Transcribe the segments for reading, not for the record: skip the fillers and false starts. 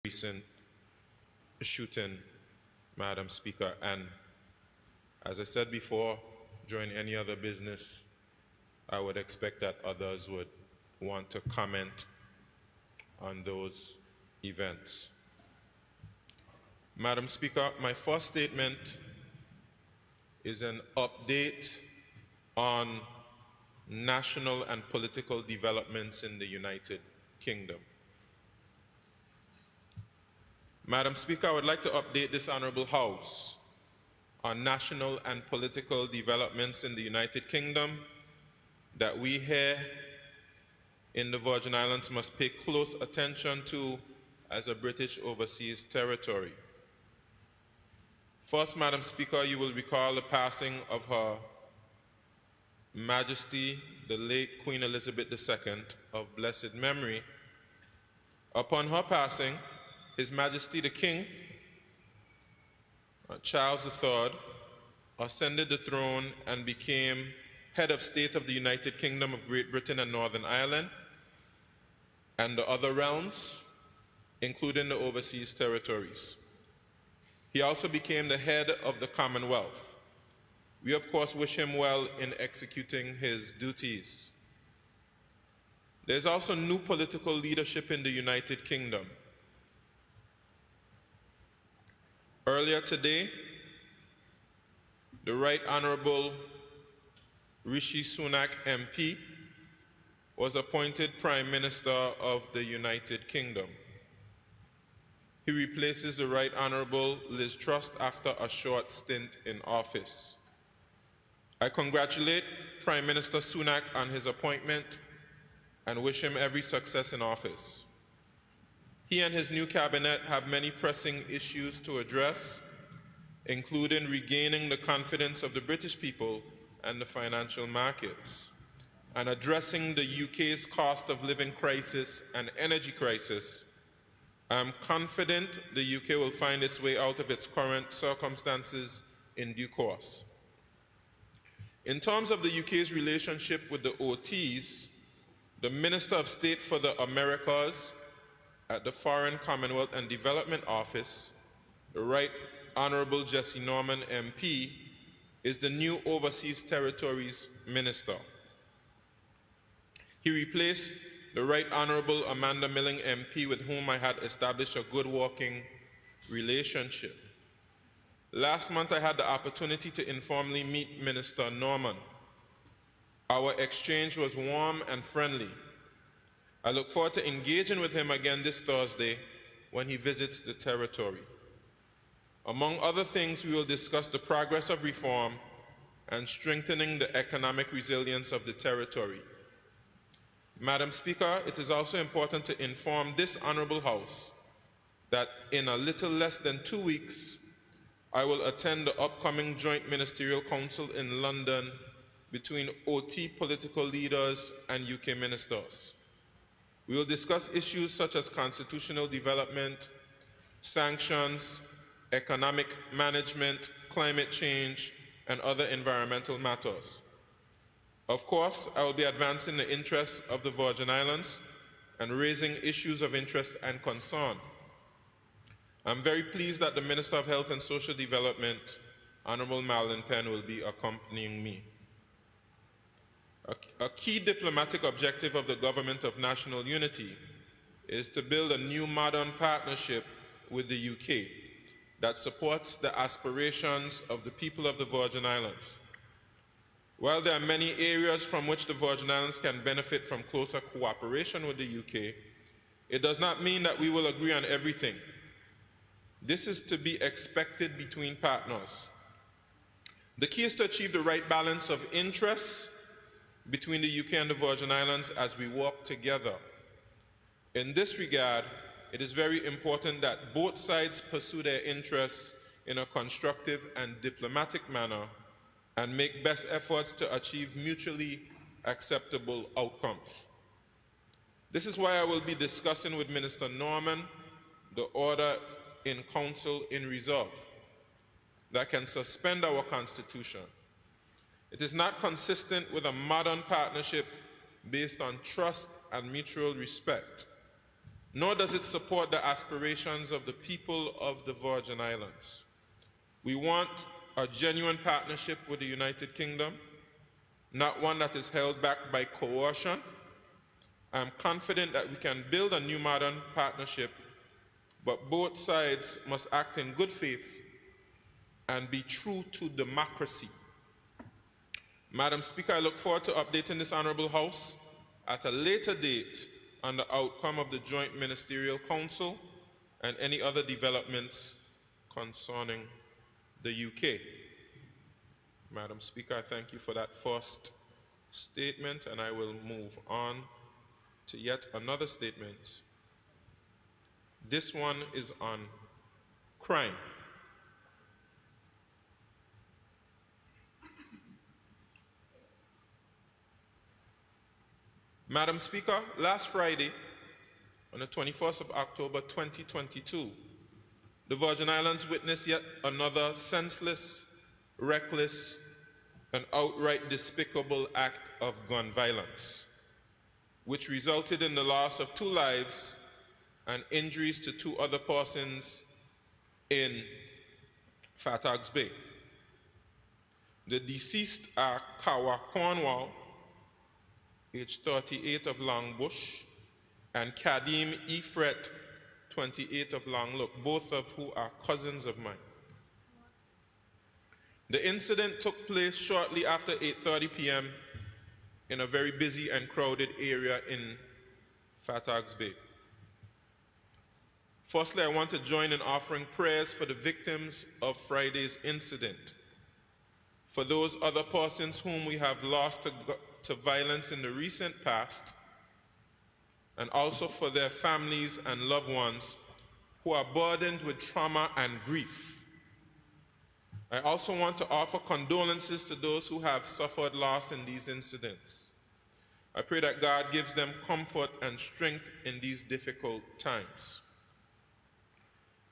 recent shooting, Madam Speaker, and as I said before, during any other business, I would expect that others would want to comment on those events. Madam Speaker, my first statement is an update on national and political developments in the United Kingdom. Madam Speaker, I would like to update this Honourable House on national and political developments in the United Kingdom that we here in the Virgin Islands must pay close attention to as a British overseas territory. First, Madam Speaker, you will recall the passing of Her Majesty, the late Queen Elizabeth II of blessed memory. Upon her passing, His Majesty the King, Charles III, ascended the throne and became head of state of the United Kingdom of Great Britain and Northern Ireland and the other realms, including the overseas territories. He also became the head of the Commonwealth. We, of course, wish him well in executing his duties. There's also new political leadership in the United Kingdom. Earlier today, the Right Honourable Rishi Sunak MP was appointed Prime Minister of the United Kingdom. He replaces the Right Honourable Liz Truss after a short stint in office. I congratulate Prime Minister Sunak on his appointment and wish him every success in office. He and his new cabinet have many pressing issues to address, including regaining the confidence of the British people and the financial markets, and addressing the UK's cost of living crisis and energy crisis. I am confident the UK will find its way out of its current circumstances in due course. In terms of the UK's relationship with the OTs, the Minister of State for the Americas at the Foreign, Commonwealth and Development Office, the Right Honourable Jessie Norman MP, is the new Overseas Territories Minister. He replaced the Right Honourable Amanda Milling MP, with whom I had established a good working relationship. Last month I had the opportunity to informally meet Minister Norman. Our exchange was warm and friendly. I look forward to engaging with him again this Thursday when he visits the territory. Among other things, we will discuss the progress of reform and strengthening the economic resilience of the territory. Madam Speaker, it is also important to inform this Honourable House that in a little less than 2 weeks, I will attend the upcoming Joint Ministerial Council in London between OT political leaders and UK ministers. We will discuss issues such as constitutional development, sanctions, economic management, climate change, and other environmental matters. Of course, I will be advancing the interests of the Virgin Islands and raising issues of interest and concern. I'm very pleased that the Minister of Health and Social Development, Honourable Madeline Penn, will be accompanying me. A key diplomatic objective of the Government of National Unity is to build a new modern partnership with the UK that supports the aspirations of the people of the Virgin Islands. While there are many areas from which the Virgin Islands can benefit from closer cooperation with the UK, it does not mean that we will agree on everything. This is to be expected between partners. The key is to achieve the right balance of interests between the UK and the Virgin Islands as we work together. In this regard, it is very important that both sides pursue their interests in a constructive and diplomatic manner and make best efforts to achieve mutually acceptable outcomes. This is why I will be discussing with Minister Norman the order in Council in reserve that can suspend our Constitution. It is not consistent with a modern partnership based on trust and mutual respect. nor does it support the aspirations of the people of the Virgin Islands. We want a genuine partnership with the United Kingdom, not one that is held back by coercion. I am confident that we can build a new modern partnership, but both sides must act in good faith and be true to democracy. Madam Speaker, I look forward to updating this Honourable House at a later date on the outcome of the Joint Ministerial Council and any other developments concerning the UK. Madam Speaker, I thank you for that first statement, and I will move on to yet another statement. This one is on crime. Madam Speaker, last Friday, on the 21st of October 2022, the Virgin Islands witnessed yet another senseless, reckless, and outright despicable act of gun violence, which resulted in the loss of 2 lives and injuries to 2 other persons in Fairfax Bay. The deceased are Kawa Cornwall, age 38 of Longbush, and Kadim Ifret, 28 of Longlook, both of who are cousins of mine. The incident took place shortly after 8:30 p.m. in a very busy and crowded area in Fairfax Bay. Firstly, I want to join in offering prayers for the victims of Friday's incident, for those other persons whom we have lost to violence in the recent past, and also for their families and loved ones who are burdened with trauma and grief. I also want to offer condolences to those who have suffered loss in these incidents. I pray that God gives them comfort and strength in these difficult times.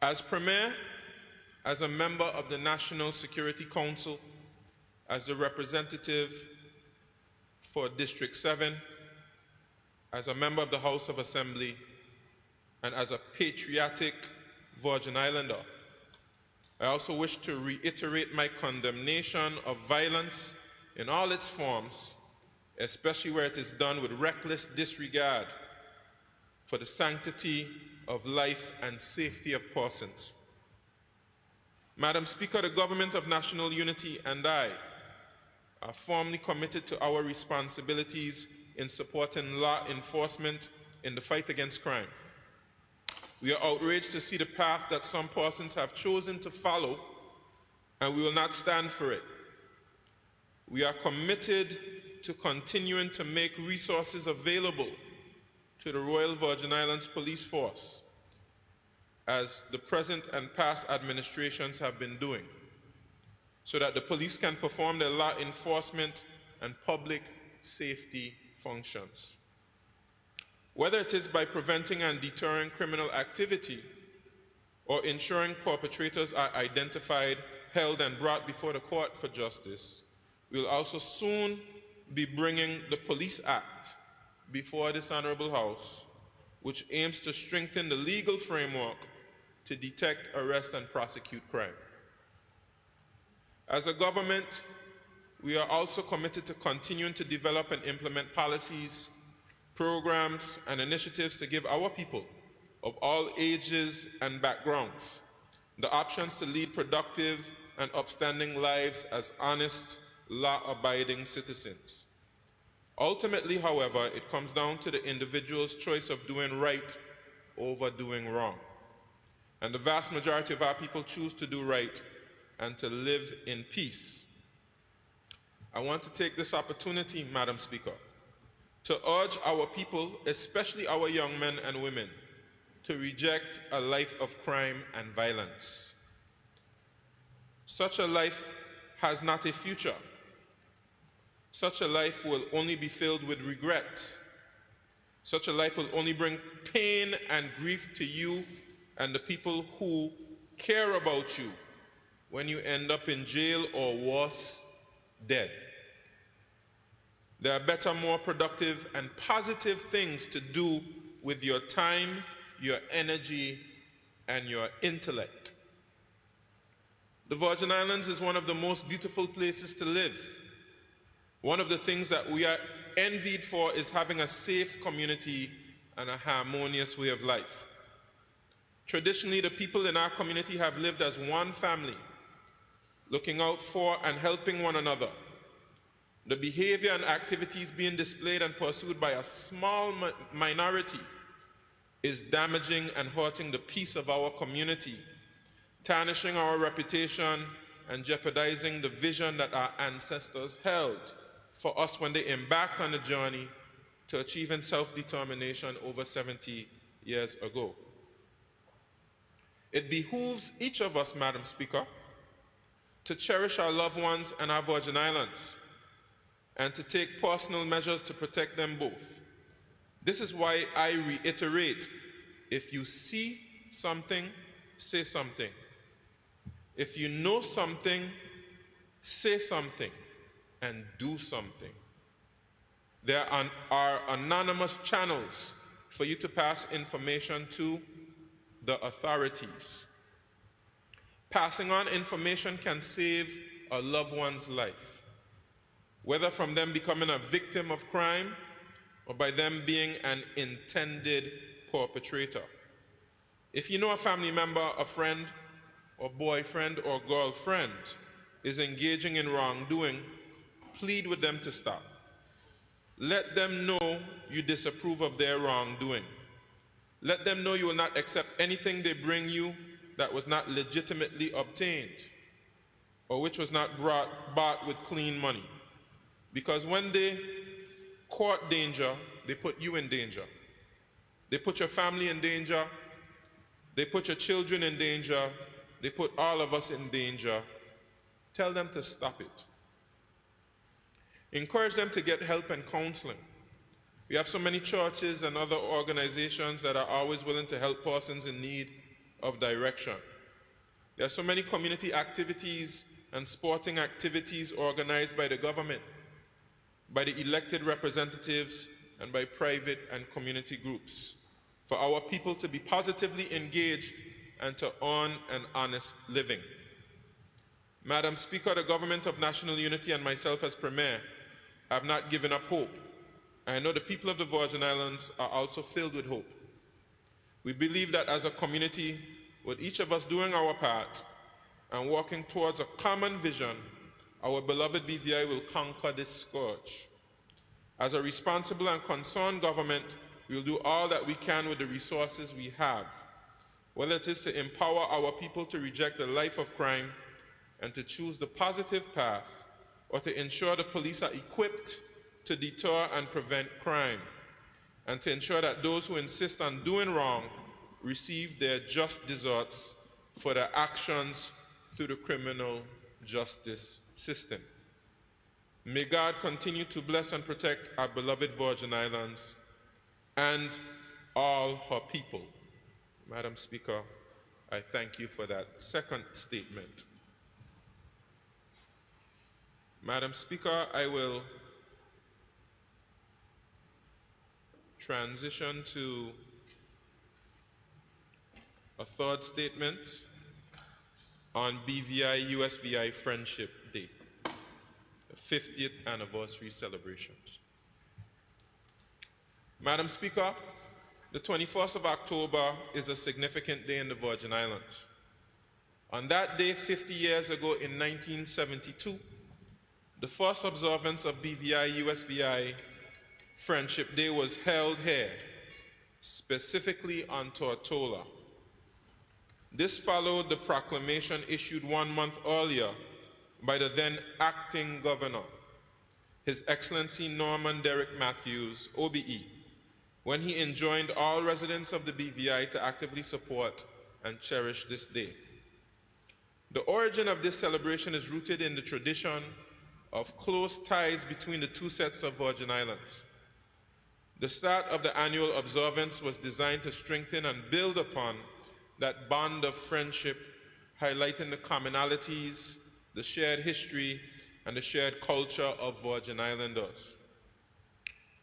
As Premier, as a member of the National Security Council, as a representative for District 7, as a member of the House of Assembly, and as a patriotic Virgin Islander, I also wish to reiterate my condemnation of violence in all its forms, especially where it is done with reckless disregard for the sanctity of life and safety of persons. Madam Speaker, the Government of National Unity and I are firmly committed to our responsibilities in supporting law enforcement in the fight against crime. We are outraged to see the path that some persons have chosen to follow, and we will not stand for it. We are committed to continuing to make resources available to the Royal Virgin Islands Police Force, as the present and past administrations have been doing, so that the police can perform their law enforcement and public safety functions. Whether it is by preventing and deterring criminal activity or ensuring perpetrators are identified, held, and brought before the court for justice, we will also soon be bringing the Police Act before this Honourable House, which aims to strengthen the legal framework to detect, arrest, and prosecute crime. As a government, we are also committed to continuing to develop and implement policies, programs, and initiatives to give our people of all ages and backgrounds the options to lead productive and upstanding lives as honest, law-abiding citizens. Ultimately, however, it comes down to the individual's choice of doing right over doing wrong. And the vast majority of our people choose to do right and to live in peace. I want to take this opportunity, Madam Speaker, to urge our people, especially our young men and women, to reject a life of crime and violence. Such a life has not a future. Such a life will only be filled with regret. Such a life will only bring pain and grief to you and the people who care about you when you end up in jail or worse, dead. There are better, more productive, and positive things to do with your time, your energy, and your intellect. The Virgin Islands is one of the most beautiful places to live. One of the things that we are envied for is having a safe community and a harmonious way of life. Traditionally, the people in our community have lived as one family, looking out for and helping one another. The behavior and activities being displayed and pursued by a small minority is damaging and hurting the peace of our community, tarnishing our reputation and jeopardizing the vision that our ancestors held for us when they embarked on the journey to achieving self-determination over 70 years ago. It behooves each of us, Madam Speaker, to cherish our loved ones and our Virgin Islands, and to take personal measures to protect them both. This is why I reiterate, if you see something, say something. If you know something, say something and do something. There are anonymous channels for you to pass information to the authorities. Passing on information can save a loved one's life, whether from them becoming a victim of crime or by them being an intended perpetrator. If you know a family member, a friend, or boyfriend or girlfriend is engaging in wrongdoing, plead with them to stop. Let them know you disapprove of their wrongdoing. Let them know you will not accept anything they bring you that was not legitimately obtained or which was not bought with clean money. Because when they court danger, they put you in danger. They put your family in danger. They put your children in danger. They put all of us in danger. Tell them to stop it. Encourage them to get help and counseling. We have so many churches and other organizations that are always willing to help persons in need of direction. There are so many community activities and sporting activities organized by the government, by the elected representatives, and by private and community groups for our people to be positively engaged and to earn an honest living. Madam Speaker, the Government of National Unity and myself as Premier have not given up hope. I know the people of the Virgin Islands are also filled with hope. We believe that as a community, with each of us doing our part and working towards a common vision, our beloved BVI will conquer this scourge. As a responsible and concerned government, we will do all that we can with the resources we have, whether it is to empower our people to reject the life of crime and to choose the positive path, or to ensure the police are equipped to deter and prevent crime, and to ensure that those who insist on doing wrong receive their just deserts for their actions through the criminal justice system. May God continue to bless and protect our beloved Virgin Islands and all her people. Madam Speaker, I thank you for that second statement. Madam Speaker, I will transition to a third statement on BVI-USVI Friendship Day, the 50th anniversary celebrations. Madam Speaker, the 21st of October is a significant day in the Virgin Islands. On that day, 50 years ago in 1972, the first observance of BVI-USVI Friendship Day was held here, specifically on Tortola. This followed the proclamation issued 1 month earlier by the then acting governor, His Excellency Norman Derrick Matthews, OBE, when he enjoined all residents of the BVI to actively support and cherish this day. The origin of this celebration is rooted in the tradition of close ties between the two sets of Virgin Islands. The start of the annual observance was designed to strengthen and build upon that bond of friendship, highlighting the commonalities, the shared history, and the shared culture of Virgin Islanders.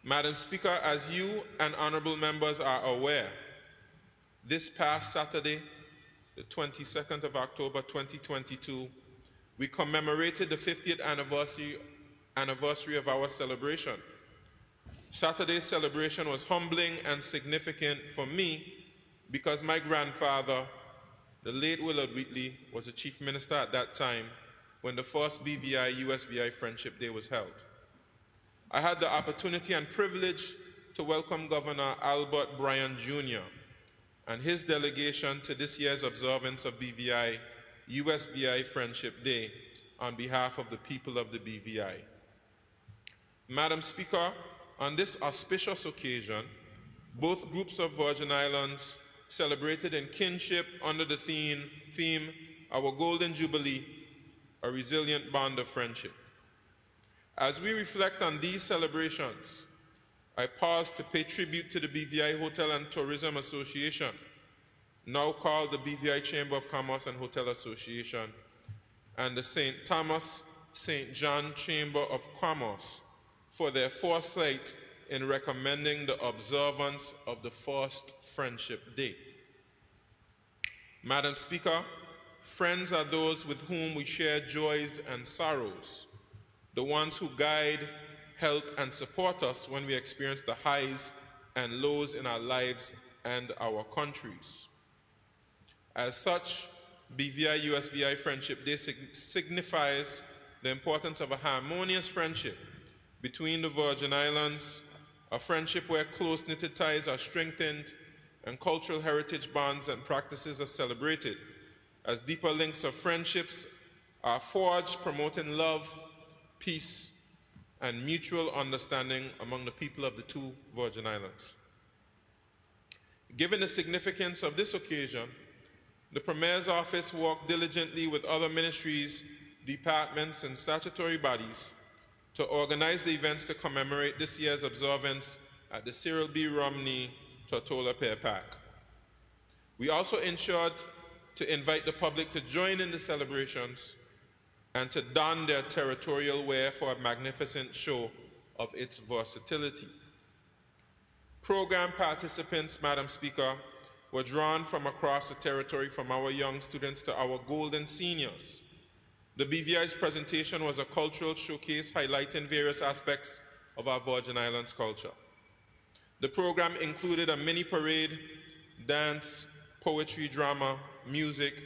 Madam Speaker, as you and honorable members are aware, This past Saturday, the 22nd of October 2022, we commemorated the 50th anniversary of our celebration. Saturday's celebration was humbling and significant for me because my grandfather, the late Willard Wheatley, was the chief minister at that time when the first BVI-USVI Friendship Day was held. I had the opportunity and privilege to welcome Governor Albert Bryan Jr. and his delegation to this year's observance of BVI-USVI Friendship Day on behalf of the people of the BVI. Madam Speaker, on this auspicious occasion, both groups of Virgin Islands celebrated in kinship under the theme, Our Golden Jubilee, a Resilient Bond of Friendship. As we reflect on these celebrations, I pause to pay tribute to the BVI Hotel and Tourism Association, now called the BVI Chamber of Commerce and Hotel Association, and the St. Thomas St. John Chamber of Commerce for their foresight in recommending the observance of the first Friendship Day. Madam Speaker, friends are those with whom we share joys and sorrows, the ones who guide, help, and support us when we experience the highs and lows in our lives and our countries. As such, BVI-USVI Friendship Day signifies the importance of a harmonious friendship between the Virgin Islands, a friendship where close-knitted ties are strengthened and cultural heritage bonds and practices are celebrated, as deeper links of friendships are forged, promoting love, peace, and mutual understanding among the people of the two Virgin Islands. Given the significance of this occasion, the Premier's office worked diligently with other ministries, departments, and statutory bodies to organize the events to commemorate this year's observance at the Cyril B. Romney Tortola Pier Park. We also ensured to invite the public to join in the celebrations and to don their territorial wear for a magnificent show of its versatility. Program participants, Madam Speaker, were drawn from across the territory, from our young students to our golden seniors. The BVI's presentation was a cultural showcase highlighting various aspects of our Virgin Islands culture. The program included a mini parade, dance, poetry, drama, music,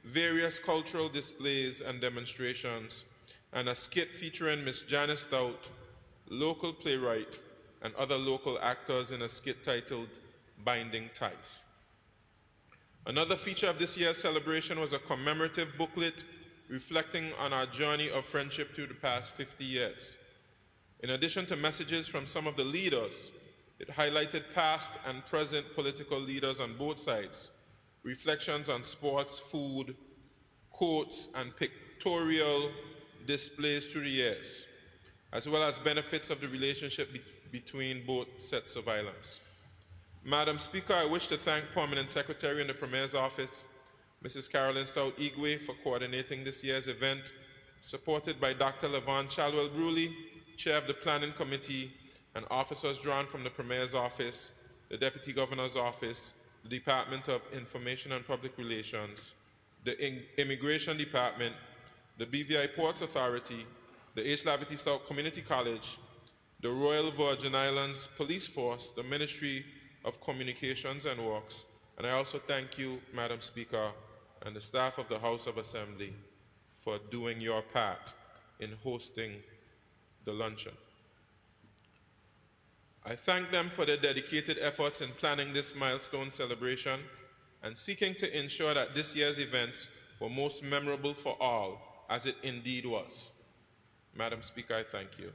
various cultural displays and demonstrations, and a skit featuring Miss Janice Stout, local playwright, and other local actors in a skit titled Binding Ties. Another feature of this year's celebration was a commemorative booklet reflecting on our journey of friendship through the past 50 years. In addition to messages from some of the leaders, it highlighted past and present political leaders on both sides, reflections on sports, food, quotes, and pictorial displays through the years, as well as benefits of the relationship between both sets of islands. Madam Speaker, I wish to thank Permanent Secretary in the Premier's Office, Mrs. Carolyn Stout Igwe, for coordinating this year's event, supported by Dr. Levon Chalwell-Bruley, Chair of the Planning Committee, and officers drawn from the Premier's Office, the Deputy Governor's Office, the Department of Information and Public Relations, the Immigration Department, the BVI Ports Authority, the H. Lavity Stout Community College, the Royal Virgin Islands Police Force, the Ministry of Communications and Works, and I also thank you, Madam Speaker, and the staff of the House of Assembly for doing your part in hosting the luncheon. I thank them for their dedicated efforts in planning this milestone celebration and seeking to ensure that this year's events were most memorable for all, as it indeed was. Madam Speaker, I thank you.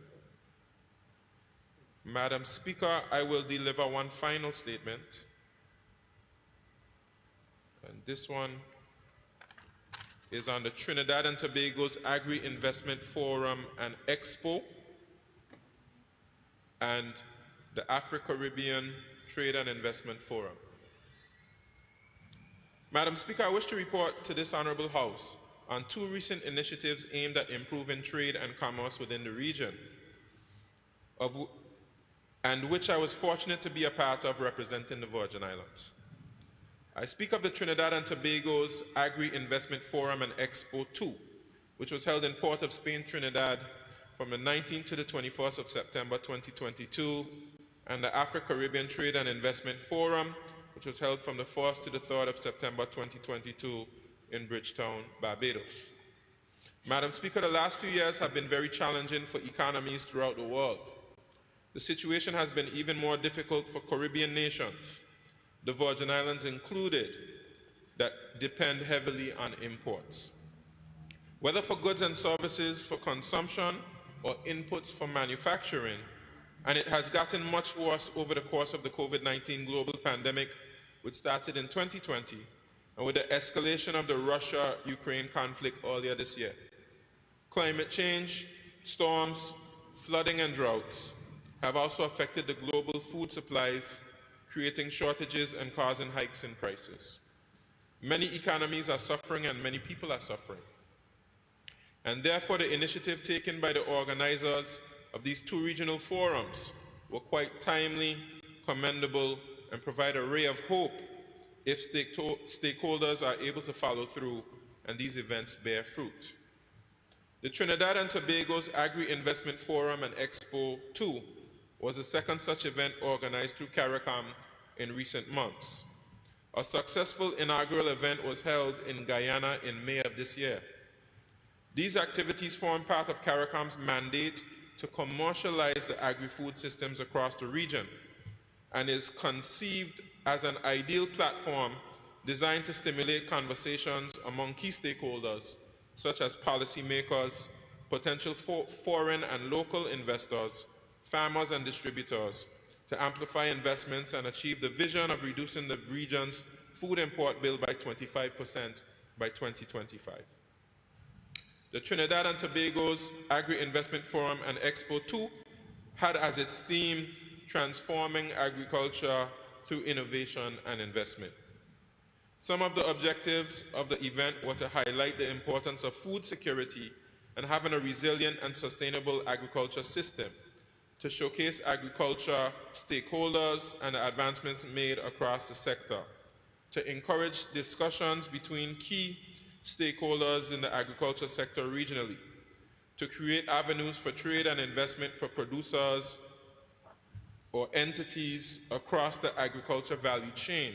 Madam Speaker, I will deliver one final statement. And this one is on the Trinidad and Tobago's Agri-Investment Forum and Expo and the Afro-Caribbean Trade and Investment Forum. Madam Speaker, I wish to report to this Honorable House on two recent initiatives aimed at improving trade and commerce within the region, and which I was fortunate to be a part of representing the Virgin Islands. I speak of the Trinidad and Tobago's Agri-Investment Forum and Expo 2, which was held in Port of Spain, Trinidad from the 19th to the 21st of September 2022, and the Afro-Caribbean Trade and Investment Forum, which was held from the 1st to the 3rd of September 2022 in Bridgetown, Barbados. Madam Speaker, the last few years have been very challenging for economies throughout the world. The situation has been even more difficult for Caribbean nations, the Virgin Islands included, that depend heavily on imports. Whether for goods and services for consumption or inputs for manufacturing, and it has gotten much worse over the course of the COVID-19 global pandemic, which started in 2020, and with the escalation of the Russia-Ukraine conflict earlier this year. Climate change, storms, flooding, and droughts have also affected the global food supplies, creating shortages and causing hikes in prices. Many economies are suffering and many people are suffering. And therefore, the initiative taken by the organizers of these two regional forums were quite timely, commendable, and provide a ray of hope if stakeholders are able to follow through and these events bear fruit. The Trinidad and Tobago's Agri-Investment Forum and Expo 2 was the second such event organized through CARICOM in recent months. A successful inaugural event was held in Guyana in May of this year. These activities form part of CARICOM's mandate to commercialize the agri-food systems across the region and is conceived as an ideal platform designed to stimulate conversations among key stakeholders such as policymakers, potential foreign and local investors, farmers and distributors, to amplify investments and achieve the vision of reducing the region's food import bill by 25% by 2025. The Trinidad and Tobago's Agri-Investment Forum and Expo 2 had as its theme, transforming agriculture through innovation and investment. Some of the objectives of the event were to highlight the importance of food security and having a resilient and sustainable agriculture system, to showcase agriculture stakeholders and the advancements made across the sector, to encourage discussions between key stakeholders in the agriculture sector regionally, to create avenues for trade and investment for producers or entities across the agriculture value chain,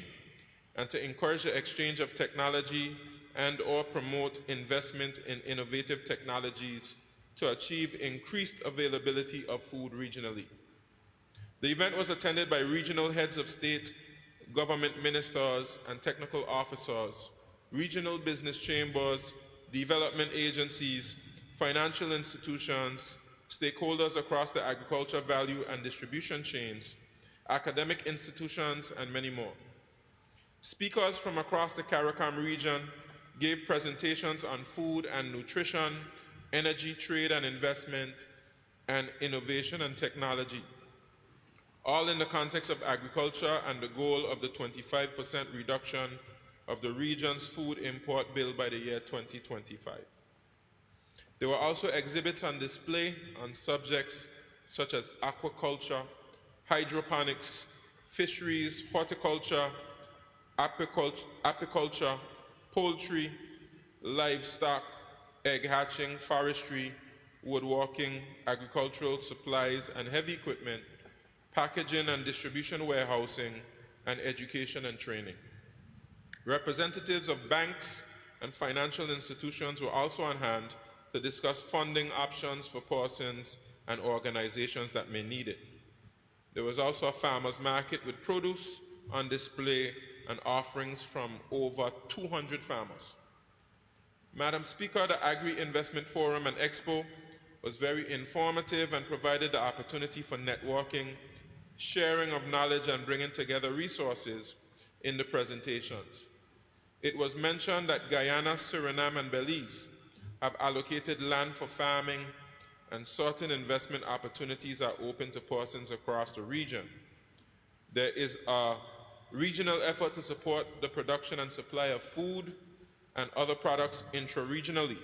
and to encourage the exchange of technology and/or promote investment in innovative technologies to achieve increased availability of food regionally. The event was attended by regional heads of state, government ministers and technical officers, regional business chambers, development agencies, financial institutions, stakeholders across the agriculture value and distribution chains, academic institutions, and many more. Speakers from across the CARICOM region gave presentations on food and nutrition, energy, trade and investment, and innovation and technology, all in the context of agriculture and the goal of the 25% reduction of the region's food import bill by the year 2025. There were also exhibits on display on subjects such as aquaculture, hydroponics, fisheries, horticulture, apiculture, poultry, livestock, egg hatching, forestry, woodworking, agricultural supplies and heavy equipment, packaging and distribution warehousing, and education and training. Representatives of banks and financial institutions were also on hand to discuss funding options for persons and organizations that may need it. There was also a farmers market with produce on display and offerings from over 200 farmers. Madam Speaker, the Agri-Investment Forum and Expo was very informative and provided the opportunity for networking, sharing of knowledge, and bringing together resources in the presentations. It was mentioned that Guyana, Suriname, and Belize have allocated land for farming, and certain investment opportunities are open to persons across the region. There is a regional effort to support the production and supply of food and other products intra-regionally.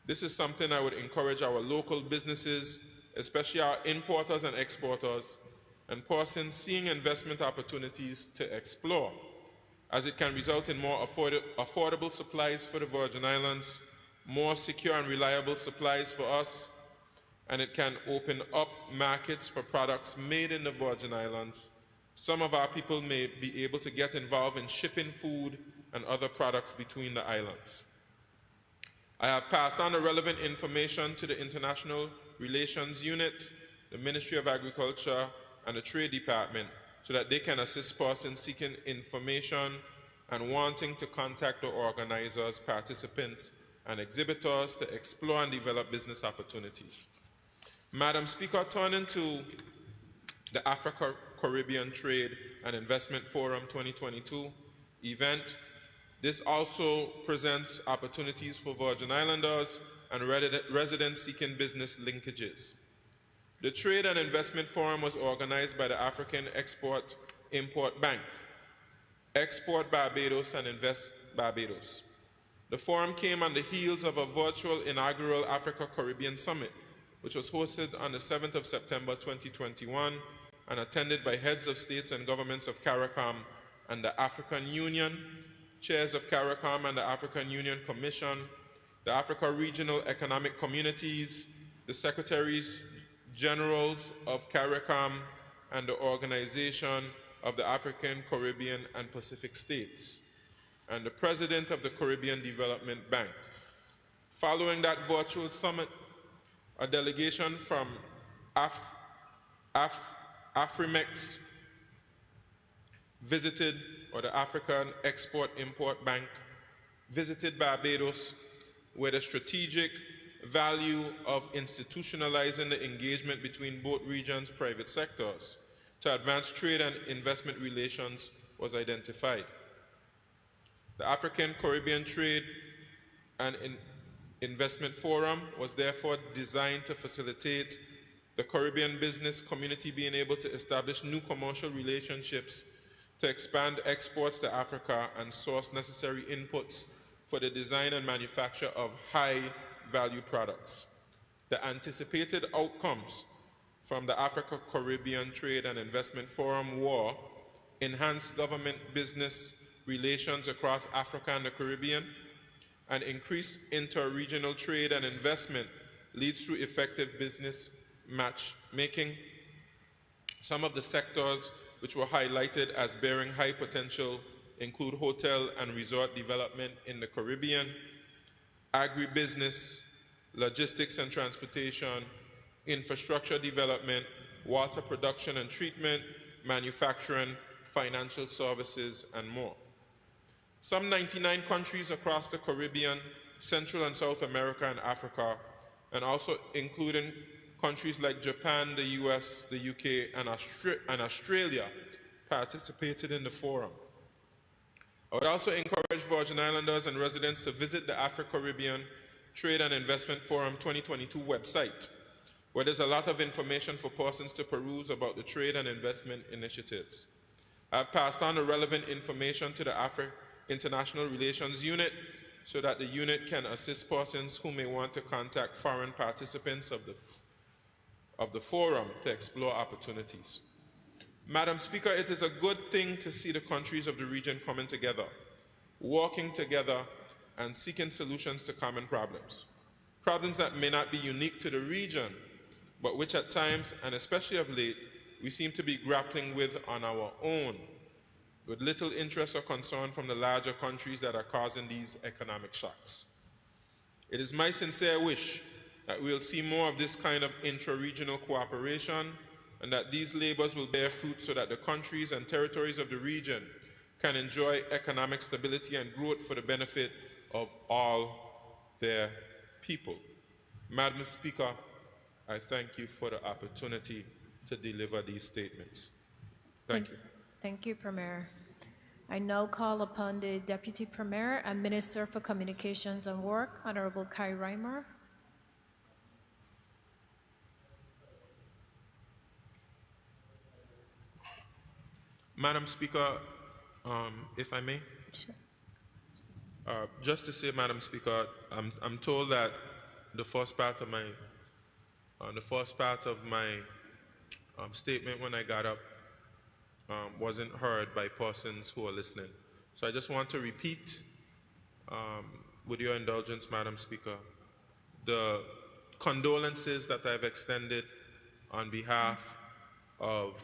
This is something I would encourage our local businesses, especially our importers and exporters, and persons seeing investment opportunities to explore, as it can result in more affordable supplies for the Virgin Islands, more secure and reliable supplies for us, and it can open up markets for products made in the Virgin Islands. Some of our people may be able to get involved in shipping food and other products between the islands. I have passed on the relevant information to the International Relations Unit, the Ministry of Agriculture, and the Trade Department so that they can assist persons seeking information and wanting to contact the organizers, participants, and exhibitors to explore and develop business opportunities. Madam Speaker, turning to the Africa-Caribbean Trade and Investment Forum 2022 event, this also presents opportunities for Virgin Islanders and residents seeking business linkages. The Trade and Investment Forum was organized by the African Export-Import Bank, Export Barbados and Invest Barbados. The forum came on the heels of a virtual inaugural Africa-Caribbean Summit, which was hosted on the 7th of September 2021 and attended by heads of states and governments of CARICOM and the African Union, chairs of CARICOM and the African Union Commission, the Africa Regional Economic Communities, the Secretaries Generals of CARICOM, and the Organization of the African, Caribbean, and Pacific States, and the President of the Caribbean Development Bank. Following that virtual summit, a delegation from Afrimex visited, or the African Export-Import Bank, visited Barbados with a strategic value of institutionalizing the engagement between both regions' private sectors to advance trade and investment relations was identified. The African Caribbean Trade and Investment Forum was therefore designed to facilitate the Caribbean business community being able to establish new commercial relationships to expand exports to Africa and source necessary inputs for the design and manufacture of high-value products. The anticipated outcomes from the Africa-Caribbean Trade and Investment Forum were enhanced government-business relations across Africa and the Caribbean, and increased inter-regional trade and investment leads to effective business matchmaking. Some of the sectors which were highlighted as bearing high potential include hotel and resort development in the Caribbean, agribusiness, logistics and transportation, infrastructure development, water production and treatment, manufacturing, financial services, and more. Some 99 countries across the Caribbean, Central and South America, and Africa, and also including countries like Japan, the US, the UK, and Australia participated in the forum. I would also encourage Virgin Islanders and residents to visit the Africa-Caribbean Trade and Investment Forum 2022 website, where there's a lot of information for persons to peruse about the trade and investment initiatives. I've passed on the relevant information to the International Relations Unit so that the unit can assist persons who may want to contact foreign participants of the forum to explore opportunities. Madam Speaker, it is a good thing to see the countries of the region coming together, working together, and seeking solutions to common problems. Problems that may not be unique to the region, but which at times, and especially of late, we seem to be grappling with on our own, with little interest or concern from the larger countries that are causing these economic shocks. It is my sincere wish that we'll see more of this kind of intra-regional cooperation and that these labors will bear fruit so that the countries and territories of the region can enjoy economic stability and growth for the benefit of all their people. Madam Speaker, I thank you for the opportunity to deliver these statements. Thank you. Thank you, Premier. I now call upon the Deputy Premier and Minister for Communications and Work, Honorable Kai Reimer. Madam Speaker, if I may? Sure. Just to say, Madam Speaker, I'm told that the first part of my statement when I got up wasn't heard by persons who are listening. So I just want to repeat, with your indulgence, Madam Speaker, the condolences that I've extended on behalf of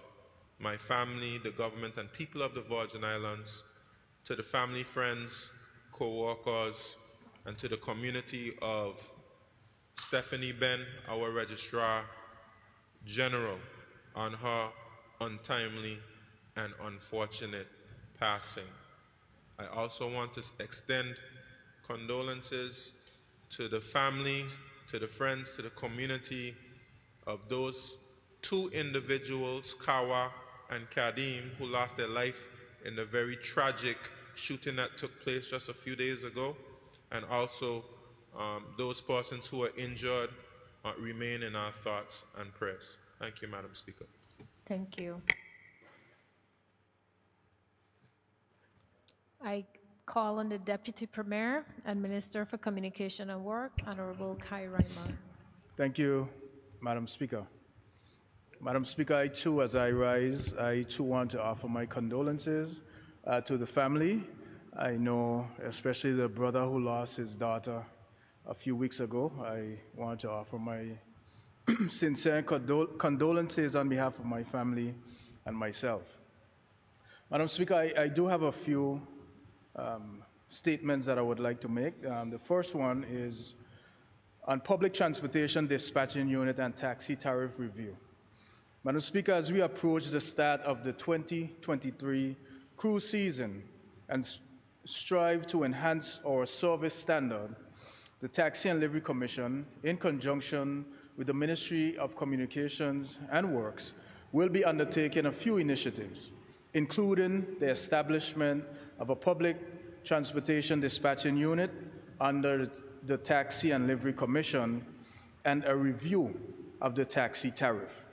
my family, the government, and people of the Virgin Islands, to the family, friends, co-workers, and to the community of Stephanie Ben, our Registrar General, on her untimely and unfortunate passing. I also want to extend condolences to the family, to the friends, to the community of those two individuals, Kawa and Kadim, who lost their life in the very tragic shooting that took place just a few days ago, and also those persons who are injured remain in our thoughts and prayers. Thank you, Madam Speaker. Thank you. I call on the Deputy Premier and Minister for Communication and Work, Honorable Kai Reimer. Thank you, Madam Speaker. Madam Speaker, I too, as I rise, I too want to offer my condolences to the family. I know, especially the brother who lost his daughter a few weeks ago. I want to offer my sincere condolences on behalf of my family and myself. Madam Speaker, I do have a few statements that I would like to make. The first one is on public transportation dispatching unit and taxi tariff review. Madam Speaker, as we approach the start of the 2023 cruise season and strive to enhance our service standard, the Taxi and Livery Commission, in conjunction with the Ministry of Communications and Works, will be undertaking a few initiatives, including the establishment of a public transportation dispatching unit under the Taxi and Livery Commission and a review of the taxi tariff.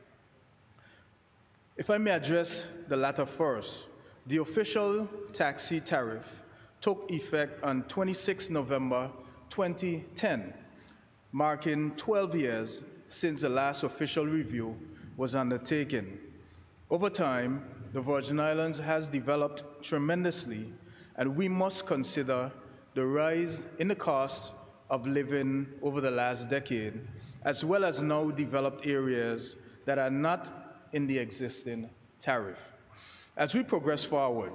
If I may address the latter first, the official taxi tariff took effect on 26 November 2010, marking 12 years since the last official review was undertaken. Over time, the Virgin Islands has developed tremendously, and we must consider the rise in the cost of living over the last decade, as well as now developed areas that are not in the existing tariff. As we progress forward,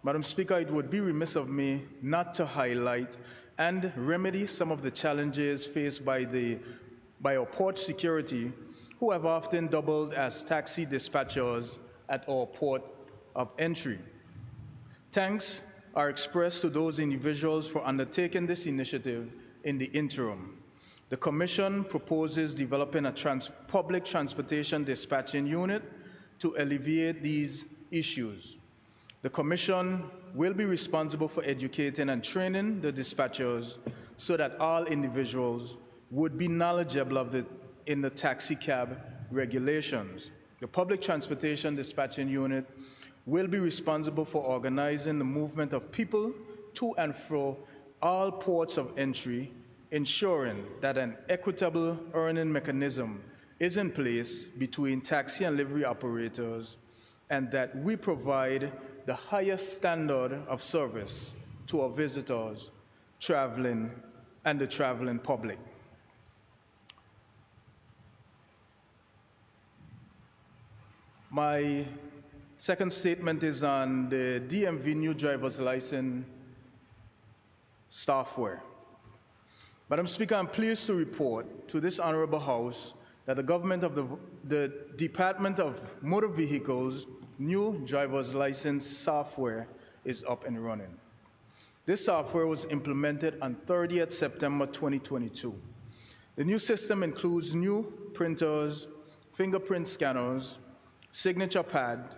Madam Speaker, it would be remiss of me not to highlight and remedy some of the challenges faced by our port security, who have often doubled as taxi dispatchers at our port of entry. Thanks are expressed to those individuals for undertaking this initiative in the interim. The Commission proposes developing a public transportation dispatching unit to alleviate these issues. The Commission will be responsible for educating and training the dispatchers so that all individuals would be knowledgeable in the taxi cab regulations. The public transportation dispatching unit will be responsible for organizing the movement of people to and fro all ports of entry, ensuring that an equitable earning mechanism is in place between taxi and livery operators, and that we provide the highest standard of service to our visitors, and the traveling public. My second statement is on the DMV new driver's license software. Madam Speaker, I'm pleased to report to this Honorable House that the Department of Motor Vehicles new driver's license software is up and running. This software was implemented on 30th September 2022. The new system includes new printers, fingerprint scanners, signature pad,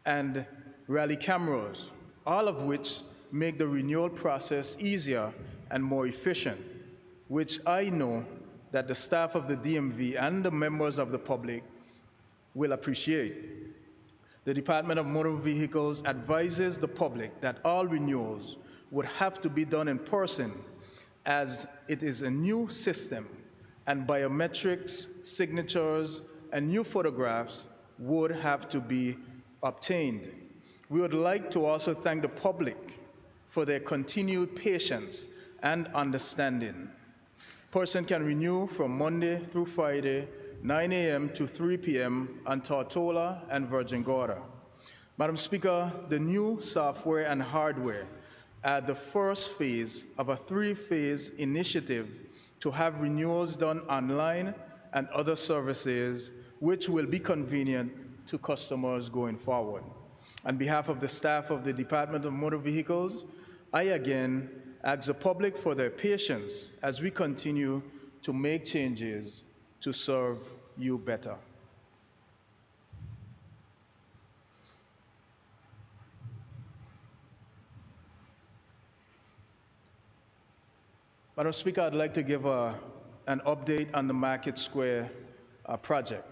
and rally cameras, all of which make the renewal process easier and more efficient, which I know that the staff of the DMV and the members of the public will appreciate. The Department of Motor Vehicles advises the public that all renewals would have to be done in person, as it is a new system, and biometrics, signatures, and new photographs would have to be obtained. We would like to also thank the public for their continued patience and understanding. Person can renew from Monday through Friday, 9 a.m. to 3 p.m. on Tortola and Virgin Gorda. Madam Speaker, the new software and hardware are the first phase of a three-phase initiative to have renewals done online and other services which will be convenient to customers going forward. On behalf of the staff of the Department of Motor Vehicles, I again ask the public for their patience as we continue to make changes to serve you better. Madam Speaker, I'd like to give an update on the Market Square project.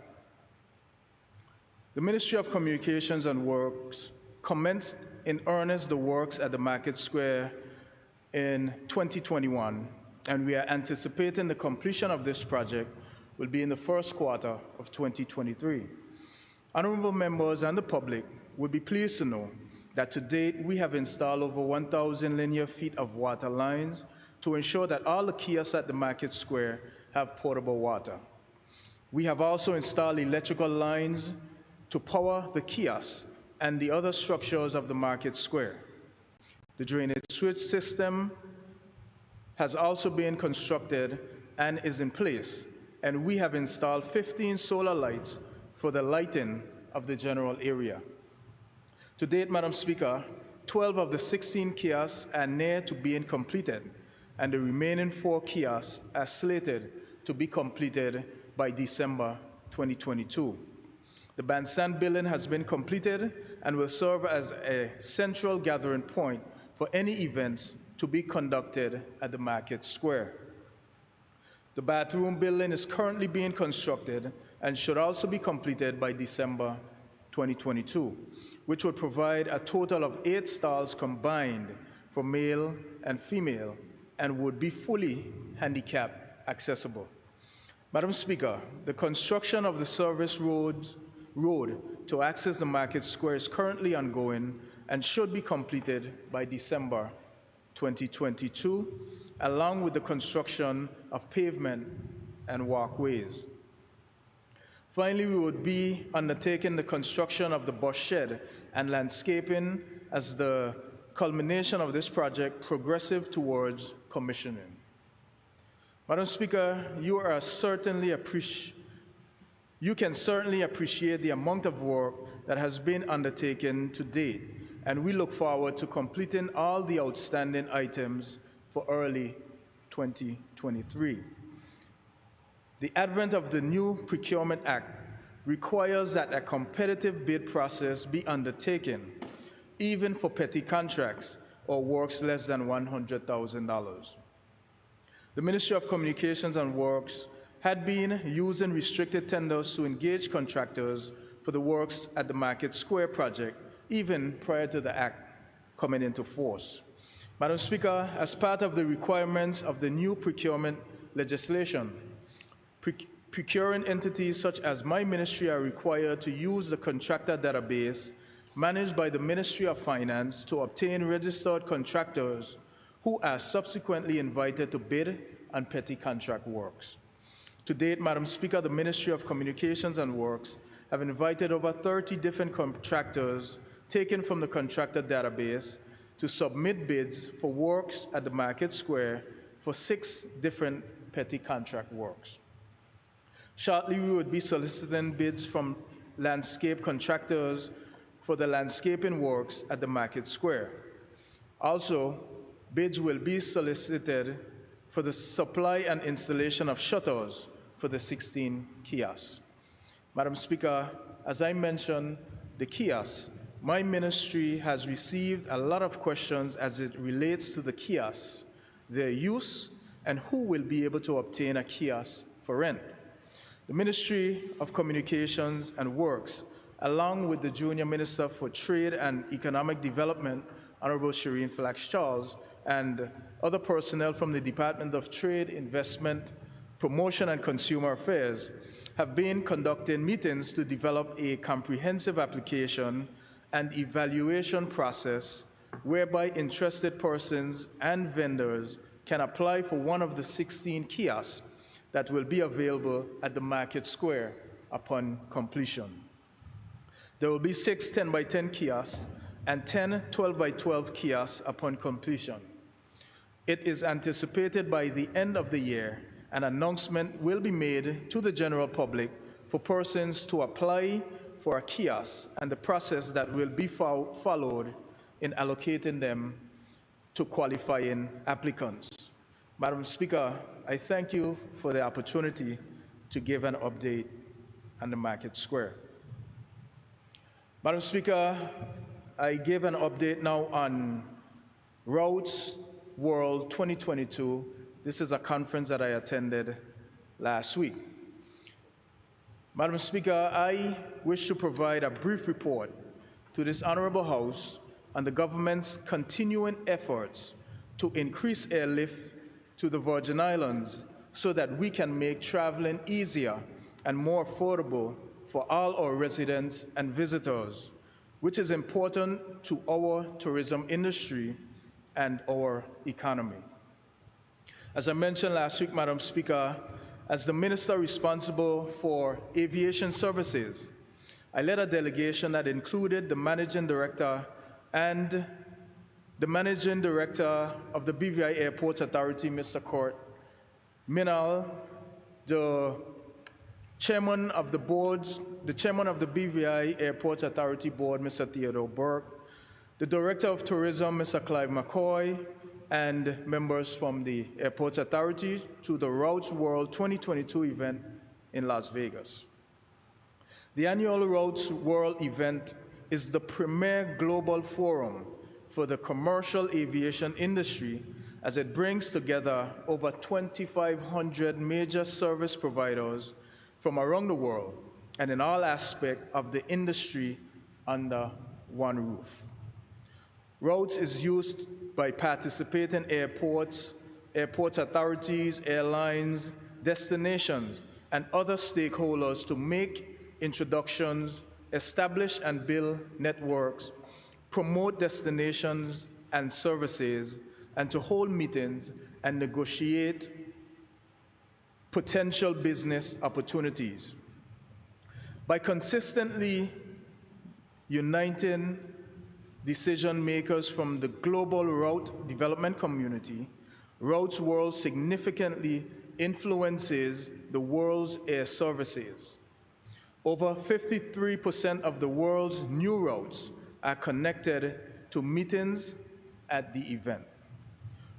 The Ministry of Communications and Works commenced in earnest the works at the Market Square in 2021, and we are anticipating the completion of this project will be in the first quarter of 2023. Honorable members and the public would be pleased to know that to date we have installed over 1,000 linear feet of water lines to ensure that all the kiosks at the Market Square have potable water. We have also installed electrical lines to power the kiosks and the other structures of the Market Square. The drainage switch system has also been constructed and is in place, and we have installed 15 solar lights for the lighting of the general area. To date, Madam Speaker, 12 of the 16 kiosks are near to being completed, and the remaining 4 kiosks are slated to be completed by December 2022. The bandstand building has been completed and will serve as a central gathering point for any events to be conducted at the Market Square. The bathroom building is currently being constructed and should also be completed by December 2022, which would provide a total of 8 stalls combined for male and female and would be fully handicap accessible. Madam Speaker, the construction of the service road to access the Market Square is currently ongoing and should be completed by December 2022, along with the construction of pavement and walkways. Finally, we would be undertaking the construction of the bus shed and landscaping as the culmination of this project progressive towards commissioning. Madam Speaker, you can certainly appreciate the amount of work that has been undertaken to date, and we look forward to completing all the outstanding items for early 2023. The advent of the new Procurement Act requires that a competitive bid process be undertaken, even for petty contracts or works less than $100,000. The Ministry of Communications and Works had been using restricted tenders to engage contractors for the works at the Market Square project, even prior to the Act coming into force. Madam Speaker, as part of the requirements of the new procurement legislation, procuring entities such as my ministry are required to use the contractor database managed by the Ministry of Finance to obtain registered contractors who are subsequently invited to bid on petty contract works. To date, Madam Speaker, the Ministry of Communications and Works have invited over 30 different contractors taken from the contractor database to submit bids for works at the Market Square for 6 different petty contract works. Shortly, we would be soliciting bids from landscape contractors for the landscaping works at the Market Square. Also, bids will be solicited for the supply and installation of shutters for the 16 kiosks. Madam Speaker, as I mentioned, the kiosks, my ministry has received a lot of questions as it relates to the kiosks, their use, and who will be able to obtain a kiosk for rent. The Ministry of Communications and Works, along with the Junior Minister for Trade and Economic Development, Honorable Shireen Flax-Charles, and other personnel from the Department of Trade, Investment, Promotion and Consumer Affairs, have been conducting meetings to develop a comprehensive application and evaluation process whereby interested persons and vendors can apply for one of the 16 kiosks that will be available at the Market Square upon completion. There will be 6 10 by 10 kiosks and 10 12 by 12 kiosks upon completion. It is anticipated by the end of the year an announcement will be made to the general public for persons to apply for a kiosk and the process that will be followed in allocating them to qualifying applicants. Madam Speaker, I thank you for the opportunity to give an update on the Market Square. Madam Speaker, I give an update now on Routes World 2022. This is a conference that I attended last week. Madam Speaker, I wish to provide a brief report to this Honorable House on the government's continuing efforts to increase airlift to the Virgin Islands so that we can make traveling easier and more affordable for all our residents and visitors, which is important to our tourism industry and our economy. As I mentioned last week, Madam Speaker, as the Minister responsible for aviation services, I led a delegation that included the Managing Director and the Managing Director of the BVI Airports Authority, Mr. Kurt Minal, the Chairman of the BVI Airports Authority Board, Mr. Theodore Burke, the Director of Tourism, Mr. Clive McCoy, and members from the Airports Authority to the Routes World 2022 event in Las Vegas. The annual Routes World event is the premier global forum for the commercial aviation industry as it brings together over 2,500 major service providers from around the world and in all aspects of the industry under one roof. Routes is used by participating airports, airport authorities, airlines, destinations, and other stakeholders to make introductions, establish and build networks, promote destinations and services, and to hold meetings and negotiate potential business opportunities. By consistently uniting decision makers from the global route development community, Routes World significantly influences the world's air services. Over 53% of the world's new routes are connected to meetings at the event.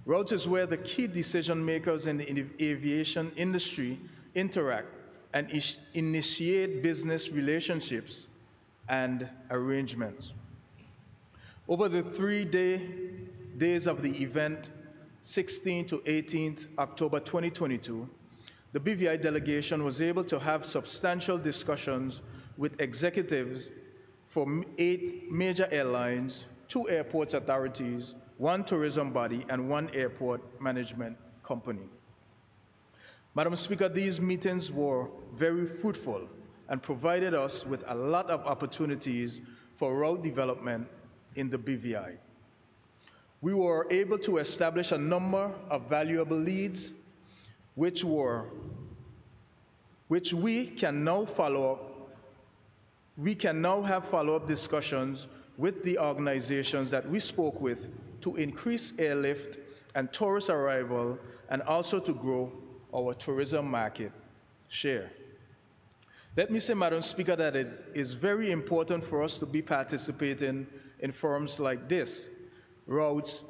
Routes is where the key decision makers in the aviation industry interact and initiate business relationships and arrangements. Over the 3 days of the event, 16th to 18th October 2022, the BVI delegation was able to have substantial discussions with executives for 8 major airlines, 2 airports authorities, 1 tourism body, and 1 airport management company. Madam Speaker, these meetings were very fruitful and provided us with a lot of opportunities for route development in the BVI. We were able to establish a number of valuable leads which we can now follow up. We can now have follow-up discussions with the organizations that we spoke with to increase airlift and tourist arrival and also to grow our tourism market share. Let me say, Madam Speaker, that it is very important for us to be participating in forums like this, Routes,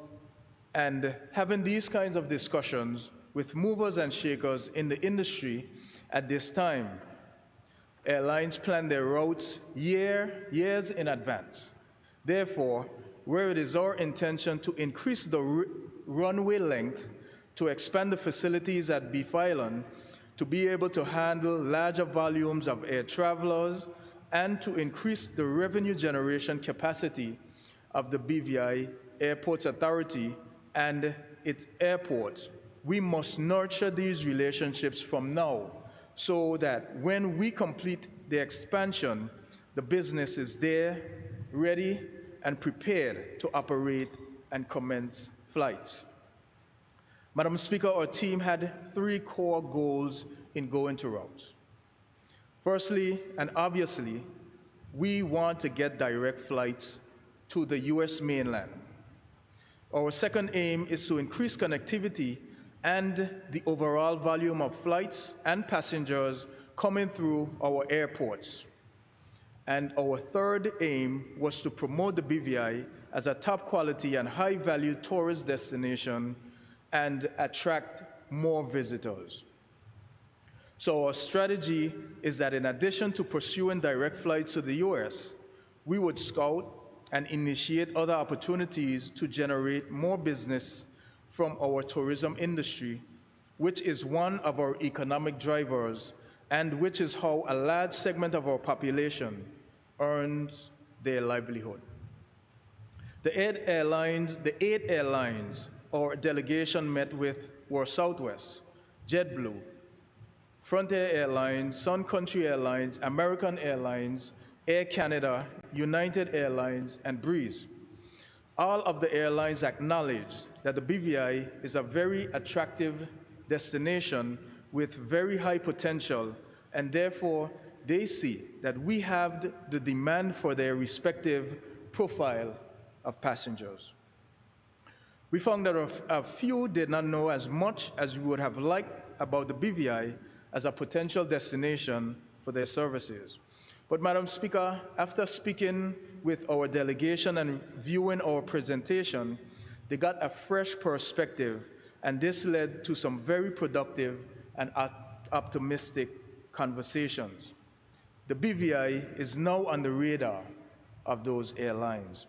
and having these kinds of discussions with movers and shakers in the industry at this time. Airlines plan their routes years in advance. Therefore, where it is our intention to increase the runway length, to expand the facilities at Beef Island, to be able to handle larger volumes of air travelers, and to increase the revenue generation capacity of the BVI Airports Authority and its airports, we must nurture these relationships from now so that when we complete the expansion, the business is there, ready, and prepared to operate and commence flights. Madam Speaker, our team had 3 core goals in going to routes. Firstly, and obviously, we want to get direct flights to the US mainland. Our second aim is to increase connectivity and the overall volume of flights and passengers coming through our airports. And our third aim was to promote the BVI as a top quality and high value tourist destination and attract more visitors. So our strategy is that in addition to pursuing direct flights to the US, we would scout and initiate other opportunities to generate more business from our tourism industry, which is one of our economic drivers and which is how a large segment of our population earns their livelihood. The 8 airlines our delegation met with were Southwest, JetBlue, Frontier Airlines, Sun Country Airlines, American Airlines, Air Canada, United Airlines, and Breeze. All of the airlines acknowledge that the BVI is a very attractive destination with very high potential, and therefore they see that we have the demand for their respective profile of passengers. We found that a few did not know as much as we would have liked about the BVI as a potential destination for their services. But Madam Speaker, after speaking with our delegation and viewing our presentation, they got a fresh perspective, and this led to some very productive and optimistic conversations. The BVI is now on the radar of those airlines.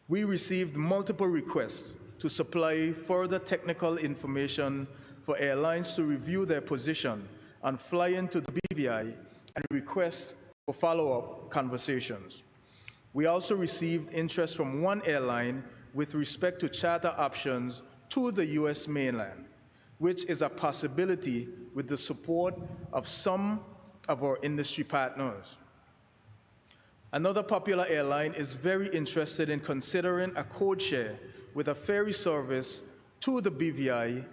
We received multiple requests to supply further technical information for airlines to review their position on flying to the BVI and requests for follow-up conversations. We also received interest from one airline with respect to charter options to the US mainland, which is a possibility with the support of some of our industry partners. Another popular airline is very interested in considering a code share with a ferry service to the BVI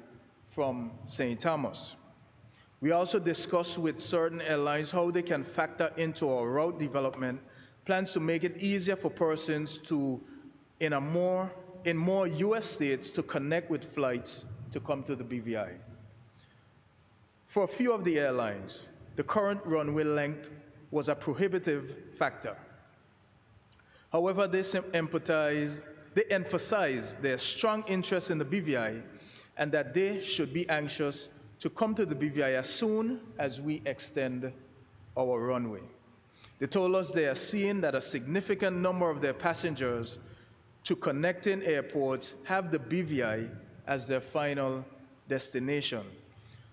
from St. Thomas. We also discussed with certain airlines how they can factor into our route development plans to make it easier for persons to, in more US states, to connect with flights to come to the BVI. For a few of the airlines, the current runway length was a prohibitive factor. However, they emphasized their strong interest in the BVI and that they should be anxious to come to the BVI as soon as we extend our runway. They told us they are seeing that a significant number of their passengers to connecting airports have the BVI as their final destination.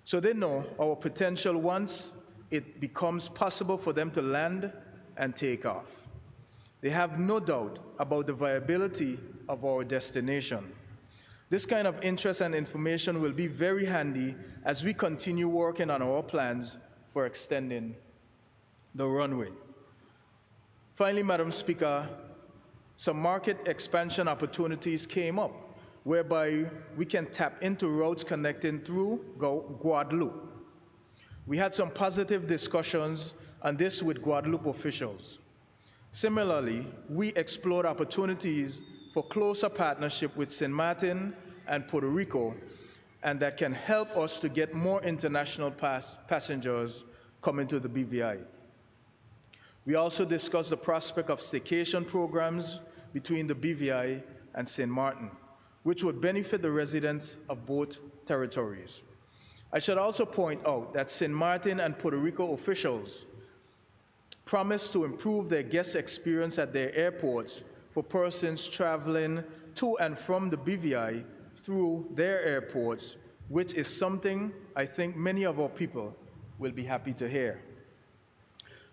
So they know our potential once it becomes possible for them to land and take off. They have no doubt about the viability of our destination. This kind of interest and information will be very handy as we continue working on our plans for extending the runway. Finally, Madam Speaker, some market expansion opportunities came up whereby we can tap into routes connecting through Guadeloupe. We had some positive discussions on this with Guadeloupe officials. Similarly, we explored opportunities for closer partnership with St. Martin and Puerto Rico, and that can help us to get more international passengers coming to the BVI. We also discussed the prospect of staycation programs between the BVI and St. Martin, which would benefit the residents of both territories. I should also point out that St. Martin and Puerto Rico officials promised to improve their guest experience at their airports for persons traveling to and from the BVI through their airports, which is something I think many of our people will be happy to hear.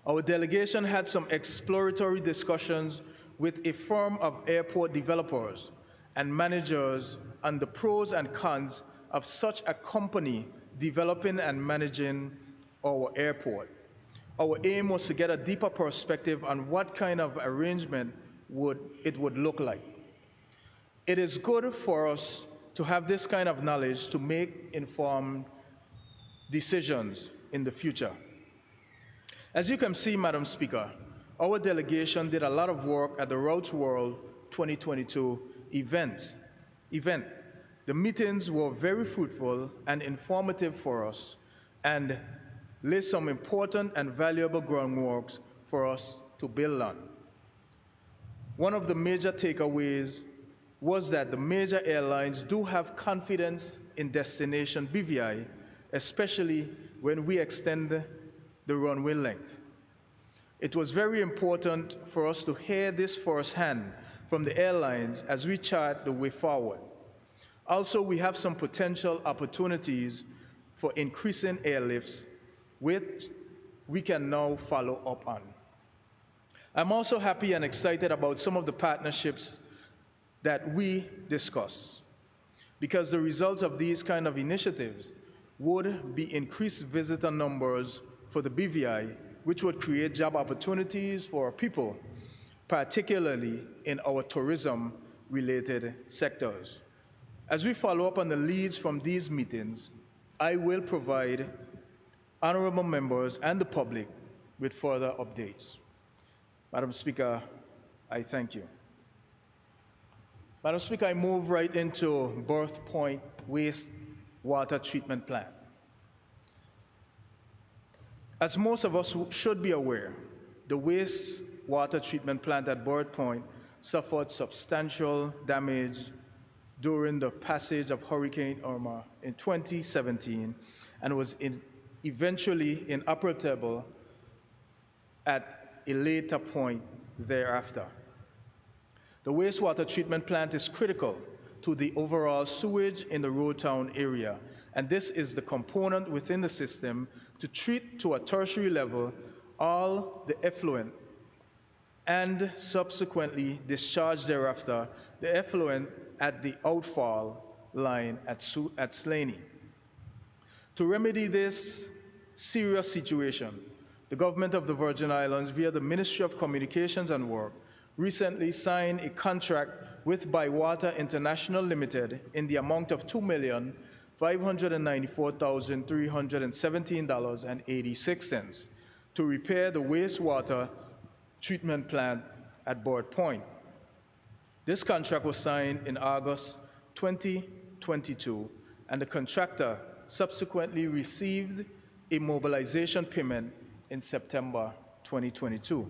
Our delegation had some exploratory discussions with a firm of airport developers and managers on the pros and cons of such a company developing and managing our airport. Our aim was to get a deeper perspective on what kind of arrangement would look like. It is good for us to have this kind of knowledge to make informed decisions in the future. As you can see, Madam Speaker, our delegation did a lot of work at the Routes World 2022 event. The meetings were very fruitful and informative for us and laid some important and valuable groundworks for us to build on. One of the major takeaways was that the major airlines do have confidence in destination BVI, especially when we extend the runway length. It was very important for us to hear this firsthand from the airlines as we chart the way forward. Also, we have some potential opportunities for increasing airlifts, which we can now follow up on. I'm also happy and excited about some of the partnerships that we discuss, because the results of these kind of initiatives would be increased visitor numbers for the BVI, which would create job opportunities for our people, particularly in our tourism-related sectors. As we follow up on the leads from these meetings, I will provide honorable members and the public with further updates. Madam Speaker, I thank you. Madam Speaker, I move right into Birth Point Wastewater Treatment Plant. As most of us should be aware, the wastewater treatment plant at Birth Point suffered substantial damage during the passage of Hurricane Irma in 2017 and was eventually inoperable at a later point thereafter. The wastewater treatment plant is critical to the overall sewage in the Road Town area, and this is the component within the system to treat to a tertiary level all the effluent and subsequently discharge thereafter the effluent at the outfall line at Slaney. To remedy this serious situation, the government of the Virgin Islands, via the Ministry of Communications and Work, recently signed a contract with Bywater International Limited in the amount of $2,594,317.86 to repair the wastewater treatment plant at Birth Point. This contract was signed in August 2022, and the contractor subsequently received a mobilization payment in September 2022.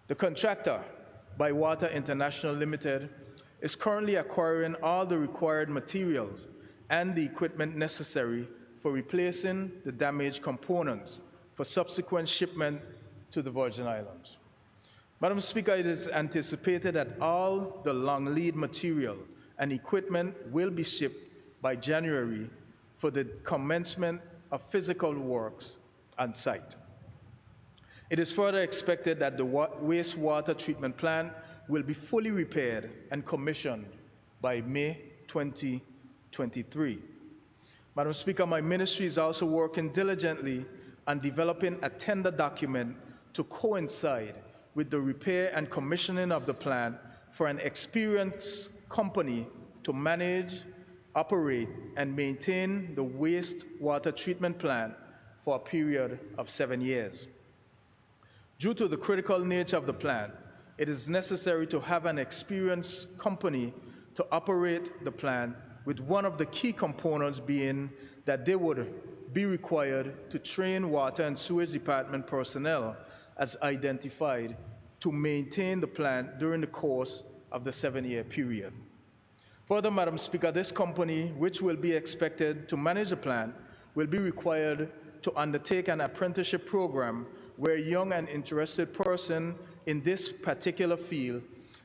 The contractor, Bywater International Limited, is currently acquiring all the required materials and the equipment necessary for replacing the damaged components for subsequent shipment to the Virgin Islands. Madam Speaker, it is anticipated that all the long lead material and equipment will be shipped by January for the commencement of physical works on site. It is further expected that the wastewater treatment plant will be fully repaired and commissioned by May 2023. Madam Speaker, my ministry is also working diligently on developing a tender document to coincide with the repair and commissioning of the plant for an experienced company to manage, operate, and maintain the wastewater treatment plant for a period of 7 years. Due to the critical nature of the plant, it is necessary to have an experienced company to operate the plant, with one of the key components being that they would be required to train water and sewage department personnel as identified to maintain the plant during the course of the 7-year period. Further, Madam Speaker, this company, which will be expected to manage the plant, will be required to undertake an apprenticeship program where a young and interested person in this particular field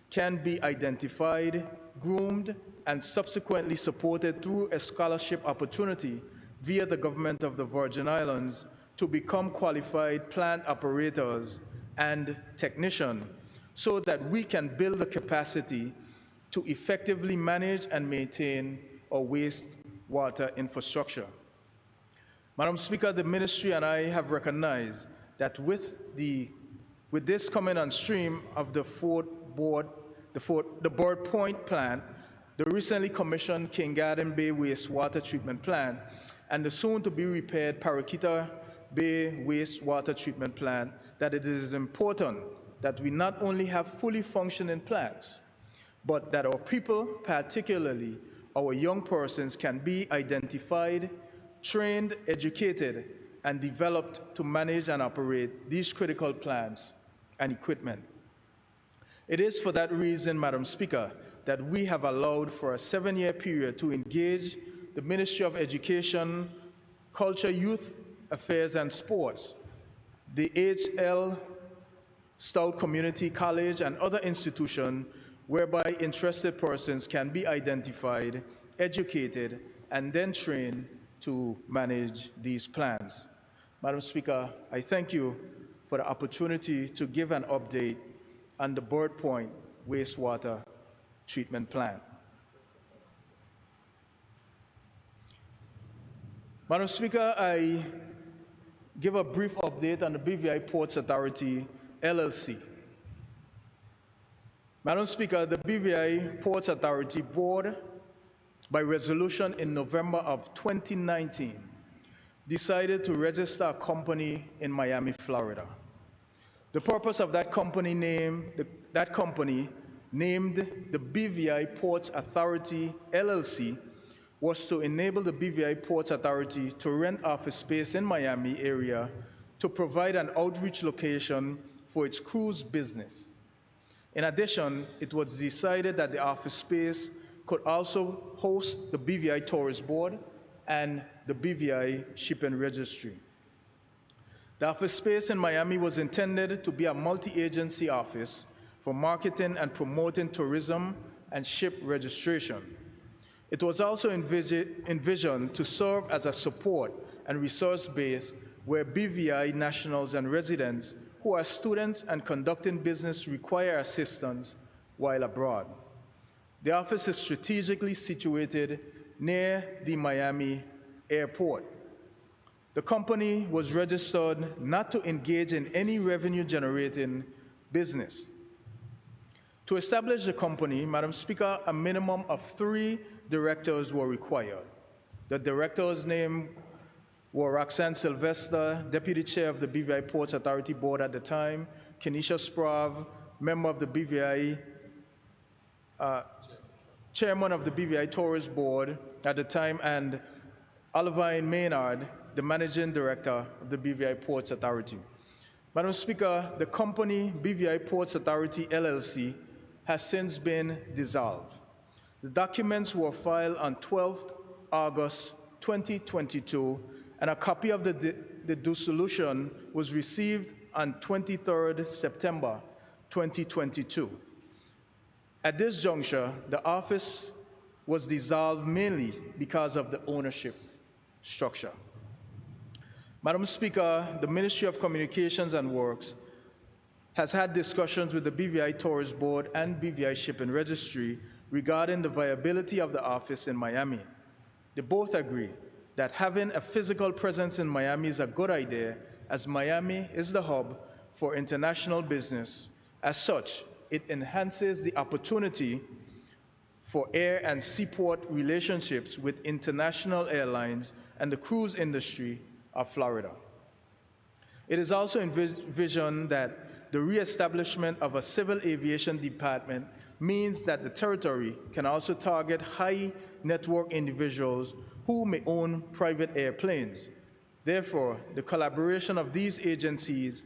can be identified, groomed, and subsequently supported through a scholarship opportunity via the government of the Virgin Islands to become qualified plant operators and technicians, so that we can build the capacity to effectively manage and maintain our wastewater infrastructure. Madam Speaker, the ministry and I have recognized that with this coming on stream of the fourth Bird Point plant, the recently commissioned King Garden Bay wastewater treatment plant, and the soon-to-be repaired Paraquita Bay wastewater treatment plant, that it is important that we not only have fully functioning plants, but that our people, particularly our young persons, can be identified, trained, educated, and developed to manage and operate these critical plants and equipment. It is for that reason, Madam Speaker, that we have allowed for a 7-year period to engage the Ministry of Education, Culture, Youth Affairs and Sports, the H.L. Stout Community College, and other institutions whereby interested persons can be identified, educated, and then trained to manage these plans. Madam Speaker, I thank you for the opportunity to give an update on the Bird Point wastewater treatment plant. Madam Speaker, I give a brief update on the BVI Ports Authority, LLC. Madam Speaker, the BVI Ports Authority Board, by resolution in November of 2019, decided to register a company in Miami, Florida. The purpose of that company named the BVI Ports Authority, LLC, was to enable the BVI Ports Authority to rent office space in Miami area to provide an outreach location for its cruise business. In addition, it was decided that the office space could also host the BVI Tourist Board and the BVI Shipping Registry. The office space in Miami was intended to be a multi-agency office for marketing and promoting tourism and ship registration. It was also envisioned to serve as a support and resource base where BVI nationals and residents who are students and conducting business require assistance while abroad. The office is strategically situated near the Miami airport. The company was registered not to engage in any revenue-generating business. To establish the company, Madam Speaker, a minimum of 3 directors were required. The directors' names were Roxanne Sylvester, Deputy Chair of the BVI Ports Authority Board at the time, Kenisha Sprav, member of the BVI, Chairman of the BVI Tourist Board at the time, and Olivine Maynard, the Managing Director of the BVI Ports Authority. Madam Speaker, the company BVI Ports Authority, LLC, has since been dissolved. The documents were filed on 12th August 2022, and a copy of the dissolution was received on 23rd September 2022. At this juncture, the office was dissolved mainly because of the ownership structure. Madam Speaker, the Ministry of Communications and Works has had discussions with the BVI Tourist Board and BVI Shipping Registry regarding the viability of the office in Miami. They both agree that having a physical presence in Miami is a good idea, as Miami is the hub for international business. As such, it enhances the opportunity for air and seaport relationships with international airlines and the cruise industry of Florida. It is also envisioned that the reestablishment of a civil aviation department means that the territory can also target high-net-worth individuals who may own private airplanes. Therefore, the collaboration of these agencies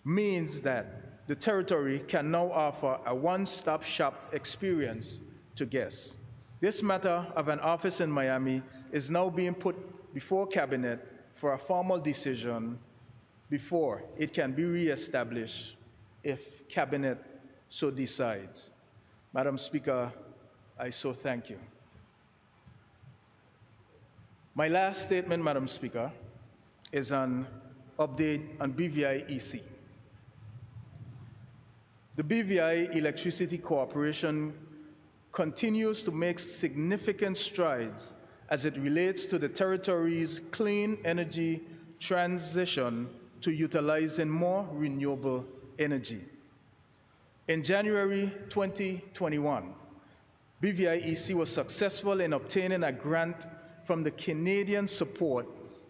means that the territory can now offer a one-stop shop experience to guests. This matter of an office in Miami is now being put before Cabinet for a formal decision before it can be reestablished if Cabinet so decides. Madam Speaker, I so thank you. My last statement, Madam Speaker, is an update on BVI EC. The BVI Electricity Corporation continues to make significant strides as it relates to the territory's clean energy transition to utilizing more renewable energy. In January 2021, BVIEC was successful in obtaining a grant from the Canadian Support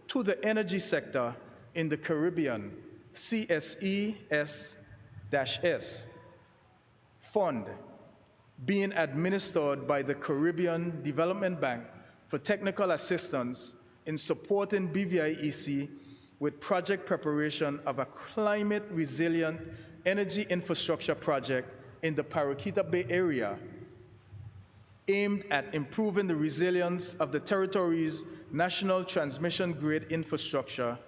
to the Energy Sector in the Caribbean, CSES-S fund, being administered by the Caribbean Development Bank for technical assistance in supporting BVIEC with project preparation of a climate-resilient energy infrastructure project in the Paraquita Bay area, aimed at improving the resilience of the territory's national transmission grid infrastructure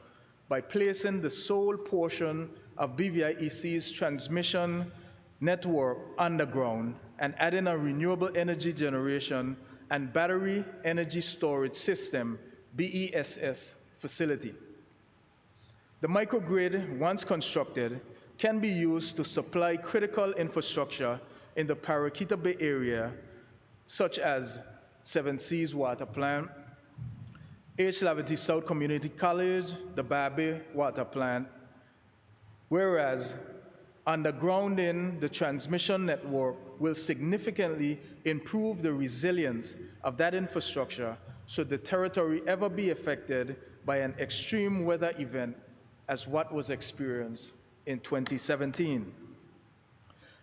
by placing the sole portion of BVIEC's transmission network underground and adding a renewable energy generation and battery energy storage system, BESS, facility. The microgrid, once constructed, can be used to supply critical infrastructure in the Paraquita Bay area, such as Seven Seas Water Plant, H. Lavity South Community College, the Babe Water Plant, whereas undergrounding the transmission network will significantly improve the resilience of that infrastructure should the territory ever be affected by an extreme weather event as what was experienced in 2017.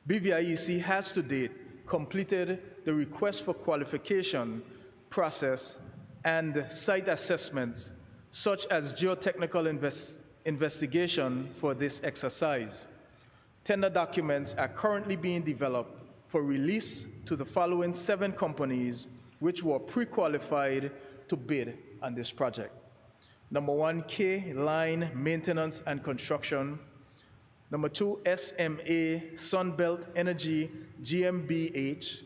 BVIEC has to date completed the request for qualification process and site assessments, such as geotechnical investigation for this exercise. Tender documents are currently being developed for release to the following 7 companies which were pre-qualified to bid on this project. Number 1, K Line Maintenance and Construction. Number 2, SMA Sunbelt Energy GmbH.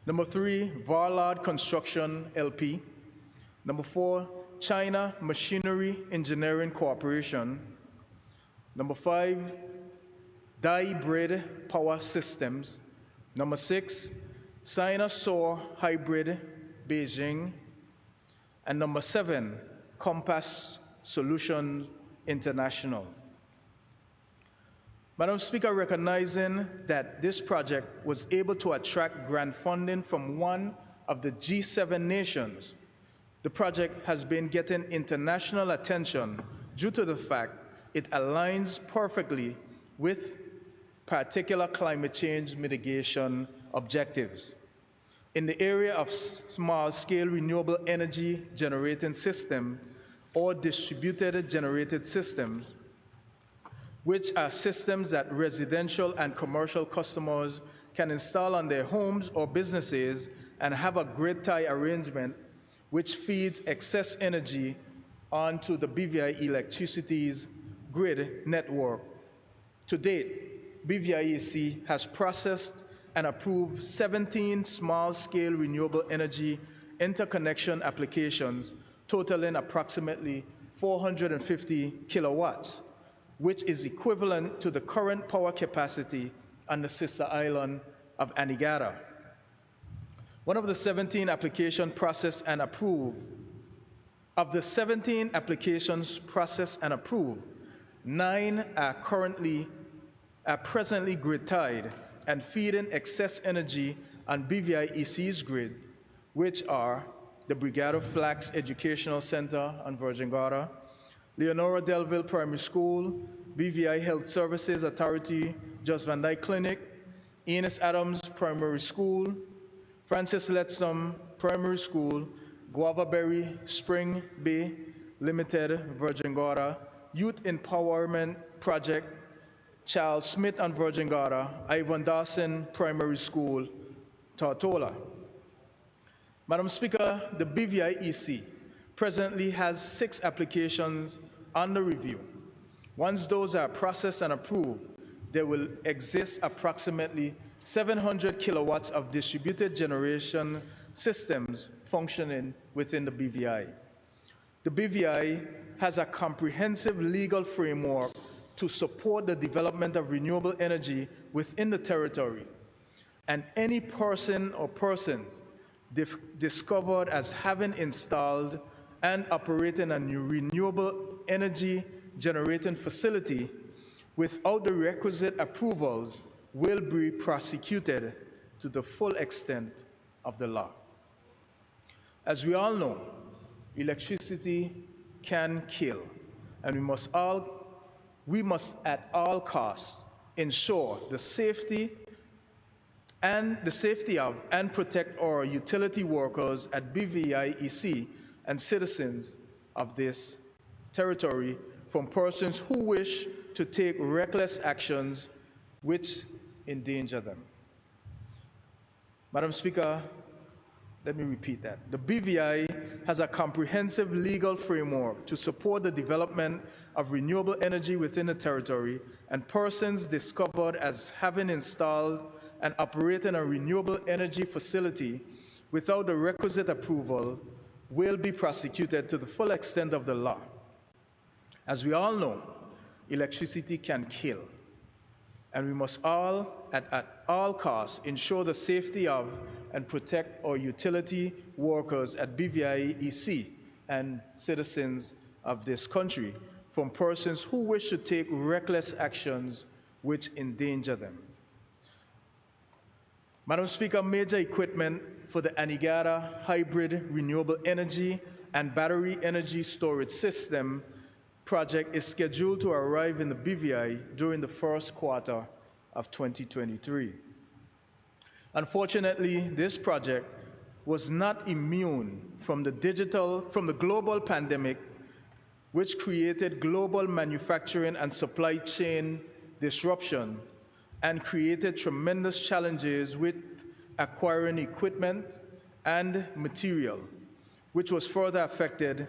Number 3, Varlard Construction LP. Number 4, China Machinery Engineering Corporation. Number 5, Dye-Brid Power Systems. Number 6, Sinosaur Hybrid Beijing. And number 7, Compass Solutions International. Madam Speaker, recognizing that this project was able to attract grant funding from one of the G7 nations, the project has been getting international attention due to the fact it aligns perfectly with particular climate change mitigation objectives. In the area of small-scale renewable energy generating system or distributed generated systems, which are systems that residential and commercial customers can install on their homes or businesses and have a grid tie arrangement which feeds excess energy onto the BVI electricity's grid network. To date, BVIEC has processed and approved 17 small-scale renewable energy interconnection applications totaling approximately 450 kilowatts, which is equivalent to the current power capacity on the sister island of Anegada. One of the 17 applications processed and approved, of the 17 applications processed and approved, 9 are presently grid-tied and feeding excess energy on BVIEC's grid, which are the Brigado Flax Educational Center on Virgin Gorda, Leonora Delville Primary School, BVI Health Services Authority, Just Van Dyke Clinic, Enos Adams Primary School, Francis Letsom Primary School, Guava Berry Spring Bay Limited, Virgin Gorda, Youth Empowerment Project, Charles Smith on Virgin Gorda, Ivan Dawson Primary School, Tortola. Madam Speaker, the BVIEC presently has 6 applications under review. Once those are processed and approved, there will exist approximately 700 kilowatts of distributed generation systems functioning within the BVI. The BVI has a comprehensive legal framework to support the development of renewable energy within the territory, and any person or persons discovered as having installed and operating a new renewable energy generating facility without the requisite approvals will be prosecuted to the full extent of the law. As we all know, electricity can kill, and we must at all costs ensure the safety of and protect our utility workers at BVIEC and citizens of this territory from persons who wish to take reckless actions which endanger them. Madam Speaker, let me repeat that. The BVI has a comprehensive legal framework to support the development of renewable energy within the territory, and persons discovered as having installed and operating a renewable energy facility without the requisite approval will be prosecuted to the full extent of the law. As we all know, electricity can kill, and we must all, at all costs, ensure the safety of and protect our utility workers at BVIEC and citizens of this country from persons who wish to take reckless actions which endanger them. Madam Speaker, major equipment for the Anegada Hybrid Renewable Energy and Battery Energy Storage System project is scheduled to arrive in the BVI during the first quarter of 2023. Unfortunately, this project was not immune from the global pandemic, which created global manufacturing and supply chain disruption and created tremendous challenges with acquiring equipment and material, which was further affected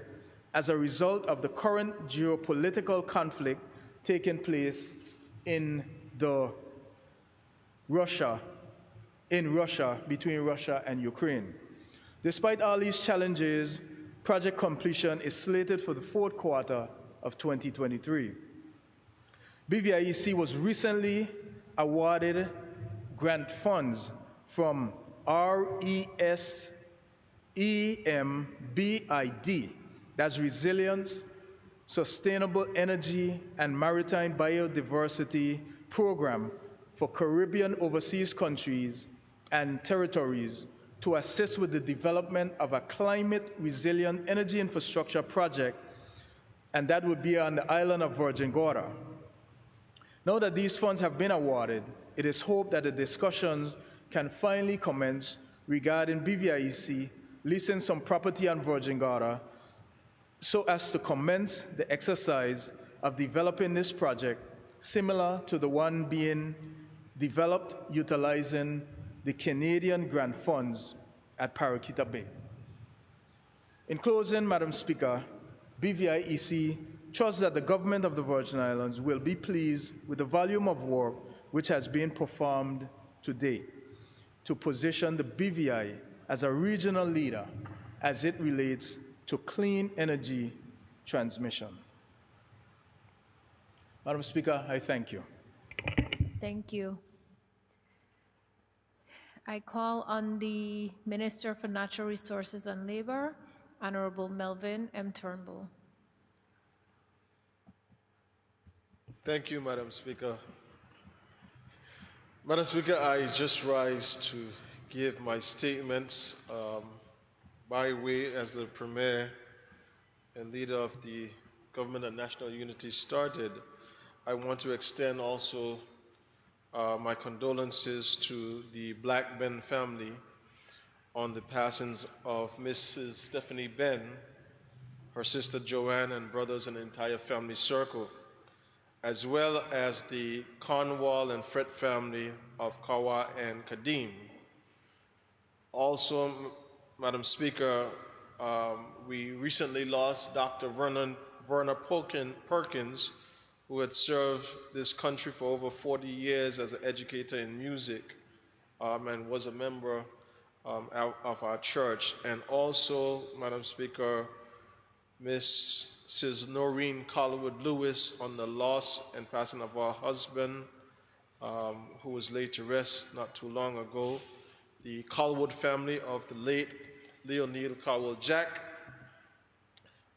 as a result of the current geopolitical conflict taking place in Russia between Russia and Ukraine. Despite all these challenges, project completion is slated for the fourth quarter of 2023. BVIEC was recently awarded grant funds from RESEMBID, that's Resilience, Sustainable Energy and Maritime Biodiversity Program for Caribbean overseas countries and territories to assist with the development of a climate-resilient energy infrastructure project, and that would be on the island of Virgin Gorda. Now that these funds have been awarded, it is hoped that the discussions can finally commence regarding BVIEC leasing some property on Virgin Gorda so as to commence the exercise of developing this project similar to the one being developed utilizing the Canadian grant funds at Paraquita Bay. In closing, Madam Speaker, BVIEC trusts that the government of the Virgin Islands will be pleased with the volume of work which has been performed to date to position the BVI as a regional leader as it relates to clean energy transmission. Madam Speaker, I thank you. Thank you. I call on the Minister for Natural Resources and Labor, Honorable Melvin M. Turnbull. Thank you, Madam Speaker. Madam Speaker, I just rise to give my statements by way as the Premier and leader of the Government of National Unity started. I want to extend also my condolences to the Black Ben family on the passings of Mrs. Stephanie Ben, her sister Joanne, and brothers and the entire family circle, as well as the Cornwall and Fred family of Kawa and Kadim. Also, Madam Speaker, we recently lost Dr. Werner Perkins, who had served this country for over 40 years as an educator in music and was a member of our church. And also, Madam Speaker, Mrs. Noreen Colwood Lewis on the loss and passing of our husband, who was laid to rest not too long ago. The Colwood family of the late Leonil Colwood Jack,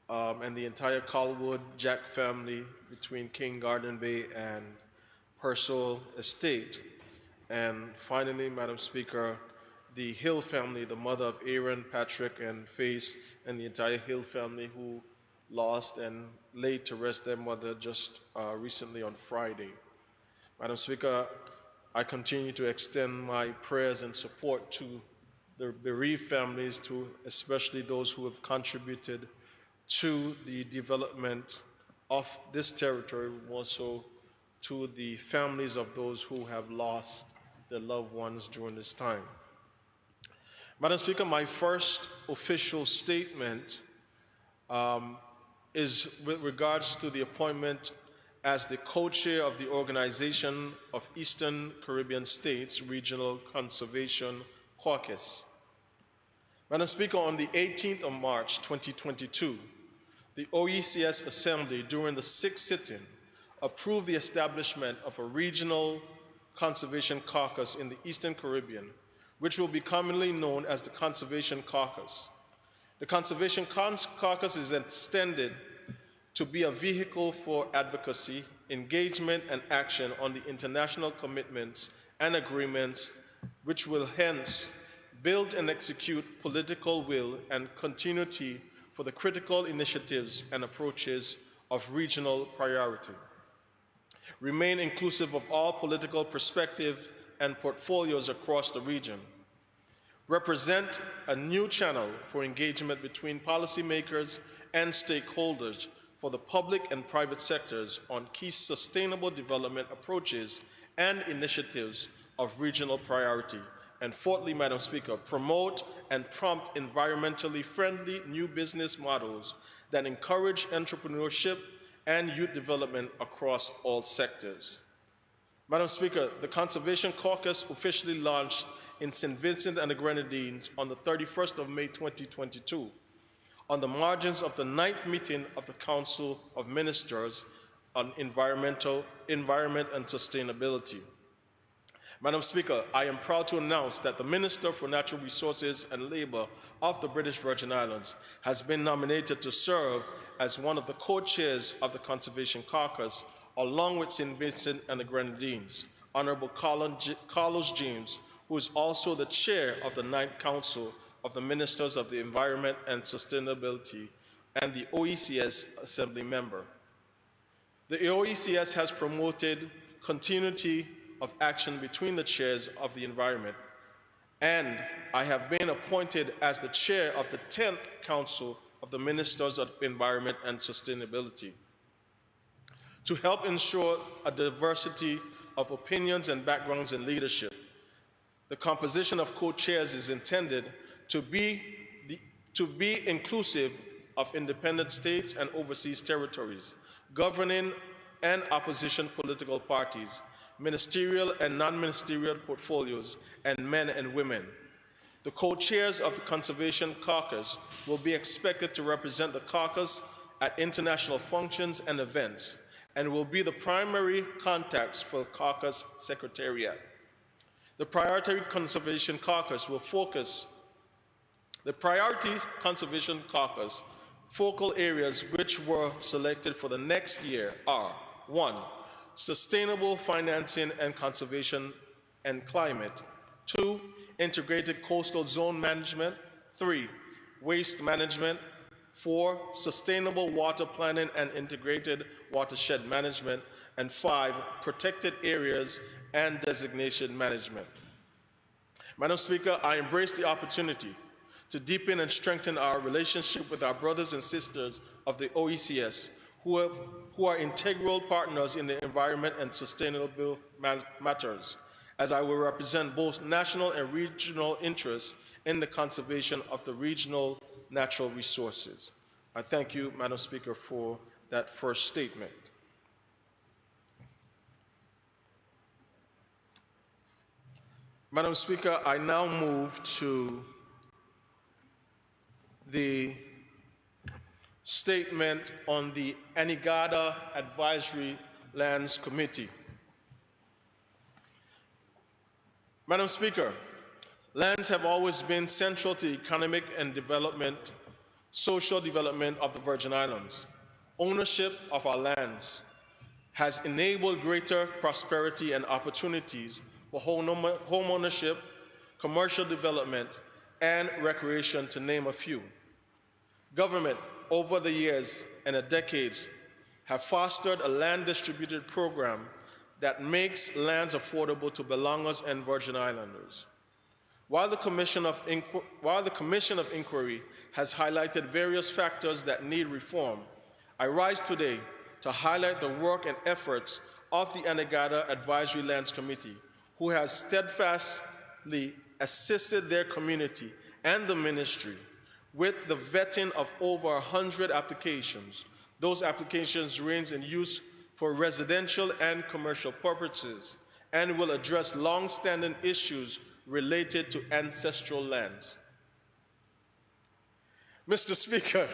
and the entire Colwood Jack family between King Garden Bay and Purcell Estate. And finally, Madam Speaker, the Hill family, the mother of Aaron, Patrick, and Faith, and the entire Hill family who lost and laid to rest their mother just recently on Friday. Madam Speaker, I continue to extend my prayers and support to the bereaved families, to especially those who have contributed to the development of this territory, more so to the families of those who have lost their loved ones during this time. Madam Speaker, my first official statement is with regards to the appointment as the co-chair of the Organization of Eastern Caribbean States Regional Conservation Caucus. Madam Speaker, on the 18th of March 2022, the OECS Assembly, during the sixth sitting, approved the establishment of a regional conservation caucus in the Eastern Caribbean, which will be commonly known as the Conservation Caucus. The Conservation Caucus is extended to be a vehicle for advocacy, engagement, and action on the international commitments and agreements, which will hence build and execute political will and continuity for the critical initiatives and approaches of regional priority. Remain inclusive of all political perspectives and portfolios across the region. Represent a new channel for engagement between policymakers and stakeholders for the public and private sectors on key sustainable development approaches and initiatives of regional priority. And fourthly, Madam Speaker, promote and prompt environmentally friendly new business models that encourage entrepreneurship and youth development across all sectors. Madam Speaker, the Conservation Caucus officially launched in St. Vincent and the Grenadines on the 31st of May 2022 on the margins of the 9th meeting of the Council of Ministers on Environment and Sustainability. Madam Speaker, I am proud to announce that the Minister for Natural Resources and Labour of the British Virgin Islands has been nominated to serve as one of the co-chairs of the Conservation Caucus, along with St. Vincent and the Grenadines, Honorable Carlos James, who is also the chair of the 9th Council of the Ministers of the Environment and Sustainability and the OECS Assembly member. The OECS has promoted continuity of action between the chairs of the environment, and I have been appointed as the chair of the 10th Council of the Ministers of Environment and Sustainability to help ensure a diversity of opinions and backgrounds in leadership. The composition of co-chairs is intended to be inclusive of independent states and overseas territories, governing and opposition political parties, ministerial and non-ministerial portfolios, and men and women. The co-chairs of the Conservation Caucus will be expected to represent the caucus at international functions and events, and will be the primary contacts for the caucus secretariat. The Priority Conservation Caucus will focus. The Priority Conservation Caucus focal areas which were selected for the next year are: 1. Sustainable financing and conservation and climate. 2. Integrated coastal zone management. 3. Waste management. 4. Sustainable water planning and integrated watershed management. And 5. Protected areas and designation management. Madam Speaker, I embrace the opportunity to deepen and strengthen our relationship with our brothers and sisters of the OECS, who are integral partners in the environment and sustainable matters, as I will represent both national and regional interests in the conservation of the regional natural resources. I thank you, Madam Speaker, for that first statement. Madam Speaker, I now move to the statement on the Anegada Advisory Lands Committee. Madam Speaker, lands have always been central to economic and development, social development of the Virgin Islands. Ownership of our lands has enabled greater prosperity and opportunities for home ownership, commercial development, and recreation, to name a few. Government, over the years and the decades, have fostered a land distributed program that makes lands affordable to belongers and Virgin Islanders. While the Commission of Inquiry has highlighted various factors that need reform, I rise today to highlight the work and efforts of the Anegada Advisory Lands Committee, who has steadfastly assisted their community and the ministry with the vetting of over 100 applications. Those applications range in use for residential and commercial purposes and will address long-standing issues related to ancestral lands. Mr. Speaker,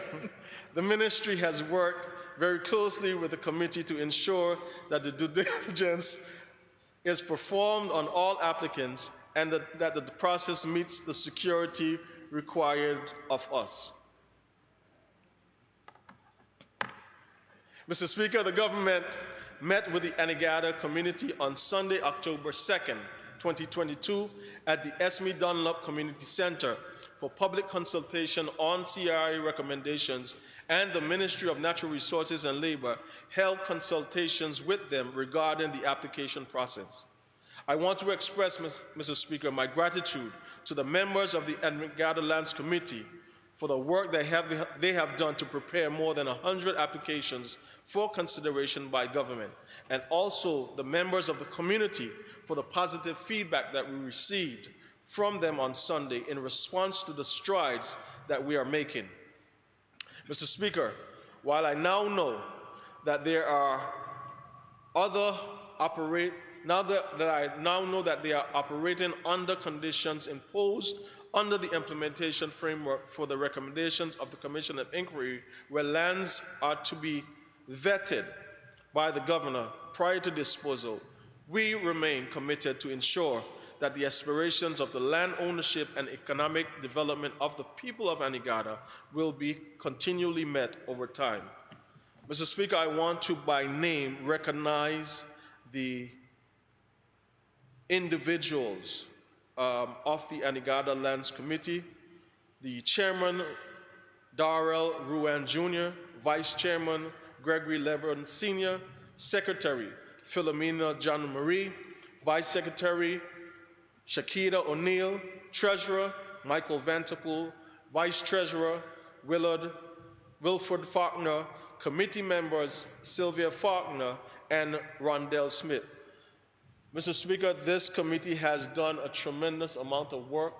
the ministry has worked very closely with the committee to ensure that the due diligence is performed on all applicants and that the process meets the security required of us. Mr. Speaker, the government met with the Anegada community on Sunday, October 2nd, 2022, at the Esme Dunlop Community Center for public consultation on CRI recommendations, and the Ministry of Natural Resources and Labor held consultations with them regarding the application process. I want to express, Mr. Speaker, my gratitude to the members of the Anegada Lands Committee for the work they have done to prepare more than 100 applications for consideration by government, and also the members of the community for the positive feedback that we received from them on Sunday in response to the strides that we are making. Mr. Speaker, while I now know that there are now that I know that they are operating under conditions imposed under the implementation framework for the recommendations of the Commission of Inquiry, where lands are to be vetted by the governor prior to disposal, we remain committed to ensure that the aspirations of the land ownership and economic development of the people of Anegada will be continually met over time. Mr. Speaker, I want to by name recognize the individuals of the Anegada Lands Committee, the Chairman, Darrell Ruan Jr., Vice Chairman, Gregory Levin Sr., Secretary, Philomena John Marie, Vice Secretary, Shakita O'Neill, Treasurer, Michael Vanterpool, Vice Treasurer, Wilford Faulkner, Committee members, Sylvia Faulkner, and Rondell Smith. Mr. Speaker, this committee has done a tremendous amount of work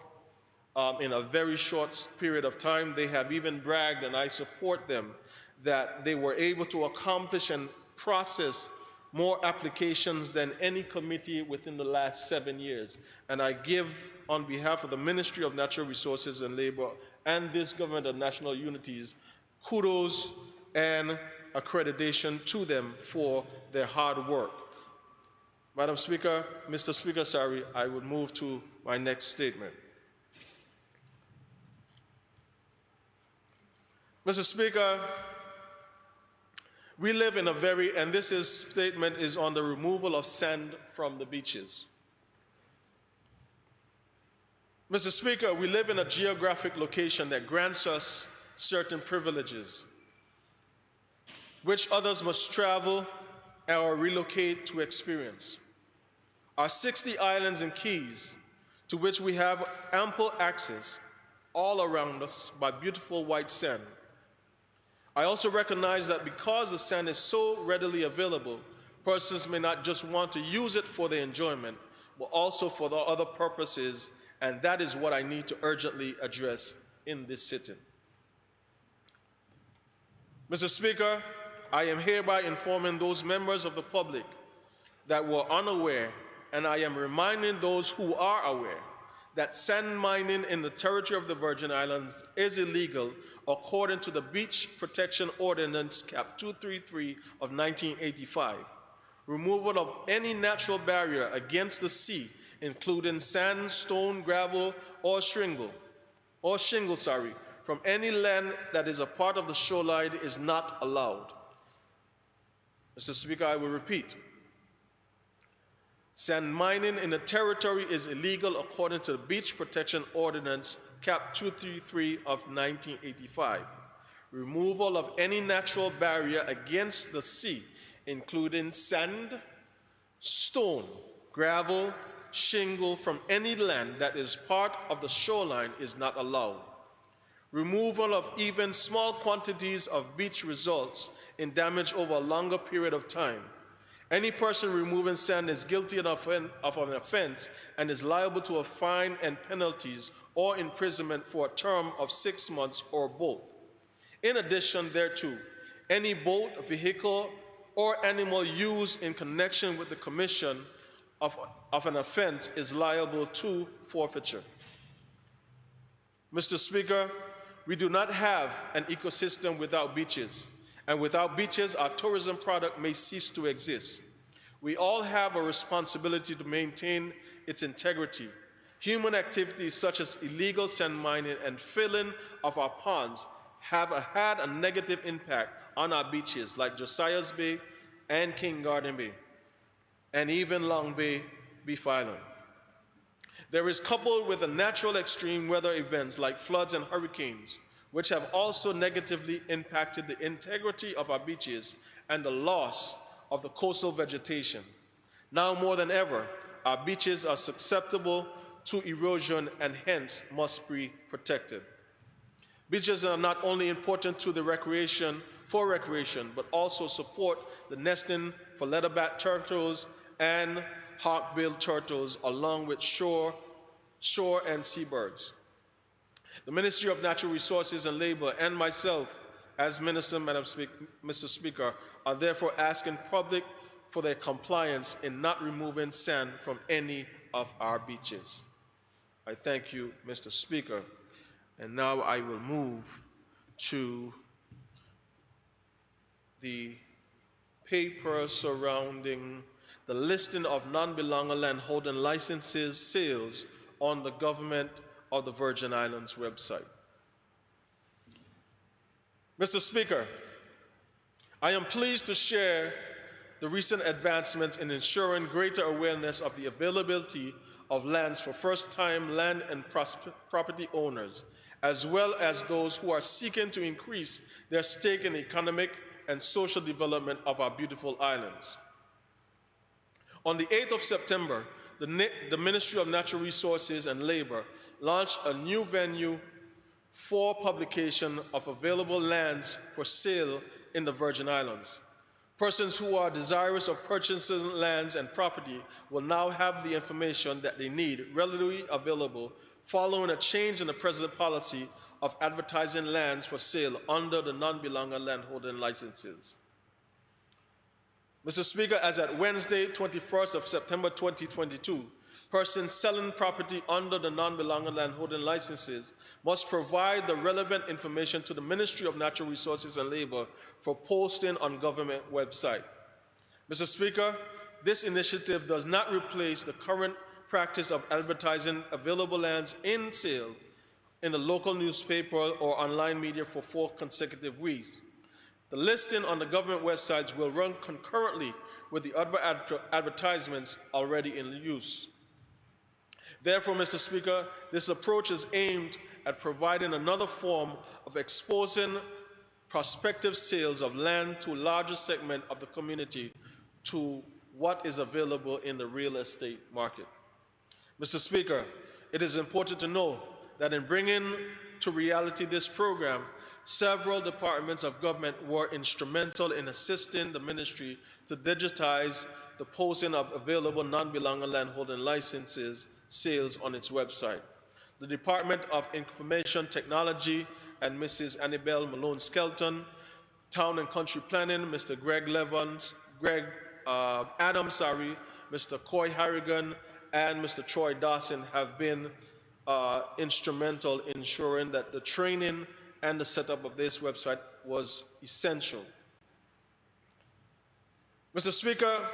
in a very short period of time. They have even bragged, and I support them, that they were able to accomplish and process more applications than any committee within the last 7 years. And I give, on behalf of the Ministry of Natural Resources and Labor and this Government of National Unities, kudos and accreditation to them for their hard work. Madam Speaker, Mr. Speaker, sorry, I would move to my next statement. Mr. Speaker, we live in a and this statement is on the removal of sand from the beaches. Mr. Speaker, we live in a geographic location that grants us certain privileges, which others must travel or relocate to experience. Our 60 islands and keys, to which we have ample access all around us by beautiful white sand. I also recognize that because the sand is so readily available, persons may not just want to use it for their enjoyment, but also for the other purposes, and that is what I need to urgently address in this sitting. Mr. Speaker, I am hereby informing those members of the public that were unaware, and I am reminding those who are aware, that sand mining in the territory of the Virgin Islands is illegal according to the Beach Protection Ordinance Cap 233 of 1985. Removal of any natural barrier against the sea, including sand, stone, gravel, or shingle, from any land that is a part of the shoreline is not allowed. Mr. Speaker, I will repeat. Sand mining in the territory is illegal according to the Beach Protection Ordinance, Cap 233 of 1985. Removal of any natural barrier against the sea, including sand, stone, gravel, shingle from any land that is part of the shoreline is not allowed. Removal of even small quantities of beach results in damage over a longer period of time. Any person removing sand is guilty of an offense and is liable to a fine and penalties or imprisonment for a term of 6 months or both. In addition thereto, any boat, vehicle, or animal used in connection with the commission of an offense is liable to forfeiture. Mr. Speaker, we do not have an ecosystem without beaches, and without beaches, our tourism product may cease to exist. We all have a responsibility to maintain its integrity. Human activities such as illegal sand mining and filling of our ponds have had a negative impact on our beaches like Josiah's Bay and King Garden Bay, and even Long Bay, Beef Island. There is coupled with the natural extreme weather events like floods and hurricanes, which have also negatively impacted the integrity of our beaches and the loss of the coastal vegetation. Now more than ever, our beaches are susceptible to erosion and hence must be protected. Beaches are not only important to the recreation, but also support the nesting for leatherback turtles and hawk-billed turtles, along with shore and seabirds. The Ministry of Natural Resources and Labor and myself, as Minister, Mr. Speaker, are therefore asking public for their compliance in not removing sand from any of our beaches. I thank you, Mr. Speaker. And now I will move to the paper surrounding the listing of non-belonger landholding licenses sales on the Government of the Virgin Islands website. Mr. Speaker, I am pleased to share the recent advancements in ensuring greater awareness of the availability of lands for first-time land and property owners, as well as those who are seeking to increase their stake in the economic and social development of our beautiful islands. On the 8th of September, the Ministry of Natural Resources and Labor launched a new venue for publication of available lands for sale in the Virgin Islands. Persons who are desirous of purchasing lands and property will now have the information that they need readily available following a change in the present policy of advertising lands for sale under the non-belonger landholding licenses. Mr. Speaker, as at Wednesday, 21st of September 2022, persons selling property under the non-belonger landholding licenses must provide the relevant information to the Ministry of Natural Resources and Labor for posting on government website. Mr. Speaker, this initiative does not replace the current practice of advertising available lands in sale in the local newspaper or online media for 4 consecutive weeks. The listing on the government websites will run concurrently with the other advertisements already in use. Therefore, Mr. Speaker, this approach is aimed at providing another form of exposing prospective sales of land to a larger segment of the community to what is available in the real estate market. Mr. Speaker, it is important to know that in bringing to reality this program, several departments of government were instrumental in assisting the ministry to digitize the posting of available non-belonger landholding licenses sales on its website. The Department of Information Technology and Mrs. Annabelle Malone-Skelton, Town and Country Planning, Mr. Adams, Mr. Coy Harrigan, and Mr. Troy Dawson have been instrumental in ensuring that the training and the setup of this website was essential. Mr. Speaker,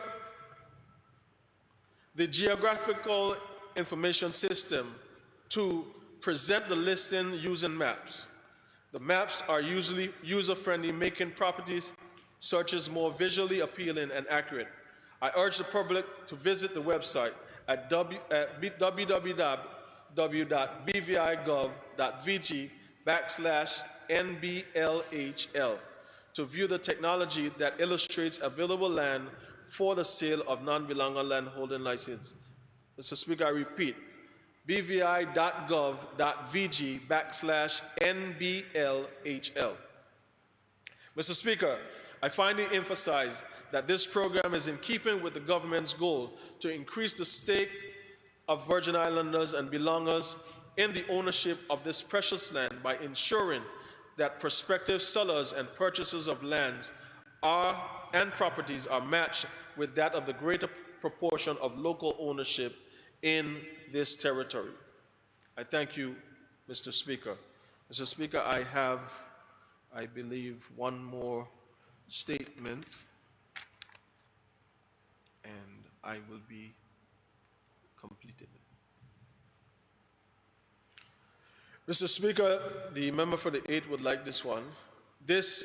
the geographical information system to present the listing using maps. The maps are usually user-friendly, making properties searches more visually appealing and accurate. I urge the public to visit the website at www.bvi.gov.vg/NBLHL to view the technology that illustrates available land for the sale of non-belonging land holding license. Mr. Speaker, I repeat, bvi.gov.vg/NBLHL. Mr. Speaker, I finally emphasize that this program is in keeping with the government's goal to increase the stake of Virgin Islanders and belongers in the ownership of this precious land by ensuring that prospective sellers and purchasers of lands and properties are matched with that of the greater proportion of local ownership in this territory. I thank you, Mr. Speaker. Mr. Speaker, I have, I believe, one more statement, and I will be completed. Mr. Speaker, the member for the 8th would like this one. This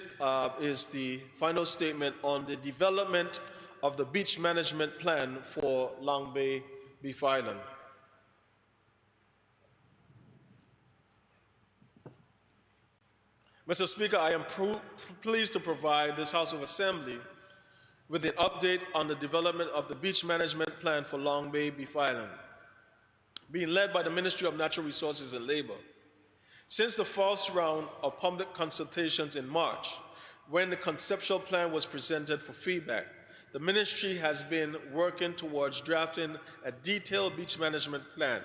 is the final statement on the development of the beach management plan for Long Bay Beef Island. Mr. Speaker, I am pleased to provide this House of Assembly with an update on the development of the beach management plan for Long Bay Beef Island, being led by the Ministry of Natural Resources and Labor. Since the first round of public consultations in March, when the conceptual plan was presented for feedback, the ministry has been working towards drafting a detailed beach management plan,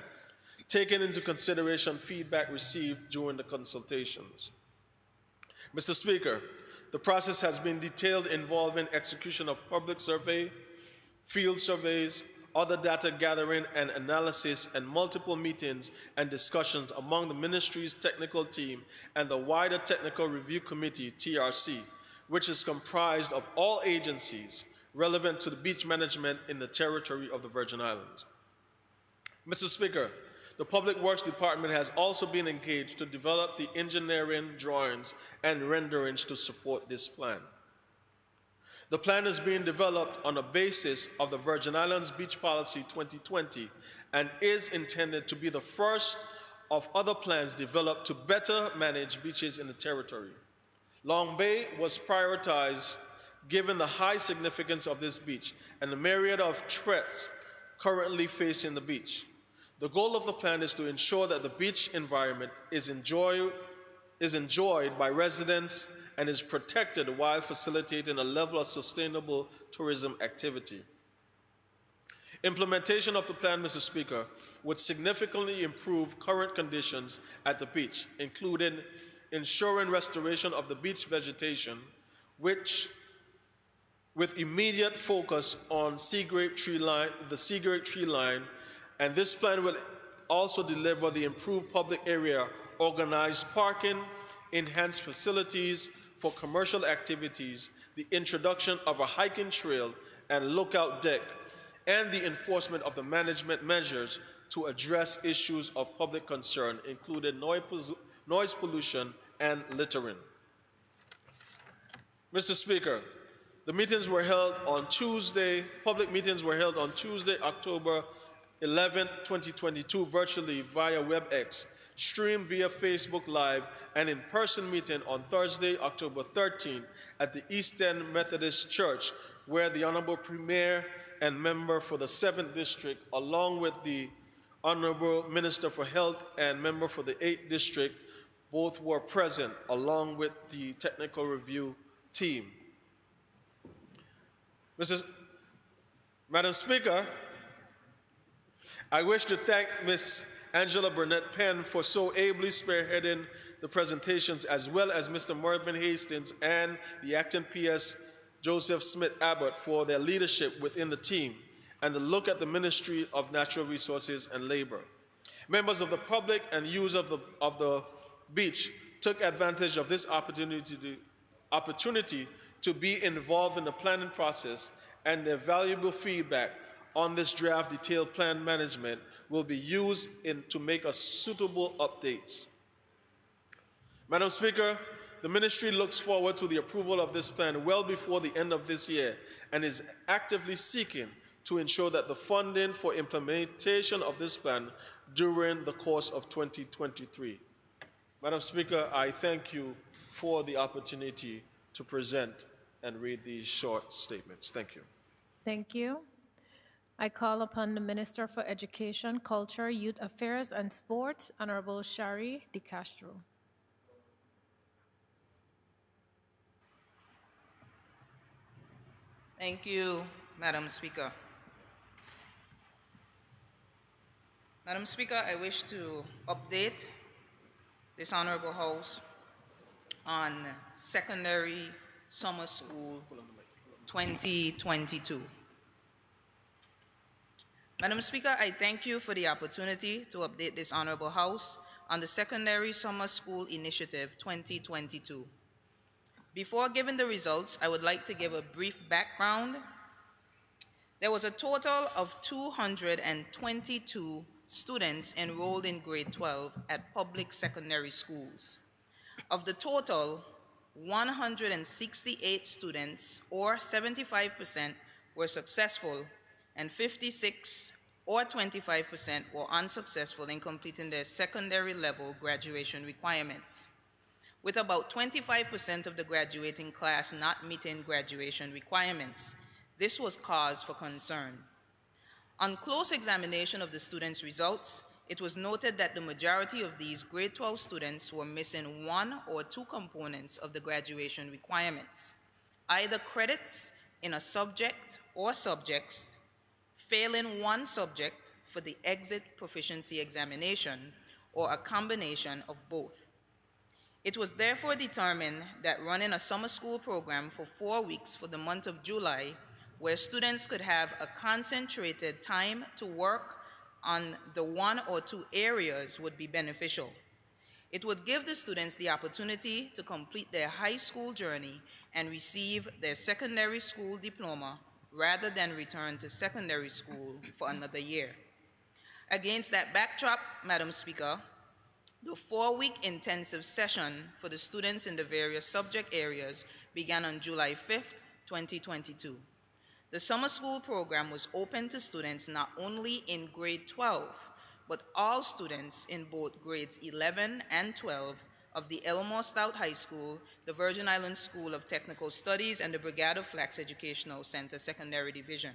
taking into consideration feedback received during the consultations. Mr. Speaker, the process has been detailed, involving execution of public survey, field surveys, other data gathering and analysis, and multiple meetings and discussions among the ministry's technical team and the wider Technical Review Committee, TRC, which is comprised of all agencies relevant to the beach management in the territory of the Virgin Islands. Mr. Speaker, the Public Works Department has also been engaged to develop the engineering drawings and renderings to support this plan. The plan is being developed on the basis of the Virgin Islands Beach Policy 2020 and is intended to be the first of other plans developed to better manage beaches in the territory. Long Bay was prioritized given the high significance of this beach and the myriad of threats currently facing the beach. The goal of the plan is to ensure that the beach environment is enjoyed by residents and is protected while facilitating a level of sustainable tourism activity. Implementation of the plan, Mr. Speaker, would significantly improve current conditions at the beach, including ensuring restoration of the beach vegetation, with immediate focus on the sea grape tree line, and this plan will also deliver the improved public area, organized parking, enhanced facilities for commercial activities, the introduction of a hiking trail and lookout deck, and the enforcement of the management measures to address issues of public concern, including noise pollution and littering. Mr. Speaker, the meetings were held on Tuesday, public meetings were held on Tuesday, October 11, 2022, virtually via WebEx, streamed via Facebook Live, and in-person meeting on Thursday, October 13, at the East End Methodist Church, where the Honorable Premier and member for the 7th District, along with the Honorable Minister for Health and member for the 8th District, both were present, along with the technical review team. Madam Speaker, I wish to thank Ms. Angela Burnett Penn for so ably spearheading the presentations, as well as Mr. Mervyn Hastings and the acting PS Joseph Smith Abbott for their leadership within the team and the look at the Ministry of Natural Resources and Labor. Members of the public and users of the beach took advantage of this opportunity to be involved in the planning process, and their valuable feedback on this draft detailed plan management will be used to make us suitable updates. Madam Speaker, the ministry looks forward to the approval of this plan well before the end of this year and is actively seeking to ensure that the funding for implementation of this plan during the course of 2023. Madam Speaker, I thank you for the opportunity to present and read these short statements. Thank you. Thank you. I call upon the Minister for Education, Culture, Youth Affairs, and Sports, Honorable Shari De Castro. Thank you, Madam Speaker. Madam Speaker, I wish to update this Honorable House on Secondary Summer School 2022. Madam Speaker, I thank you for the opportunity to update this Honorable House on the Secondary Summer School Initiative 2022. Before giving the results, I would like to give a brief background. There was a total of 222 students enrolled in grade 12 at public secondary schools. Of the total, 168 students, or 75%, were successful, and 56, or 25%, were unsuccessful in completing their secondary level graduation requirements, with about 25% of the graduating class not meeting graduation requirements. This was cause for concern. On close examination of the students' results, it was noted that the majority of these grade 12 students were missing one or two components of the graduation requirements, either credits in a subject or subjects, failing one subject for the exit proficiency examination, or a combination of both. It was therefore determined that running a summer school program for 4 weeks for the month of July, where students could have a concentrated time to work on the one or two areas, would be beneficial. It would give the students the opportunity to complete their high school journey and receive their secondary school diploma rather than return to secondary school for another year. Against that backdrop, Madam Speaker, the 4-week intensive session for the students in the various subject areas began on July 5th, 2022. The summer school program was open to students not only in grade 12, but all students in both grades 11 and 12 of the Elmore Stout High School, the Virgin Islands School of Technical Studies, and the Brigado Flax Educational Center Secondary Division,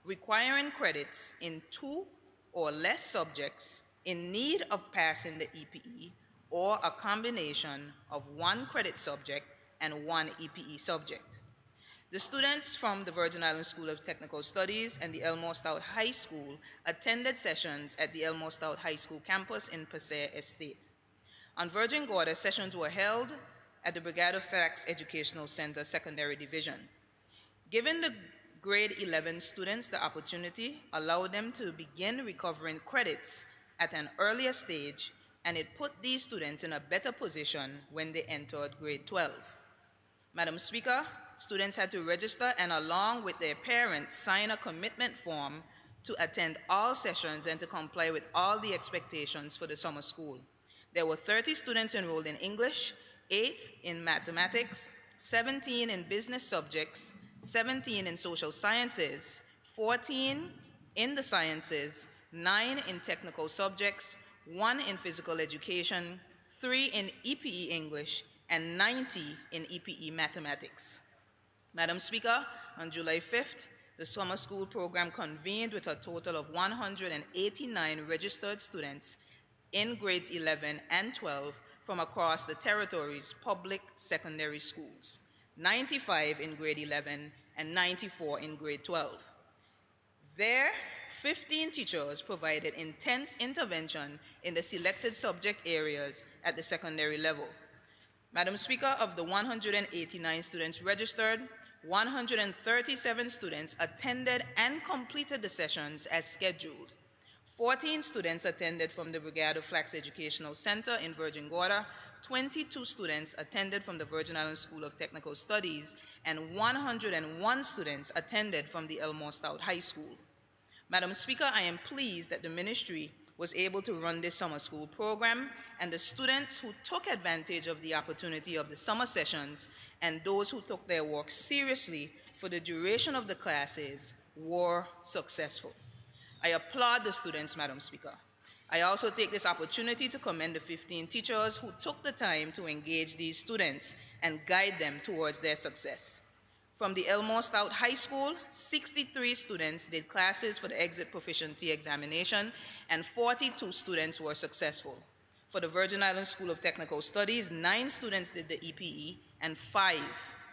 requiring credits in 2 or less subjects in need of passing the EPE, or a combination of 1 credit subject and 1 EPE subject. The students from the Virgin Islands School of Technical Studies and the Elmore Stout High School attended sessions at the Elmore Stout High School campus in Passer Estate. On Virgin Gorda, sessions were held at the Brigado Flax Educational Center Secondary Division. Given the grade 11 students the opportunity, allowed them to begin recovering credits at an earlier stage, and it put these students in a better position when they entered grade 12. Madam Speaker, students had to register and, along with their parents, sign a commitment form to attend all sessions and to comply with all the expectations for the summer school. There were 30 students enrolled in English, 8 in mathematics, 17 in business subjects, 17 in social sciences, 14 in the sciences, 9 in technical subjects, 1 in physical education, 3 in EPE English, and 90 in EPE mathematics. Madam Speaker, on July 5th, the summer school program convened with a total of 189 registered students in grades 11 and 12 from across the territory's public secondary schools, 95 in grade 11 and 94 in grade 12. There, 15 teachers provided intense intervention in the selected subject areas at the secondary level. Madam Speaker, of the 189 students registered, 137 students attended and completed the sessions as scheduled. 14 students attended from the Brigado Flax Educational Center in Virgin Gorda, 22 students attended from the Virgin Islands School of Technical Studies, and 101 students attended from the Elmore Stout High School. Madam Speaker, I am pleased that the ministry was able to run this summer school program, and the students who took advantage of the opportunity of the summer sessions and those who took their work seriously for the duration of the classes were successful. I applaud the students, Madam Speaker. I also take this opportunity to commend the 15 teachers who took the time to engage these students and guide them towards their success. From the Elmore Stout High School, 63 students did classes for the exit proficiency examination, and 42 students were successful. For the Virgin Islands School of Technical Studies, 9 students did the EPE, and 5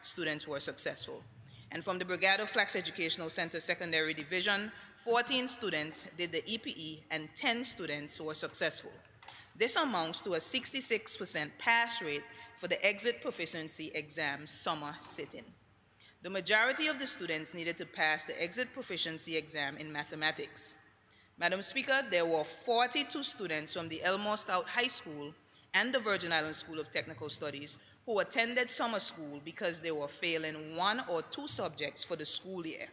students were successful. And from the Brigado Flax Educational Center Secondary Division, 14 students did the EPE, and 10 students were successful. This amounts to a 66% pass rate for the exit proficiency exam summer sit-in. The majority of the students needed to pass the exit proficiency exam in mathematics. Madam Speaker, there were 42 students from the Elmore Stout High School and the Virgin Islands School of Technical Studies who attended summer school because they were failing 1 or 2 subjects for the school year.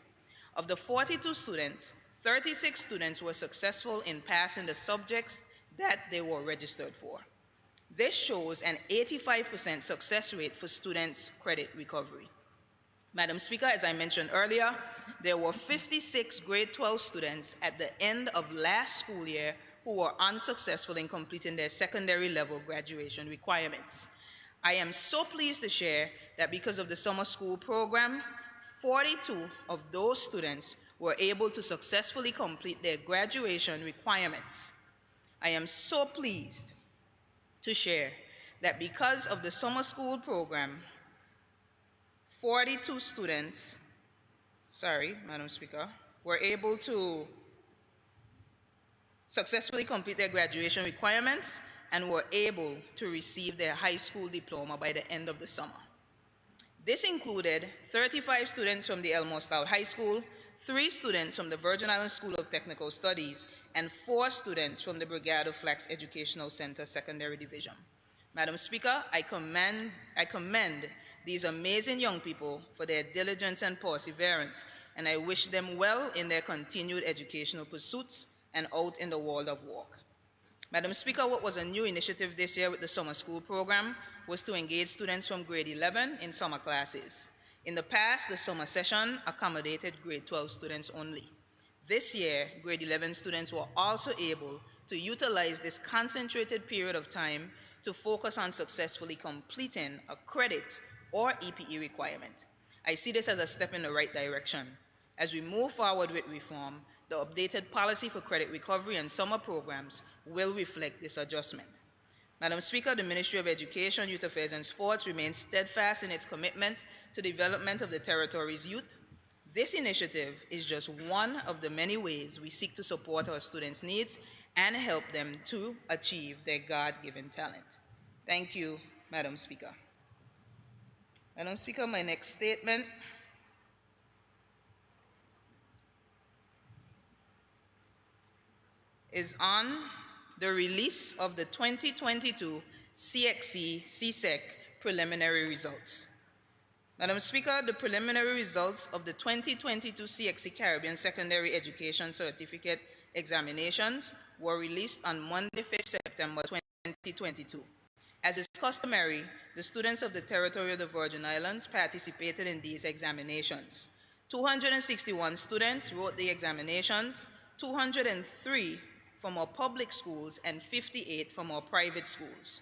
Of the 42 students, 36 students were successful in passing the subjects that they were registered for. This shows an 85% success rate for students' credit recovery. Madam Speaker, as I mentioned earlier, there were 56 grade 12 students at the end of last school year who were unsuccessful in completing their secondary level graduation requirements. I am so pleased to share that because of the summer school program, 42 of those students were able to successfully complete their graduation requirements. I am so pleased to share that because of the summer school program, 42 students, Madam Speaker, were able to successfully complete their graduation requirements and were able to receive their high school diploma by the end of the summer. This included 35 students from the Elmore Stout High School, 3 students from the Virgin Islands School of Technical Studies, and 4 students from the Brigado Flax Educational Center Secondary Division. Madam Speaker, I commend these amazing young people for their diligence and perseverance, and I wish them well in their continued educational pursuits and out in the world of work. Madam Speaker, what was a new initiative this year with the summer school program was to engage students from grade 11 in summer classes. In the past, the summer session accommodated grade 12 students only. This year, grade 11 students were also able to utilize this concentrated period of time to focus on successfully completing a credit or EPE requirement. I see this as a step in the right direction. As we move forward with reform, the updated policy for credit recovery and summer programs will reflect this adjustment. Madam Speaker, the Ministry of Education, Youth Affairs and Sports remains steadfast in its commitment to the development of the territory's youth. This initiative is just one of the many ways we seek to support our students' needs and help them to achieve their God-given talent. Thank you, Madam Speaker. Madam Speaker, my next statement is on the release of the 2022 CXC-CSEC preliminary results. Madam Speaker, the preliminary results of the 2022 CXC Caribbean Secondary Education Certificate examinations were released on Monday, 5th September 2022. As is customary, the students of the territory of the Virgin Islands participated in these examinations. 261 students wrote the examinations, 203 from our public schools and 58 from our private schools.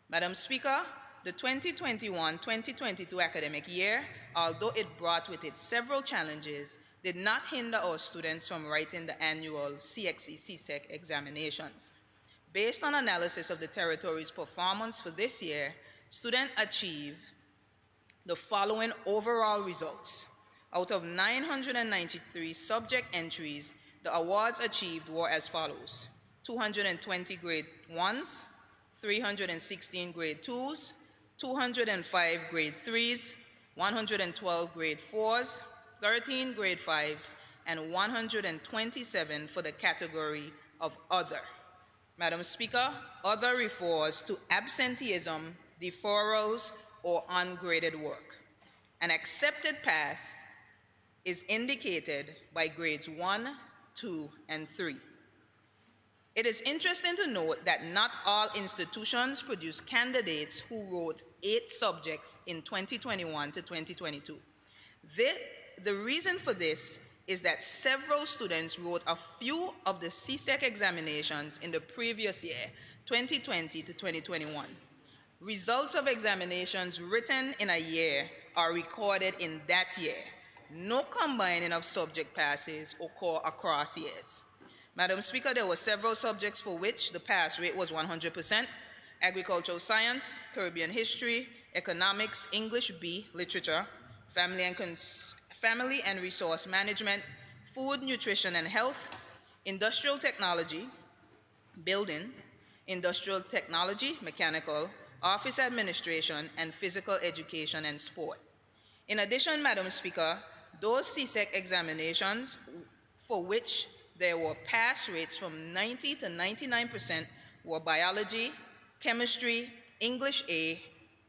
Madam Speaker, the 2021-2022 academic year, although it brought with it several challenges, did not hinder our students from writing the annual CXC-CSEC examinations. Based on analysis of the territory's performance for this year, students achieved the following overall results. Out of 993 subject entries, the awards achieved were as follows: 220 grade 1s, 316 grade 2s, 205 grade 3s, 112 grade 4s, 13 grade 5s, and 127 for the category of other. Madam Speaker, other refers to absenteeism, deferrals, or ungraded work. An accepted pass is indicated by grades 1, 2, and 3. It is interesting to note that not all institutions produce candidates who wrote 8 subjects in 2021 to 2022. The reason for this is that several students wrote a few of the CSEC examinations in the previous year, 2020 to 2021. Results of examinations written in a year are recorded in that year. No combining of subject passes occur across years. Madam Speaker, there were several subjects for which the pass rate was 100%: agricultural science, Caribbean history, economics, English B, literature, family and resource management, food, nutrition and health, industrial technology, building, industrial technology, mechanical, office administration, and physical education and sport. In addition, Madam Speaker, those CSEC examinations for which there were pass rates from 90 to 99% were biology, chemistry, English A,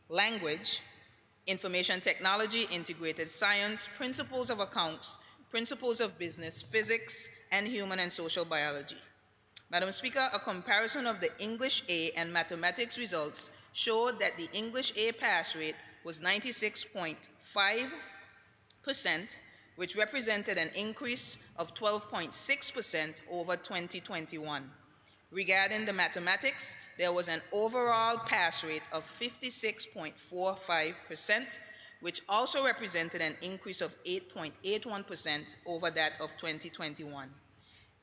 language, information technology, integrated science, principles of accounts, principles of business, physics, and human and social biology. Madam Speaker, a comparison of the English A and mathematics results showed that the English A pass rate was 96.5%, which represented an increase of 12.6% over 2021. Regarding the mathematics, there was an overall pass rate of 56.45%, which also represented an increase of 8.81% over that of 2021.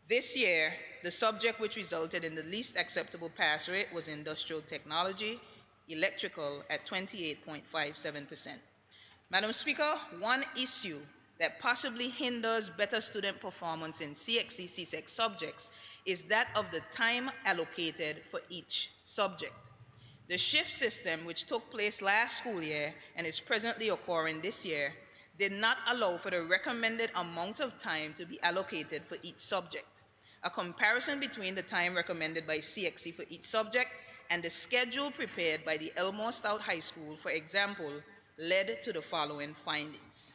This year, the subject which resulted in the least acceptable pass rate was industrial technology, electrical at 28.57%. Madam Speaker, one issue that possibly hinders better student performance in CXC CSEC subjects is that of the time allocated for each subject. The shift system, which took place last school year and is presently occurring this year, did not allow for the recommended amount of time to be allocated for each subject. A comparison between the time recommended by CXC for each subject and the schedule prepared by the Elmore Stout High School, for example, led to the following findings.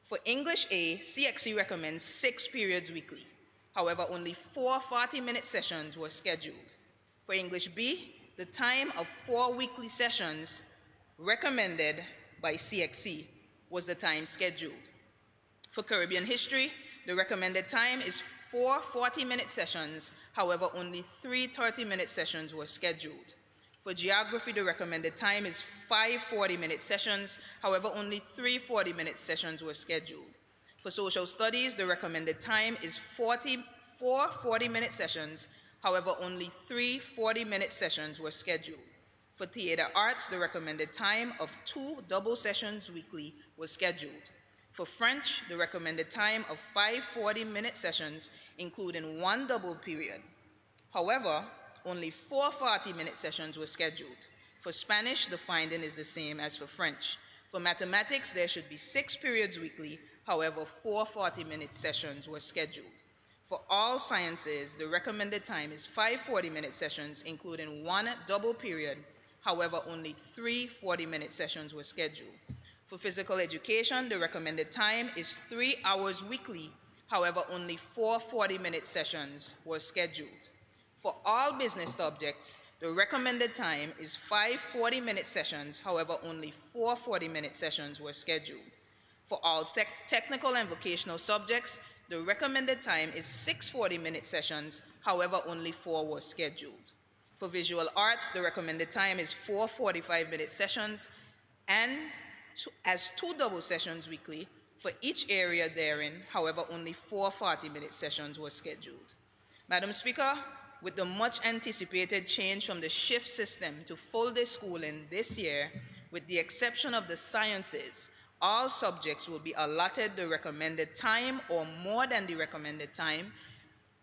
For English A, CXC recommends 6 periods weekly. However, only 4 40-minute sessions were scheduled. For English B, the time of 4 weekly sessions recommended by CXC was the time scheduled. For Caribbean history, the recommended time is 4 40-minute sessions. However, only 3 30-minute sessions were scheduled. For geography, the recommended time is 5 40-minute sessions. However, only 3 40-minute sessions were scheduled. For social studies, the recommended time is 4 40-minute sessions. However, only 3 40-minute sessions were scheduled. For theater arts, the recommended time of 2 double sessions weekly was scheduled. For French, the recommended time of 5 40-minute sessions, including 1 double period. However, only 4 40-minute sessions were scheduled. For Spanish, the finding is the same as for French. For mathematics, there should be 6 periods weekly. However, 4 40-minute sessions were scheduled. For all sciences, the recommended time is 5 40-minute sessions, including 1 double period. However, only 3 40-minute sessions were scheduled. For physical education, the recommended time is 3 hours weekly. However, only 4 40-minute sessions were scheduled. For all business subjects, the recommended time is 5 40-minute sessions. However, only 4 40-minute sessions were scheduled. For all technical and vocational subjects, the recommended time is 6 40-minute sessions. However, only 4 were scheduled. For visual arts, the recommended time is 4 45-minute sessions and as 2 double sessions weekly for each area therein. However, only 4 40-minute sessions were scheduled. Madam Speaker, with the much anticipated change from the shift system to full-day schooling this year, with the exception of the sciences, all subjects will be allotted the recommended time or more than the recommended time.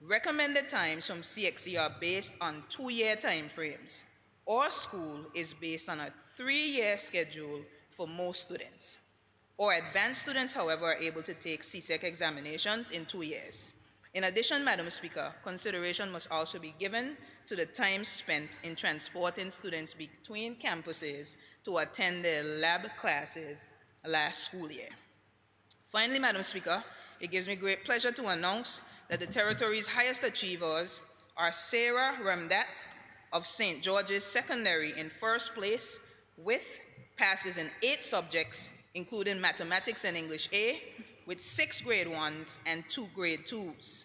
Recommended times from CXC are based on 2-year time frames. Our school is based on a 3-year schedule for most students. Our advanced students, however, are able to take CSEC examinations in 2 years. In addition, Madam Speaker, consideration must also be given to the time spent in transporting students between campuses to attend their lab classes last school year. Finally, Madam Speaker, it gives me great pleasure to announce that the territory's highest achievers are Sarah Ramdat of St. George's Secondary in first place with passes in 8 subjects, including mathematics and English A, with 6 grade 1s and 2 grade 2s.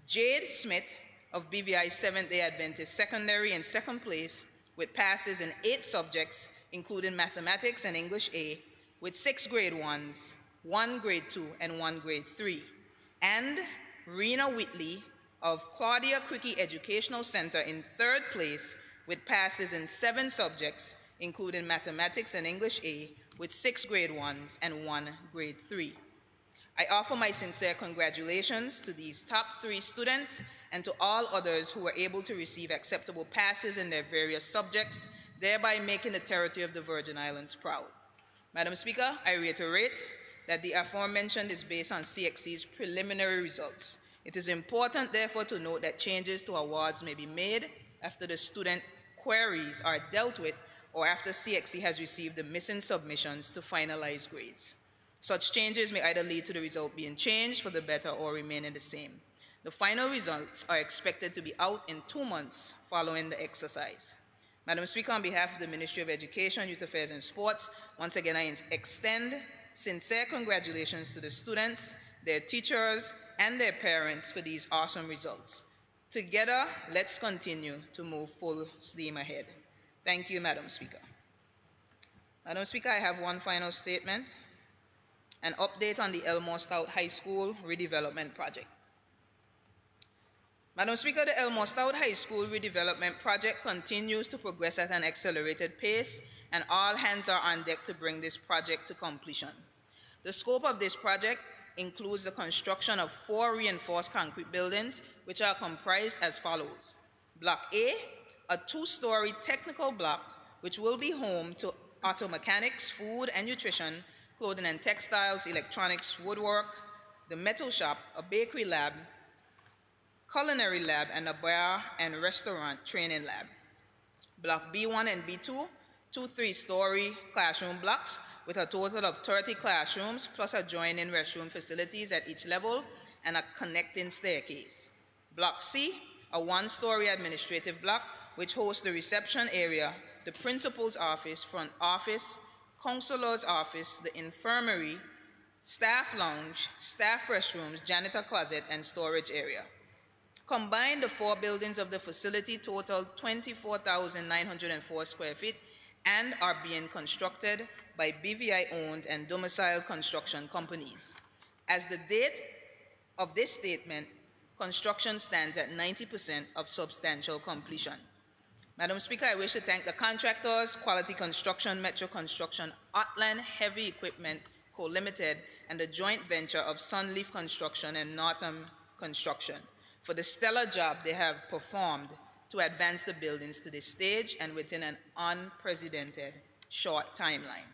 Jade Smith of BVI Seventh-day Adventist Secondary in second place with passes in 8 subjects, including mathematics and English A, with 6 grade 1s, 1 grade 2, and 1 grade 3. And Rena Whitley of Claudia Cricky Educational Center in third place with passes in 7 subjects, including mathematics and English A, with 6 grade 1s and 1 grade 3. I offer my sincere congratulations to these top 3 students and to all others who were able to receive acceptable passes in their various subjects, thereby making the territory of the Virgin Islands proud. Madam Speaker, I reiterate that the aforementioned is based on CXC's preliminary results. It is important, therefore, to note that changes to awards may be made after the student queries are dealt with or after CXC has received the missing submissions to finalize grades. Such changes may either lead to the result being changed for the better or remaining the same. The final results are expected to be out in 2 months following the exercise. Madam Speaker, on behalf of the Ministry of Education, Youth Affairs and Sports, once again I extend sincere congratulations to the students, their teachers, and their parents for these awesome results. Together, let's continue to move full steam ahead. Thank you, Madam Speaker. Madam Speaker, I have one final statement. An update on the Elmore Stout High School redevelopment project. Madam Speaker, the Elmore Stout High School redevelopment project continues to progress at an accelerated pace, and all hands are on deck to bring this project to completion. The scope of this project includes the construction of 4 reinforced concrete buildings, which are comprised as follows. Block A, a 2-story technical block, which will be home to auto mechanics, food and nutrition, clothing and textiles, electronics, woodwork, the metal shop, a bakery lab, culinary lab, and a bar and restaurant training lab. Block B1 and B2, 2 3-story classroom blocks with a total of 30 classrooms plus adjoining restroom facilities at each level and a connecting staircase. Block C, a 1-story administrative block which hosts the reception area, the principal's office, front office, counselor's office, the infirmary, staff lounge, staff restrooms, janitor closet, and storage area. Combined, the 4 buildings of the facility total 24,904 square feet and are being constructed by BVI-owned and domiciled construction companies. As the date of this statement, construction stands at 90% of substantial completion. Madam Speaker, I wish to thank the contractors, Quality Construction, Metro Construction, Otland Heavy Equipment Co. Limited, and the joint venture of Sunleaf Construction and Northam Construction for the stellar job they have performed to advance the buildings to this stage and within an unprecedented short timeline.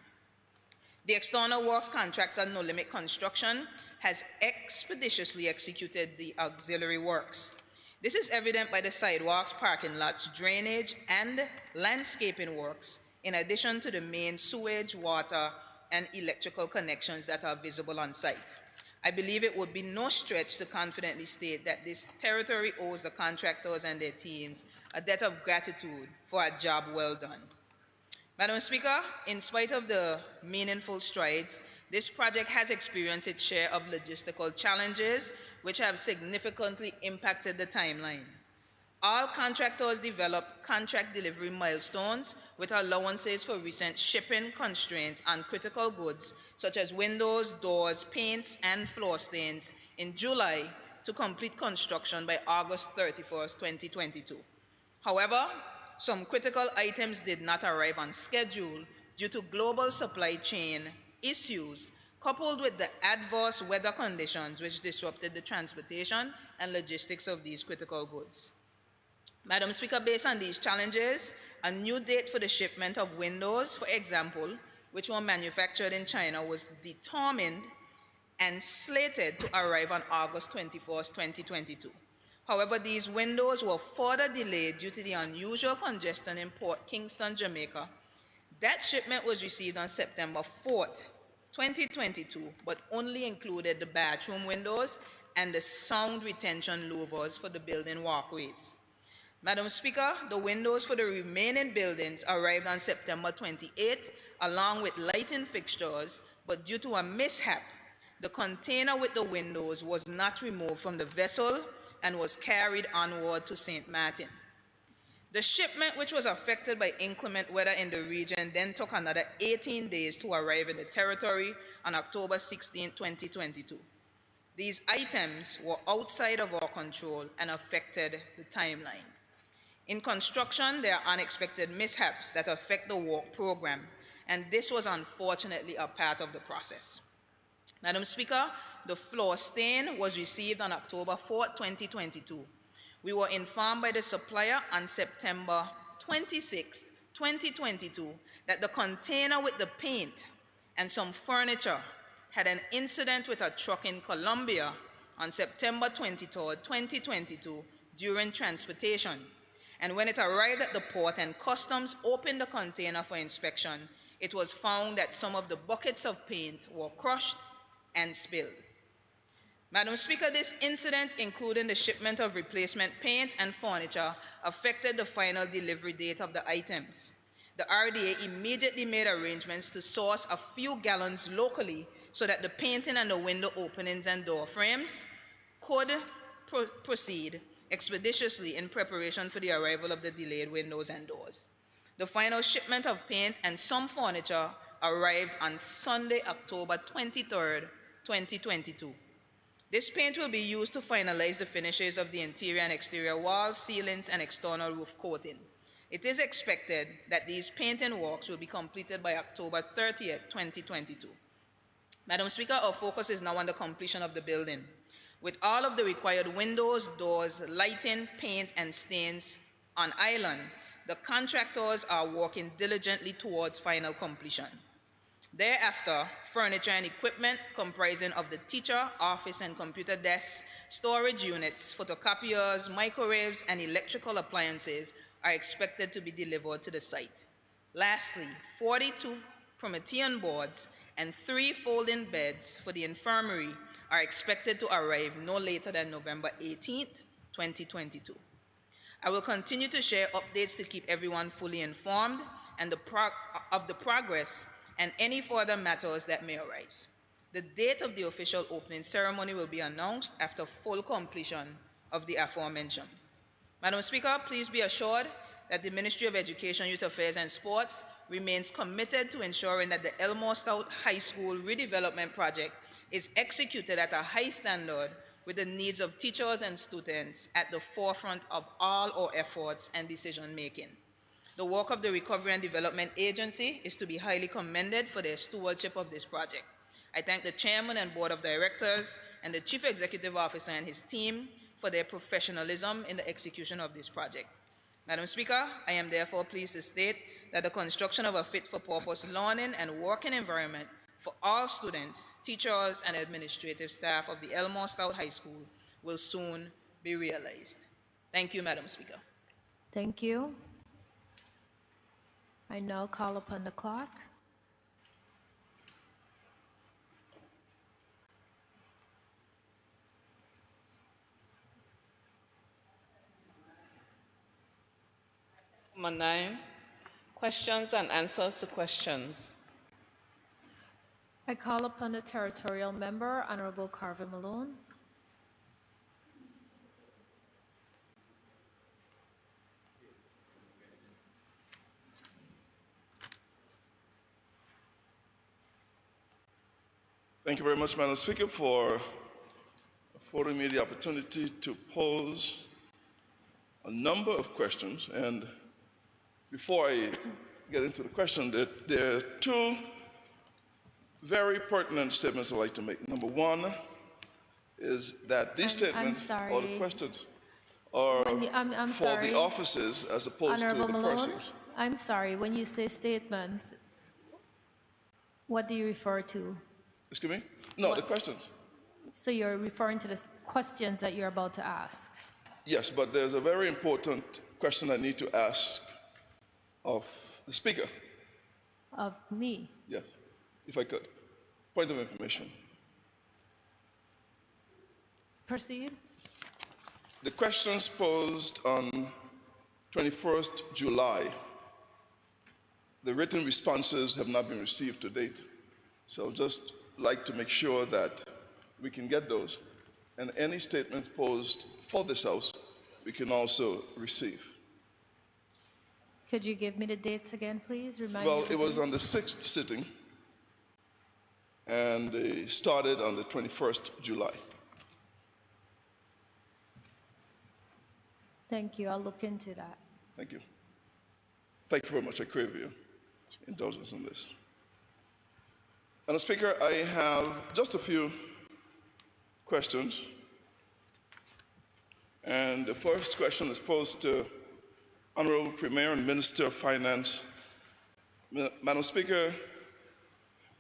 The external works contractor, No Limit Construction, has expeditiously executed the auxiliary works. This is evident by the sidewalks, parking lots, drainage, and landscaping works, in addition to the main sewage, water, and electrical connections that are visible on site. I believe it would be no stretch to confidently state that this territory owes the contractors and their teams a debt of gratitude for a job well done. Madam Speaker, in spite of the meaningful strides, this project has experienced its share of logistical challenges which have significantly impacted the timeline. All contractors developed contract delivery milestones with allowances for recent shipping constraints on critical goods such as windows, doors, paints, and floor stains in July to complete construction by August 31st, 2022. However, some critical items did not arrive on schedule due to global supply chain issues coupled with the adverse weather conditions which disrupted the transportation and logistics of these critical goods. Madam Speaker, based on these challenges, a new date for the shipment of windows, for example, which were manufactured in China, was determined and slated to arrive on August 21st, 2022. However, these windows were further delayed due to the unusual congestion in Port Kingston, Jamaica. That shipment was received on September 4th, 2022, but only included the bathroom windows and the sound retention louvers for the building walkways. Madam Speaker, the windows for the remaining buildings arrived on September 28, along with lighting fixtures, but due to a mishap, the container with the windows was not removed from the vessel and was carried onward to St. Martin. The shipment, which was affected by inclement weather in the region, then took another 18 days to arrive in the territory on October 16, 2022. These items were outside of our control and affected the timeline. In construction, there are unexpected mishaps that affect the work program, and this was unfortunately a part of the process. Madam Speaker, the floor stain was received on October 4, 2022. We were informed by the supplier on September 26, 2022, that the container with the paint and some furniture had an incident with a truck in Colombia on September 23, 2022, during transportation. And when it arrived at the port and customs opened the container for inspection, it was found that some of the buckets of paint were crushed and spilled. Madam Speaker, this incident, including the shipment of replacement paint and furniture, affected the final delivery date of the items. The RDA immediately made arrangements to source a few gallons locally so that the painting and the window openings and door frames could proceed expeditiously in preparation for the arrival of the delayed windows and doors. The final shipment of paint and some furniture arrived on Sunday, October 23, 2022. This paint will be used to finalize the finishes of the interior and exterior walls, ceilings, and external roof coating. It is expected that these painting works will be completed by October 30, 2022. Madam Speaker, our focus is now on the completion of the building. With all of the required windows, doors, lighting, paint, and stains on island, the contractors are working diligently towards final completion. Thereafter, furniture and equipment comprising of the teacher, office, and computer desks, storage units, photocopiers, microwaves, and electrical appliances are expected to be delivered to the site. Lastly, 42 Promethean boards and 3 folding beds for the infirmary are expected to arrive no later than November 18, 2022. I will continue to share updates to keep everyone fully informed and of the progress and any further matters that may arise. The date of the official opening ceremony will be announced after full completion of the aforementioned. Madam Speaker, please be assured that the Ministry of Education, Youth Affairs and Sports remains committed to ensuring that the Elmore Stout High School redevelopment project is executed at a high standard with the needs of teachers and students at the forefront of all our efforts and decision making. The work of the Recovery and Development Agency is to be highly commended for their stewardship of this project. I thank the Chairman and Board of Directors and the Chief Executive Officer and his team for their professionalism in the execution of this project. Madam Speaker, I am therefore pleased to state that the construction of a fit-for-purpose learning and working environment for all students, teachers, and administrative staff of the Elmore Stout High School will soon be realized. Thank you, Madam Speaker. Thank you. I now call upon the clerk. Number 9, questions and answers to questions. I call upon the territorial member, Honorable Carvin Malone. Thank you very much, Madam Speaker, for affording me the opportunity to pose a number of questions. And before I get into the question, there are 2 very pertinent statements I'd like to make. Number 1 is that these statements or the questions are for the offices as opposed Honorable to the Malone, persons. I'm sorry, when you say statements, what do you refer to? Excuse me? No, the questions. So you're referring to the questions that you're about to ask? Yes, but there's a very important question I need to ask of the Speaker. Of me? Yes, if I could. Point of information. Proceed. The questions posed on 21st July. The written responses have not been received to date. So just like to make sure that we can get those. And any statements posed for this House, we can also receive. Could you give me the dates again, please? Remind Well, me the it was on the dates. 6th sitting, and they started on the 21st July. Thank you. I'll look into that. Thank you. Thank you very much. I crave your indulgence on this. Madam Speaker, I have just a few questions. And the first question is posed to Honorable Premier and Minister of Finance. Madam Speaker,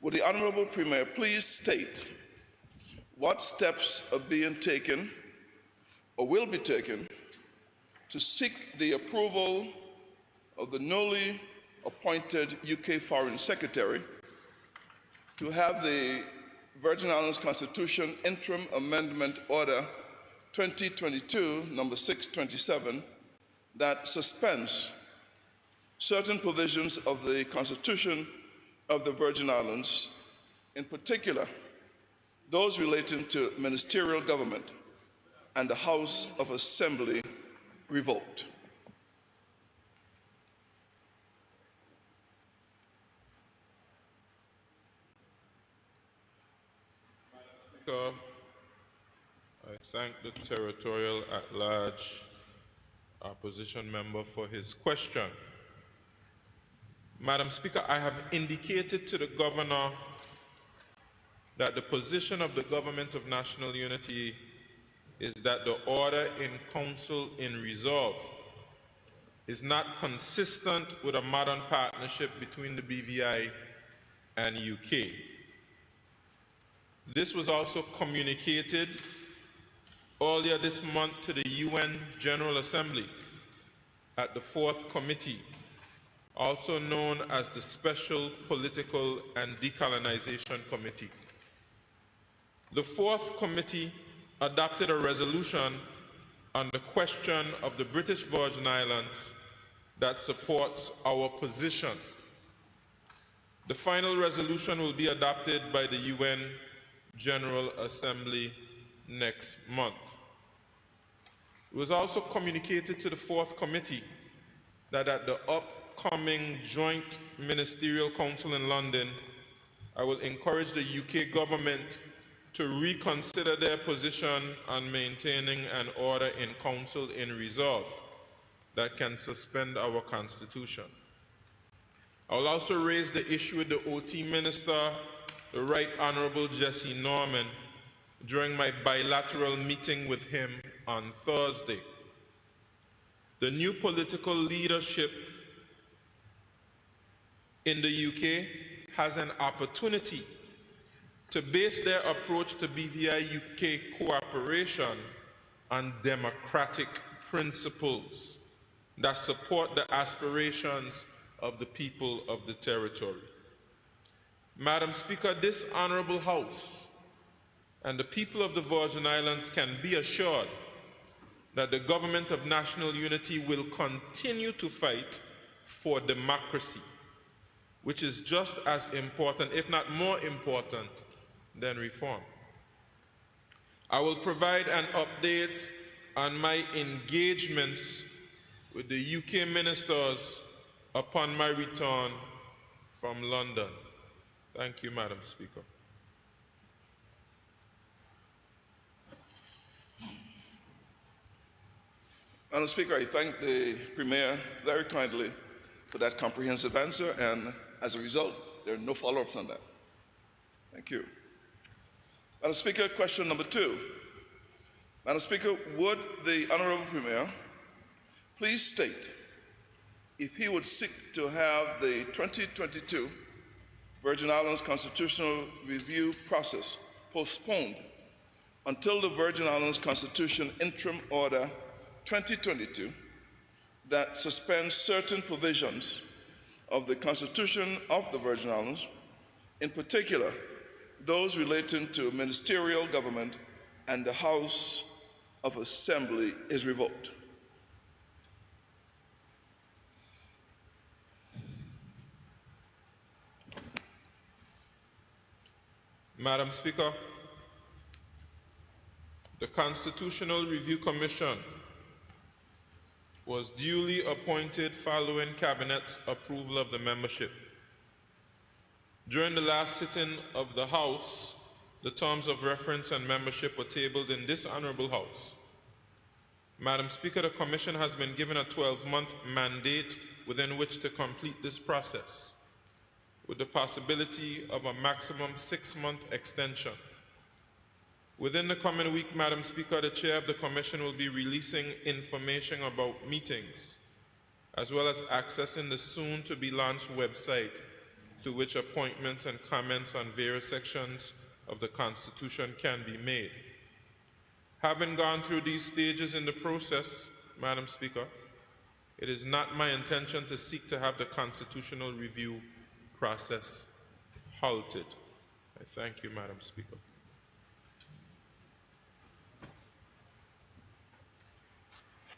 would the Honorable Premier please state what steps are being taken or will be taken to seek the approval of the newly appointed UK Foreign Secretary to have the Virgin Islands Constitution Interim Amendment Order 2022, number 627, that suspends certain provisions of the Constitution of the Virgin Islands, in particular, those relating to ministerial government and the House of Assembly revoked. I thank the territorial at-large opposition member for his question. Madam Speaker, I have indicated to the Governor that the position of the Government of National Unity is that the order in Council in Resolve is not consistent with a modern partnership between the BVI and UK. This was also communicated earlier this month to the UN General Assembly at the 4th Committee, also known as the Special Political and Decolonization Committee. The 4th Committee adopted a resolution on the question of the British Virgin Islands that supports our position. The final resolution will be adopted by the UN General Assembly next month. It was also communicated to the 4th Committee that at the upcoming Joint Ministerial Council in London, I will encourage the UK government to reconsider their position on maintaining an order in Council in Resolve that can suspend our Constitution. I will also raise the issue with the OT Minister, the Right Honourable Jesse Norman, during my bilateral meeting with him on Thursday. The new political leadership in the UK has an opportunity to base their approach to BVI-UK cooperation on democratic principles that support the aspirations of the people of the territory. Madam Speaker, this Honourable House and the people of the Virgin Islands can be assured that the Government of National Unity will continue to fight for democracy, which is just as important, if not more important, than reform. I will provide an update on my engagements with the UK ministers upon my return from London. Thank you, Madam Speaker. Madam Speaker, I thank the Premier very kindly for that comprehensive answer, and as a result, there are no follow-ups on that. Thank you. Madam Speaker, question number 2. Madam Speaker, would the Honourable Premier please state if he would seek to have the 2022 Virgin Islands constitutional review process postponed until the Virgin Islands Constitution Interim Order 2022 that suspends certain provisions of the Constitution of the Virgin Islands, in particular those relating to ministerial government and the House of Assembly, is revoked. Madam Speaker, the Constitutional Review Commission was duly appointed following Cabinet's approval of the membership. During the last sitting of the House, the terms of reference and membership were tabled in this Honorable House. Madam Speaker, the Commission has been given a 12-month mandate within which to complete this process, with the possibility of a maximum 6-month extension. Within the coming week, Madam Speaker, the Chair of the Commission will be releasing information about meetings, as well as accessing the soon-to-be-launched website through which appointments and comments on various sections of the Constitution can be made. Having gone through these stages in the process, Madam Speaker, it is not my intention to seek to have the constitutional review process halted. I thank you, Madam Speaker.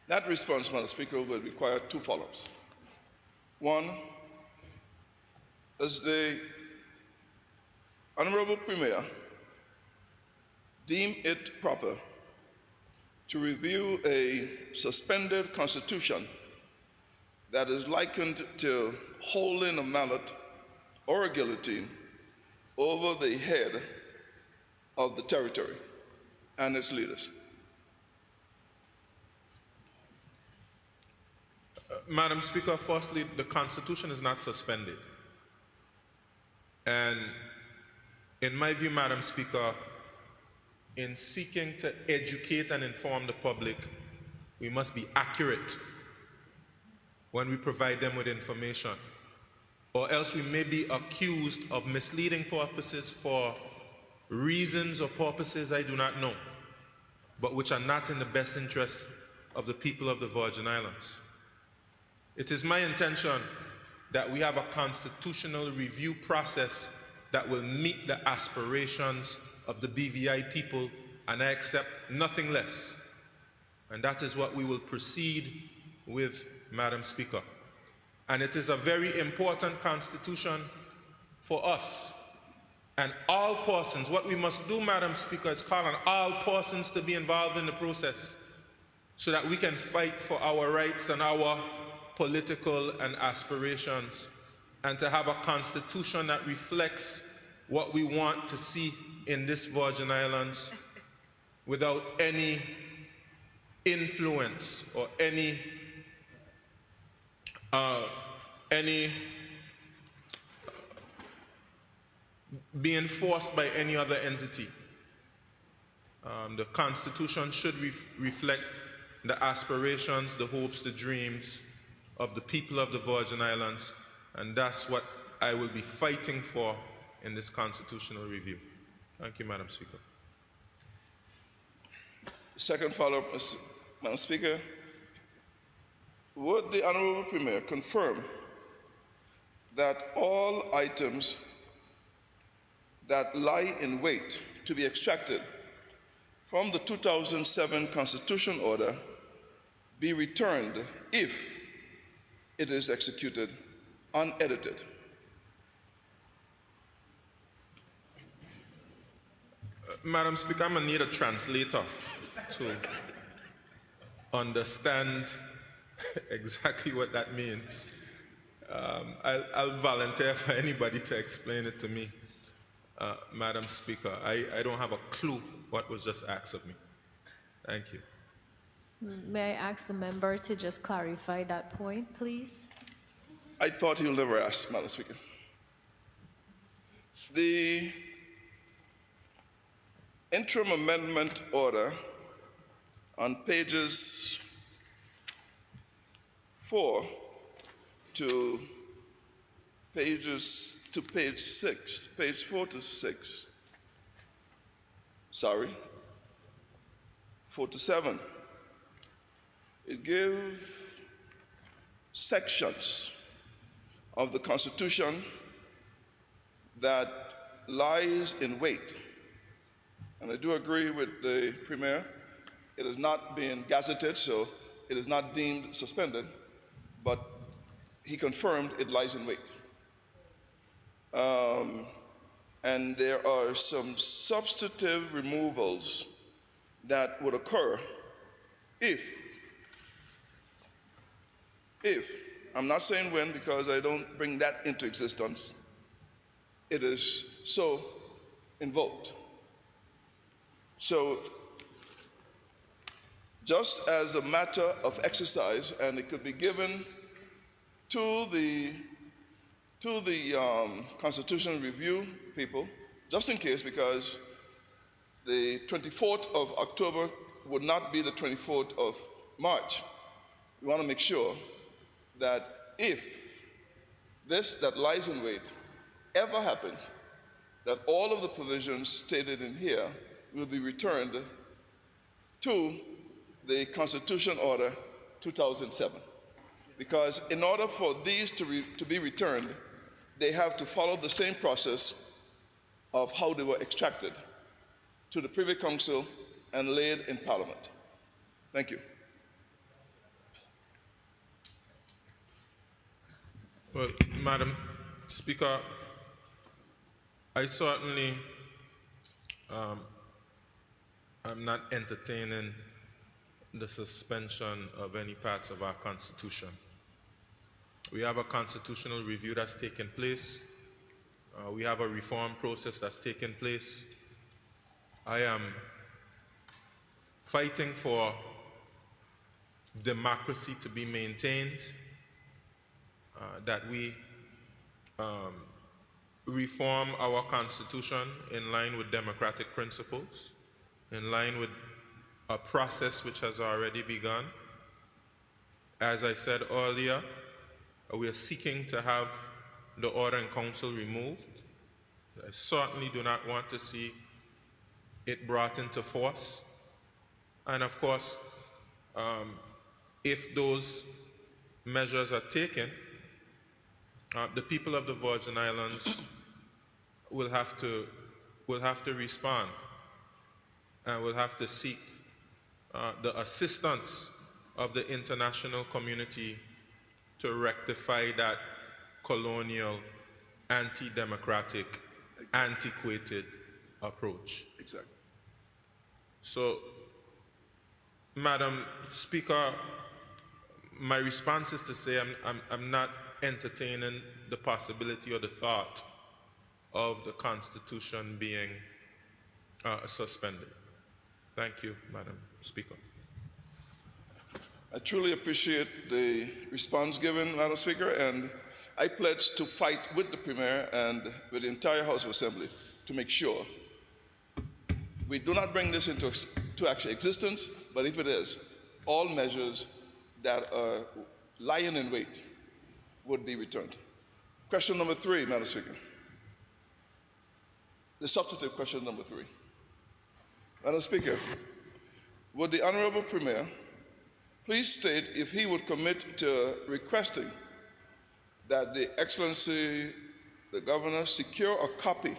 That response, Madam Speaker, will require two follow-ups. One, does the Honorable Premier deem it proper to review a suspended constitution that is likened to holding a mallet or a guillotine over the head of the territory and its leaders? Madam Speaker, firstly, the Constitution is not suspended. And in my view, Madam Speaker, in seeking to educate and inform the public, we must be accurate when we provide them with information, or else we may be accused of misleading purposes for reasons or purposes I do not know, but which are not in the best interest of the people of the Virgin Islands. It is my intention that we have a constitutional review process that will meet the aspirations of the BVI people, and I accept nothing less. And that is what we will proceed with, Madam Speaker. And it is a very important constitution for us and all persons. What we must do, Madam Speaker, is call on all persons to be involved in the process so that we can fight for our rights and our political and aspirations, and to have a constitution that reflects what we want to see in this Virgin Islands without any influence or any being forced by any other entity. The Constitution should reflect the aspirations, the hopes, the dreams of the people of the Virgin Islands, and that's what I will be fighting for in this constitutional review. Thank you, Madam Speaker. Second follow-up, Madam Speaker. Would the Honorable Premier confirm that all items that lie in wait to be extracted from the 2007 Constitution order be returned if it is executed unedited? Madam Speaker, I'm going to need a translator to understand exactly what that means. I'll volunteer for anybody to explain it to me, Madam Speaker. I don't have a clue what was just asked of me. Thank you. May I ask the member to just clarify that point, please? I thought he'll never ask, Madam Speaker. The interim amendment order on pages 4 to page 6, page 4 to 6, sorry, 4 to 7. It gives sections of the Constitution that lies in wait. And I do agree with the Premier. It is not being gazetted, so it is not deemed suspended, but he confirmed it lies in wait. and there are some substantive removals that would occur if, I'm not saying when because I don't bring that into existence, it is so invoked. So just as a matter of exercise, and it could be given to the Constitutional Review people, just in case, because the 24th of October would not be the 24th of March. We want to make sure that if this that lies in wait ever happens, that all of the provisions stated in here will be returned to the Constitution Order 2007. Because in order for these to be returned, they have to follow the same process of how they were extracted to the Privy Council and laid in Parliament. Thank you. Well, Madam Speaker, I certainly am not entertaining the suspension of any parts of our Constitution. We have a constitutional review that's taken place. We have a reform process that's taken place. I am fighting for democracy to be maintained, that we reform our Constitution in line with democratic principles, in line with a process which has already begun. As I said earlier, we are seeking to have the Order in Council removed. I certainly do not want to see it brought into force. And of course, if those measures are taken, the people of the Virgin Islands will have to respond, and will have to seek the assistance of the international community to rectify that colonial, anti-democratic, antiquated approach. Exactly. So, Madam Speaker, my response is to say I'm not entertaining the possibility or the thought of the Constitution being suspended. Thank you, Madam Speaker. I truly appreciate the response given, Madam Speaker, and I pledge to fight with the Premier and with the entire House of Assembly to make sure we do not bring this into actual existence, but if it is, all measures that are lying in wait would be returned. Question number 3, Madam Speaker. The substantive question number 3. Madam Speaker, would the Honorable Premier please state if he would commit to requesting that the Excellency, the Governor, secure a copy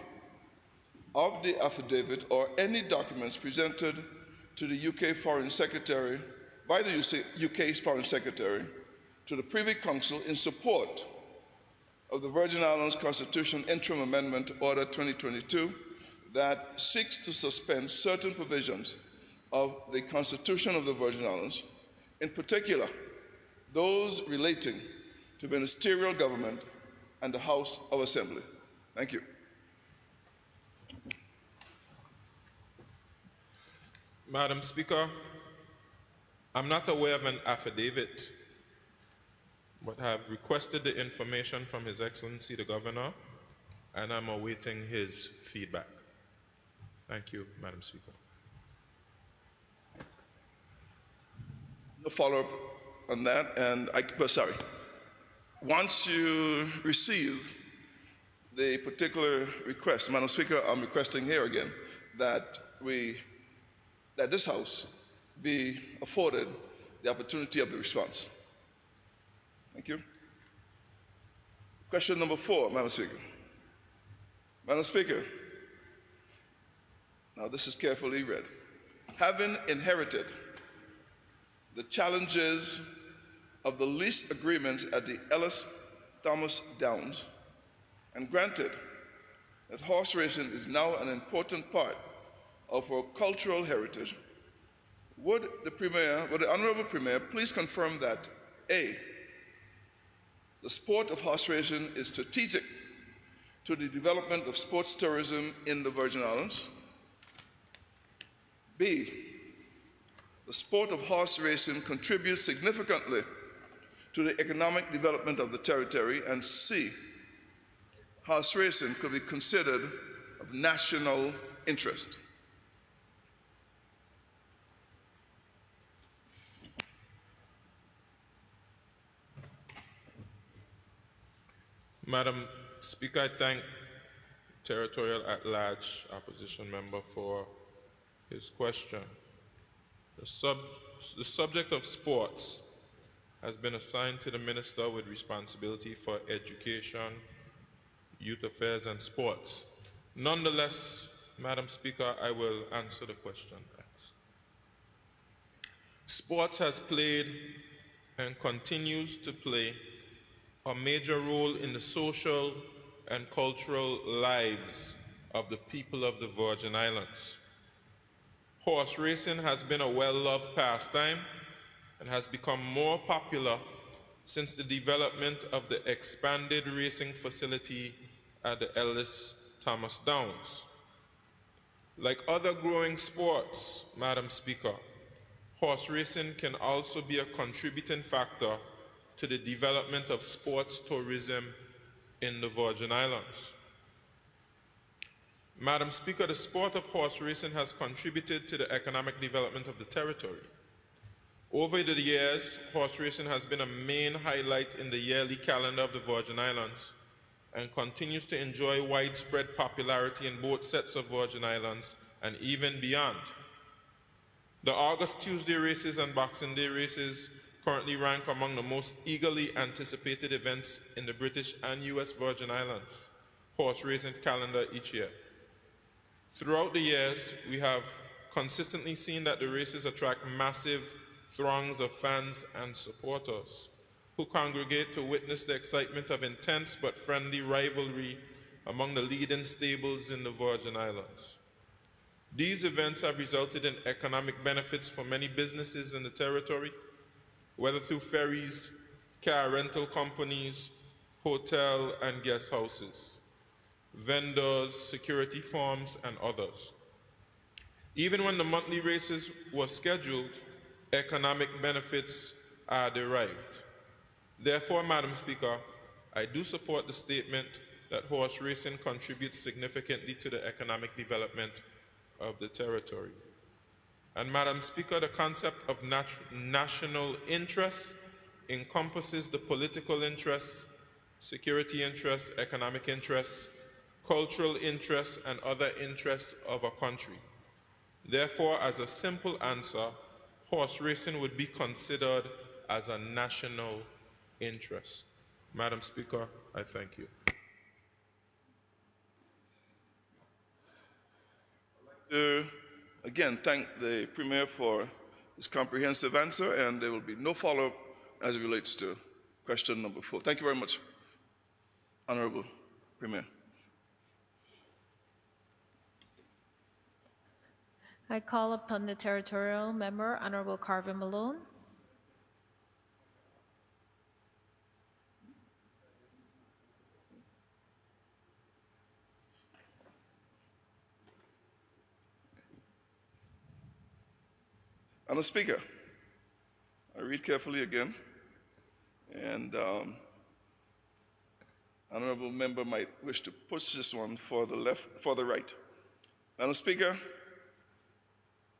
of the affidavit or any documents presented to the UK Foreign Secretary, by the UK's Foreign Secretary, to the Privy Council in support of the Virgin Islands Constitution Interim Amendment Order 2022 that seeks to suspend certain provisions of the Constitution of the Virgin Islands, in particular, those relating to ministerial government and the House of Assembly. Thank you. Madam Speaker, I'm not aware of an affidavit, but have requested the information from His Excellency the Governor, and I'm awaiting his feedback. Thank you, Madam Speaker. No follow-up on that, and sorry. Once you receive the particular request, Madam Speaker, I'm requesting here again that this House be afforded the opportunity of the response. Thank you. Question number 4, Madam Speaker. Madam Speaker, now this is carefully read. Having inherited the challenges of the lease agreements at the Ellis Thomas Downs, and granted that horse racing is now an important part of our cultural heritage, would the Honorable Premier please confirm that A, the sport of horse racing is strategic to the development of sports tourism in the Virgin Islands, B, the sport of horse racing contributes significantly to the economic development of the territory, and C, horse racing could be considered of national interest. Madam Speaker, I thank Territorial at-large opposition member for his question. The subject of sports has been assigned to the Minister with responsibility for education, youth affairs, and sports. Nonetheless, Madam Speaker, I will answer the question next. Sports has played and continues to play a major role in the social and cultural lives of the people of the Virgin Islands. Horse racing has been a well-loved pastime and has become more popular since the development of the expanded racing facility at the Ellis Thomas Downs. Like other growing sports, Madam Speaker, horse racing can also be a contributing factor to the development of sports tourism in the Virgin Islands. Madam Speaker, the sport of horse racing has contributed to the economic development of the territory. Over the years, horse racing has been a main highlight in the yearly calendar of the Virgin Islands and continues to enjoy widespread popularity in both sets of Virgin Islands and even beyond. The August Tuesday races and Boxing Day races currently rank among the most eagerly anticipated events in the British and US Virgin Islands horse racing calendar each year. Throughout the years, we have consistently seen that the races attract massive throngs of fans and supporters who congregate to witness the excitement of intense but friendly rivalry among the leading stables in the Virgin Islands. These events have resulted in economic benefits for many businesses in the territory, whether through ferries, car rental companies, hotel and guest houses, vendors, security firms, and others. Even when the monthly races were scheduled, economic benefits are derived. Therefore, Madam Speaker, I do support the statement that horse racing contributes significantly to the economic development of the territory. And Madam Speaker, the concept of national interest encompasses the political interests, security interests, economic interests, cultural interests, and other interests of a country. Therefore, as a simple answer, horse racing would be considered as a national interest. Madam Speaker, I thank you. Again, thank the Premier for his comprehensive answer, and there will be no follow-up as it relates to question number 4. Thank you very much, Honorable Premier. I call upon the territorial member, Honorable Carvin Malone. Honourable Speaker, I read carefully again, and honourable member might wish to push this one for the right. Honourable Speaker,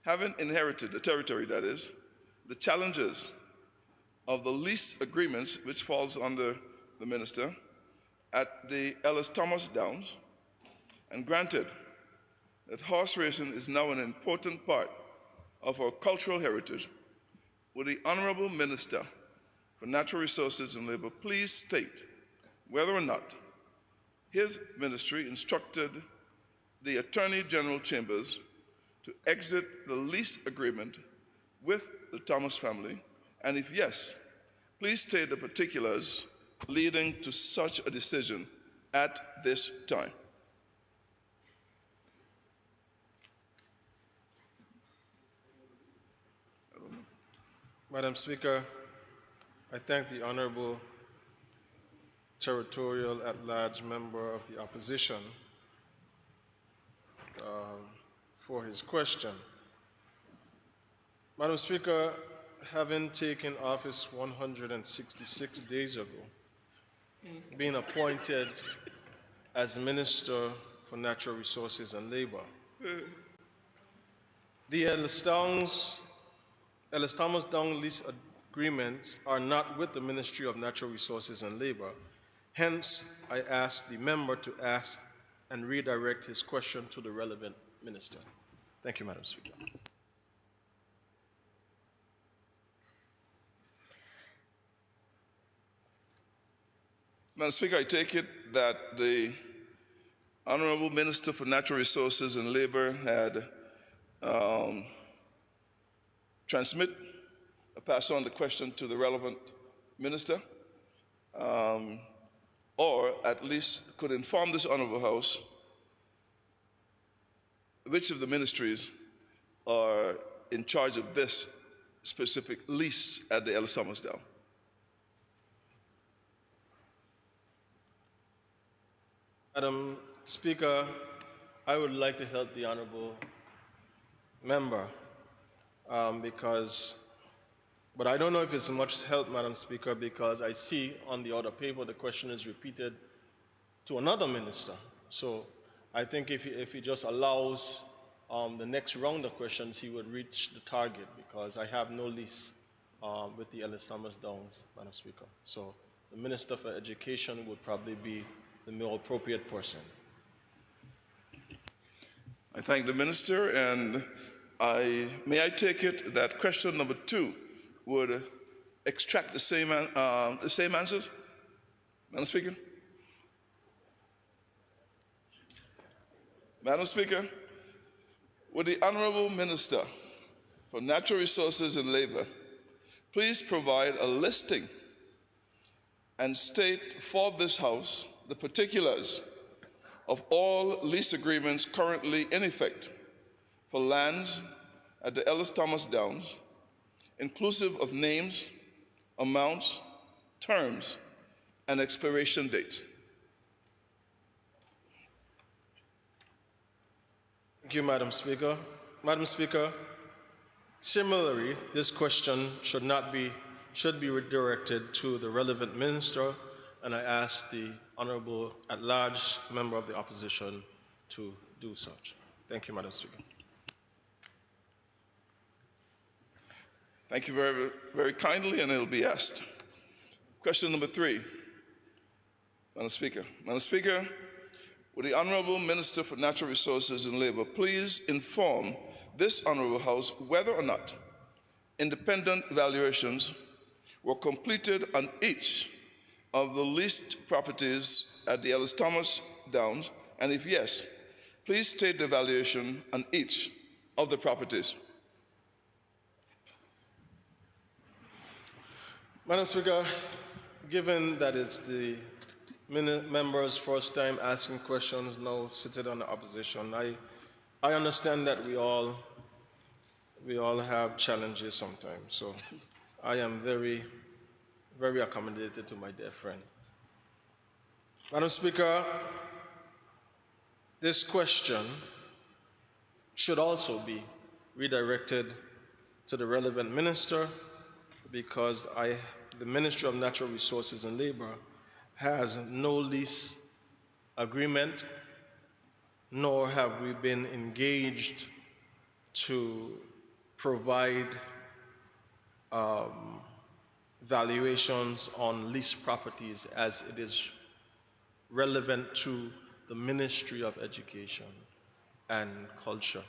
having inherited the territory, that is, the challenges of the lease agreements, which falls under the minister, at the Ellis Thomas Downs, and granted that horse racing is now an important part of our cultural heritage, would the Honourable Minister for Natural Resources and Labour please state whether or not his ministry instructed the Attorney General Chambers to exit the lease agreement with the Thomas family, and if yes, please state the particulars leading to such a decision at this time. Madam Speaker, I thank the Honorable Territorial at-large member of the opposition for his question. Madam Speaker, having taken office 166 days ago, being appointed as Minister for Natural Resources and Labor, the Ellis Thomas Down lease agreements are not with the Ministry of Natural Resources and Labor. Hence, I ask the member to ask and redirect his question to the relevant minister. Thank you, Madam Speaker. Madam Speaker, I take it that the Honorable Minister for Natural Resources and Labor had pass on the question to the relevant minister, or at least could inform this Honorable House which of the ministries are in charge of this specific lease at the Ellis Thomas Dam. Madam Speaker, I would like to help the honorable member but I don't know if it's much help, Madam Speaker, because I see on the other paper the question is repeated to another minister. So I think if he just allows the next round of questions, he would reach the target, because I have no lease with the Ellis Thomas Downs, Madam Speaker. So the Minister for Education would probably be the more appropriate person. I thank the minister, and may I take it that question number 2 would extract the same answers, Madam Speaker? Madam Speaker, would the Honorable Minister for Natural Resources and Labor please provide a listing and state for this House the particulars of all lease agreements currently in effect for lands at the Ellis Thomas Downs, inclusive of names, amounts, terms, and expiration dates? Thank you, Madam Speaker. Madam Speaker, similarly, this question should be redirected to the relevant minister, and I ask the honorable at-large member of the opposition to do such. Thank you, Madam Speaker. Thank you very, very kindly, and it'll be asked. Question number 3, Madam Speaker. Madam Speaker, would the Honorable Minister for Natural Resources and Labor please inform this Honorable House whether or not independent evaluations were completed on each of the leased properties at the Ellis Thomas Downs, and if yes, please state the evaluation on each of the properties. Madam Speaker, given that it's the member's first time asking questions now seated on the opposition, I understand that we all have challenges sometimes, so I am very, very accommodated to my dear friend. Madam Speaker, this question should also be redirected to the relevant minister, because the Ministry of Natural Resources and Labor has no lease agreement, nor have we been engaged to provide valuations on leased properties, as it is relevant to the Ministry of Education and Culture.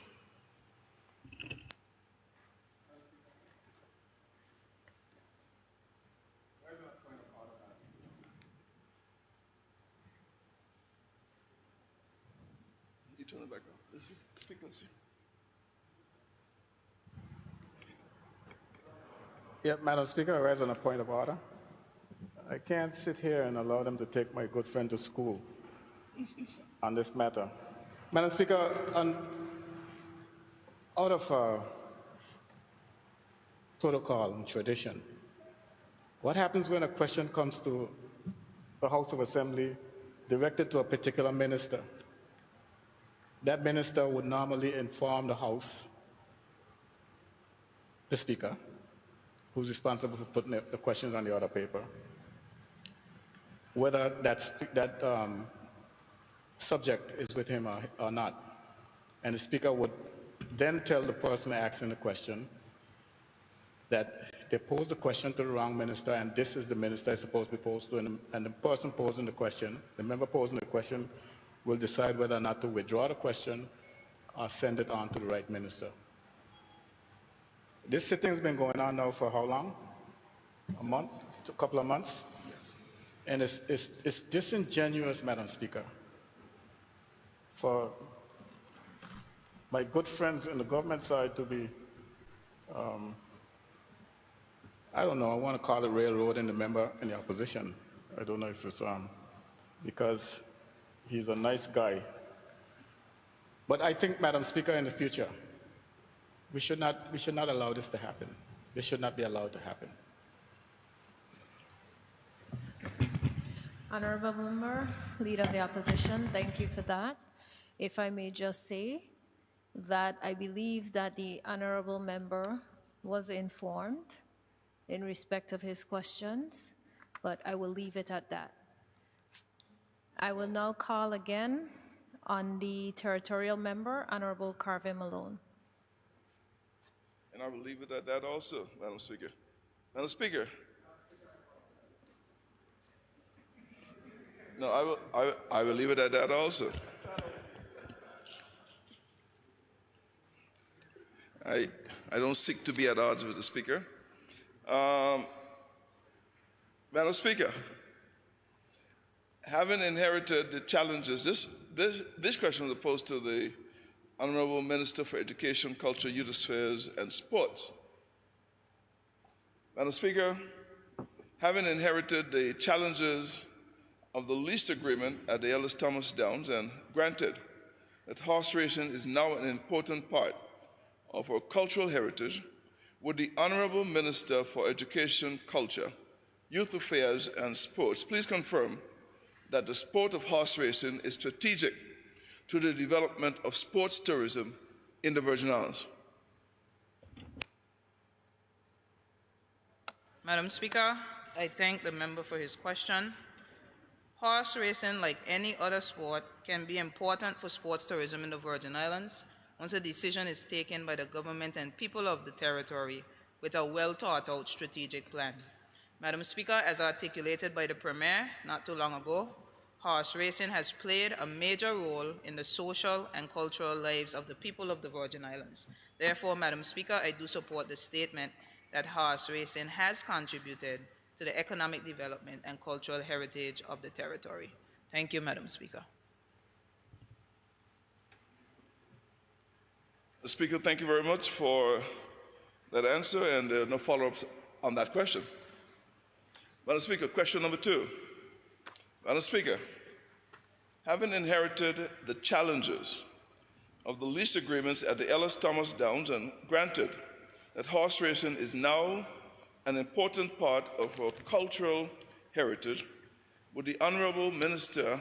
Turn it back on. Speak, let's see. Yeah, Madam Speaker, I rise on a point of order. I can't sit here and allow them to take my good friend to school on this matter. Madam Speaker, out of protocol and tradition. What happens when a question comes to the House of Assembly directed to a particular minister? That minister would normally inform the House, the Speaker, who's responsible for putting the questions on the other paper, whether that subject is with him or not. And the Speaker would then tell the person asking the question that they posed the question to the wrong minister, and this is the minister is supposed to be posed to, and the person posing the question, the member posing the question, will decide whether or not to withdraw the question or send it on to the right minister. This sitting has been going on now for how long? A month? A couple of months? And it's disingenuous, Madam Speaker, for my good friends in the government side to be, I don't know, I want to call it railroading the member in the opposition. I don't know if it's, because he's a nice guy. But I think, Madam Speaker, in the future, we should not allow this to happen. This should not be allowed to happen. Honorable Member, Leader of the Opposition, thank you for that. If I may just say that I believe that the Honorable Member was informed in respect of his questions, but I will leave it at that. I will now call again on the Territorial Member, Honorable Carvin Malone. And I will leave it at that also, Madam Speaker. Madam Speaker. No, I will leave it at that also. I don't seek to be at odds with the Speaker. Madam Speaker, having inherited the challenges, this question was posed to the Honorable Minister for Education, Culture, Youth Affairs, and Sports. Madam Speaker, having inherited the challenges of the lease agreement at the Ellis Thomas Downs and granted that horse racing is now an important part of our cultural heritage, would the Honorable Minister for Education, Culture, Youth Affairs, and Sports please confirm that the sport of horse racing is strategic to the development of sports tourism in the Virgin Islands? Madam Speaker, I thank the member for his question. Horse racing, like any other sport, can be important for sports tourism in the Virgin Islands once a decision is taken by the government and people of the territory with a well-thought-out strategic plan. Madam Speaker, as articulated by the Premier not too long ago, horse racing has played a major role in the social and cultural lives of the people of the Virgin Islands. Therefore, Madam Speaker, I do support the statement that horse racing has contributed to the economic development and cultural heritage of the territory. Thank you, Madam Speaker. Speaker, thank you very much for that answer, and no follow-ups on that question. Madam Speaker, question number 2. Madam Speaker, having inherited the challenges of the lease agreements at the Ellis Thomas Downs and granted that horse racing is now an important part of our cultural heritage, would the Honorable Minister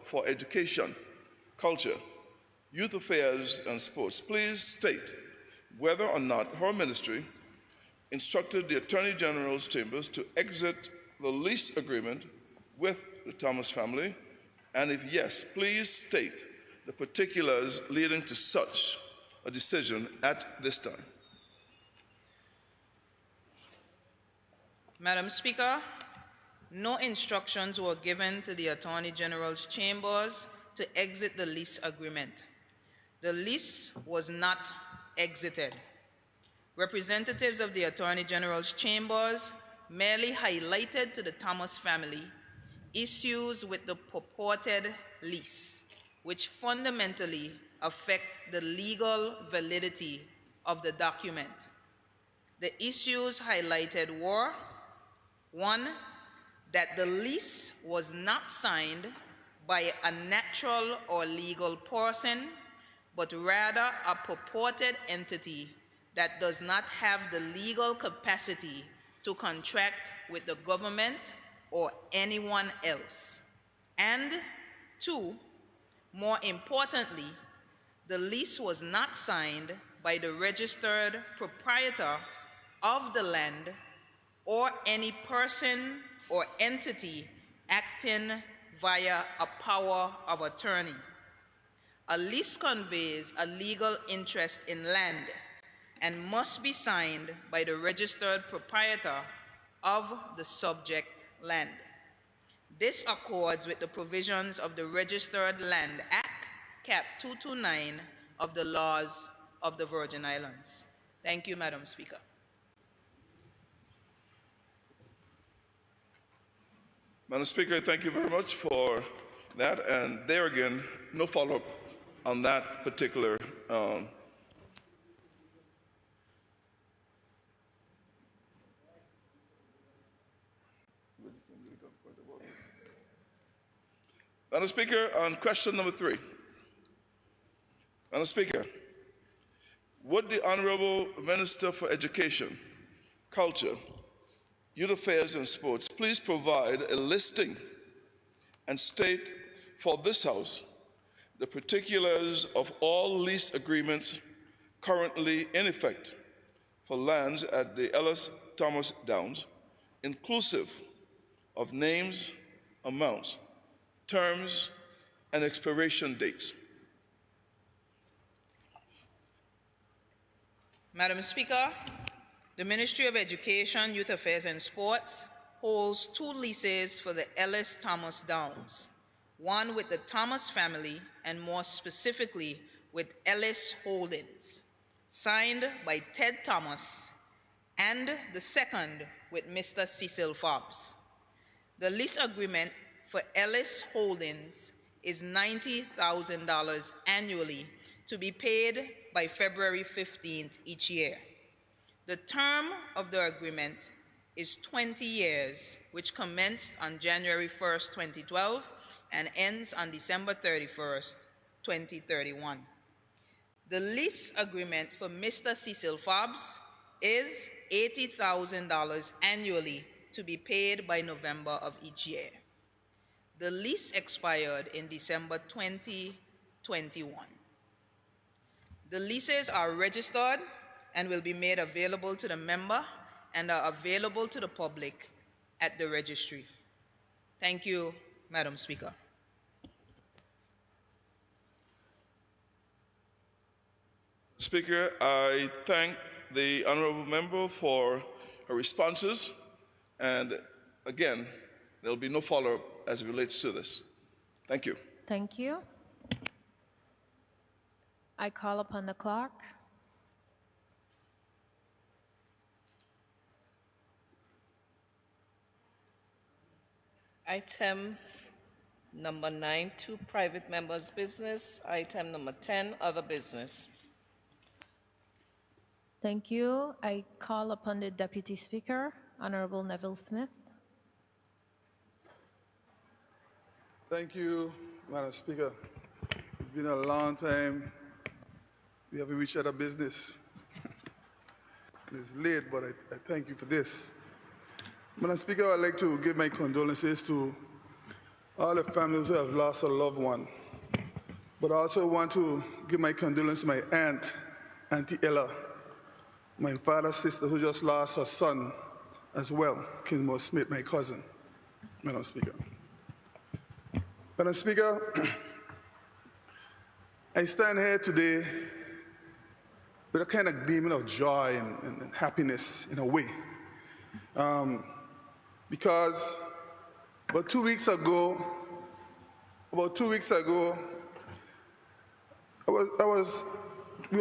for Education, Culture, Youth Affairs and Sports please state whether or not her ministry instructed the Attorney General's chambers to exit the lease agreement with the Thomas family, and if yes, please state the particulars leading to such a decision at this time. Madam Speaker, no instructions were given to the Attorney General's chambers to exit the lease agreement. The lease was not exited. Representatives of the Attorney General's chambers merely highlighted to the Thomas family issues with the purported lease, which fundamentally affect the legal validity of the document. The issues highlighted were: 1, that the lease was not signed by a natural or legal person, but rather a purported entity that does not have the legal capacity to contract with the government or anyone else. And 2, more importantly, the lease was not signed by the registered proprietor of the land or any person or entity acting via a power of attorney. A lease conveys a legal interest in land and must be signed by the registered proprietor of the subject land. This accords with the provisions of the Registered Land Act, Cap 229 of the laws of the Virgin Islands. Thank you, Madam Speaker. Madam Speaker, thank you very much for that. And there again, no follow-up on that particular Madam Speaker, on question number 3. Madam Speaker, would the Honorable Minister for Education, Culture, Youth Affairs and Sports please provide a listing and state for this House the particulars of all lease agreements currently in effect for lands at the Ellis Thomas Downs, inclusive of names, amounts, terms, and expiration dates. Madam Speaker, the Ministry of Education, Youth Affairs and Sports holds 2 leases for the Ellis Thomas Downs, one with the Thomas family and more specifically with Ellis Holdings, signed by Ted Thomas, and the second with Mr. Cecil Fobbs. The lease agreement for Ellis Holdings is $90,000 annually to be paid by February 15th each year. The term of the agreement is 20 years, which commenced on January 1st, 2012 and ends on December 31st, 2031. The lease agreement for Mr. Cecil Fobbs is $80,000 annually to be paid by November of each year. The lease expired in December 2021. The leases are registered and will be made available to the member and are available to the public at the registry. Thank you, Madam Speaker. Speaker, I thank the honorable member for her responses, and again, there'll be no follow-up as it relates to this. Thank you. Thank you. I call upon the clerk. Item number 9, 2 private members' business. Item number 10, other business. Thank you. I call upon the Deputy Speaker, Honorable Neville Smith. Thank you, Madam Speaker. It's been a long time. We haven't reached other business. It's late, but I thank you for this. Madam Speaker, I'd like to give my condolences to all the families who have lost a loved one. But I also want to give my condolences to my aunt, Auntie Ella, my father's sister who just lost her son as well, Kinsmore Smith, my cousin. Madam Speaker. Madam Speaker, I stand here today with a kind of gleaming of joy and happiness in a way. Because about 2 weeks ago, we were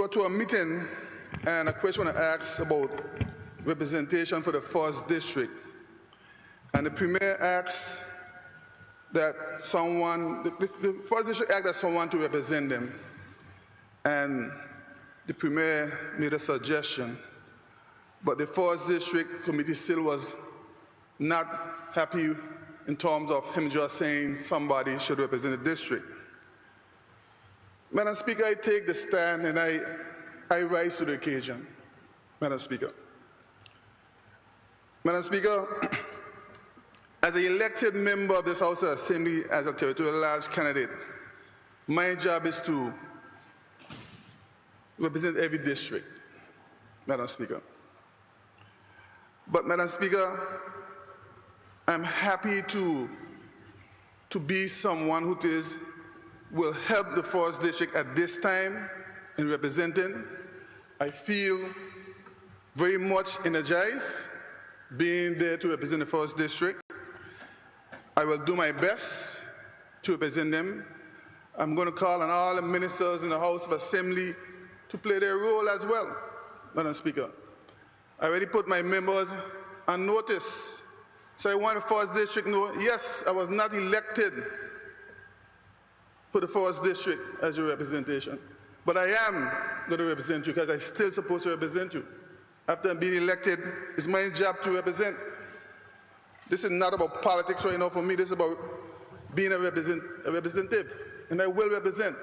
to a meeting and a question was asked about representation for the 1st District. And the Premier asked that someone, the 1st District asked that someone to represent them. And the Premier made a suggestion, but the 1st District Committee still was not happy in terms of him just saying somebody should represent the district. Madam Speaker, I take the stand and I rise to the occasion. Madam Speaker. Madam Speaker, as an elected member of this House of Assembly as a territorial large candidate, my job is to represent every district, Madam Speaker. But, Madam Speaker, I'm happy to be someone who will help the 4th District at this time in representing. I feel very much energized being there to represent the 1st District. I will do my best to represent them. I'm going to call on all the ministers in the House of Assembly to play their role as well, Madam Speaker. I already put my members on notice. So I want the 1st District to know, yes, I was not elected for the 1st District as your representation, but I am going to represent you because I'm still supposed to represent you. After being elected, it's my job to represent. This is not about politics right now for me. This is about being a representative, and I will represent.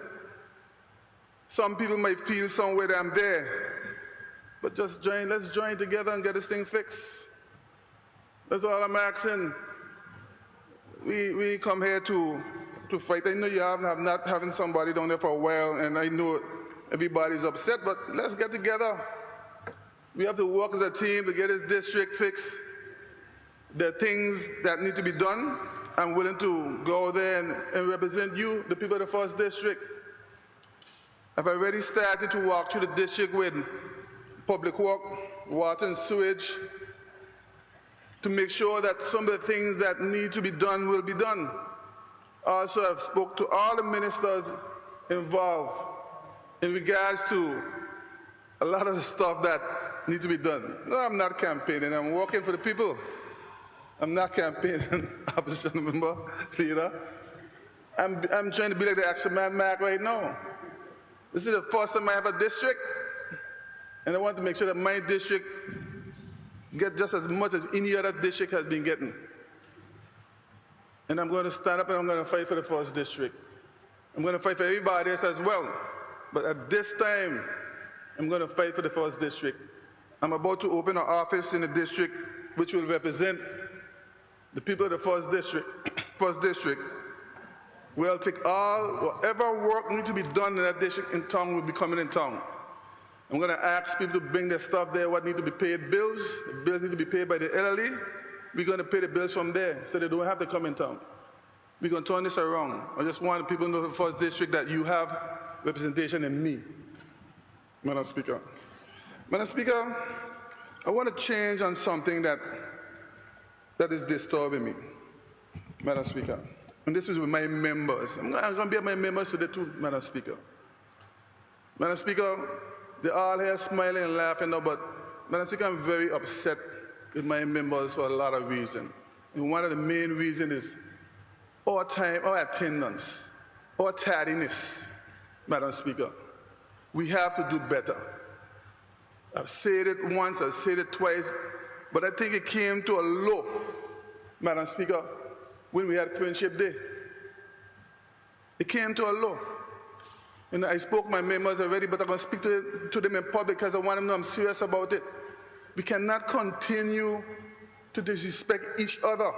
Some people might feel somewhere that I'm there, but just let's join together and get this thing fixed. That's all I'm asking. We come here to fight. I know you have not having somebody down there for a while, and I know everybody's upset, but let's get together. We have to work as a team to get this district fixed. There are things that need to be done. I'm willing to go there and represent you, the people of the 1st District. I've already started to walk through the district with public work, water and sewage, to make sure that some of the things that need to be done will be done. Also, I've spoke to all the ministers involved in regards to a lot of the stuff that needs to be done. No, I'm not campaigning. I'm working for the people. I'm not campaigning, opposition member, leader. I'm trying to be like the action man Mac right now. This is the first time I have a district, and I want to make sure that my district get just as much as any other district has been getting. And I'm going to stand up and I'm going to fight for the 1st District. I'm going to fight for everybody else as well. But at this time, I'm going to fight for the 1st District. I'm about to open an office in the district which will represent the people of the 1st District. 1st District. We'll take whatever work needs to be done in that district in town will be coming in town. I'm going to ask people to bring their stuff there, what need to be paid, bills. If bills need to be paid by the elderly, we're going to pay the bills from there so they don't have to come in town. We're going to turn this around. I just want people to know the 1st District that you have representation in me, Madam Speaker. Madam Speaker, I want to change on something that is disturbing me, Madam Speaker. And this is with my members. I'm going to be at my members today too, Madam Speaker. Madam Speaker, they're all here smiling and laughing now, but Madam Speaker, I'm very upset with my members for a lot of reasons. And one of the main reasons is our time, our attendance, our tardiness, Madam Speaker. We have to do better. I've said it once, I've said it twice, but I think it came to a low, Madam Speaker, when we had Friendship Day. It came to a low. And I spoke to my members already, but I'm going to speak to them in public because I want them to know I'm serious about it. We cannot continue to disrespect each other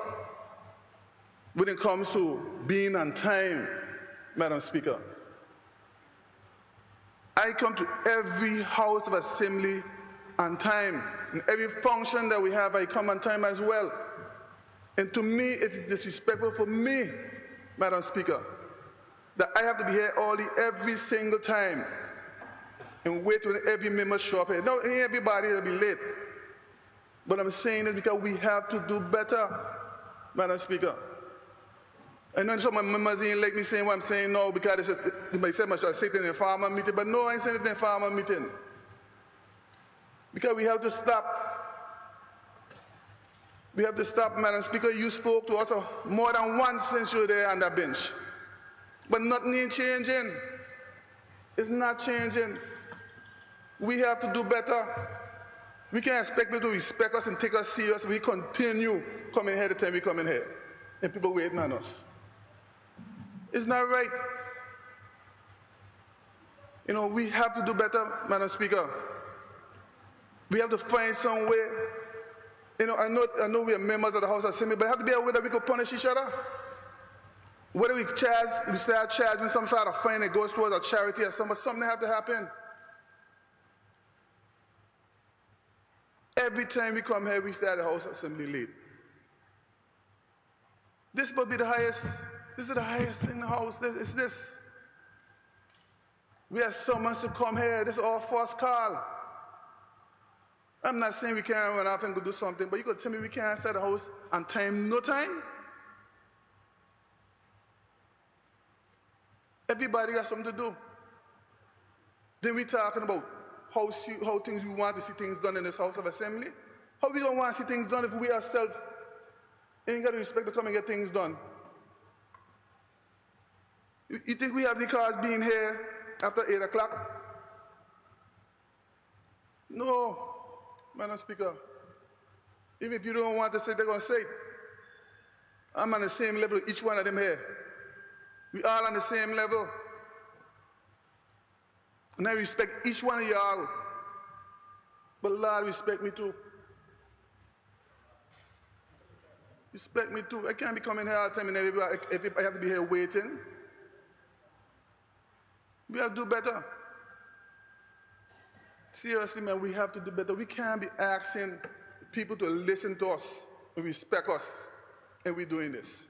when it comes to being on time, Madam Speaker. I come to every House of Assembly on time. In every function that we have, I come on time as well. And to me, it's disrespectful for me, Madam Speaker, that I have to be here every single time and wait when every member show up here. No, everybody will be late. But I'm saying it because we have to do better, Madam Speaker. I know some of my members ain't like me saying what I'm saying now because they might say I should say it in a farmer meeting, but no, I ain't saying it in a farmer meeting. Because we have to stop. We have to stop, Madam Speaker. You spoke to us more than once since you were there on that bench. But nothing ain't changing. It's not changing. We have to do better. We can't expect people to respect us and take us serious if we continue coming here the time we come in here and people waiting on us. It's not right. You know, we have to do better, Madam Speaker. We have to find some way. You know, I know we are members of the House Assembly, but it has to be a way that we could punish each other. Whether we start charging some sort of fine that goes towards a charity or something has to happen. Every time we come here, we start the House Assembly late. This will be the highest, this is the highest thing in the House, it's this. We have summons to come here, this is our first call. I'm not saying we can't run off and go do something, but you could tell me we can't start the House on time, no time? Everybody got something to do. Then we talking about how things we want to see things done in this House of Assembly. How we gonna want to see things done if we ourselves ain't got the respect to come and get things done? You think we have the cars being here after 8 o'clock? No, Madam Speaker. Even if you don't want to say it, they're gonna say it. I'm on the same level with each one of them here. We all on the same level. And I respect each one of y'all. But Lord, respect me too. Respect me too. I can't be coming here all the time and everybody, I have to be here waiting. We have to do better. Seriously, man, we have to do better. We can't be asking people to listen to us and respect us, and we're doing this.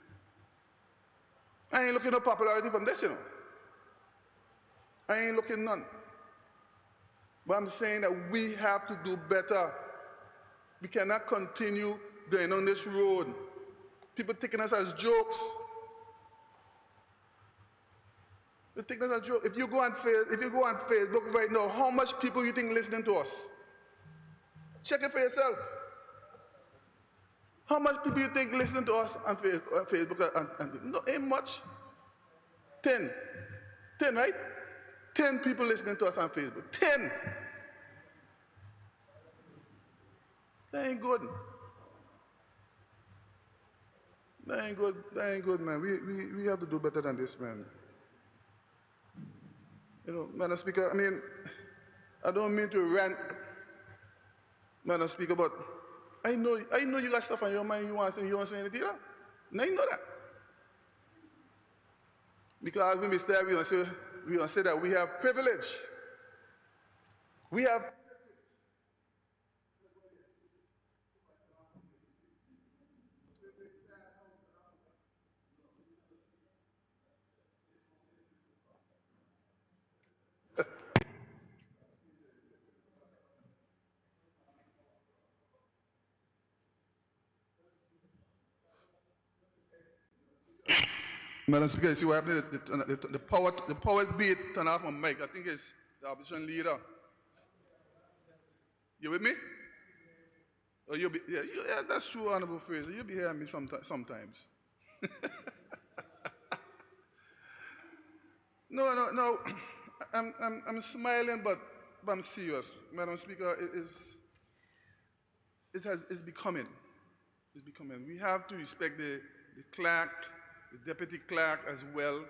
I ain't looking for popularity from this, you know. I ain't looking none. But I'm saying that we have to do better. We cannot continue going on this road. People taking us as jokes. They're taking us as jokes. If you go on Facebook right now, how much people you think listening to us? Check it for yourself. How much people you think listening to us on Facebook? No, ain't much. 10. 10, right? 10 people listening to us on Facebook. 10. That ain't good. That ain't good. That ain't good, man. We have to do better than this, man. You know, Madam Speaker, I mean, I don't mean to rant, Madam Speaker, but I know you got stuff on your mind you want to say anything. Now you know that. Because when we start, we're going to say that we have privilege. We have Madam Speaker, you see what happened? The power beat turned off my mic. I think it's the opposition leader. You with me? Or you'll be, yeah, that's true, Honorable Fraser. You'll be hearing me sometimes. No. I'm smiling, but I'm serious, Madam Speaker. It's becoming. It's becoming. We have to respect the clerk, the deputy clerk as well,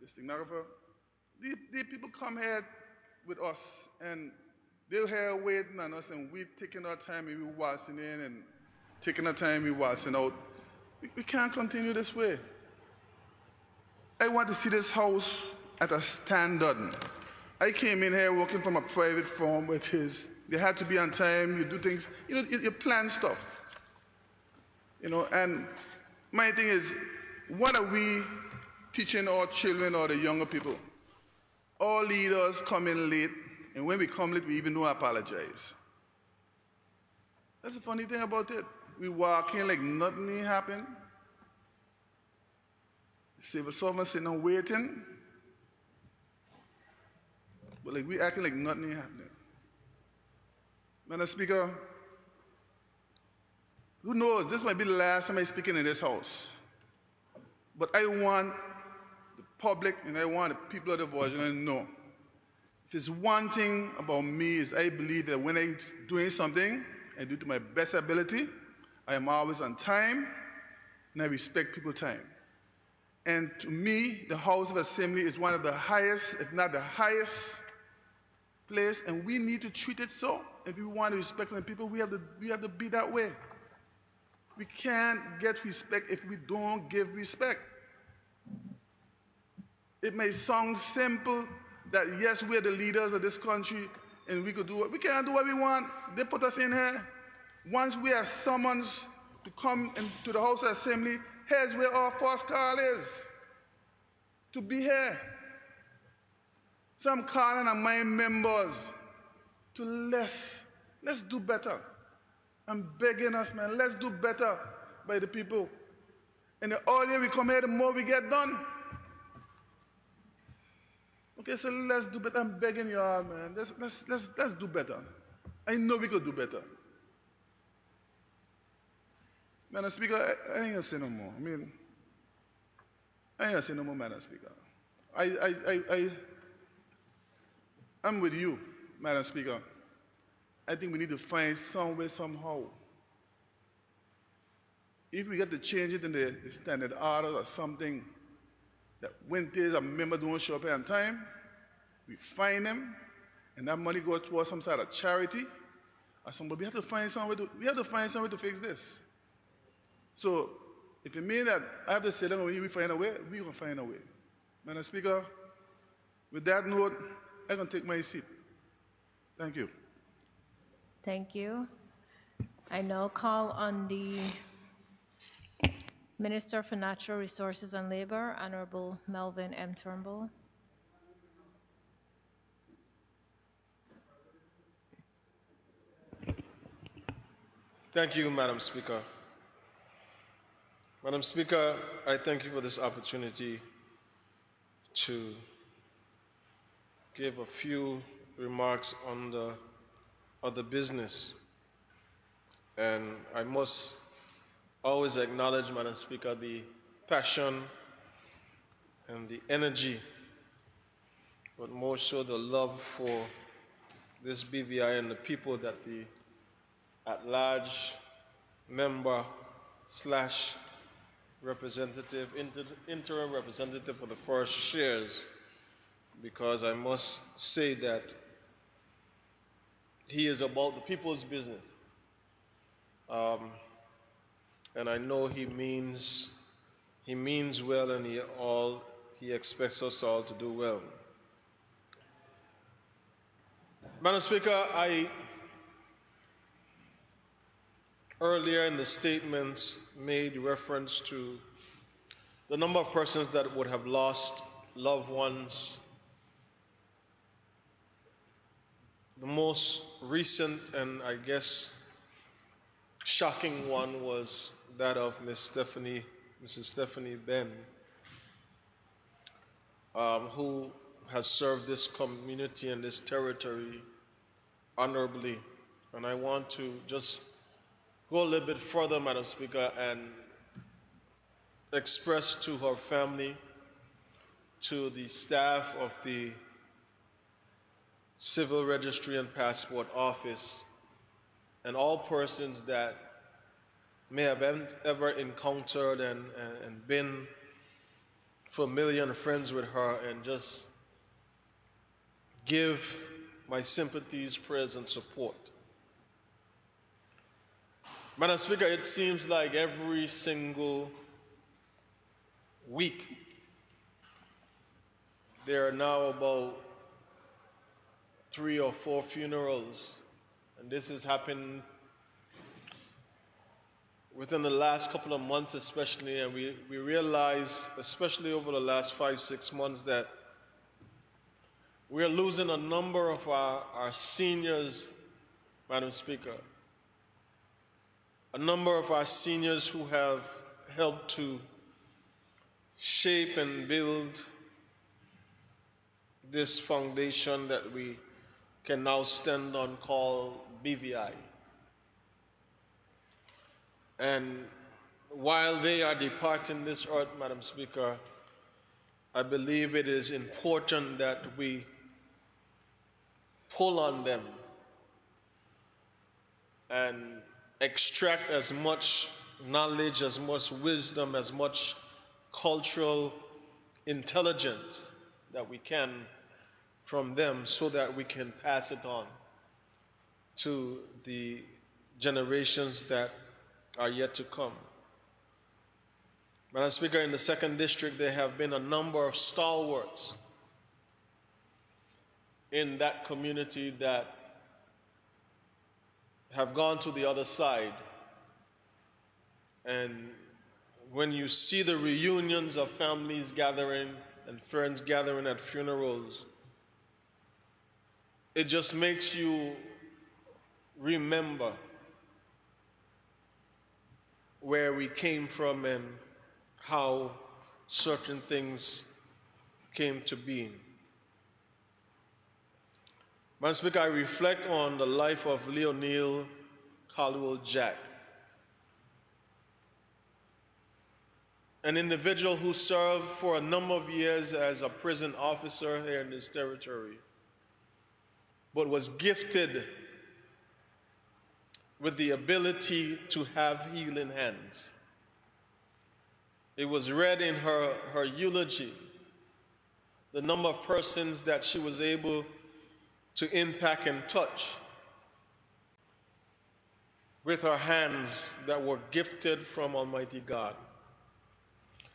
the stenographer. The people come here with us, and they're here waiting on us, and we're taking our time and we're waltzing in, and taking our time we're waltzing out. We can't continue this way. I want to see this house at a standard. I came in here working from a private firm, which is, they had to be on time, you do things, you plan stuff. And my thing is, what are we teaching our children or the younger people? All leaders come in late, and when we come late, we even don't apologize. That's the funny thing about it. We walk in like nothing happened. Civil servants sitting and waiting. But like we acting like nothing happening. Madam Speaker, who knows, this might be the last time I'm speaking in this house. But I want the public and I want the people of the Virginia to know. If there's one thing about me is I believe that when I'm doing something, I do it to my best ability. I am always on time, and I respect people's time. And to me, the House of Assembly is one of the highest, if not the highest place, and we need to treat it so. If we want to respect the people, we have to be that way. We can't get respect if we don't give respect. It may sound simple that yes, we're the leaders of this country and we could do what we can't do what we want. They put us in here. Once we are summoned to come into the House of Assembly, here's where our first call is. To be here. So I'm calling on my members to let's do better. I'm begging us, man, let's do better by the people. And the earlier we come here, the more we get done. Okay, so let's do better. I'm begging you all, man. Let's do better. I know we could do better. Madam Speaker, I ain't gonna say no more. I ain't gonna say no more, Madam Speaker. I'm with you, Madam Speaker. I think we need to find some way, somehow. If we get to change it in the standard orders or something, that when there's a member don't show up on time, we fine them, and that money goes towards some sort of charity or something. We have to find some way to fix this. So if it means that I have to say that when we find a way, we will find a way. Madam Speaker, with that note, I'm going to take my seat. Thank you. Thank you. I now call on the Minister for Natural Resources and Labor, Honorable Melvin M. Turnbull. Thank you, Madam Speaker. Madam Speaker, I thank you for this opportunity to give a few remarks on the other business. And I must always acknowledge, Madam Speaker, the passion and the energy, but more so the love for this BVI and the people that the at-large member / representative, interim representative for the first shares, because I must say that he is about the people's business. And I know he means well, and he expects us all to do well. Madam Speaker, earlier in the statements made reference to the number of persons that would have lost loved ones. The most recent and I guess shocking one was that of Mrs. Stephanie Ben, who has served this community and this territory honorably. And I want to just go a little bit further, Madam Speaker, and express to her family, to the staff of the Civil Registry and Passport Office, and all persons that may have ever encountered and been familiar and friends with her, and just give my sympathies, prayers, and support. Madam Speaker, it seems like every single week there are now about 3 or 4 funerals, and this has happened within the last couple of months especially, and we realize, especially over the last 5-6 months, that we're losing a number of our seniors, Madam Speaker. A number of our seniors who have helped to shape and build this foundation that we can now stand on, called BVI. And while they are departing this earth, Madam Speaker, I believe it is important that we pull on them and extract as much knowledge, as much wisdom, as much cultural intelligence that we can from them, so that we can pass it on. to the generations that are yet to come. Madam Speaker, in the 2nd District, there have been a number of stalwarts in that community that have gone to the other side. And when you see the reunions of families gathering and friends gathering at funerals, it just makes you remember where we came from and how certain things came to being. Madam Speaker, I reflect on the life of Leonil Caldwell Jack, an individual who served for a number of years as a prison officer here in this territory, but was gifted with the ability to have healing hands. It was read in her eulogy, the number of persons that she was able to impact and touch with her hands that were gifted from Almighty God.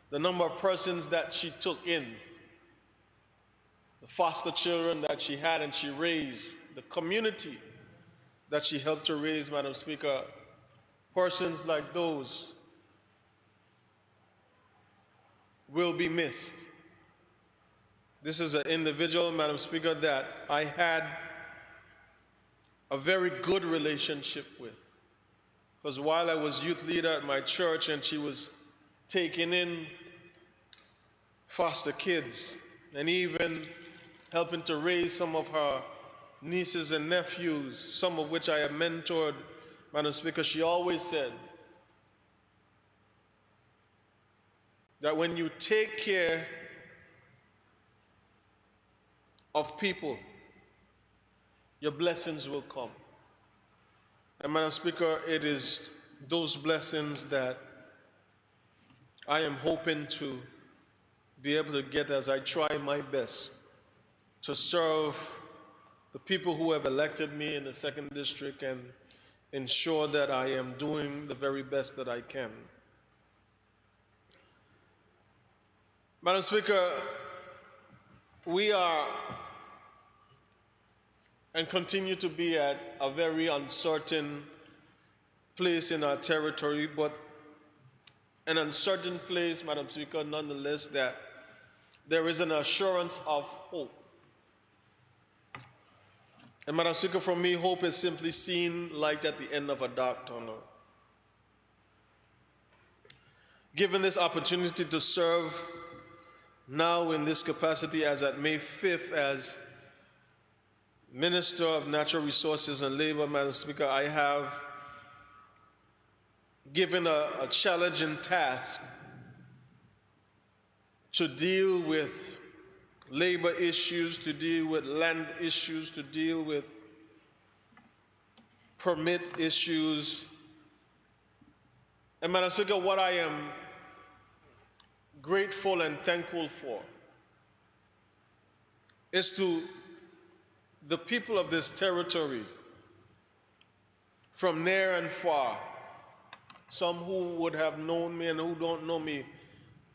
The number of persons that she took in, the foster children that she had and she raised, the community that she helped to raise, Madam Speaker, persons like those will be missed. This is an individual, Madam Speaker, that I had a very good relationship with. Because while I was youth leader at my church and she was taking in foster kids and even helping to raise some of her nieces and nephews, some of which I have mentored, Madam Speaker, she always said that when you take care of people, your blessings will come. And Madam Speaker, it is those blessings that I am hoping to be able to get as I try my best to serve the people who have elected me in the 2nd District and ensure that I am doing the very best that I can. Madam Speaker, we are and continue to be at a very uncertain place in our territory, but an uncertain place, Madam Speaker, nonetheless, that there is an assurance of hope. And Madam Speaker, for me, hope is simply seeing light at the end of a dark tunnel. Given this opportunity to serve now in this capacity as at May 5th as Minister of Natural Resources and Labor, Madam Speaker, I have given a challenging task to deal with labor issues, to deal with land issues, to deal with permit issues. And Madam Speaker, what I am grateful and thankful for is to the people of this territory from near and far, some who would have known me and who don't know me,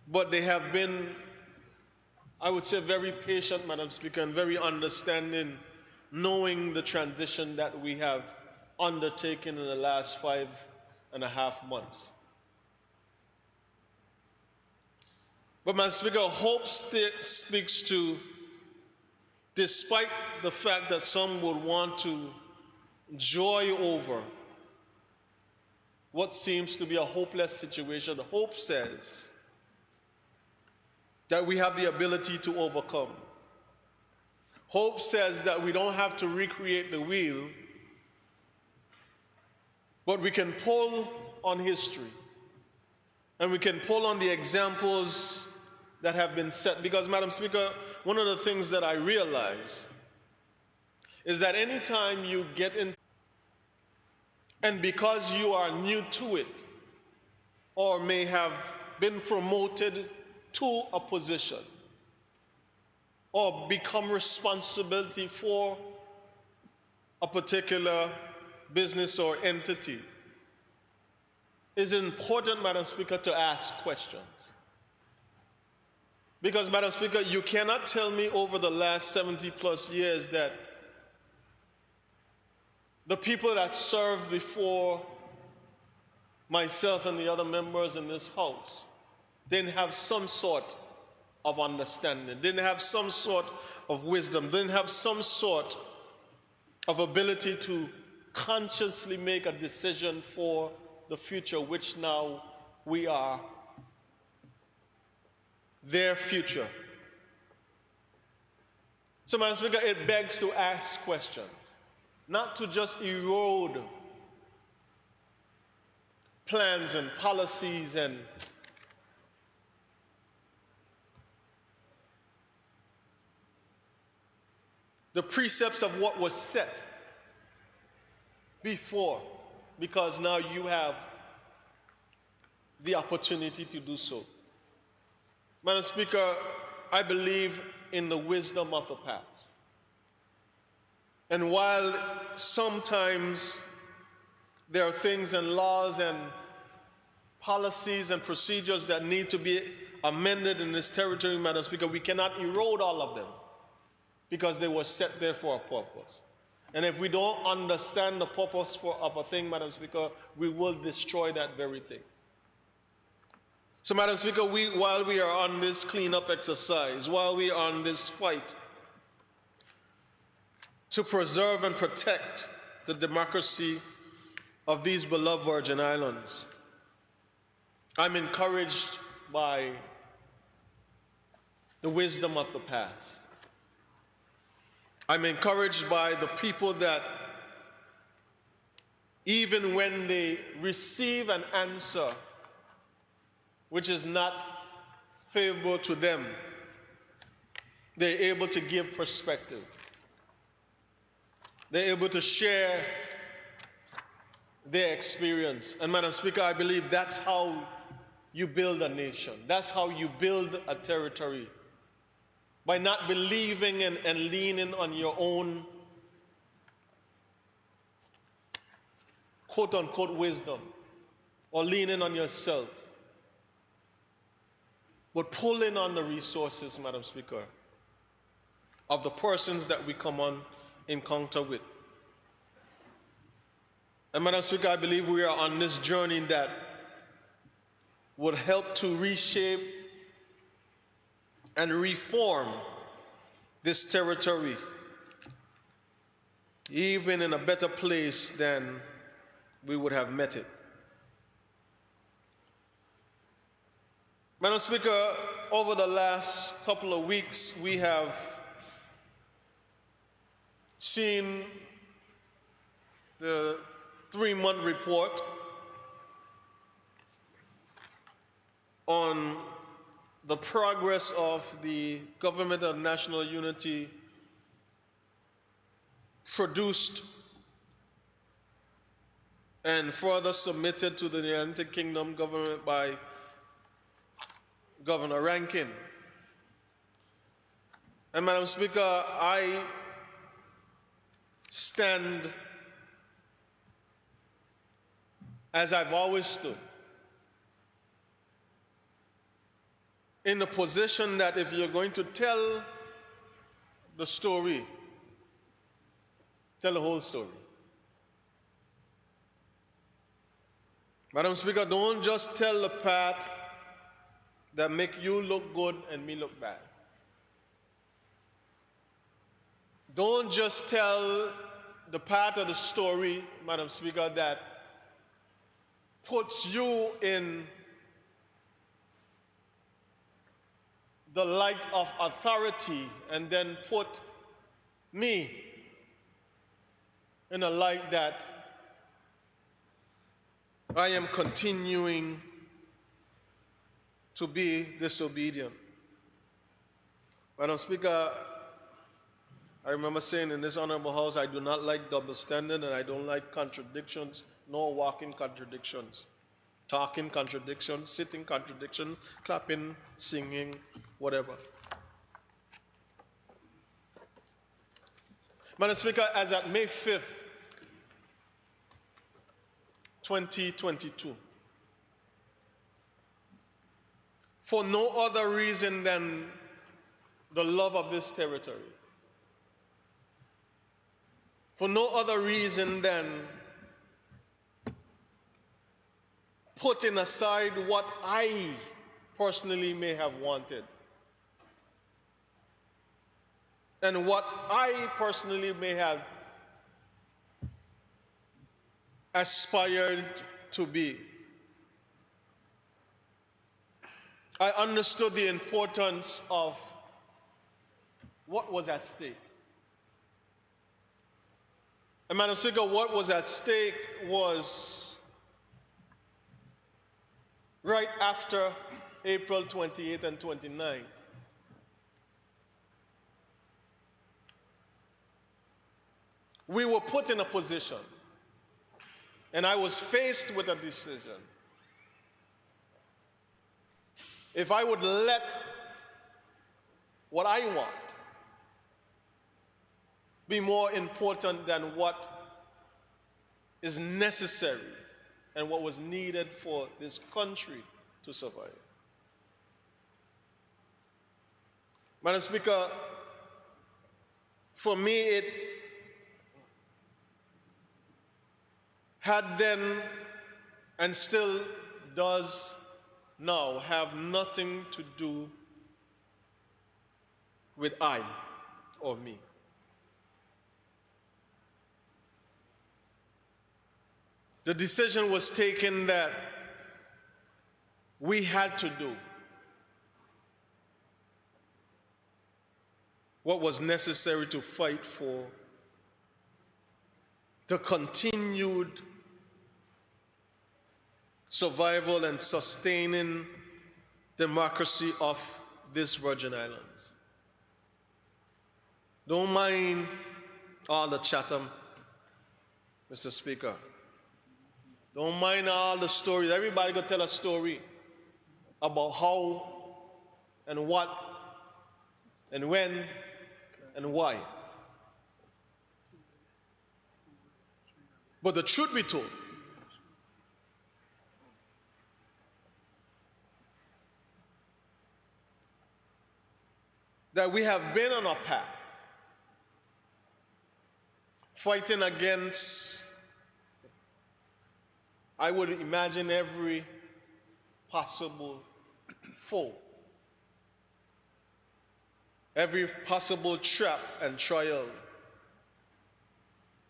but they have been, I would say, very patient, Madam Speaker, and very understanding, knowing the transition that we have undertaken in the last 5.5 months. But, Madam Speaker, hope speaks to, despite the fact that some would want to joy over what seems to be a hopeless situation, hope says that we have the ability to overcome. Hope says that we don't have to recreate the wheel, but we can pull on history and we can pull on the examples that have been set. Because, Madam Speaker, one of the things that I realize is that anytime you get in, and because you are new to it, or may have been promoted to a position, or become responsibility for a particular business or entity, it's important, Madam Speaker, to ask questions. Because, Madam Speaker, you cannot tell me over the last 70 plus years that the people that served before myself and the other members in this House didn't have some sort of understanding, didn't have some sort of wisdom, didn't have some sort of ability to consciously make a decision for the future, which now we are their future. So, Madam Speaker, it begs to ask questions, not to just erode plans and policies and the precepts of what was set before, because now you have the opportunity to do so. Madam Speaker, I believe in the wisdom of the past. And while sometimes there are things and laws and policies and procedures that need to be amended in this territory, Madam Speaker, we cannot erode all of them because they were set there for a purpose. And if we don't understand the purpose of a thing, Madam Speaker, we will destroy that very thing. So, Madam Speaker, while we are on this cleanup exercise, while we are on this fight to preserve and protect the democracy of these beloved Virgin Islands, I'm encouraged by the wisdom of the past. I'm encouraged by the people that even when they receive an answer which is not favorable to them, they're able to give perspective. They're able to share their experience. And Madam Speaker, I believe that's how you build a nation. That's how you build a territory. By not believing and leaning on your own quote-unquote wisdom or leaning on yourself, but pulling on the resources, Madam Speaker, of the persons that we come on encounter with. And Madam Speaker, I believe we are on this journey that would help to reshape and reform this territory, even in a better place than we would have met it. Madam Speaker, over the last couple of weeks, we have seen the 3-month report on the progress of the Government of National Unity produced and further submitted to the United Kingdom government by Governor Rankin. And Madam Speaker, I stand as I've always stood, in the position that if you're going to tell the story, tell the whole story. Madam Speaker, don't just tell the part that make you look good and me look bad. Don't just tell the part of the story, Madam Speaker, that puts you in the light of authority and then put me in a light that I am continuing to be disobedient. Madam Speaker, I remember saying in this honorable house, I do not like double standard and I don't like contradictions, nor walking contradictions. Talking contradiction, sitting contradiction, clapping, singing, whatever. Madam Speaker, as at May 5th, 2022. For no other reason than the love of this territory. For no other reason than putting aside what I personally may have wanted and what I personally may have aspired to be. I understood the importance of what was at stake. And Madam Speaker, what was at stake was right after April 28 and 29. We were put in a position, and I was faced with a decision. If I would let what I want be more important than what is necessary and what was needed for this country to survive. Madam Speaker, for me it had then and still does now have nothing to do with I or me. The decision was taken that we had to do what was necessary to fight for the continued survival and sustaining democracy of this Virgin Islands. Don't mind all the chatter, Mr. Speaker. Don't mind all the stories. Everybody gonna tell a story about how and what and when and why. But the truth be told, that we have been on a path fighting against, I would imagine, every possible foe, every possible trap and trial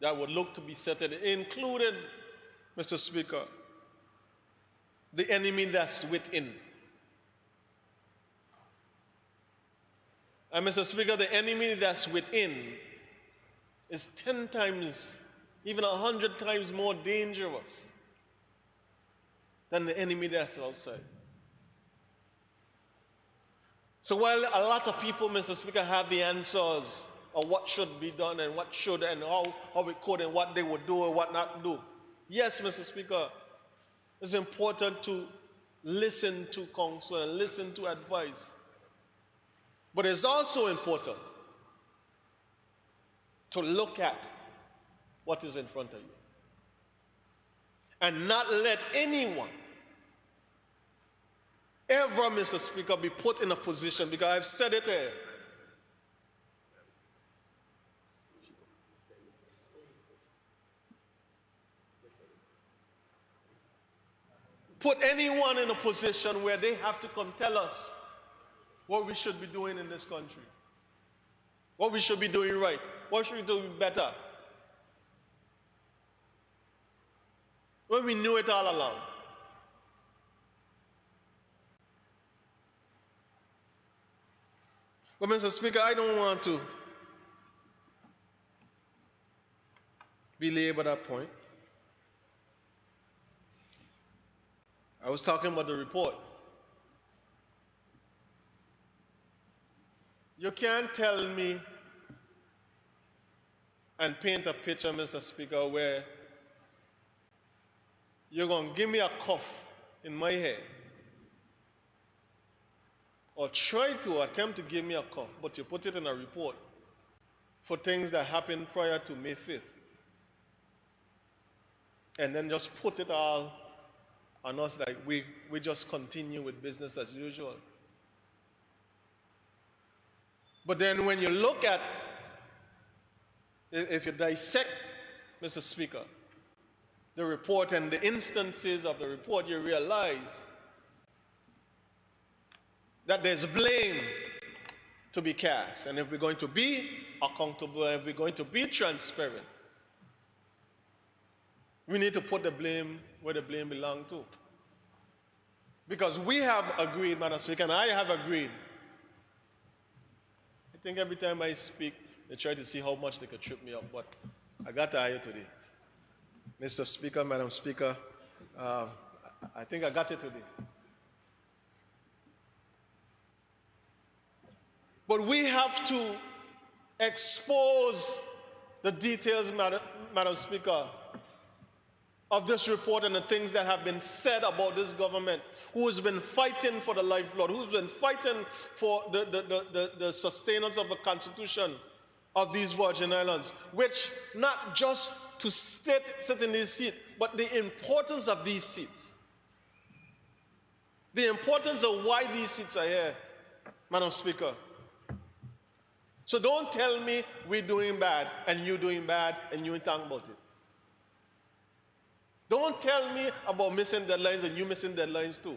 that would look to be set, including, Mr. Speaker, the enemy that's within. And Mr. Speaker, the enemy that's within is 10 times, even 100 times more dangerous than the enemy that's outside. So while a lot of people, Mr. Speaker, have the answers of what should be done and what should and how it could and what they would do and what not do, yes, Mr. Speaker, it's important to listen to counsel and listen to advice. But it's also important to look at what is in front of you and not let anyone ever, Mr. Speaker, be put in a position, because I've said it here, put anyone in a position where they have to come tell us what we should be doing in this country, what we should be doing right, what should we do better, when we knew it all along. But Mr. Speaker, I don't want to belabor that point. I was talking about the report. You can't tell me and paint a picture, Mr. Speaker, where you're going to give me a cough in my head or try to attempt to give me a cough, but you put it in a report for things that happened prior to May 5th. and then just put it all on us like we just continue with business as usual. But then when you look at, if you dissect, Mr. Speaker, the report and the instances of the report, you realize that there's blame to be cast. And if we're going to be accountable, if we're going to be transparent, we need to put the blame where the blame belongs to. Because we have agreed, Madam Speaker, and I have agreed. I think every time I speak, they try to see how much they could trip me up, but I got to you today. Mr. Speaker, Madam Speaker, I think I got it today. But we have to expose the details, Madam Speaker, of this report and the things that have been said about this government, who has been fighting for the lifeblood, who's been fighting for the sustenance of the Constitution of these Virgin Islands, which not just to sit in these seats, but the importance of these seats. The importance of why these seats are here, Madam Speaker. So don't tell me we're doing bad and you're doing bad and you ain't talking about it. Don't tell me about missing deadlines and you missing deadlines too.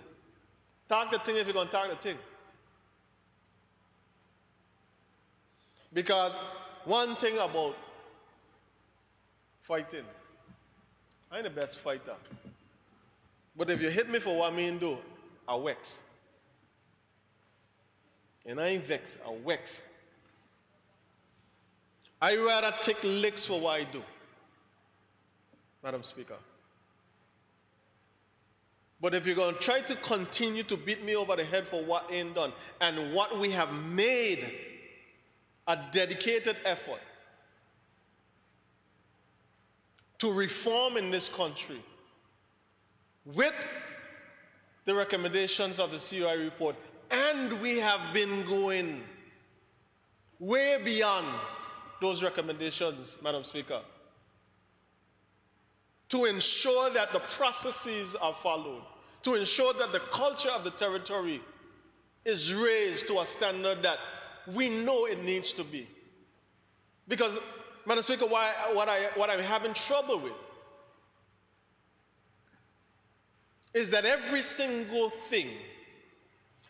Talk the thing if you're going to talk the thing. Because one thing about fighting, I ain't the best fighter. But if you hit me for what I mean do, I vex. And I ain't vex, I vex. I rather take licks for what I do, Madam Speaker. But if you're going to try to continue to beat me over the head for what ain't done, and what we have made a dedicated effort to reform in this country with the recommendations of the COI report, and we have been going way beyond those recommendations, Madam Speaker, to ensure that the processes are followed, to ensure that the culture of the territory is raised to a standard that we know it needs to be. Because, Madam Speaker, what I'm having trouble with is that every single thing,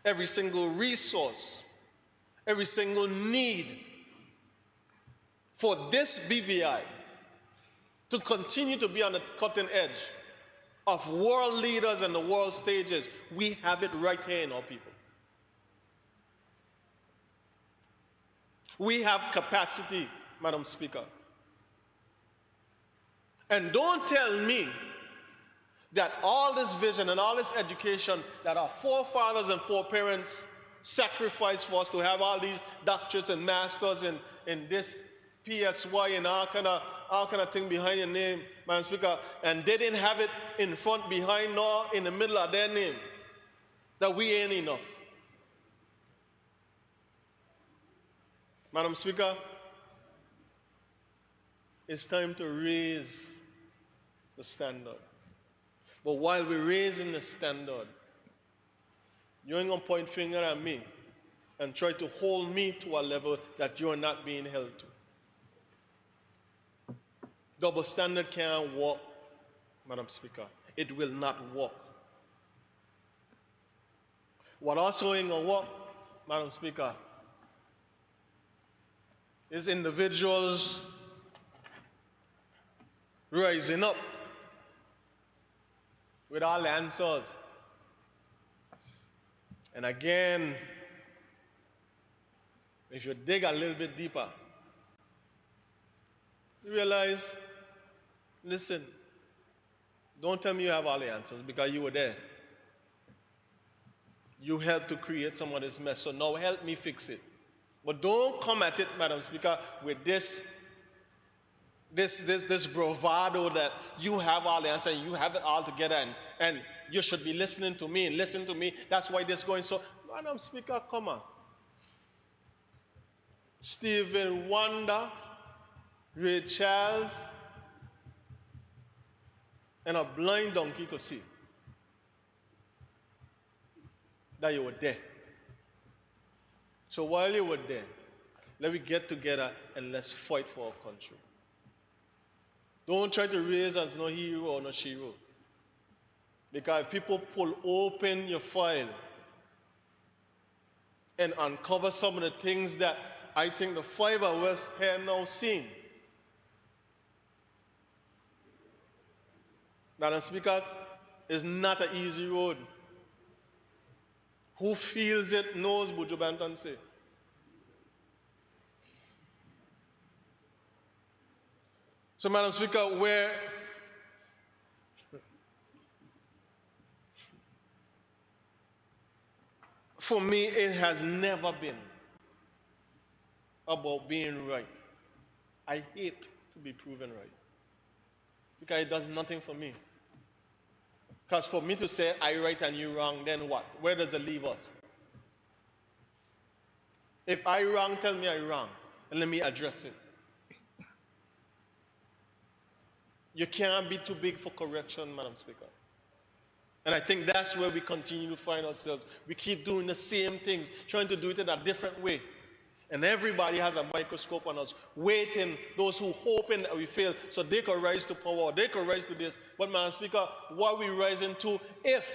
every single resource, every single need for this BVI to continue to be on the cutting edge of world leaders and the world stages, we have it right here in our people. We have capacity, Madam Speaker. And don't tell me that all this vision and all this education that our forefathers and foreparents sacrificed for us to have all these doctorates and masters in this PSY and all kind of thing behind your name, Madam Speaker, and they didn't have it in front, behind, nor in the middle of their name, that we ain't enough. Madam Speaker, it's time to raise the standard. But while we're raising the standard, you ain't gonna point finger at me and try to hold me to a level that you're not being held to. Double standard can't work, Madam Speaker. It will not work. What also ain't gonna work, Madam Speaker, is individuals rising up with all the answers. And again, if you dig a little bit deeper, you realize, listen, don't tell me you have all the answers because you were there. You helped to create some of this mess, so now help me fix it. But don't come at it, Madam Speaker, with this bravado that you have all the answers and you have it all together and you should be listening to me and listen to me. That's why this is going so. Madam Speaker, come on. Stephen Wonder, Ray Charles, And a blind donkey could see that you were there. So while you were there, let me get together and let's fight for our country. Don't try to raise as no hero or no shero. Because if people pull open your file and uncover some of the things that I think the 5 of us here now seen, Madam Speaker, it's not an easy road. Who feels it knows, Buju Banton say. So, Madam Speaker, where for me it has never been about being right. I hate to be proven right because it does nothing for me. Because for me to say I right and you wrong, then what? Where does it leave us? If I wrong, tell me I wrong, and let me address it. You can't be too big for correction, Madam Speaker. And I think that's where we continue to find ourselves. We keep doing the same things, trying to do it in a different way. And everybody has a microscope on us, waiting, those who hoping that we fail, so they could rise to power, they could rise to this. But, Madam Speaker, what are we rising to if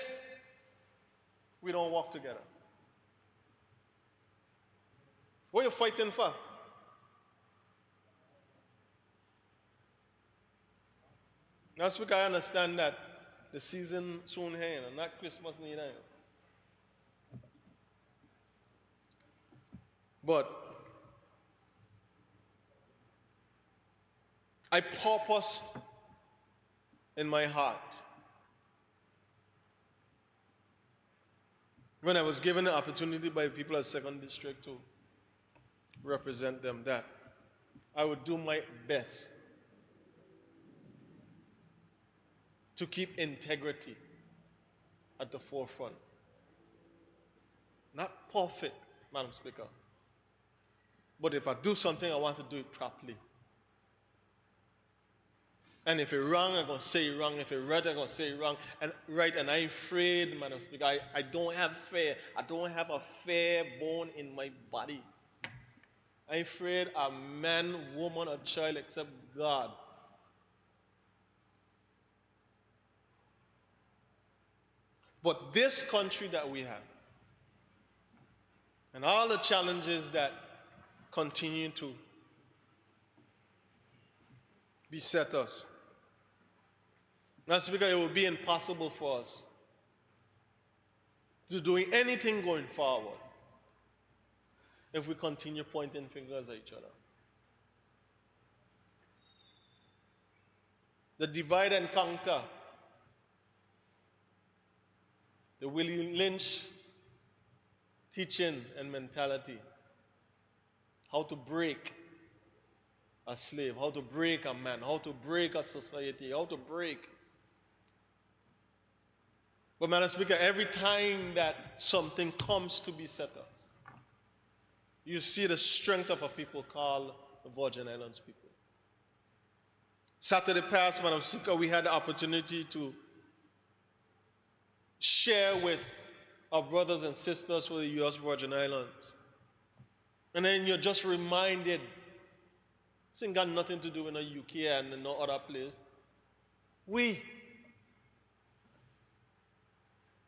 we don't work together? What are you fighting for? Madam Speaker, I understand that the season soon here, and not Christmas neither. But I purposed in my heart when I was given the opportunity by the people of 2nd District to represent them that I would do my best to keep integrity at the forefront. Not perfect, Madam Speaker, but if I do something, I want to do it properly. And if it's wrong, I'm going to say it wrong. If it's right, I'm going to say it wrong. And right, and I'm afraid, Madam Speaker, I don't have fear. I don't have a fair bone in my body. I'm afraid a man, woman, or child except God. But this country that we have, and all the challenges that continue to beset us, Madam Speaker, it will be impossible for us to do anything going forward if we continue pointing fingers at each other. The divide and conquer, the William Lynch teaching and mentality, how to break a slave, how to break a man, how to break a society, how to break. But, Madam Speaker, every time that something comes to beset us, you see the strength of a people called the Virgin Islands people. Saturday past, Madam Speaker, we had the opportunity to share with our brothers and sisters from the U.S. Virgin Islands. And then you're just reminded, this ain't got nothing to do with the UK and no other place.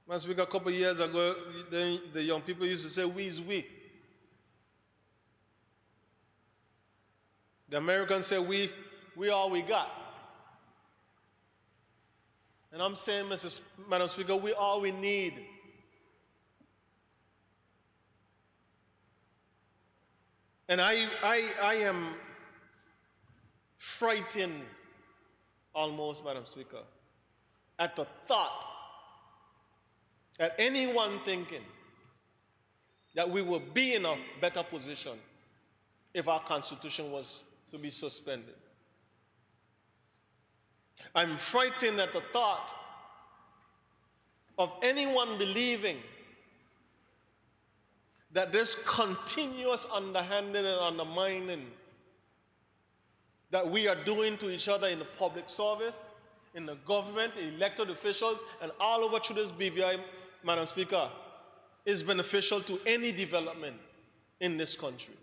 Madam Speaker, a couple of years ago, the young people used to say, we is we. The Americans say, we all we got. And I'm saying, Madam Speaker, we all we need. And I am frightened almost, Madam Speaker, at the thought that anyone thinking that we will be in a better position if our Constitution was to be suspended. I'm frightened at the thought of anyone believing that this continuous underhanding and undermining that we are doing to each other in the public service in the government, elected officials, and all over through this BVI, Madam Speaker, is beneficial to any development in this country.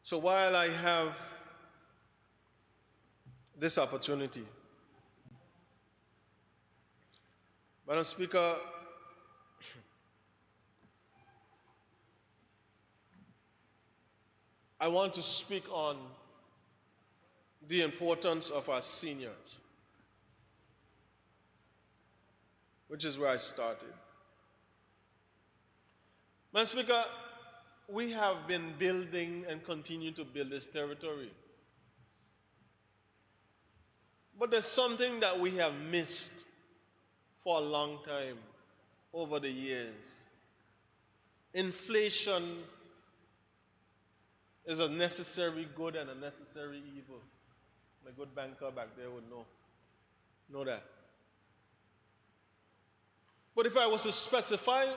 So while I have this opportunity, Madam Speaker, I want to speak on the importance of our seniors, which is where I started. Madam Speaker, we have been building and continue to build this territory. But there's something that we have missed for a long time over the years. Inflation is a necessary good and a necessary evil. My good banker back there would know that. But if I was to specify,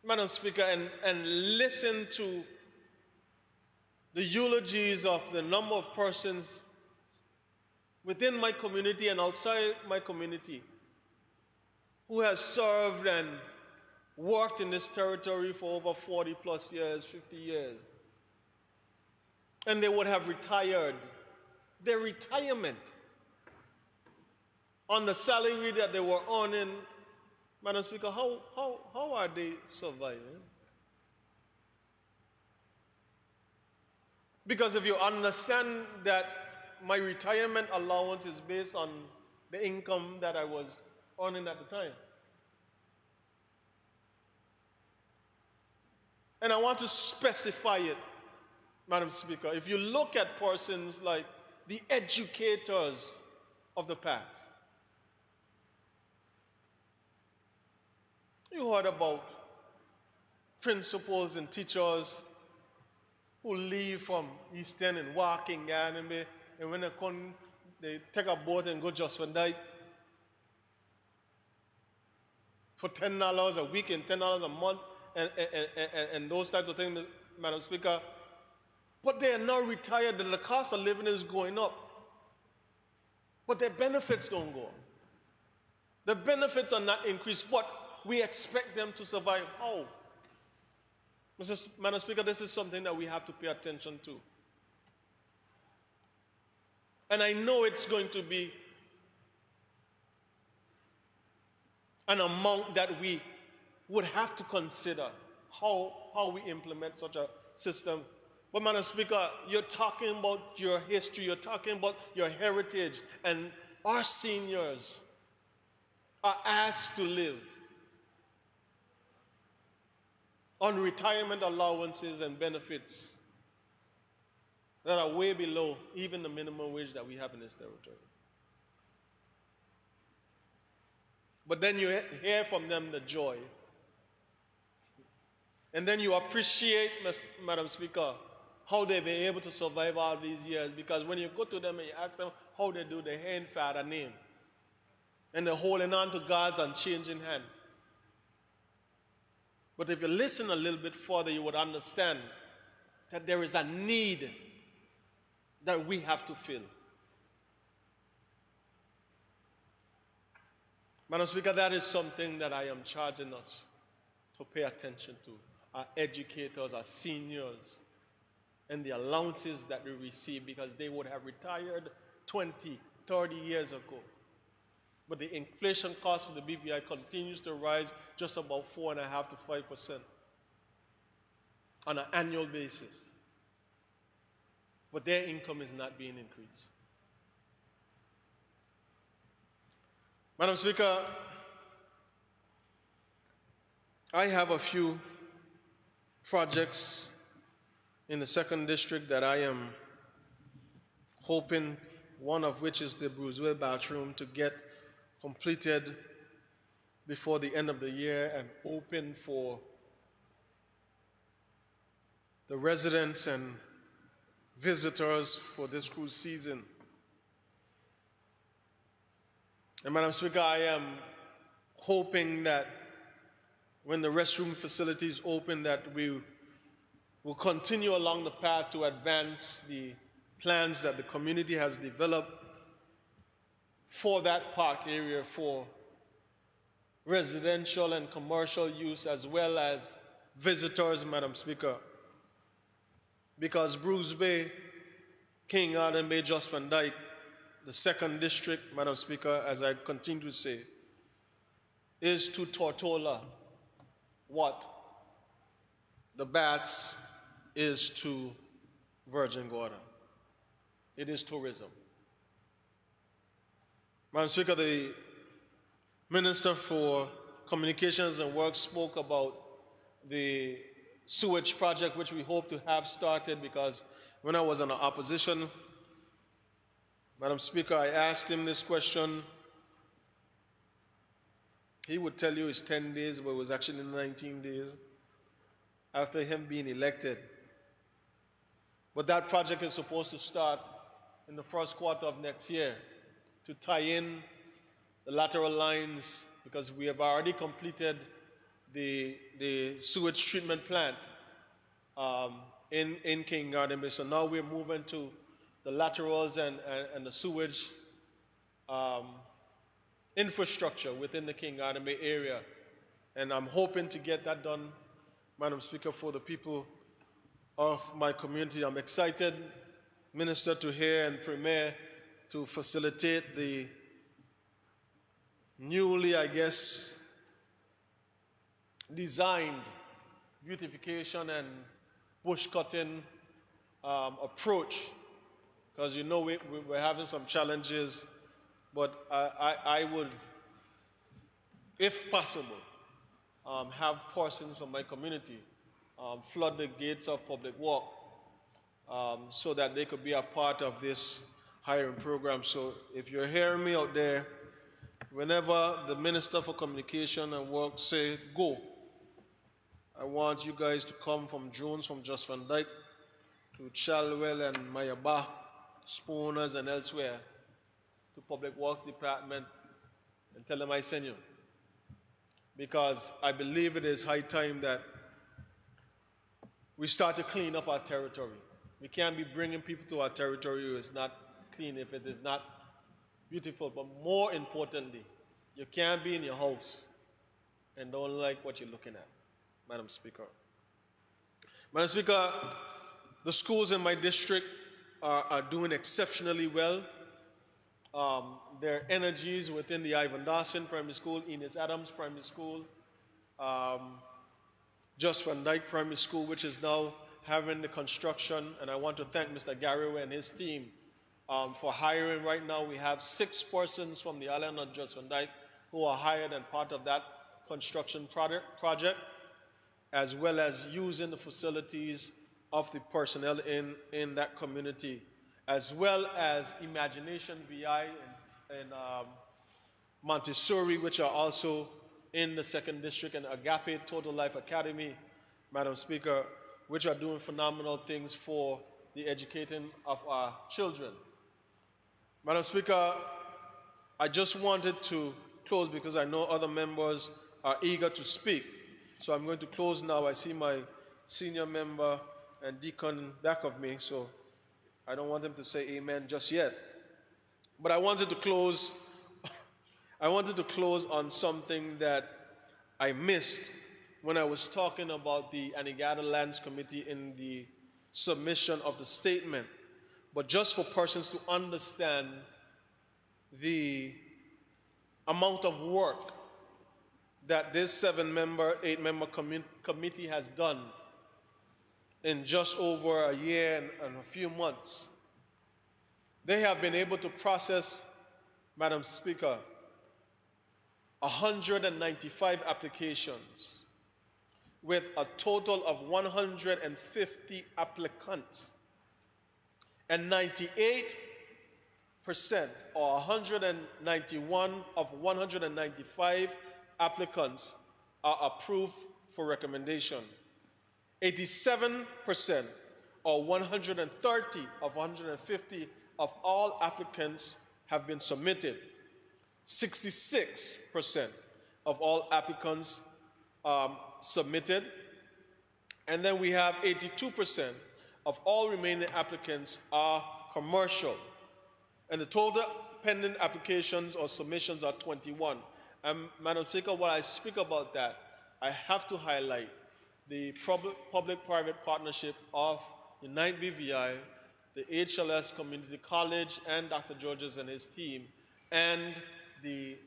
Madam Speaker, and listen to the eulogies of the number of persons within my community and outside my community who has served and worked in this territory for over 40 plus years, 50 years, and they would have retired, their retirement on the salary that they were earning, Madam Speaker, how are they surviving? Because if you understand that my retirement allowance is based on the income that I was earning at the time. And I want to specify it, Madam Speaker. If you look at persons like the educators of the past, you heard about principals and teachers who leave from East End and walking and when they come, they take a boat and go just one night for $10 a week and $10 a month and those types of things, Madam Speaker. But they are now retired and the cost of living is going up. But their benefits don't go up. The benefits are not increased, but we expect them to survive. How? Madam Speaker, this is something that we have to pay attention to. And I know it's going to be an amount that we would have to consider how we implement such a system. But Madam Speaker, you're talking about your history, you're talking about your heritage, and our seniors are asked to live on retirement allowances and benefits that are way below even the minimum wage that we have in this territory. But then you hear from them the joy. And then you appreciate, Madam Speaker, how they've been able to survive all these years. Because when you go to them and you ask them how they do, they hand Father name. And they're holding on to God's unchanging hand. But if you listen a little bit further, you would understand that there is a need that we have to fill. Madam Speaker, that is something that I am charging us to pay attention to. Our educators, our seniors, and the allowances that we receive because they would have retired 20, 30 years ago. But the inflation cost of the BVI continues to rise just about 4.5% to 5% on an annual basis. But their income is not being increased. Madam Speaker, I have a few projects in the 2nd District that I am hoping, one of which is the Bruceville bathroom, to get completed before the end of the year and open for the residents and visitors for this cruise season. And Madam Speaker, I am hoping that when the restroom facilities open, that we will continue along the path to advance the plans that the community has developed for that park area for residential and commercial use as well as visitors, Madam Speaker. Because Bruce Bay, King Arden Bay, Jos Van Dyke, the second district, Madam Speaker, as I continue to say, is to Tortola what the Bats is to Virgin Gorda. It is tourism. Madam Speaker, the Minister for Communications and Works spoke about the sewage project, which we hope to have started, because when I was in the opposition, Madam Speaker, I asked him this question. He would tell you it's 10 days, but it was actually 19 days after him being elected. But that project is supposed to start in the first quarter of next year to tie in the lateral lines, because we have already completed the sewage treatment plant in King Garden Bay. So now we're moving to the laterals and the sewage infrastructure within the King Garden Bay area. And I'm hoping to get that done, Madam Speaker, for the people of my community. I'm excited, Minister, to hear and Premier to facilitate the newly, I guess, designed beautification and bush cutting approach, because you know we're having some challenges, but I would, if possible, have persons from my community flood the gates of Public Walk so that they could be a part of this hiring program. So if you're hearing me out there, whenever the Minister for Communication and Work say go, I want you guys to come from Jones, from Jos Van Dyke, to Chalwell and Mayaba, Spooners and elsewhere, to Public Works Department, and tell them I send you. Because I believe it is high time that we start to clean up our territory. We can't be bringing people to our territory who is not clean if it is not beautiful. But more importantly, you can't be in your house and don't like what you're looking at, Madam Speaker. Madam Speaker, the schools in my district are doing exceptionally well. Their energies within the Ivan Dawson Primary School, Enos Adams Primary School, Jos Van Dyke Primary School, which is now having the construction, and I want to thank Mr. Garraway and his team for hiring. Right now we have 6 persons from the island of Jos Van Dyke who are hired and part of that construction project, as well as using the facilities of the personnel in that community, as well as Imagination VI and Montessori, which are also in the 2nd District, and Agape Total Life Academy, Madam Speaker, which are doing phenomenal things for the educating of our children. Madam Speaker, I just wanted to close because I know other members are eager to speak. So I'm going to close now. I see my senior member and Deacon back of me, so I don't want him to say amen just yet. But I wanted to close on something that I missed when I was talking about the Anegada Lands Committee in the submission of the statement. But just for persons to understand the amount of work that this 7-member, 8-member committee has done in just over a year and a few months. They have been able to process, Madam Speaker, 195 applications with a total of 150 applicants, and 98% or 191 of 195 applicants are approved for recommendation. 87% or 130 of 150 of all applicants have been submitted. 66% of all applicants submitted. And then we have 82% of all remaining applicants are commercial. And the total pending applications or submissions are 21. And Madam Speaker, while I speak about that, I have to highlight the public-private partnership of Unite BVI, the HLS Community College, and Dr. Georges and his team, and the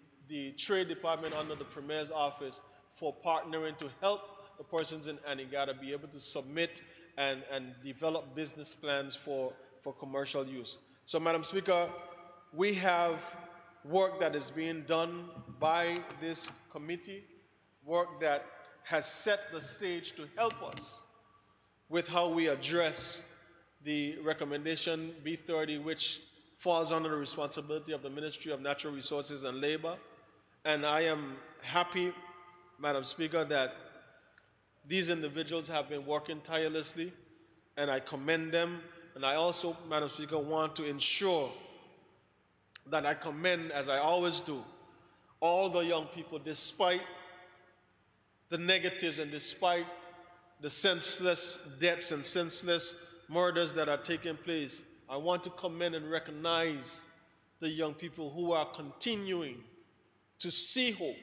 Trade Department under the Premier's office for partnering to help the persons in Anegada be able to submit and develop business plans for commercial use. So, Madam Speaker, we have work that is being done by this committee, work that has set the stage to help us with how we address the recommendation B30, which falls under the responsibility of the Ministry of Natural Resources and Labor. And I am happy, Madam Speaker, that these individuals have been working tirelessly, and I commend them. And I also, Madam Speaker, want to ensure that I commend, as I always do, all the young people, despite the negatives and despite the senseless deaths and senseless murders that are taking place. I want to commend and recognize the young people who are continuing to see hope,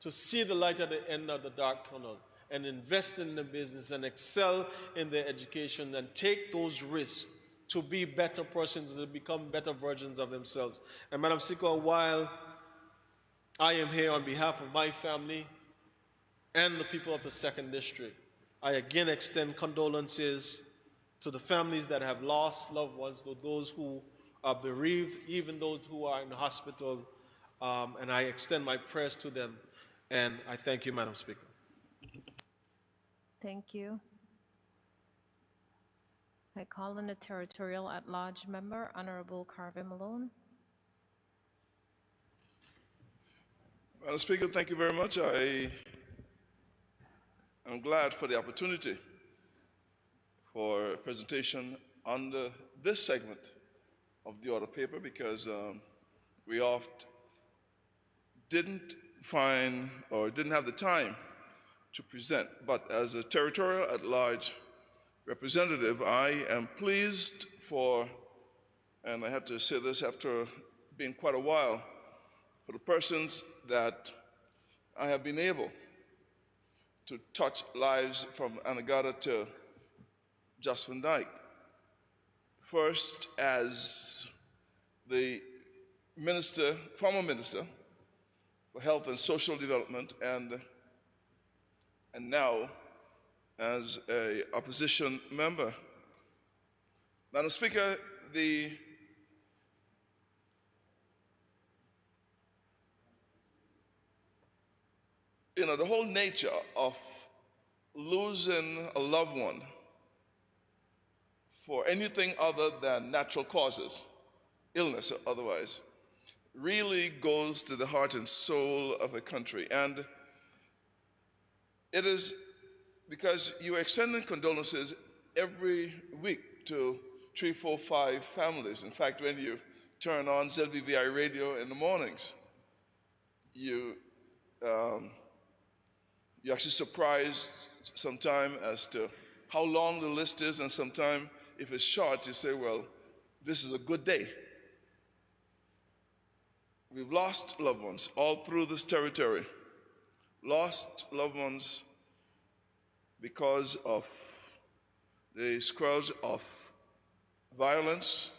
to see the light at the end of the dark tunnel, and invest in the business and excel in their education and take those risks to be better persons, to become better versions of themselves. And Madam Speaker, while I am here on behalf of my family and the people of the 2nd District, I again extend condolences to the families that have lost loved ones, to those who are bereaved, even those who are in the hospital, and I extend my prayers to them. And I thank you, Madam Speaker. Thank you. I call on the Territorial at-Large Member, Honorable Carvin Malone. Madam Speaker, thank you very much. I am glad for the opportunity for a presentation under this segment of the order paper, because we oft didn't find or didn't have the time to present. But as a territorial at-large representative, I am pleased for, and I had to say this after being quite a while, for the persons that I have been able to touch lives from Anegada to Jocelyn Dyke. First, as the minister, former minister for Health and Social Development, and now as an opposition member. Madam Speaker, the whole nature of losing a loved one for anything other than natural causes, illness or otherwise, really goes to the heart and soul of a country. And it is because you are extending condolences every week to 3, 4, 5 families. In fact, when you turn on ZVVI radio in the mornings, you're actually surprised sometime as to how long the list is, and sometime if it's short, you say, well, this is a good day. We've lost loved ones all through this territory, lost loved ones because of the scourge of violence,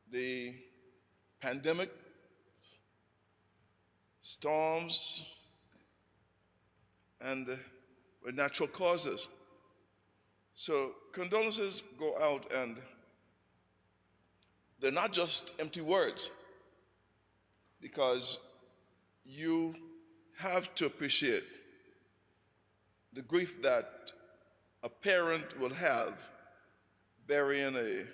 the pandemic, storms, and with natural causes. So condolences go out, and they're not just empty words, because you have to appreciate the grief that a parent will have burying a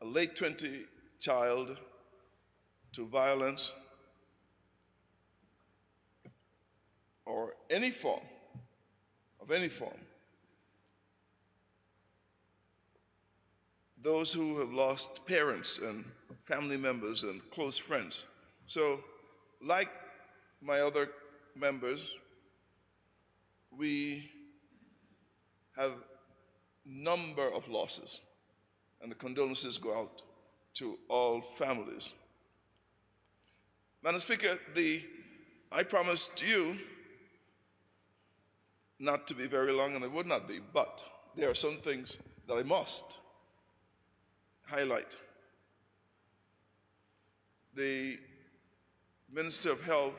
late 20 child to violence or any form. Those who have lost parents and family members and close friends. So, like my other members, we have number of losses, and the condolences go out to all families. Madam Speaker, I promised you not to be very long, and it would not be, but there are some things that I must highlight. The Minister of Health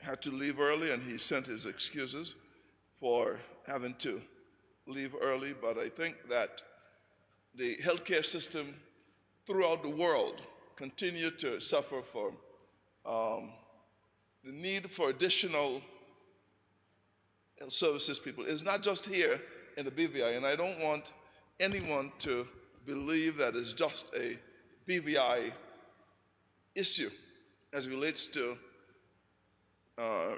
had to leave early, and he sent his excuses for having to leave early, but I think that the healthcare system throughout the world continue to suffer from the need for additional health services people. It's not just here in the BVI, and I don't want anyone to believe that it's just a BVI issue as it relates to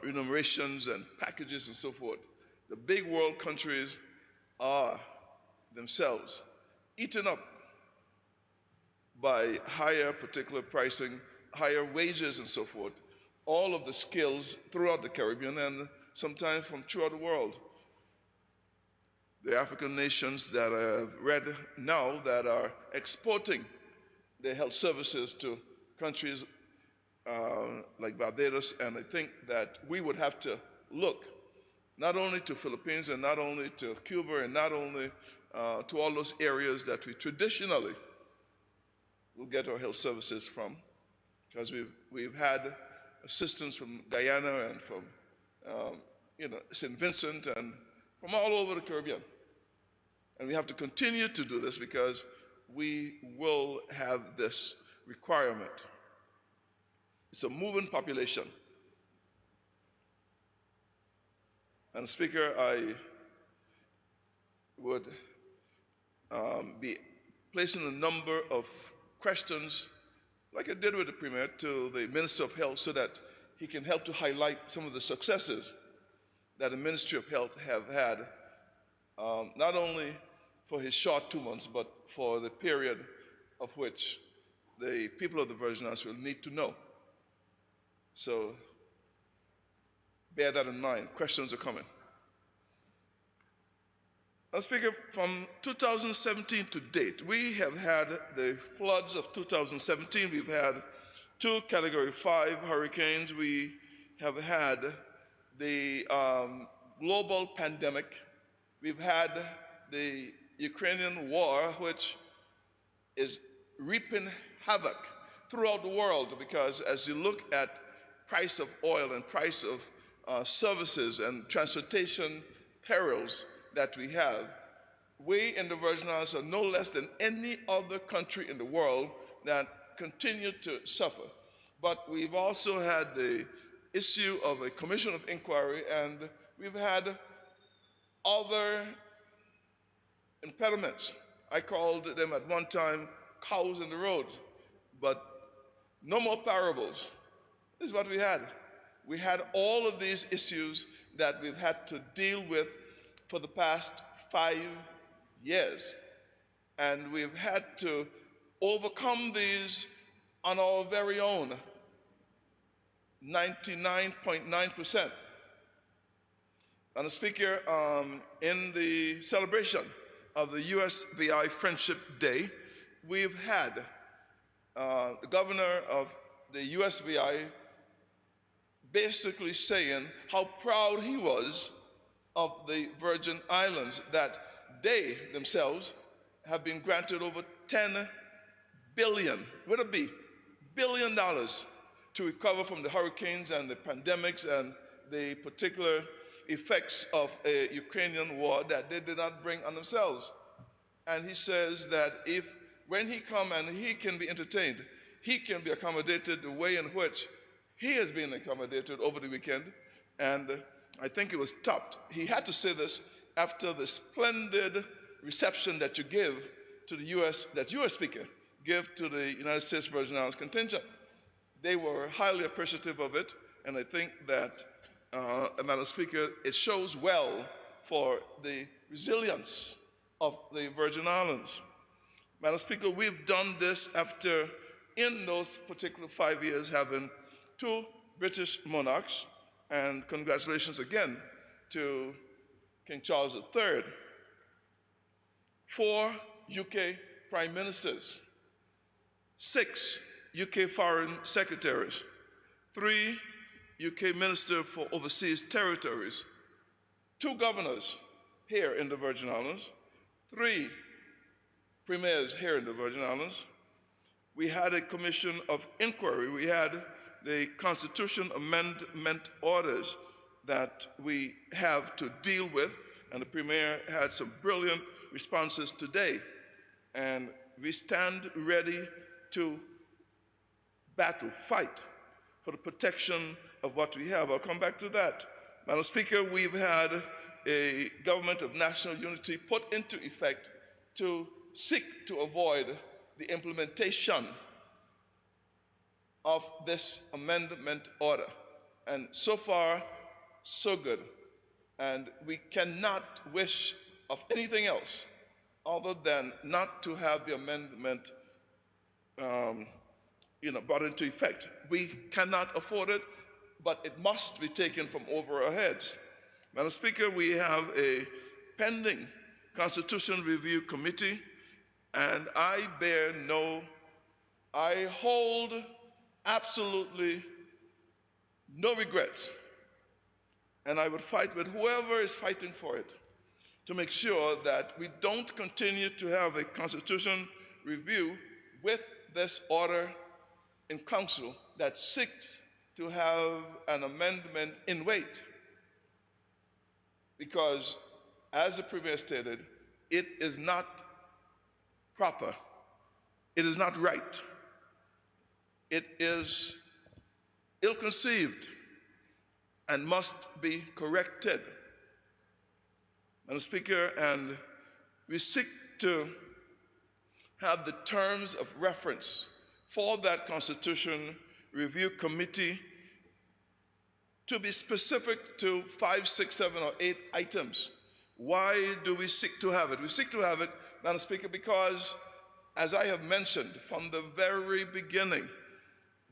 remunerations and packages and so forth. The big world countries are themselves eaten up by higher particular pricing, higher wages and so forth, all of the skills throughout the Caribbean and sometimes from throughout the world. The African nations that I've read now that are exporting their health services to countries like Barbados, and I think that we would have to look not only to Philippines and not only to Cuba and not only to all those areas that we traditionally will get our health services from, because we've had assistance from Guyana and from St. Vincent and from all over the Caribbean. And we have to continue to do this because we will have this requirement. It's a moving population. And Speaker, I would be placing a number of questions, like I did with the Premier, to the Minister of Health so that he can help to highlight some of the successes that the Ministry of Health have had, not only for his short 2 months, but for the period of which the people of the Virgin Islands will need to know. So bear that in mind. Questions are coming. Now, Speaker, from 2017 to date, we have had the floods of 2017. We've had 2 Category 5 hurricanes. We have had the global pandemic. We've had the Ukrainian war, which is reaping havoc throughout the world, because as you look at price of oil and price of services and transportation perils that we have, we in the Virgin Islands are no less than any other country in the world that continue to suffer. But we've also had the issue of a commission of inquiry, and we've had other impediments. I called them at one time cows in the roads, but no more parables. This is what we had. We had all of these issues that we've had to deal with for the past 5 years. And we've had to overcome these on our very own, 99.9%. And Speaker, in the celebration of the USVI Friendship Day, we've had the governor of the USVI basically saying how proud he was of the Virgin Islands, that they themselves have been granted over $10 billion, with a B, $billion to recover from the hurricanes and the pandemics and the particular effects of a Ukrainian war that they did not bring on themselves. And he says that when he comes and he can be entertained, he can be accommodated the way in which he has been accommodated over the weekend. And I think it was topped. He had to say this after the splendid reception that you give to the U.S., that you, as Speaker, give to the United States Virgin Islands contingent. They were highly appreciative of it, and I think that, Madam Speaker, it shows well for the resilience of the Virgin Islands. Madam Speaker, we've done this after, in those particular 5 years, having 2 British monarchs, and congratulations again to King Charles III. 4 UK prime ministers, 6 UK foreign secretaries, 3 UK minister for overseas territories, 2 governors here in the Virgin Islands, 3 premiers here in the Virgin Islands. We had a commission of inquiry. We had the Constitution Amendment orders that we have to deal with, and the Premier had some brilliant responses today. And we stand ready to battle, fight for the protection of what we have. I'll come back to that. Madam Speaker, we've had a government of national unity put into effect to seek to avoid the implementation of this amendment order. And so far, so good. And we cannot wish of anything else other than not to have the amendment brought into effect. We cannot afford it, but it must be taken from over our heads. Madam Speaker, we have a pending Constitution Review Committee, and I hold absolutely no regrets. And I would fight with whoever is fighting for it to make sure that we don't continue to have a Constitution Review with this order in council that seeks to have an amendment in wait. Because, as the Premier stated, it is not proper. It is not right. It is ill-conceived and must be corrected. Madam Speaker, and we seek to have the terms of reference for that Constitution Review Committee to be specific to 5, 6, 7, or 8 items. Why do we seek to have it? We seek to have it, Madam Speaker, because, as I have mentioned from the very beginning,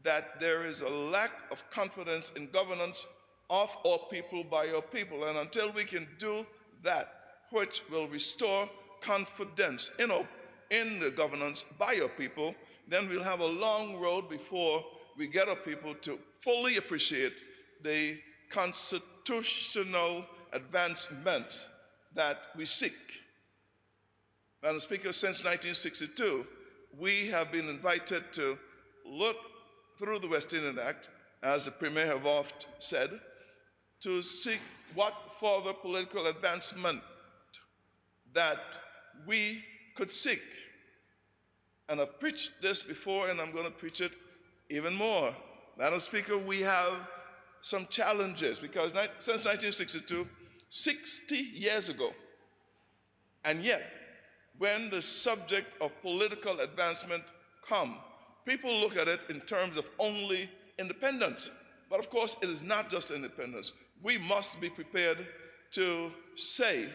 that there is a lack of confidence in governance of our people by our people. And until we can do that, which will restore confidence in the governance by our people, then we'll have a long road before we get our people to fully appreciate the constitutional advancement that we seek. Madam Speaker, since 1962, we have been invited to look through the West Indian Act, as the Premier have oft said, to seek what further political advancement that we could seek. And I've preached this before, and I'm going to preach it even more. Madam Speaker, we have some challenges, because since 1962, 60 years ago, and yet, when the subject of political advancement comes, people look at it in terms of only independence. But of course, it is not just independence. We must be prepared to say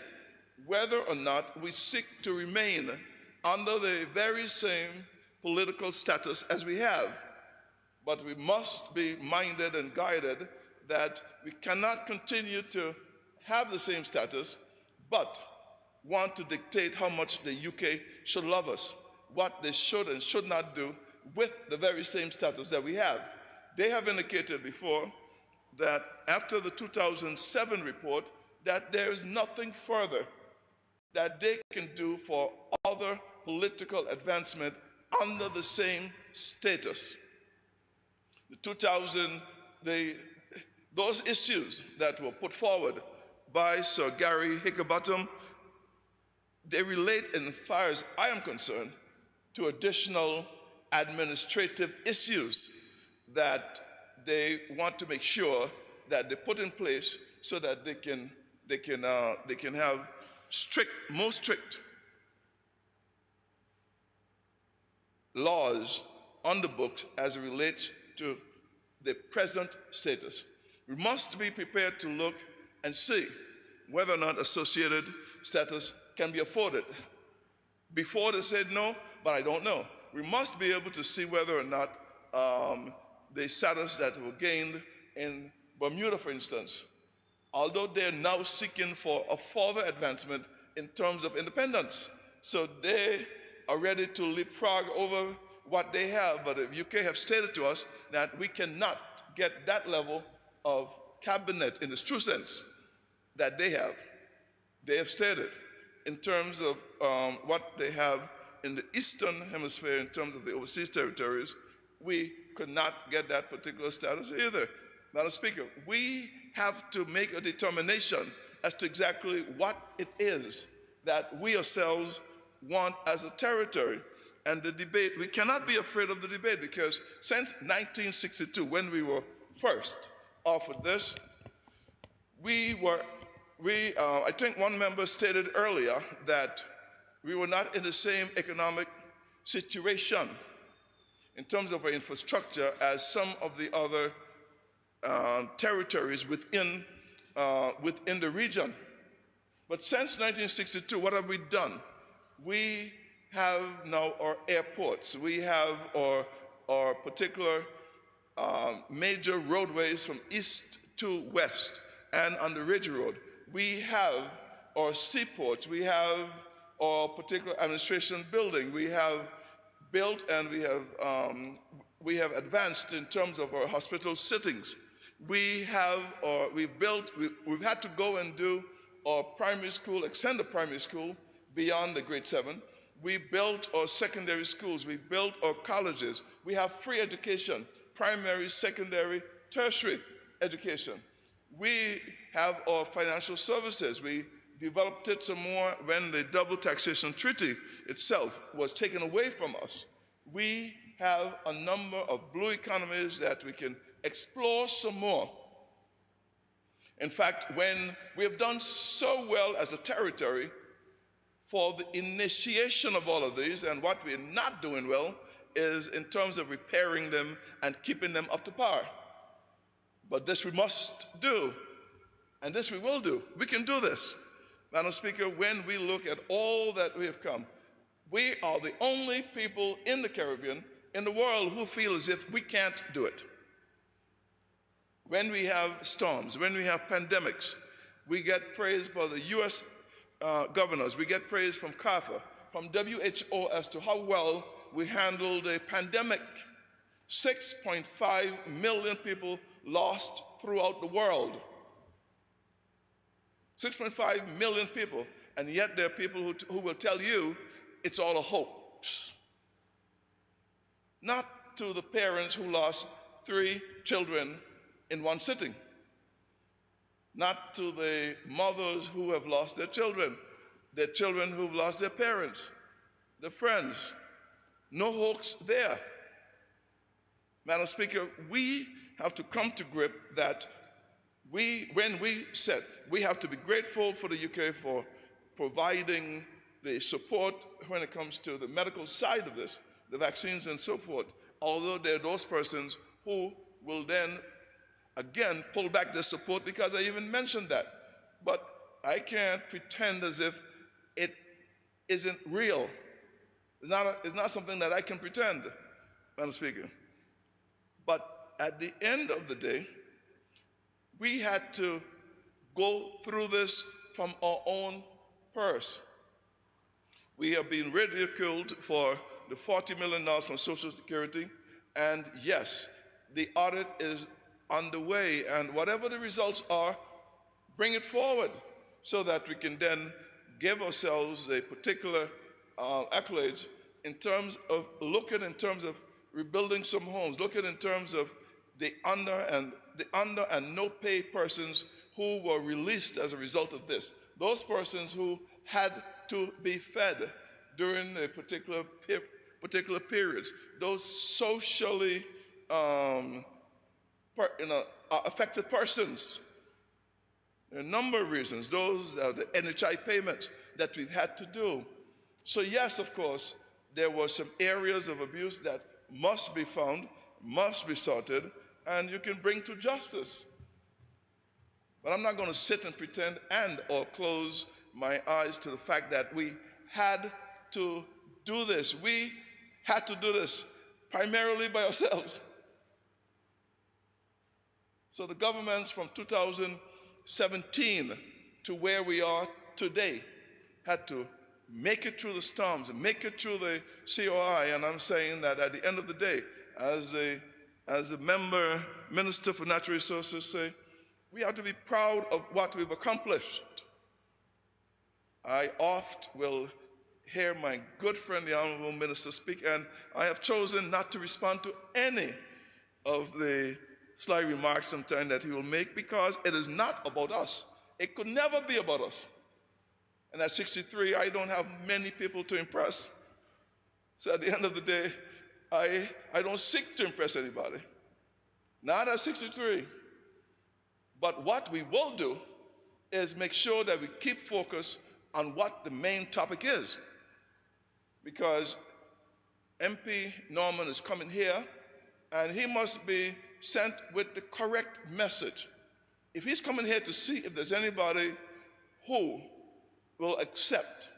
whether or not we seek to remain under the very same political status as we have. But we must be minded and guided that we cannot continue to have the same status, but want to dictate how much the UK should love us, what they should and should not do with the very same status that we have. They have indicated before that after the 2007 report, that there is nothing further that they can do for other political advancement under the same status. Those issues that were put forward by Sir Gary Hickabotham, they relate, as far as I am concerned, to additional administrative issues that they want to make sure that they put in place so that they can have more strict laws on the books as it relates to the present status. We must be prepared to look and see whether or not associated status can be afforded. Before they said no, but I don't know. We must be able to see whether or not the status that were gained in Bermuda, for instance, although they're now seeking for a further advancement in terms of independence. So they are ready to leapfrog over what they have, but the UK have stated to us that we cannot get that level of cabinet in its true sense that they have. They have stated in terms of what they have in the Eastern Hemisphere in terms of the overseas territories, we could not get that particular status either. Madam Speaker, we have to make a determination as to exactly what it is that we ourselves want as a territory. And the debate, we cannot be afraid of the debate, because since 1962, when we were first offered this, I think one member stated earlier that we were not in the same economic situation in terms of our infrastructure as some of the other territories within the region. But since 1962, what have we done? We have now our airports. We have our particular major roadways from east to west and on the Ridge Road. We have our seaports. We have our particular administration building. We have built and we have advanced in terms of our hospital sittings. We've had to go and do our primary school, extend the primary school beyond the grade 7. We built our secondary schools. We built our colleges. We have free education, primary, secondary, tertiary education. We have our financial services. We developed it some more when the double taxation treaty itself was taken away from us. We have a number of blue economies that we can explore some more. In fact, when we have done so well as a territory for the initiation of all of these, and what we're not doing well is in terms of repairing them and keeping them up to par. But this we must do, and this we will do. We can do this. Madam Speaker, when we look at all that we have come, we are the only people in the Caribbean, in the world, who feel as if we can't do it. When we have storms, when we have pandemics, we get praise by the U.S. Governors, we get praise from CARPHA, from WHO as to how well we handled a pandemic. 6.5 million people lost throughout the world. 6.5 million people, and yet there are people who will tell you it's all a hoax. Not to the parents who lost 3 children in one sitting. Not to the mothers who have lost their children who've lost their parents, their friends. No hoax there. Madam Speaker, we have to come to grip that when we said we have to be grateful for the UK for providing the support when it comes to the medical side of this, the vaccines and so forth, although there are those persons who will then again pull back their support because I even mentioned that. But I can't pretend as if it isn't real. It's not something that I can pretend, Madam Speaker. But at the end of the day, we had to go through this from our own purse. We have been ridiculed for the $40 million from Social Security, and yes, the audit is underway, and whatever the results are, bring it forward so that we can then give ourselves a particular accolades in terms of looking in terms of rebuilding some homes, looking in terms of the under and no pay persons who were released as a result of this. Those persons who had to be fed during a particular periods. Those socially affected persons. There are a number of reasons. Those are the NHI payments that we've had to do. So yes, of course, there were some areas of abuse that must be found, must be sorted, and you can bring to justice. But I'm not going to sit and pretend or close my eyes to the fact that we had to do this. We had to do this primarily by ourselves. So the governments from 2017 to where we are today had to make it through the storms and make it through the COI. And I'm saying that at the end of the day, as a member minister for natural resources say, we have to be proud of what we've accomplished. I oft will hear my good friend, the Honorable Minister, speak, and I have chosen not to respond to any of the sly remarks sometimes that he will make, because it is not about us. It could never be about us. And at 63, I don't have many people to impress. So at the end of the day, I don't seek to impress anybody. Not at 63. But what we will do is make sure that we keep focus on what the main topic is. Because MP Norman is coming here, and he must be sent with the correct message. If he's coming here to see if there's anybody who will accept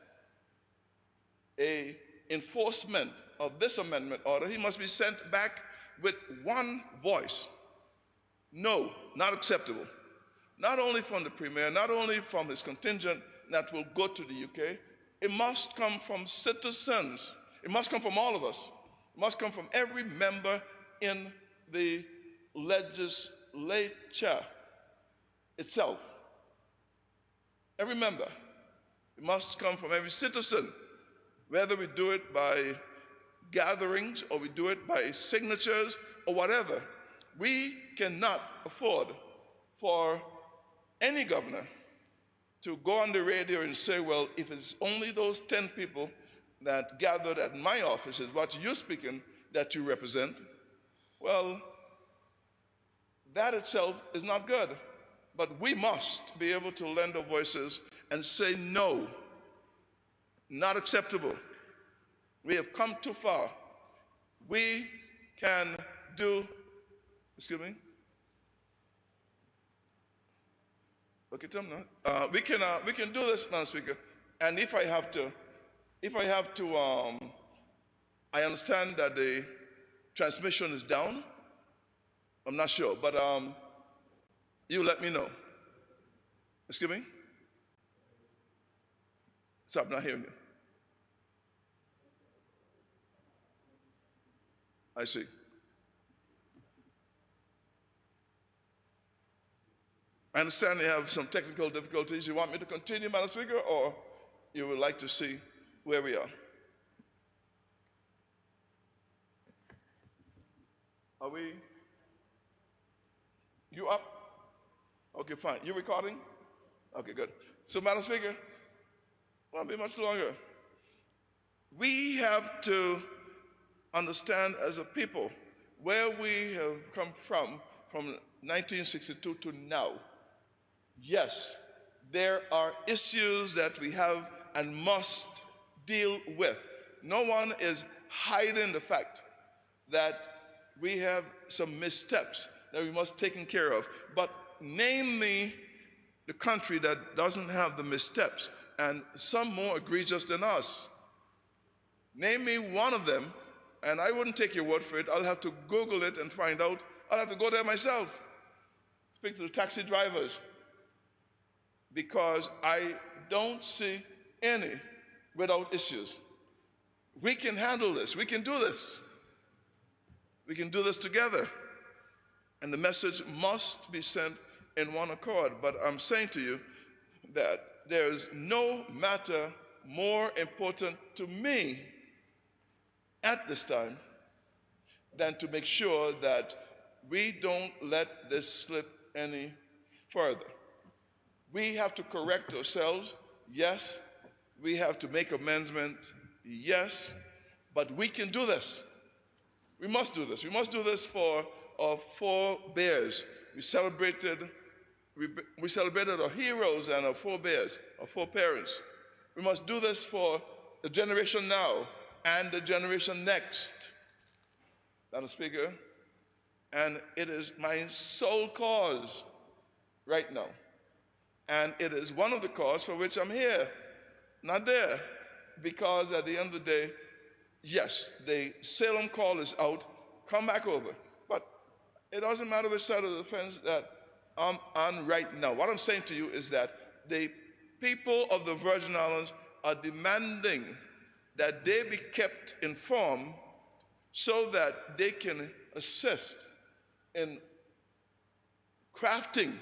an enforcement of this amendment order, he must be sent back with one voice. No, not acceptable. Not only from the Premier, not only from his contingent that will go to the UK, it must come from citizens. It must come from all of us. It must come from every member in the legislature itself. Every member. It must come from every citizen, whether we do it by gatherings or we do it by signatures or whatever. We cannot afford for any governor to go on the radio and say, well, if it's only those 10 people that gathered at my office is what you're speaking that you represent, well, that itself is not good. But we must be able to lend our voices and say no, not acceptable. We have come too far. We can do, excuse me? Okay, Tom, no. We can do this, Madam Speaker. And if I have to, I understand that the transmission is down. I'm not sure, but you let me know. Excuse me? Stop, not hearing you. I see. I understand you have some technical difficulties. You want me to continue, Madam Speaker, or you would like to see where we are? Are we? You up? Okay, fine. You recording? Okay, good. So, Madam Speaker, won't be much longer. We have to understand as a people where we have come from 1962 to now. Yes, there are issues that we have and must deal with. No one is hiding the fact that we have some missteps that we must take care of. But name me the country that doesn't have the missteps, and some more egregious than us. Name me one of them, and I wouldn't take your word for it. I'll have to Google it and find out. I'll have to go there myself. Speak to the taxi drivers. Because I don't see any without issues. We can handle this. We can do this. We can do this together. And the message must be sent in one accord. But I'm saying to you that there's no matter more important to me at this time than to make sure that we don't let this slip any further. We have to correct ourselves, yes. We have to make amendments, yes. But we can do this. We must do this. We must do this for our forebears. We celebrated our heroes and our forebears, our foreparents. We must do this for the generation now and the generation next. Madam Speaker, and it is my sole cause right now. And it is one of the causes for which I'm here, not there. Because at the end of the day, yes, the Salem call is out, come back over. But it doesn't matter which side of the fence that I'm on right now. What I'm saying to you is that the people of the Virgin Islands are demanding that they be kept informed so that they can assist in crafting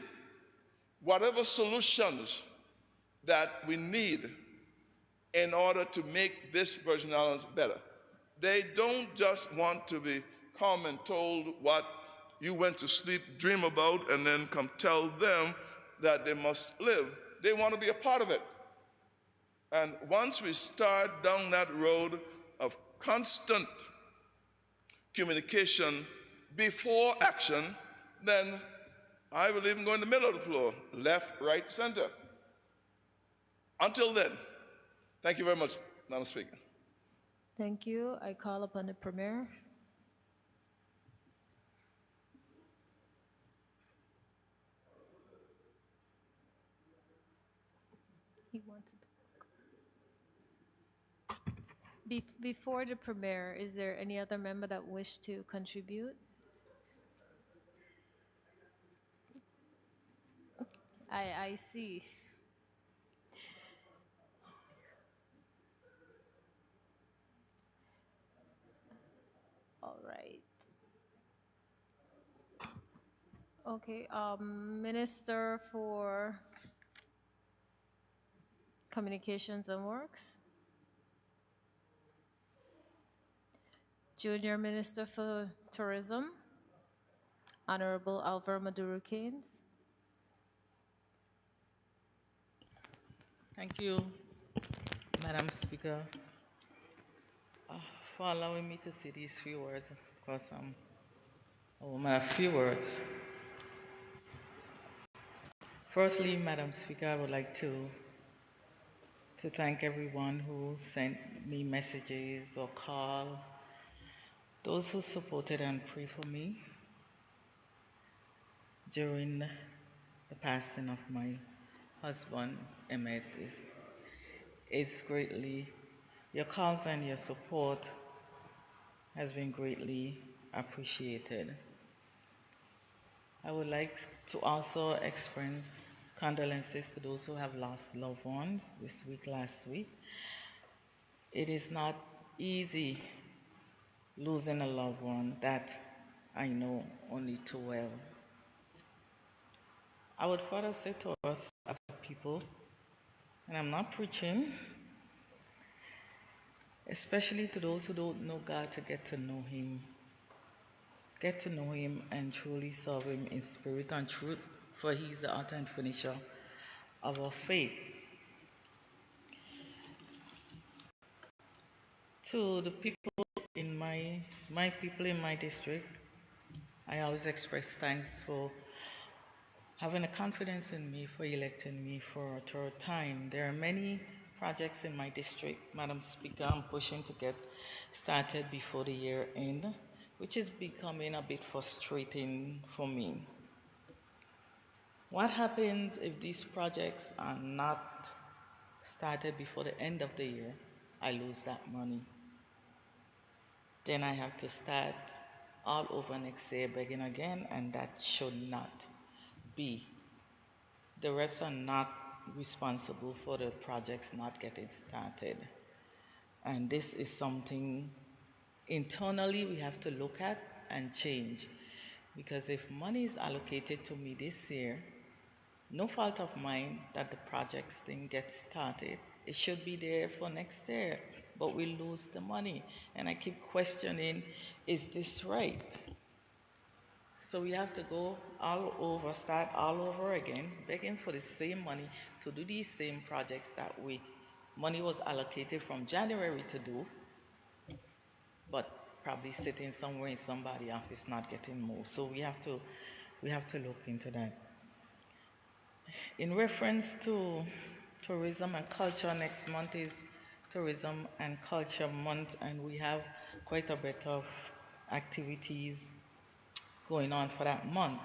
whatever solutions that we need in order to make this Virgin Islands better. They don't just want to be come and told what you went to sleep, dream about, and then come tell them that they must live. They want to be a part of it. And once we start down that road of constant communication before action, then I will even go in the middle of the floor, left, right, center. Until then, thank you very much, Madam Speaker. Thank you. I call upon the Premier. He wanted to. Before the Premier, is there any other member that wish to contribute? I see. All right. Okay, Minister for Communications and Works. Junior Minister for Tourism, Honorable Alvaro Maduro Keynes. Thank you, Madam Speaker, for allowing me to say these few words, because I'm a woman of few words. Firstly, Madam Speaker, I would like to thank everyone who sent me messages or called, those who supported and prayed for me during the passing of my husband, Emmett. Is greatly, your calls and your support has been greatly appreciated. I would like to also express condolences to those who have lost loved ones this week, last week. It is not easy losing a loved one that I know only too well. I would further say to us as a people, and I'm not preaching, especially to those who don't know God, to get to know Him. Get to know Him and truly serve Him in spirit and truth, for He is the author and finisher of our faith. To the people in my people in my district, I always express thanks for having a confidence in me, for electing me for a third time. There are many projects in my district, Madam Speaker, I'm pushing to get started before the year end, which is becoming a bit frustrating for me. What happens if these projects are not started before the end of the year? I lose that money. Then I have to start all over next year begging again, and that should not be. The reps are not responsible for the projects not getting started. And this is something internally we have to look at and change. Because if money is allocated to me this year, no fault of mine that the projects didn't get started, it should be there for next year, but we lose the money. And I keep questioning, is this right? So we have to go all over, start all over again, begging for the same money to do these same projects that money was allocated from January to do, but probably sitting somewhere in somebody's office not getting moved. So we have to look into that. In reference to tourism and culture, next month is Tourism and Culture Month, and we have quite a bit of activities going on for that month.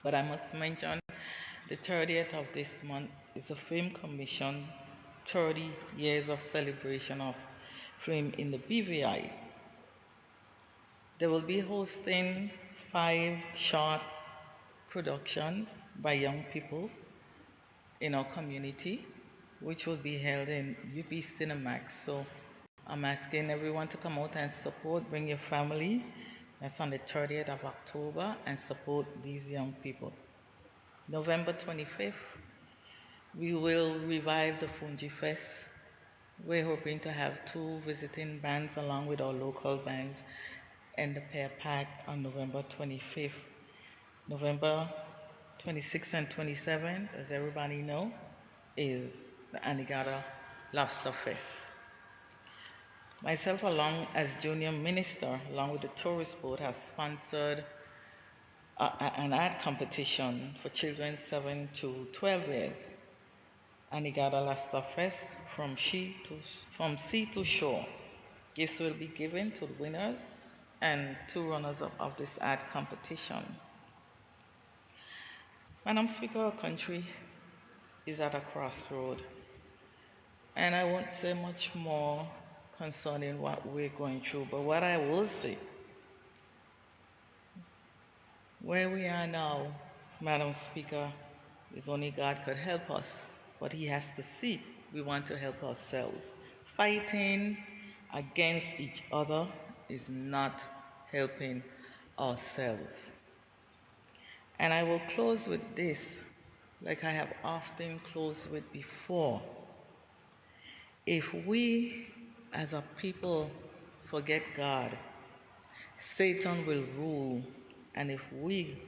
But I must mention the 30th of this month is the Film Commission 30 years of celebration of film in the BVI. They will be hosting 5 short productions by young people in our community, which will be held in UP Cinemax. So I'm asking everyone to come out and support, bring your family. That's on the 30th of October, and support these young people. November 25th, we will revive the Fungi Fest. We're hoping to have 2 visiting bands along with our local bands and the pair pack on November 25th. November 26th and 27th, as everybody know, is the Anegada Lobster Fest. Myself, along as junior minister, along with the tourist board, have sponsored an art competition for children 7 to 12 years. Anegada Lobster Fest from sea to shore. Gifts will be given to the winners and 2 runners-up of this art competition. Madam Speaker, our country is at a crossroad, and I won't say much more concerning what we're going through, but what I will say, where we are now, Madam Speaker, is only God could help us, but He has to see. We want to help ourselves. Fighting against each other is not helping ourselves. And I will close with this, like I have often closed with before. If we as a people forget God, Satan will rule. And if we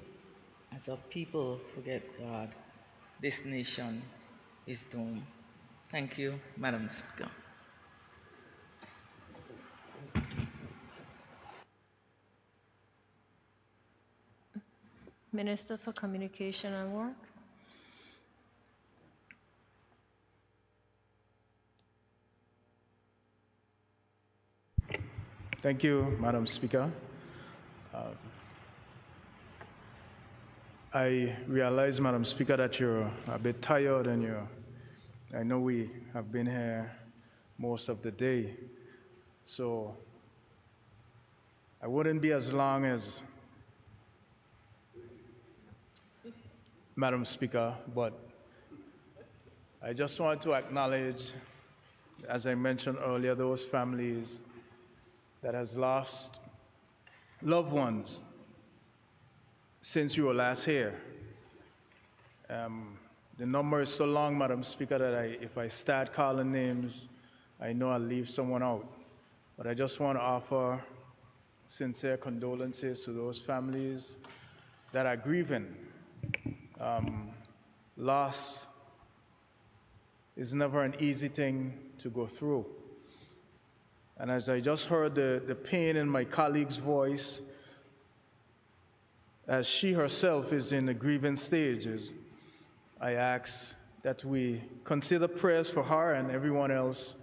as a people forget God, this nation is doomed. Thank you, Madam Speaker. Minister for Communication and Work. Thank you, Madam Speaker. I realize, Madam Speaker, that you're a bit tired, and I know we have been here most of the day, so I wouldn't be as long as Madam Speaker, but I just want to acknowledge, as I mentioned earlier, those families that has lost loved ones since you were last here. The number is so long, Madam Speaker, that if I start calling names, I know I'll leave someone out. But I just want to offer sincere condolences to those families that are grieving. Loss is never an easy thing to go through. And as I just heard the pain in my colleague's voice, as she herself is in the grieving stages, I ask that we consider prayers for her and everyone else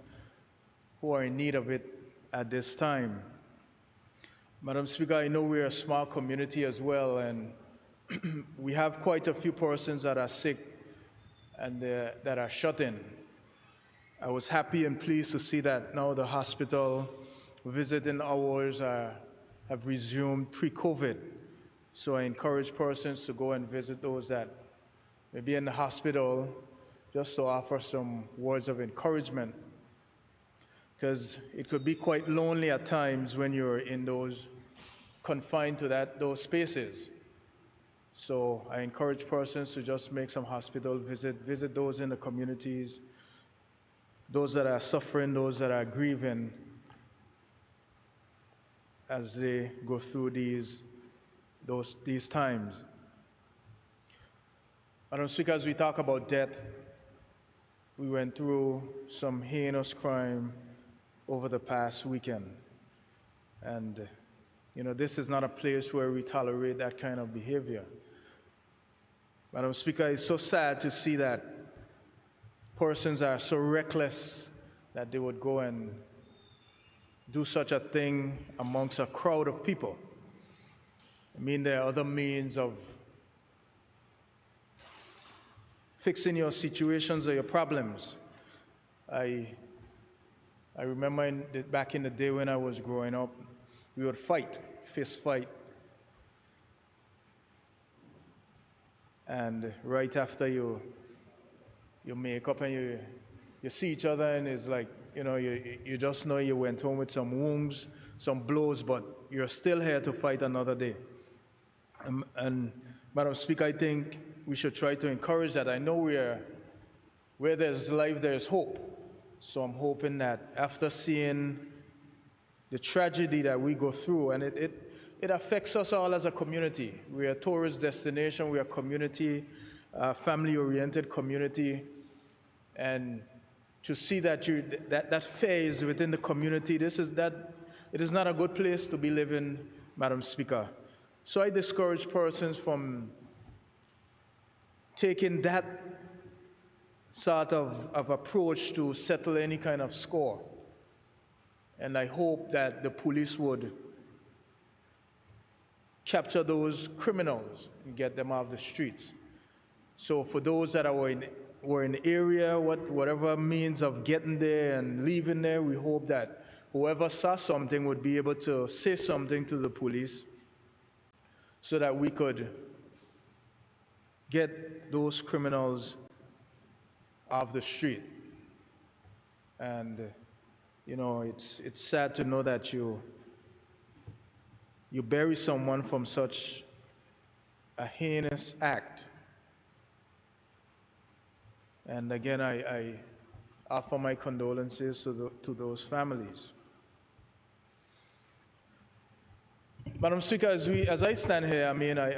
who are in need of it at this time. Madam Speaker, I know we're a small community as well, and we have quite a few persons that are sick and that are shut in. I was happy and pleased to see that now the hospital visiting hours have resumed pre-COVID. So I encourage persons to go and visit those that may be in the hospital, just to offer some words of encouragement, because it could be quite lonely at times when you're in those confined to those spaces. So I encourage persons to just make some hospital visit those in the communities, those that are suffering, those that are grieving, as they go through these times. Madam Speaker, as we talk about death, we went through some heinous crime over the past weekend. And, this is not a place where we tolerate that kind of behavior. Madam Speaker, it's so sad to see that persons are so reckless that they would go and do such a thing amongst a crowd of people. I mean, there are other means of fixing your situations or your problems. I remember back in the day when I was growing up, we would fight, fist fight. and right after you make up and you see each other, and it's like, you just know you went home with some wounds, some blows, but you're still here to fight another day. And Madam Speaker, I think we should try to encourage that. I know where there's life, there's hope. So I'm hoping that after seeing the tragedy that we go through, and it affects us all as a community. We're a tourist destination, we're a community, family-oriented community, and to see that that phase within the community, it is not a good place to be living, Madam Speaker. So I discourage persons from taking that sort of approach to settle any kind of score. And I hope that the police would capture those criminals and get them off the streets. So for those that were in the area, whatever means of getting there and leaving there, we hope that whoever saw something would be able to say something to the police so that we could get those criminals off the street. And it's sad to know that you bury someone from such a heinous act. And again, I offer my condolences to those families. Madam Speaker, as I stand here,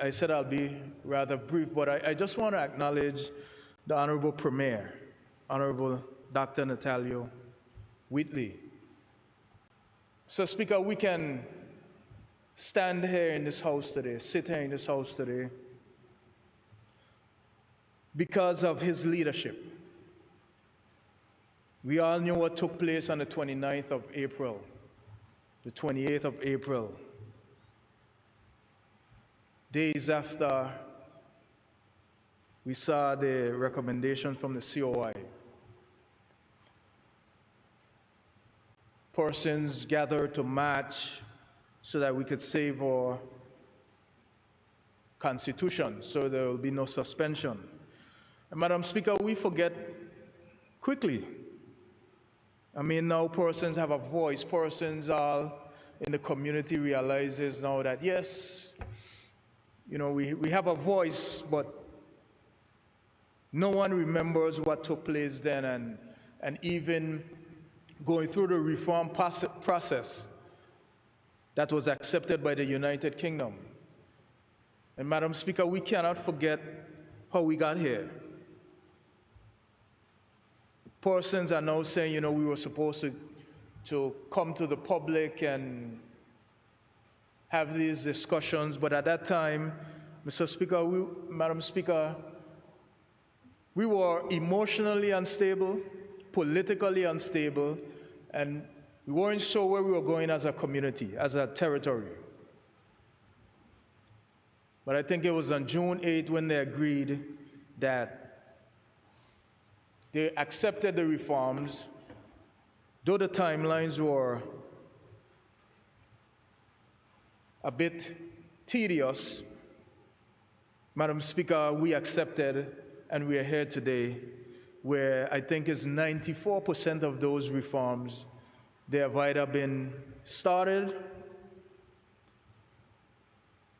I said I'll be rather brief, but I just want to acknowledge the Honorable Premier, Honorable Dr. Natalio Whitley. So, Speaker, we can stand here in this house today, sit here in this house today, because of his leadership. We all knew what took place on the 29th of April, the 28th of April, days after we saw the recommendation from the COI. Persons gathered to march so that we could save our Constitution, so there will be no suspension. And Madam Speaker, we forget quickly. Now persons have a voice. Persons all in the community realizes now that, yes, we have a voice, but no one remembers what took place then, and even going through the reform process that was accepted by the United Kingdom. And Madam Speaker, we cannot forget how we got here. Persons are now saying, we were supposed to come to the public and have these discussions, but at that time, Mr. Speaker, Madam Speaker, we were emotionally unstable, politically unstable, and we weren't sure where we were going as a community, as a territory. But I think it was on June 8th when they agreed that they accepted the reforms, though the timelines were a bit tedious. Madam Speaker, we accepted, and we are here today, where I think it's 94% of those reforms, they have either been started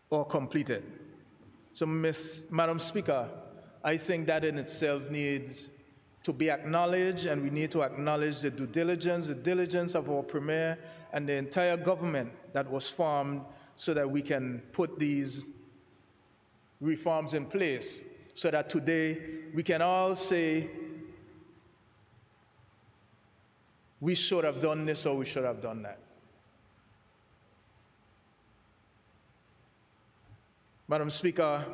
or completed. So, Madam Speaker, I think that in itself needs to be acknowledged, and we need to acknowledge the due diligence, the diligence of our Premier and the entire government that was formed so that we can put these reforms in place, so that today we can all say, we should have done this or we should have done that. Madam Speaker,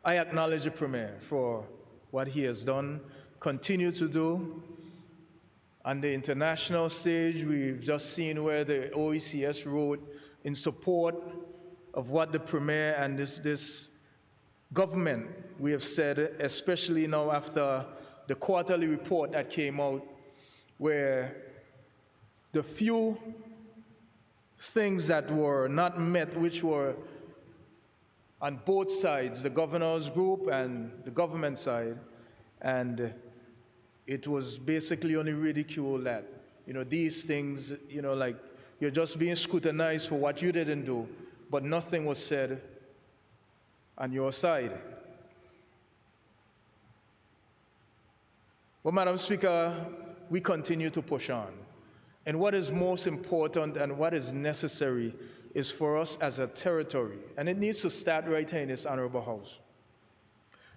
I acknowledge the Premier for what he has done, continue to do. On the international stage, we've just seen where the OECS wrote in support of what the Premier and this government, we have said, especially now after the quarterly report that came out, where the few things that were not met, which were on both sides, the governor's group and the government side, and it was basically only ridicule that, these things, like you're just being scrutinized for what you didn't do, but nothing was said on your side. Well, Madam Speaker, we continue to push on. And what is most important and what is necessary is for us as a territory, and it needs to start right here in this honorable house,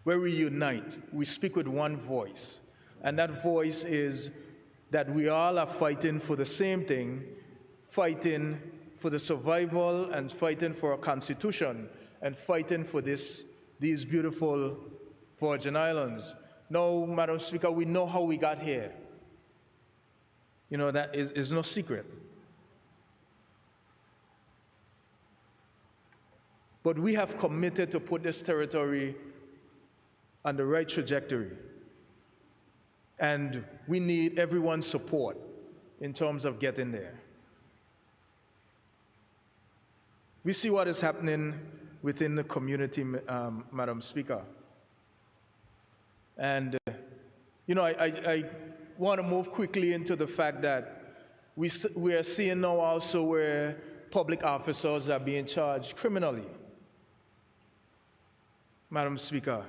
where we unite, we speak with one voice, and that voice is that we all are fighting for the same thing, fighting for the survival and fighting for a constitution and fighting for these beautiful Virgin Islands. Now, Madam Speaker, we know how we got here. That is no secret. But we have committed to put this territory on the right trajectory. And we need everyone's support in terms of getting there. We see what is happening within the community, Madam Speaker. And, I want to move quickly into the fact that we are seeing now also where public officers are being charged criminally. Madam Speaker,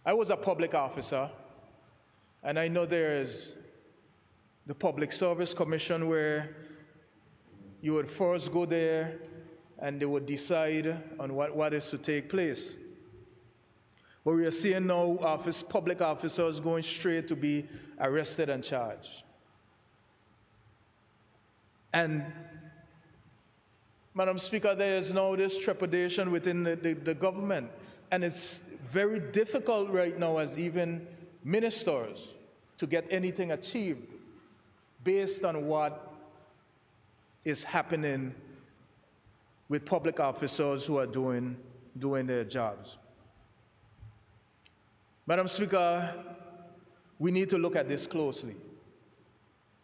I was a public officer, and I know there's the Public Service Commission where you would first go there and they would decide on what is to take place. But we are seeing now public officers going straight to be arrested and charged. And, Madam Speaker, there is now this trepidation within the government. And it's very difficult right now as even ministers to get anything achieved based on what is happening with public officers who are doing their jobs. Madam Speaker, we need to look at this closely.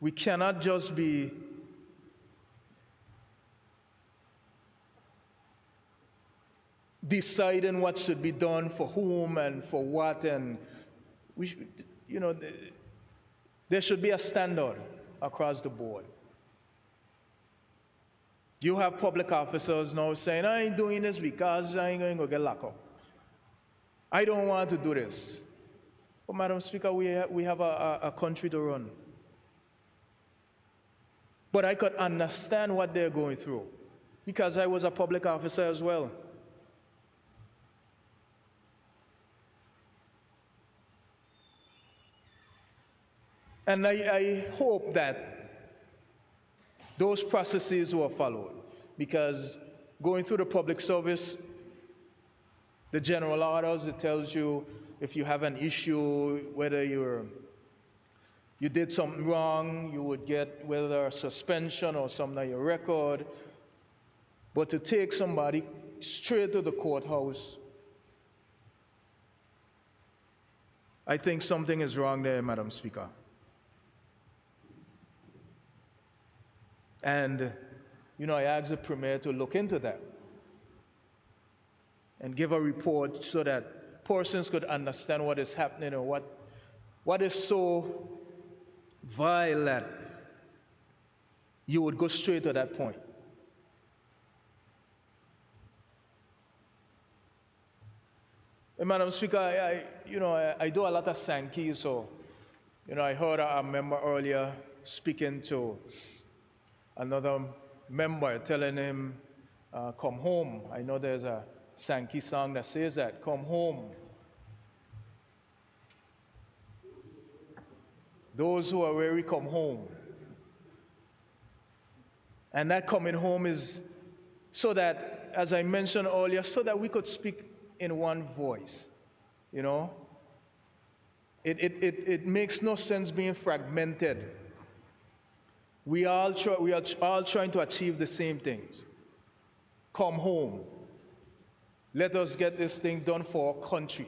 We cannot just be deciding what should be done for whom and for what, and we should, there should be a standard across the board. You have public officers now saying, I ain't doing this because I ain't going to get locked up. I don't want to do this. But Madam Speaker, we have a country to run. But I could understand what they're going through because I was a public officer as well. And I hope that those processes were followed, because going through the public service, the general orders, it tells you if you have an issue, whether you did something wrong, you would get whether a suspension or something on your record. But to take somebody straight to the courthouse, I think something is wrong there, Madam Speaker. And, I asked the Premier to look into that and give a report so that persons could understand what is happening and what is so vile that you would go straight to that point. And Madam Speaker, I do a lot of Sankey, so, I heard a member earlier speaking to another member telling him, come home. I know there's a Sankey song that says that, come home. Those who are weary, come home. And that coming home is so that, as I mentioned earlier, so that we could speak in one voice, It makes no sense being fragmented. We are all trying to achieve the same things. Come home. Let us get this thing done for our country.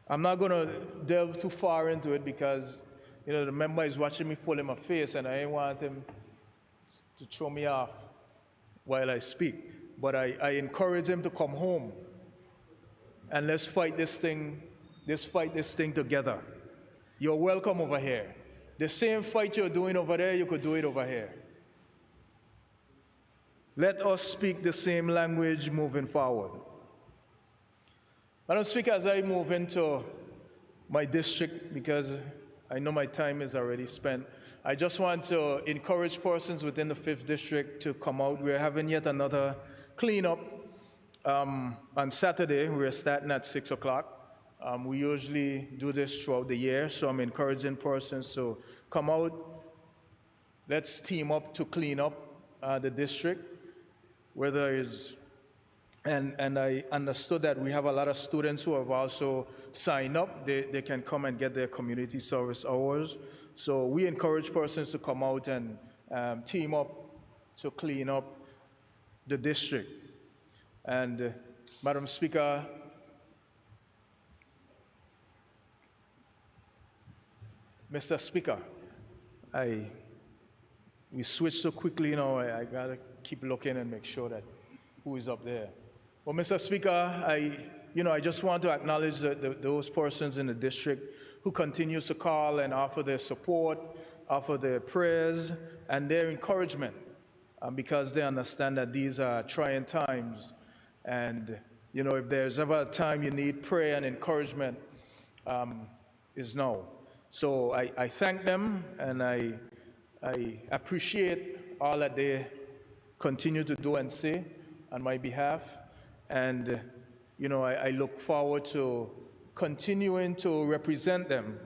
I'm not going to delve too far into it because, the member is watching me full in my face and I ain't want him to throw me off while I speak. But I encourage him to come home and let's fight this thing together. You're welcome over here. The same fight you're doing over there, you could do it over here. Let us speak the same language moving forward. Madam Speaker, as I move into my district, because I know my time is already spent, I just want to encourage persons within the 5th District to come out. We're having yet another cleanup on Saturday. We're starting at 6 o'clock. We usually do this throughout the year, so I'm encouraging persons to come out. Let's team up to clean up the district, whether it's, and I understood that we have a lot of students who have also signed up. They can come and get their community service hours. So we encourage persons to come out and team up to clean up the district. And Madam Speaker, Mr. Speaker, we switched so quickly, I gotta keep looking and make sure that who is up there. Well, Mr. Speaker, I just want to acknowledge those persons in the district who continue to call and offer their support, offer their prayers and their encouragement, because they understand that these are trying times. And, if there's ever a time you need prayer and encouragement, is now. So I thank them, and I appreciate all that they continue to do and say on my behalf. And, I look forward to continuing to represent them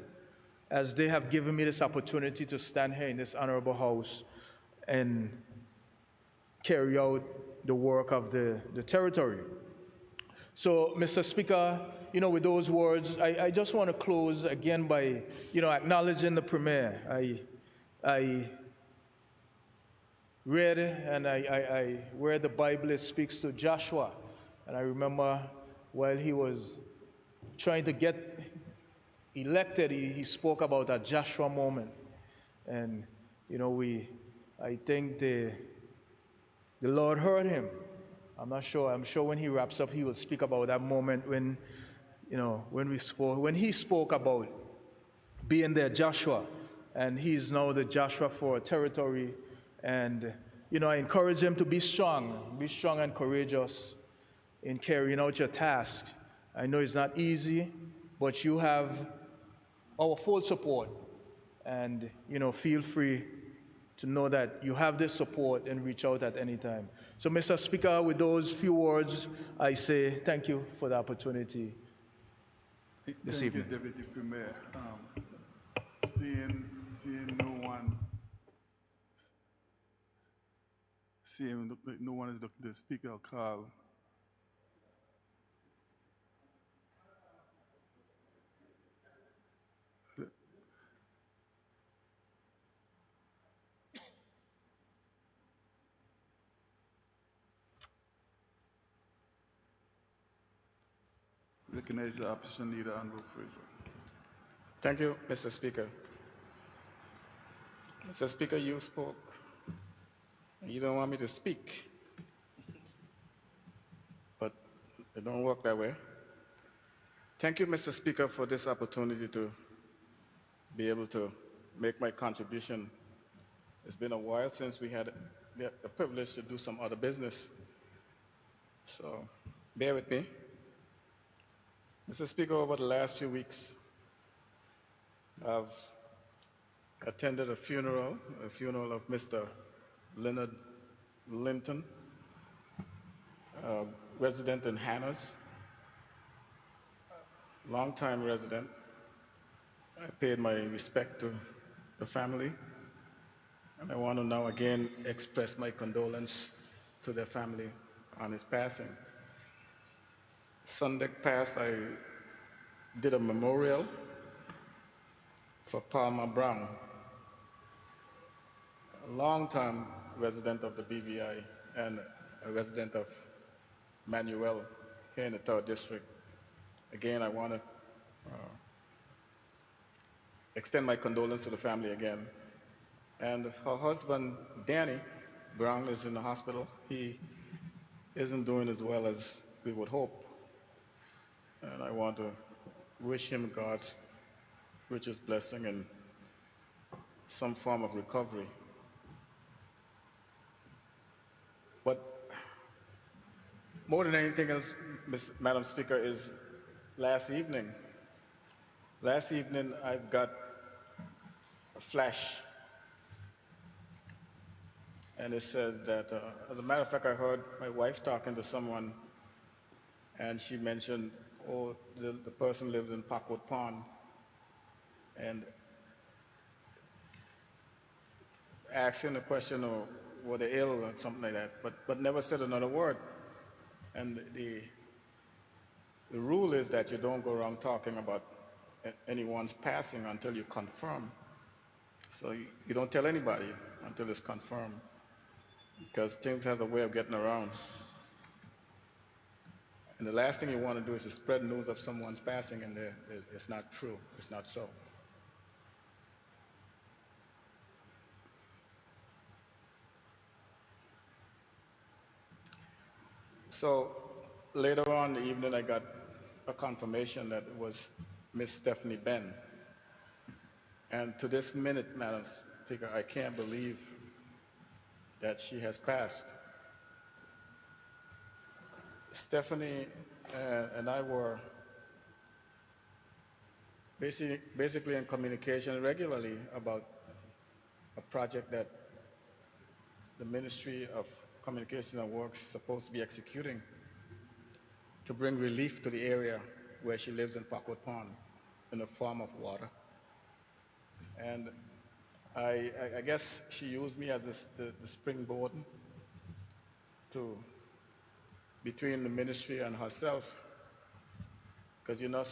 as they have given me this opportunity to stand here in this honorable house and carry out the work of the territory. So, Mr. Speaker, with those words, I just want to close again by, acknowledging the Premier. I read and where the Bible speaks to Joshua, and I remember while he was trying to get elected, he spoke about a Joshua moment, and I think the Lord heard him. I'm not sure. I'm sure when he wraps up, he will speak about that moment when he spoke about being there, Joshua, and he's now the Joshua for a territory. And, I encourage him to be strong and courageous in carrying out your tasks. I know it's not easy, but you have our full support. And, feel free to know that you have this support and reach out at any time. So, Mr. Speaker, with those few words, I say thank you for the opportunity this evening. Thank you, Deputy Premier. Seeing no one is the Speaker, I'll call. Recognize the opposition leader, Honorable Fraser. Thank you, Mr. Speaker. Mr. Speaker, you spoke. You don't want me to speak, but it don't work that way. Thank you, Mr. Speaker, for this opportunity to be able to make my contribution. It's been a while since we had the privilege to do some other business, so bear with me. Mr. Speaker, over the last few weeks, I've attended a funeral of Mr. Leonard Linton, resident in Hannah's, longtime resident. I paid my respect to the family, and I want to now again express my condolence to their family on his passing. Sunday past, I did a memorial for Palmer Brown, a long-time resident of the BVI and a resident of Manuel here in the 3rd District. Again, I want to extend my condolence to the family again. And her husband, Danny, Brown is in the hospital. He isn't doing as well as we would hope. And I want to wish him God's richest blessing and some form of recovery. But more than anything else, Madam Speaker, is last evening. Last evening, I've got a flash, and it says that, as a matter of fact, I heard my wife talking to someone, and she mentioned, oh, the person lives in Parkwood Pond, and asking a question or were they ill or something like that, but never said another word. And the rule is that you don't go around talking about anyone's passing until you confirm. So you don't tell anybody until it's confirmed, because things have a way of getting around. And the last thing you want to do is to spread news of someone's passing, and it's not true. It's not so. So later on in the evening, I got a confirmation that it was Miss Stephanie Benn. And to this minute, Madam Speaker, I can't believe that she has passed. Stephanie and I were basically in communication regularly about a project that the Ministry of Communication and Works is supposed to be executing to bring relief to the area where she lives in Parkwood Pond in the form of water. And I guess she used me as the springboard to between the ministry and herself, because you know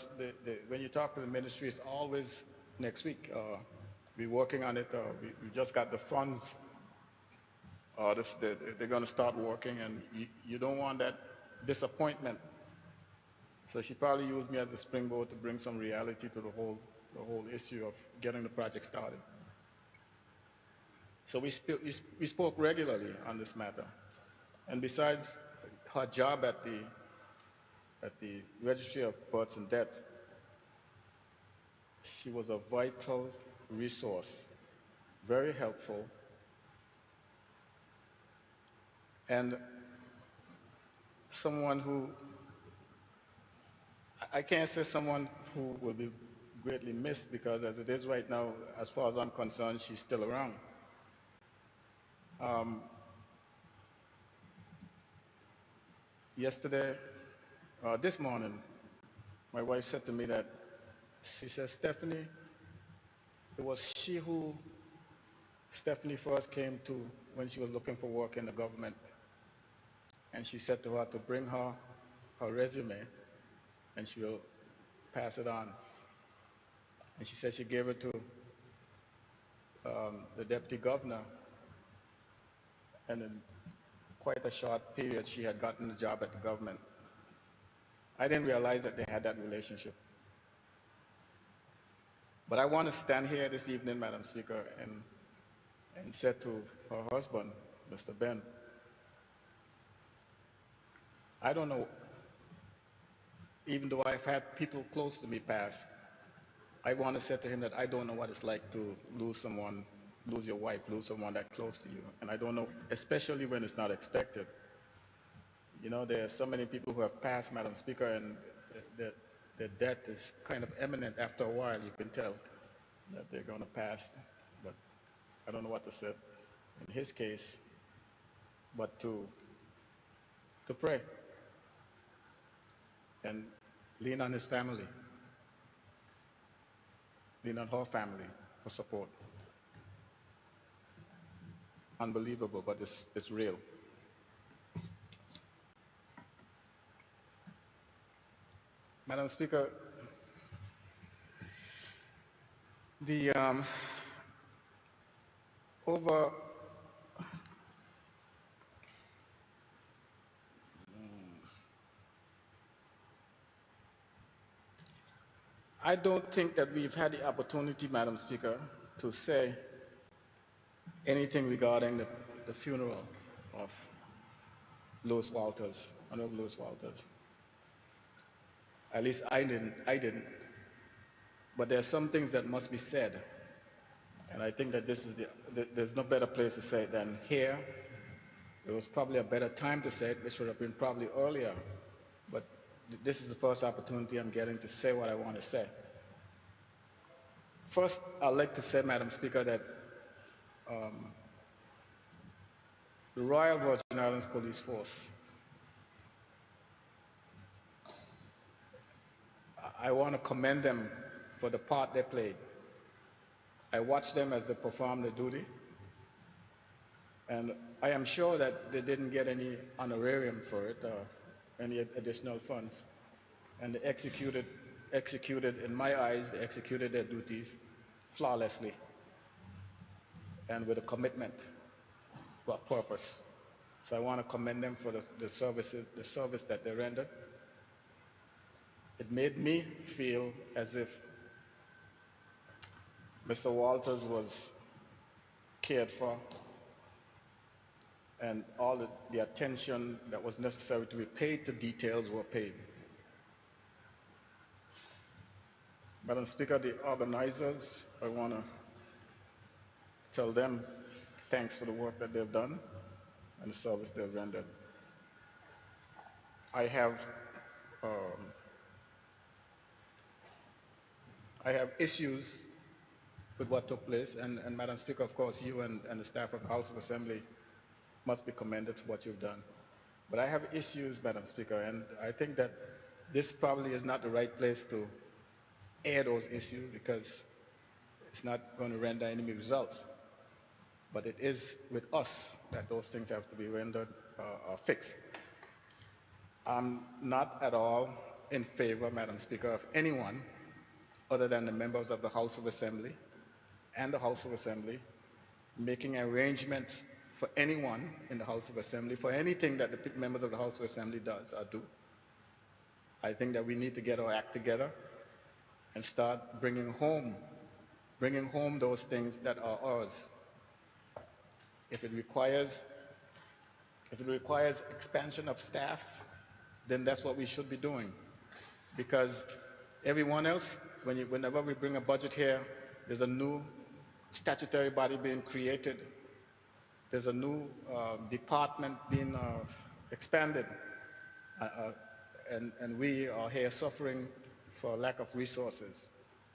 when you talk to the ministry, it's always next week. We're working on it. We just got the funds. They're going to start working, and you don't want that disappointment. So she probably used me as a springboard to bring some reality to the whole issue of getting the project started. So we spoke regularly on this matter. And besides her job at the Registry of Births and Deaths, she was a vital resource, very helpful, and someone who, I can't say someone who will be greatly missed, because as it is right now, as far as I'm concerned, she's still around. Yesterday, this morning, my wife said to me that, she says, Stephanie, it was she who Stephanie first came to when she was looking for work in the government. And she said to her to bring her resume, and she will pass it on. And she said she gave it to the deputy governor, and in quite a short period, she had gotten the job at the government. I didn't realize that they had that relationship. But I want to stand here this evening, Madam Speaker, and say to her husband, Mr. Ben, I don't know, even though I've had people close to me pass, I want to say to him that I don't know what it's like to lose someone, lose your wife, lose someone that close to you. And I don't know, especially when it's not expected. You know, there are so many people who have passed, Madam Speaker, and their death is kind of imminent. After a while, you can tell that they're going to pass. But I don't know what to say in his case, but to pray and lean on his family, lean on her family for support. Unbelievable, but it's real. Madam Speaker, the over I don't think that we've had the opportunity, Madam Speaker, to say anything regarding the the funeral of Louis Walters, Honorable Louis Walters. At least I didn't. But there are some things that must be said. And I think that there's no better place to say it than here. It was probably a better time to say it. It should have been probably earlier. But this is the first opportunity I'm getting to say what I want to say. First, I'd like to say, Madam Speaker, that the Royal Virgin Islands Police Force, I want to commend them for the part they played. I watched them as they performed their duty, and I am sure that they didn't get any honorarium for it or any additional funds. And they executed, in my eyes, they executed their duties flawlessly and with a commitment to a purpose. So I want to commend them for the service that they rendered. It made me feel as if Mr. Walters was cared for, and all the attention that was necessary to be paid to details were paid. Madam Speaker, the organizers, I want to tell them thanks for the work that they've done and the service they've rendered. I have issues with what took place, and Madam Speaker, of course, you and the staff of the House of Assembly must be commended for what you've done. But I have issues, Madam Speaker, and I think that this probably is not the right place to air those issues because it's not going to render any results. But it is with us that those things have to be rendered or fixed. I'm not at all in favor, Madam Speaker, of anyone other than the members of the House of Assembly and the House of Assembly making arrangements for anyone in the House of Assembly for anything that the members of the House of Assembly does or do. I think that we need to get our act together and start bringing home those things that are ours. If it requires expansion of staff, then that's what we should be doing. Because everyone else, whenever we bring a budget here, there's a new statutory body being created. There's a new department being expanded. And we are here suffering for lack of resources.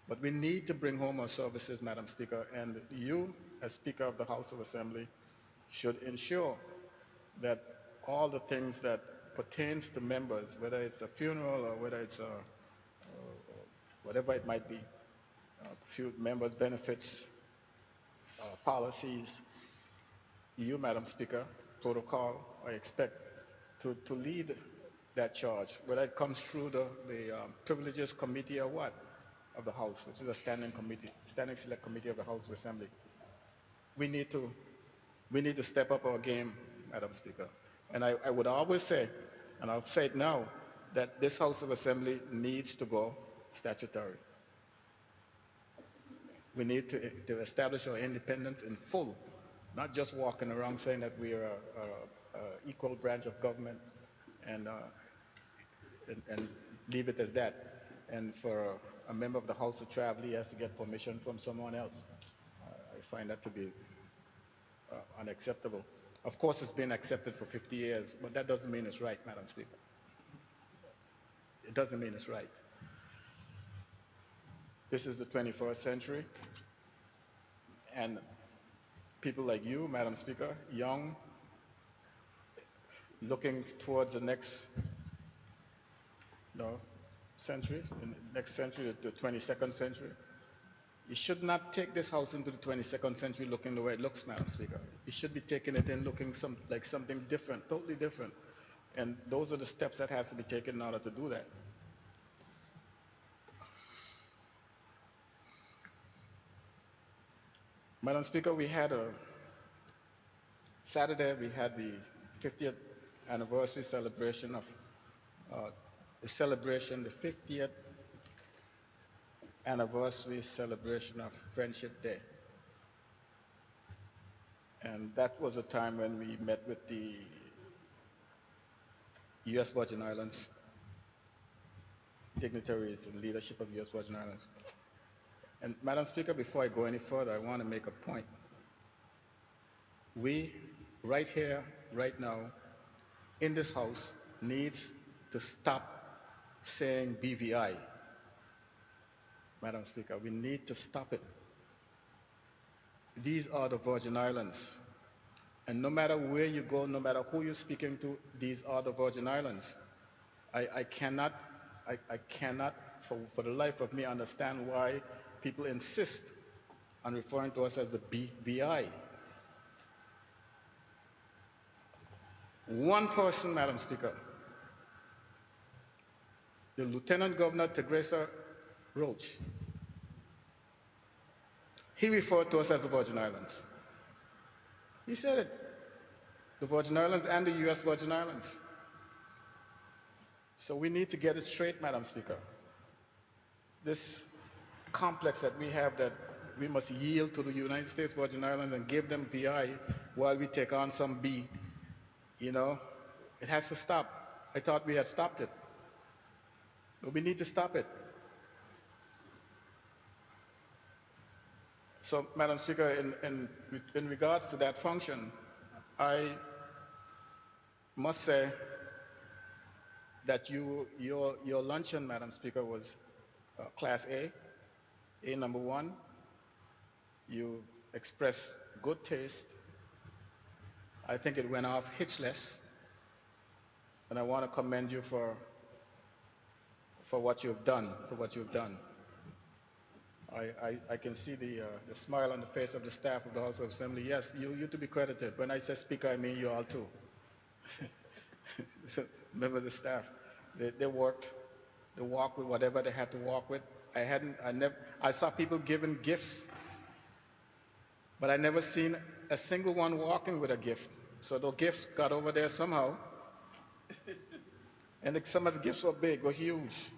But we need to bring home our services, Madam Speaker, and you, as Speaker of the House of Assembly, should ensure that all the things that pertains to members, whether it's a funeral or whether it's whatever it might be, few members' benefits, policies, you, Madam Speaker, protocol, I expect to lead that charge, whether it comes through the Privileges Committee or what of the House, which is a standing select committee of the House of Assembly. We need to step up our game, Madam Speaker. And I would always say, and I'll say it now, that this House of Assembly needs to go statutory. We need to establish our independence in full, not just walking around saying that we are an equal branch of government and leave it as that. And for a member of the House to travel, he has to get permission from someone else. I find that to be unacceptable. Of course, it's been accepted for 50 years, but that doesn't mean it's right, Madam Speaker. It doesn't mean it's right. This is the 21st century, and people like you, Madam Speaker, young, looking towards the next century, the 22nd century. You should not take this House into the 22nd century looking the way it looks, Madam Speaker. You should be taking it in looking like something different, totally different. And those are the steps that has to be taken in order to do that. Madam Speaker, we had Saturday, we had the 50th anniversary celebration of the 50th anniversary celebration of Friendship Day. And that was a time when we met with the U.S. Virgin Islands dignitaries and leadership of U.S. Virgin Islands. And Madam Speaker, before I go any further, I want to make a point. We, right here, right now, in this House, needs to stop saying BVI. Madam Speaker, we need to stop it. These are the Virgin Islands. And no matter where you go, no matter who you're speaking to, these are the Virgin Islands. I cannot, for the life of me, understand why people insist on referring to us as the BVI. One person, Madam Speaker, the Lieutenant Governor, Teresa Roach, he referred to us as the Virgin Islands. He said it, the Virgin Islands and the U.S. Virgin Islands. So we need to get it straight, Madam Speaker. This complex that we have that we must yield to the United States Virgin Islands and give them VI while we take on some B, you know, it has to stop. I thought we had stopped it, but we need to stop it. So, Madam Speaker, in regards to that function, I must say that your luncheon, Madam Speaker, was Class A number one. You expressed good taste. I think it went off hitchless, and I want to commend you for what you've done, I can see the smile on the face of the staff of the House of Assembly. Yes, you to be credited. When I say speaker, I mean you all too. So, members of the staff, they walked with whatever they had to walk with. I saw people giving gifts, but I never seen a single one walking with a gift. So those gifts got over there somehow. And some of the gifts were big, were huge.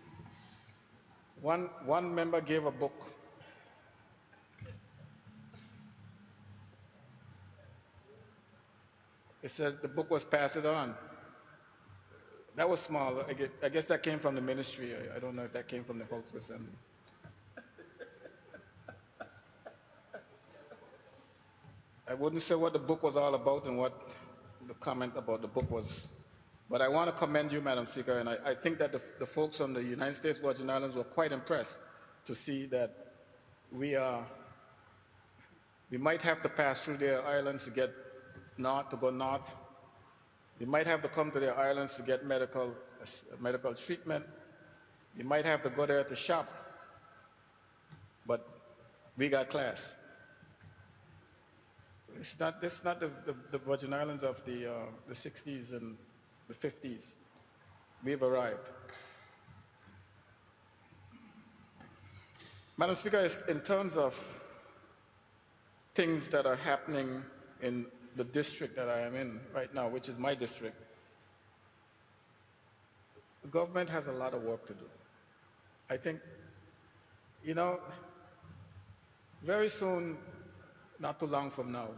One member gave a book. It said the book was Pass It On. That was small. I guess that came from the ministry. I don't know if that came from the House of Assembly. I wouldn't say what the book was all about and what the comment about the book was, but I want to commend you, Madam Speaker, and I think that the folks on the United States Virgin Islands were quite impressed to see that we might have to pass through their islands to get north, to go north. We might have to come to their islands to get medical treatment. We might have to go there to shop, but we got class. It's not the Virgin Islands of the 60s and the 50s. We've arrived. Madam Speaker, in terms of things that are happening in the district that I am in right now, which is my district, the government has a lot of work to do. I think, you know, very soon, not too long from now,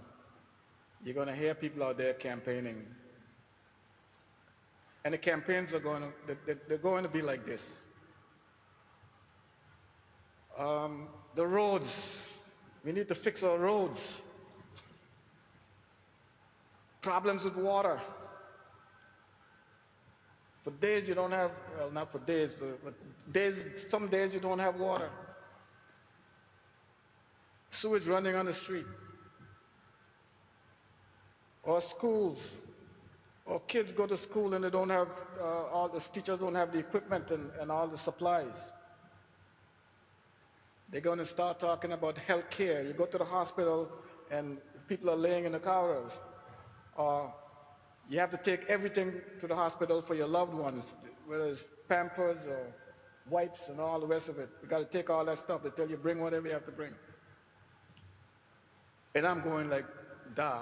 you're going to hear people out there campaigning. And the campaigns are going to be like this. The roads, we need to fix our roads. Problems with water. For days you don't have, well, not for days, but some days you don't have water. Sewage running on the street. Or schools. Or kids go to school and they don't have, all the teachers don't have the equipment and all the supplies. They're going to start talking about health care. You go to the hospital and people are laying in the corridors. Or you have to take everything to the hospital for your loved ones, whether it's Pampers or wipes and all the rest of it. You got to take all that stuff. They tell you bring whatever you have to bring. And I'm going like, duh.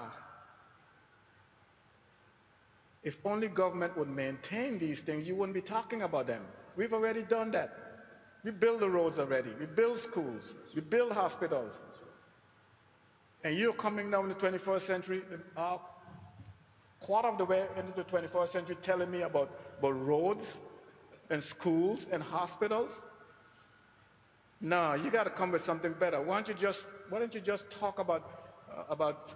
If only government would maintain these things, you wouldn't be talking about them. We've already done that. We build the roads already. We build schools. We build hospitals. And you're coming now in the 21st century, quarter of the way into the 21st century, telling me about roads and schools and hospitals. No, you got to come with something better. Why don't you just talk about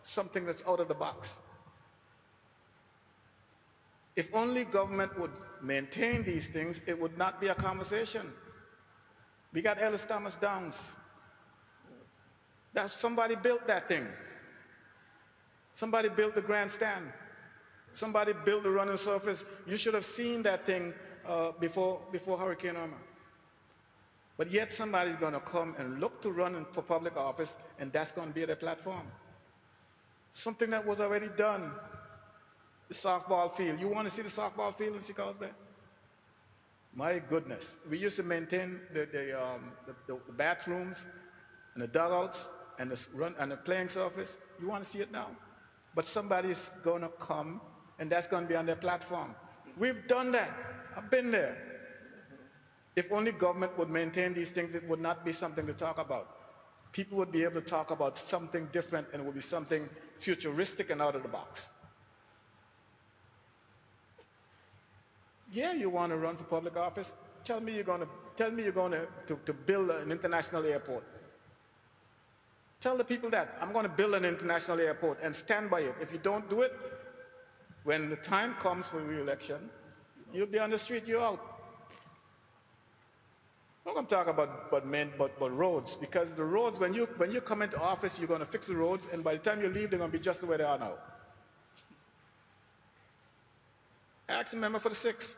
something that's out of the box? If only government would maintain these things, it would not be a conversation. We got Ellis Thomas Downs. Somebody built that thing. Somebody built the grandstand. Somebody built the running surface. You should have seen that thing before Hurricane Irma. But yet somebody's going to come and look to run for public office, and that's going to be their platform. Something that was already done. The softball field. You want to see the softball field in Seacoast Bay? My goodness. We used to maintain the bathrooms and the dugouts and the playing surface. You want to see it now? But somebody's going to come, and that's going to be on their platform. We've done that. I've been there. If only government would maintain these things, it would not be something to talk about. People would be able to talk about something different, and it would be something futuristic and out of the box. Yeah, you want to run for public office? Tell me you're going to build an international airport. Tell the people that. I'm going to build an international airport and stand by it. If you don't do it, when the time comes for re-election, you'll be on the street, you're out. I'm not going to talk about roads, because the roads, when you come into office, you're going to fix the roads, and by the time you leave, they're going to be just the way they are now. Ask a member for the 6th.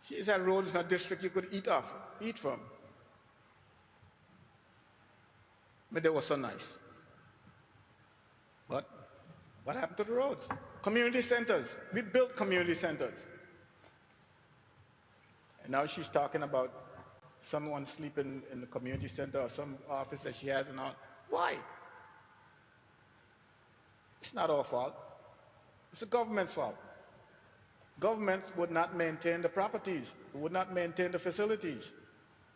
She's had roads in her district you could eat from. But they were so nice. But what happened to the roads? Community centers. We built community centers. And now she's talking about someone sleeping in the community center or some office that she has and all. Why? It's not our fault. It's the government's fault. Governments would not maintain the properties, would not maintain the facilities.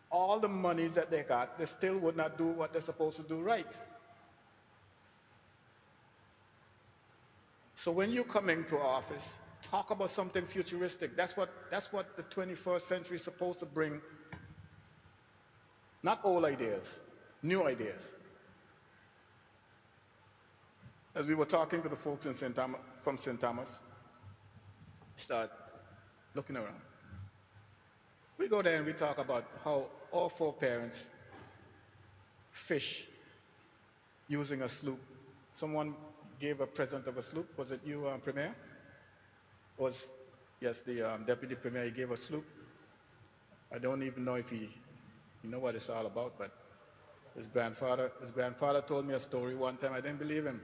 All the monies that they got, they still would not do what they're supposed to do right. So when you come into office, talk about something futuristic. That's what the 21st century is supposed to bring. Not old ideas, new ideas. As we were talking to the folks in from St. Thomas, start looking around. We go there and we talk about how all 4 parents fish using a sloop. Someone gave a present of a sloop. Was it you, Premier? Yes, the Deputy Premier, he gave a sloop. I don't even know if you know what it's all about, but his grandfather told me a story one time. I didn't believe him.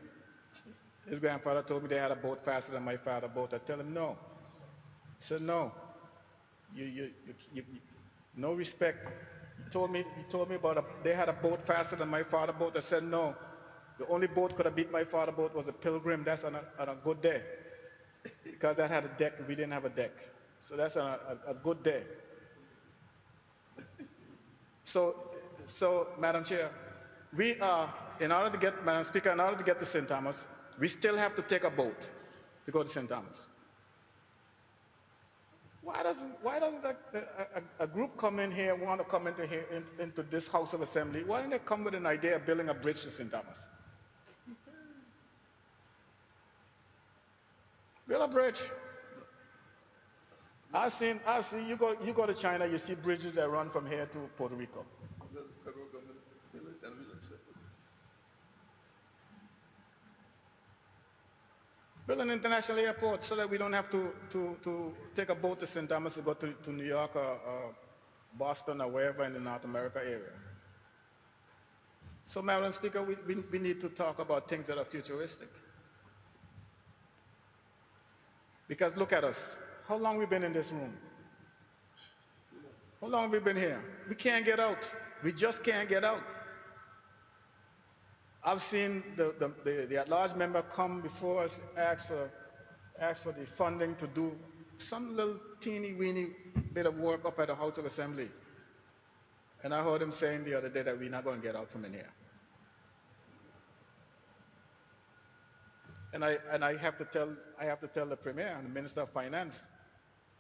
His grandfather told me they had a boat faster than my father's boat. I tell him no. He said no. You no respect. He told me about they had a boat faster than my father's boat. I said no. The only boat could have beat my father's boat was a Pilgrim. That's on a good day, because that had a deck. We didn't have a deck, so that's on a good day. So, Madam Chair, we are, Madam Speaker, in order to get to St. Thomas, we still have to take a boat to go to St. Thomas. Why doesn't a group come in here, want to come into this House of Assembly? Why don't they come with an idea of building a bridge to St. Thomas? Build a bridge. I've seen. You go to China, you see bridges that run from here to Puerto Rico. The federal government build it and we'll accept it. Build an international airport so that we don't have to take a boat to St. Thomas to go to New York or Boston or wherever in the North America area. So, Madam Speaker, we need to talk about things that are futuristic. Because look at us. How long have we been in this room? How long have we been here? We can't get out. We just can't get out. I've seen the at-large member come before us, ask for the funding to do some little teeny-weeny bit of work up at the House of Assembly. And I heard him saying the other day that we're not going to get out from in here. And I have to tell the Premier and the Minister of Finance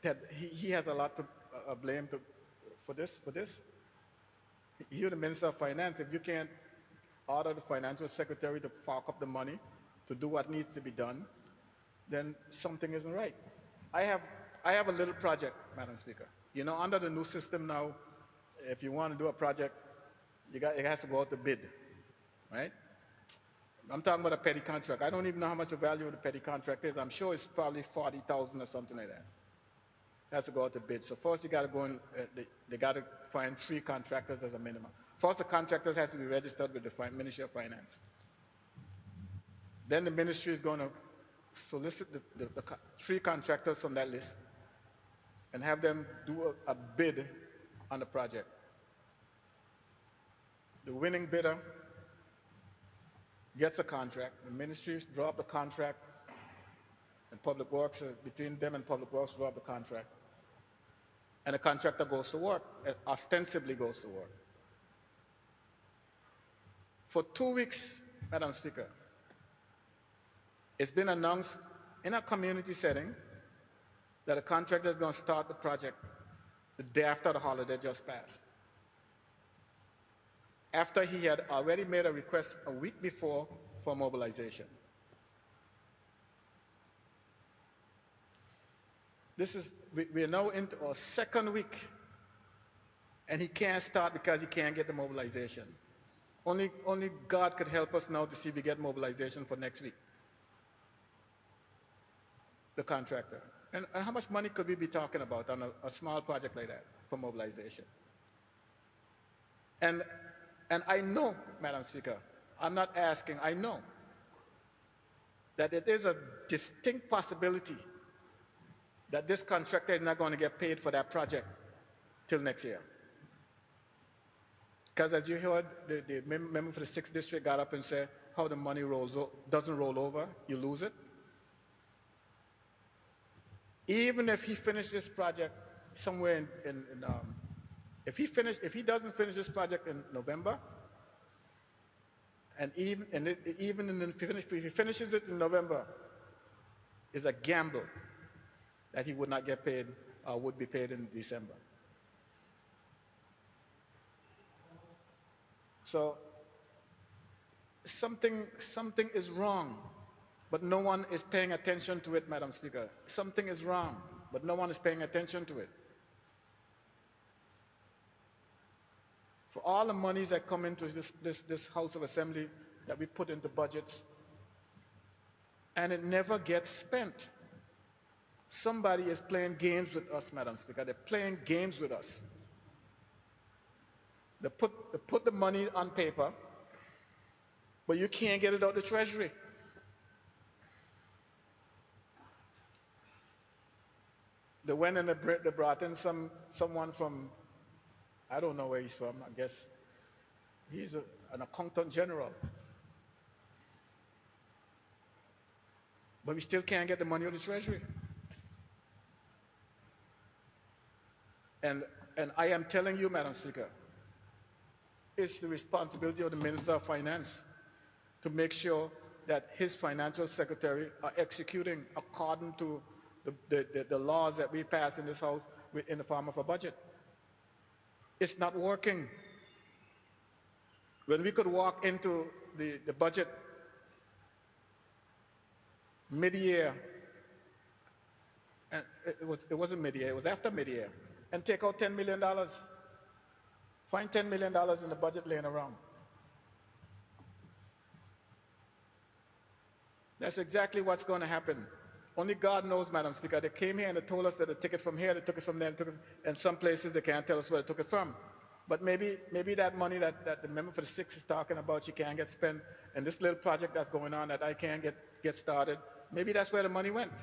that he has a lot to blame for this. You're the Minister of Finance. If you can't order the Financial Secretary to fork up the money to do what needs to be done, then something isn't right. I have a little project, Madam Speaker. You know, under the new system now, if you want to do a project, it has to go out to bid, right? I'm talking about a petty contract. I don't even know how much the value of the petty contract is. I'm sure it's probably 40,000 or something like that. It has to go out to bid. So first you got to go and they got to find 3 contractors as a minimum. First, the contractors has to be registered with the Ministry of Finance. Then the ministry is going to solicit the 3 contractors from that list and have them do a bid on the project. The winning bidder gets a contract. The ministries draw up the contract, and Public Works, between them and Public Works, draw up the contract. And the contractor goes to work, ostensibly goes to work. For 2 weeks, Madam Speaker, it's been announced in a community setting that the contractor is going to start the project the day after the holiday just passed, after he had already made a request a week before for mobilization. We are now into our 2nd week, and he can't start because he can't get the mobilization. Only God could help us now to see if we get mobilization for next week. The contractor. And how much money could we be talking about on a small project like that for mobilization? And I know, Madam Speaker, I'm not asking, I know that it is a distinct possibility that this contractor is not going to get paid for that project till next year. Because as you heard, the member for the 6th District got up and said how the money doesn't roll over, you lose it. Even if he finished this project somewhere if he doesn't finish this project in November, and if he finishes it in November, it's a gamble that he would not get paid or would be paid in December. So something is wrong, but no one is paying attention to it, Madam Speaker. Something is wrong, but no one is paying attention to it. For all the monies that come into this House of Assembly that we put into budgets, and it never gets spent. Somebody is playing games with us, Madam Speaker. They're playing games with us. They put the money on paper, but you can't get it out of the Treasury. They went and they brought in someone from, I don't know where he's from, I guess he's an accountant general. But we still can't get the money out of the Treasury. And I am telling you, Madam Speaker, it's the responsibility of the Minister of Finance to make sure that his financial secretary are executing according to the laws that we pass in this House in the form of a budget. It's not working. When we could walk into the budget mid-year, and it wasn't mid-year, it was after mid-year, and take out $10 million. Find $10 million in the budget laying around. That's exactly what's going to happen. Only God knows, Madam Speaker. They came here and they told us that they took it from here, they took it from there, and some places they can't tell us where they took it from. But maybe that money that the member for the 6th is talking about, she can't get spent, and this little project that's going on that I can't get started, maybe that's where the money went,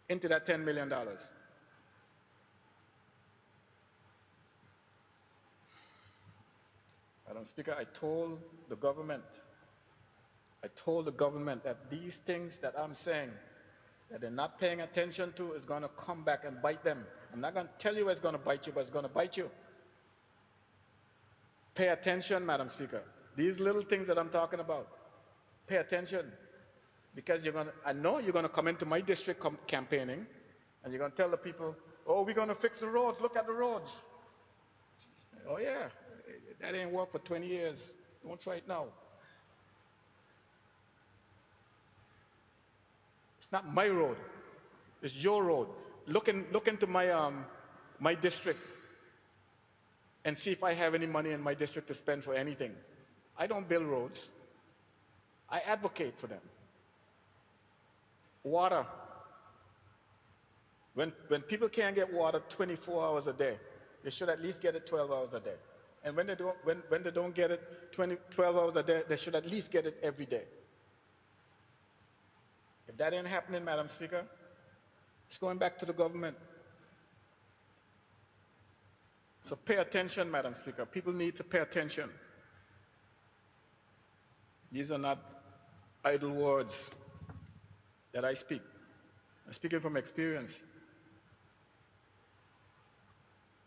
into that $10 million. Madam Speaker, I told the government that these things that I'm saying that they're not paying attention to is going to come back and bite them. I'm not going to tell you it's going to bite you, but it's going to bite you. Pay attention, Madam Speaker. These little things that I'm talking about, pay attention. Because I know you're gonna come into my district campaigning, and you're gonna tell the people, oh, we're gonna fix the roads, look at the roads. Oh yeah, that ain't worked for 20 years. Don't try it now. It's not my road, it's your road. Look into my district and see if I have any money in my district to spend for anything. I don't build roads. I advocate for them. Water. When people can't get water 24 hours a day, they should at least get it 12 hours a day. And when they don't get it 12 hours a day, they should at least get it every day. If that ain't happening, Madam Speaker, it's going back to the government. So pay attention, Madam Speaker. People need to pay attention. These are not idle words that I speak. I'm speaking from experience.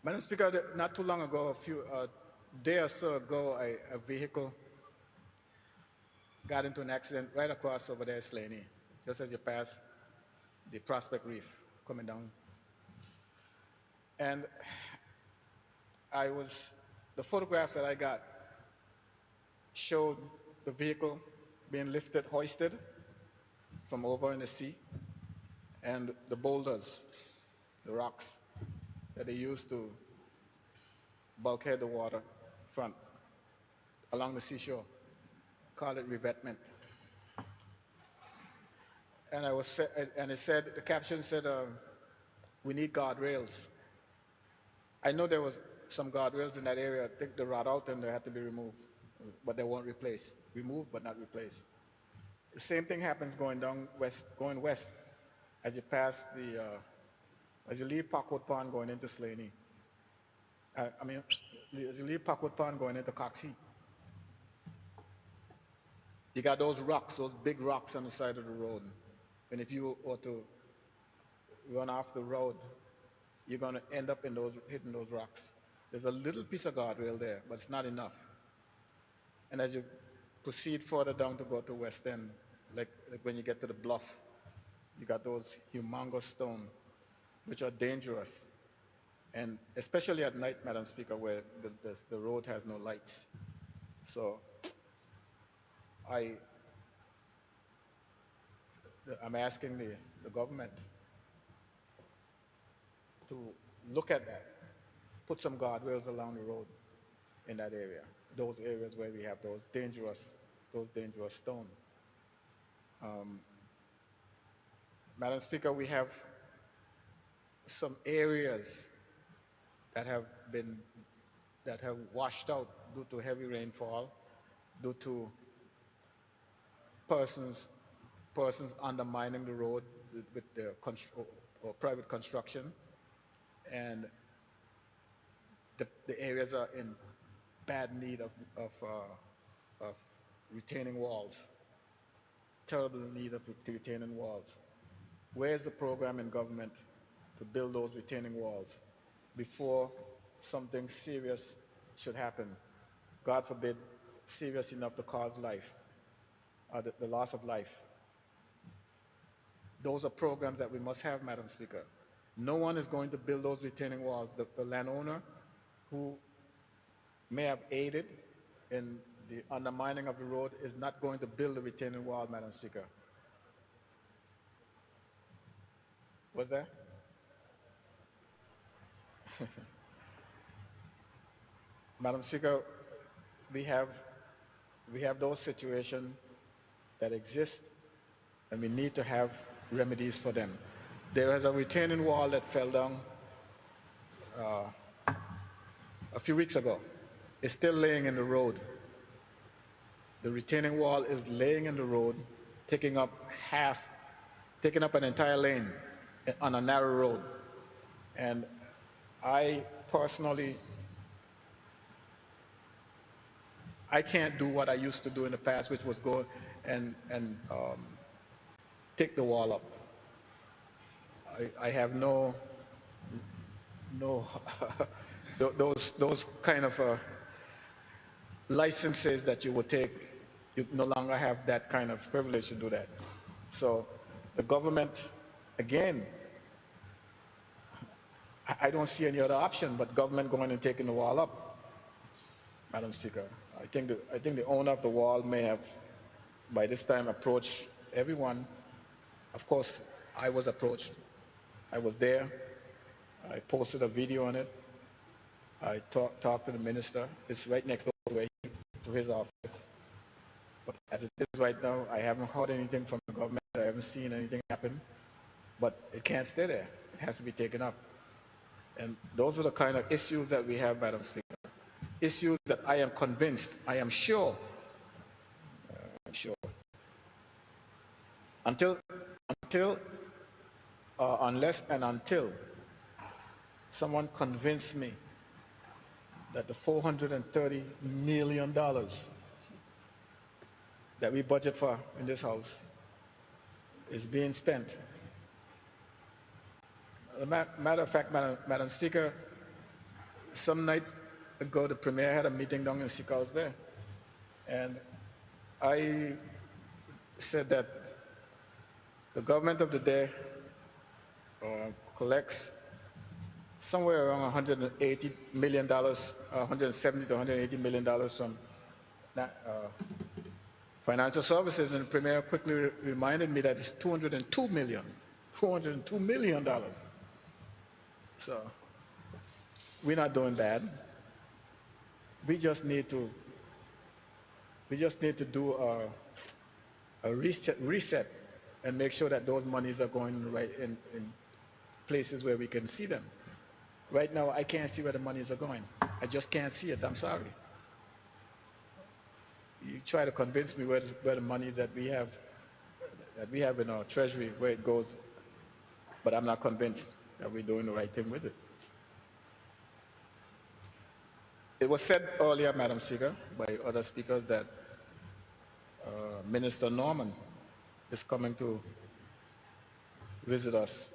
Madam Speaker, not too long ago, a day or so ago, a vehicle got into an accident right across over there, Slaney, just as you pass the Prospect Reef coming down. And the photographs that I got showed the vehicle being lifted, hoisted from over in the sea, and the boulders, the rocks that they used to bulkhead the water front along the seashore, call it revetment. And the caption said, we need guardrails. I know there was some guardrails in that area. I think they rot out and they had to be removed, but they weren't replaced. Removed, but not replaced. The same thing happens going west, as you pass as you leave Parkwood Pond going into Slaney. As you leave Parkwood Pond going into Cox Heath. You got those rocks, those big rocks on the side of the road. And if you were to run off the road, you're going to end up hitting those rocks. There's a little piece of guardrail there, but it's not enough. And as you proceed further down to go to West End, like when you get to the bluff, you got those humongous stones, which are dangerous. And especially at night, Madam Speaker, where the road has no lights. So I'm asking the government to look at that, put some guardrails along the road in that area, those areas where we have those dangerous stones. Madam Speaker, we have some areas that have washed out due to heavy rainfall, due to persons undermining the road with the private construction, and the areas are in bad need of retaining walls, terrible need of retaining walls. Where's the program in government to build those retaining walls before something serious should happen? God forbid, serious enough to cause life, or the loss of life. Those are programs that we must have, Madam Speaker. No one is going to build those retaining walls. The landowner who may have aided in the undermining of the road is not going to build a retaining wall, Madam Speaker. What's that? Madam Speaker, we have those situations that exist, and we need to have remedies for them. There was a retaining wall that fell down a few weeks ago. It's still laying in the road. The retaining wall is laying in the road, taking up an entire lane on a narrow road. And I personally, I can't do what I used to do in the past, which was go and take the wall up. I have no those kind of licenses that you would take, you no longer have that kind of privilege to do that. So the government, again, I don't see any other option but government going and taking the wall up, Madam Speaker. I think the owner of the wall may have, by this time, approached everyone. Of course, I was approached. I was there. I posted a video on it. I talked to the minister. It's right next door to his office. But as it is right now, I haven't heard anything from the government. I haven't seen anything happen. But it can't stay there. It has to be taken up. And those are the kind of issues that we have, Madam Speaker. Issues that I am convinced, I am sure, unless and until someone convinced me that the $430 million that we budget for in this House is being spent. As a matter of fact, Madam Speaker, some nights ago, the Premier had a meeting down in Seacoast Bay, and I said that the government of the day collects somewhere around $180 million, $170 to $180 million from financial services, and the Premier quickly reminded me that it's $202 million. So we're not doing bad. We just need to do a reset and make sure that those monies are going right in places where we can see them. Right now, I can't see where the monies are going. I just can't see it. I'm sorry. You try to convince me where the monies that we have in our treasury, where it goes, but I'm not convinced that we're doing the right thing with it. It was said earlier, Madam Speaker, by other speakers that Minister Norman is coming to visit us.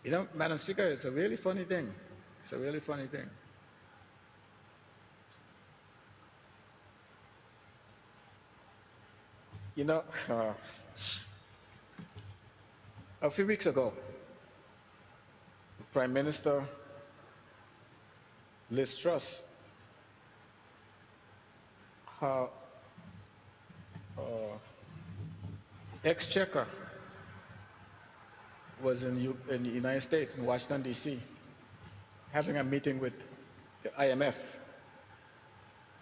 You know, Madam Speaker, it's a really funny thing. It's a really funny thing. You know, a few weeks ago, Prime Minister Liz Truss, her exchequer was in the United States, in Washington, D.C., having a meeting with the IMF.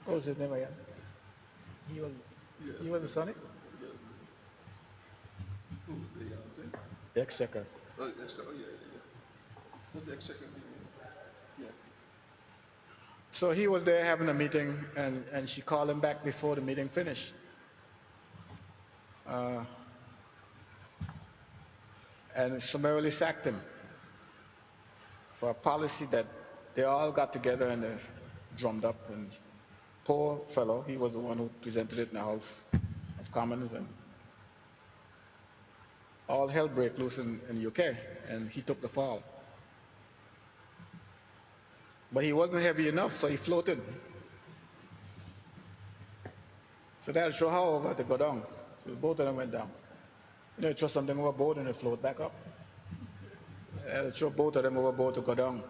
What was his name again? He was the Sonic? Who? The exchequer. Oh, yeah. What's the exchequer? Yeah. So he was there having a meeting, and she called him back before the meeting finished. And summarily sacked him for a policy that they all got together and drummed up. And poor fellow, he was the one who presented it in the House of Commons, and all hell broke loose in the UK, and he took the fall. But he wasn't heavy enough, so he floated. So that'll show how over to go down. So both of them went down. You know, you throw something overboard and it float back up. That'll show both of them overboard to go down.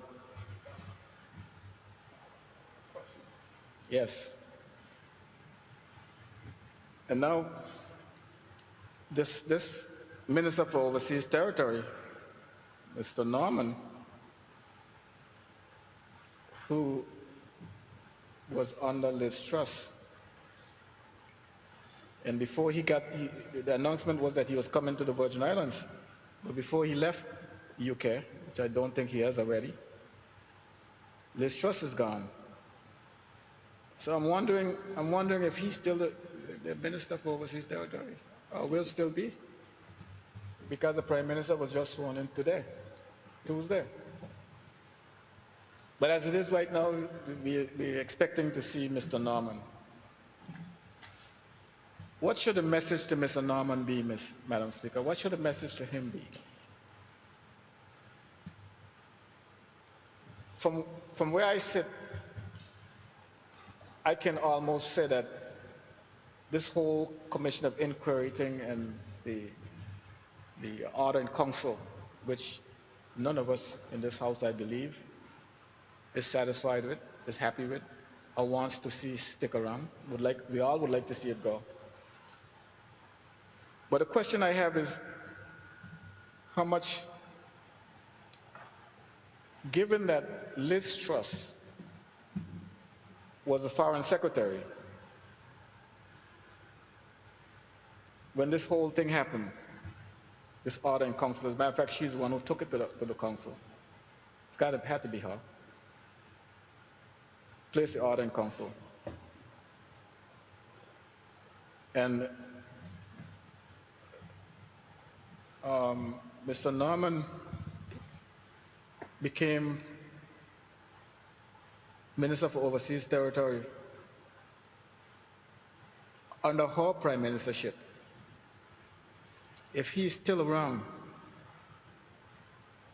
Yes. And now, this Minister for Overseas Territory, Mr. Norman, who was under Liz Truss, and before the announcement was that he was coming to the Virgin Islands, but before he left the UK, which I don't think he has already, Liz Truss is gone. So I'm wondering if he's still the Minister for Overseas Territory, or will still be, because the Prime Minister was just sworn in today, Tuesday. But as it is right now, we're expecting to see Mr. Norman. What should the message to Mr. Norman be, Madam Speaker? What should the message to him be? From where I sit, I can almost say that this whole commission of inquiry thing and the order in council, which none of us in this house, I believe, is satisfied with, is happy with, or wants to see stick around. We all would like to see it go. But the question I have is, how much, given that Liz Truss was the foreign secretary when this whole thing happened, this order in council, as a matter of fact, she's the one who took it to the council. Had to be her. Place the order in council. And Mr. Norman became Minister for Overseas Territory under her prime ministership. If he's still around,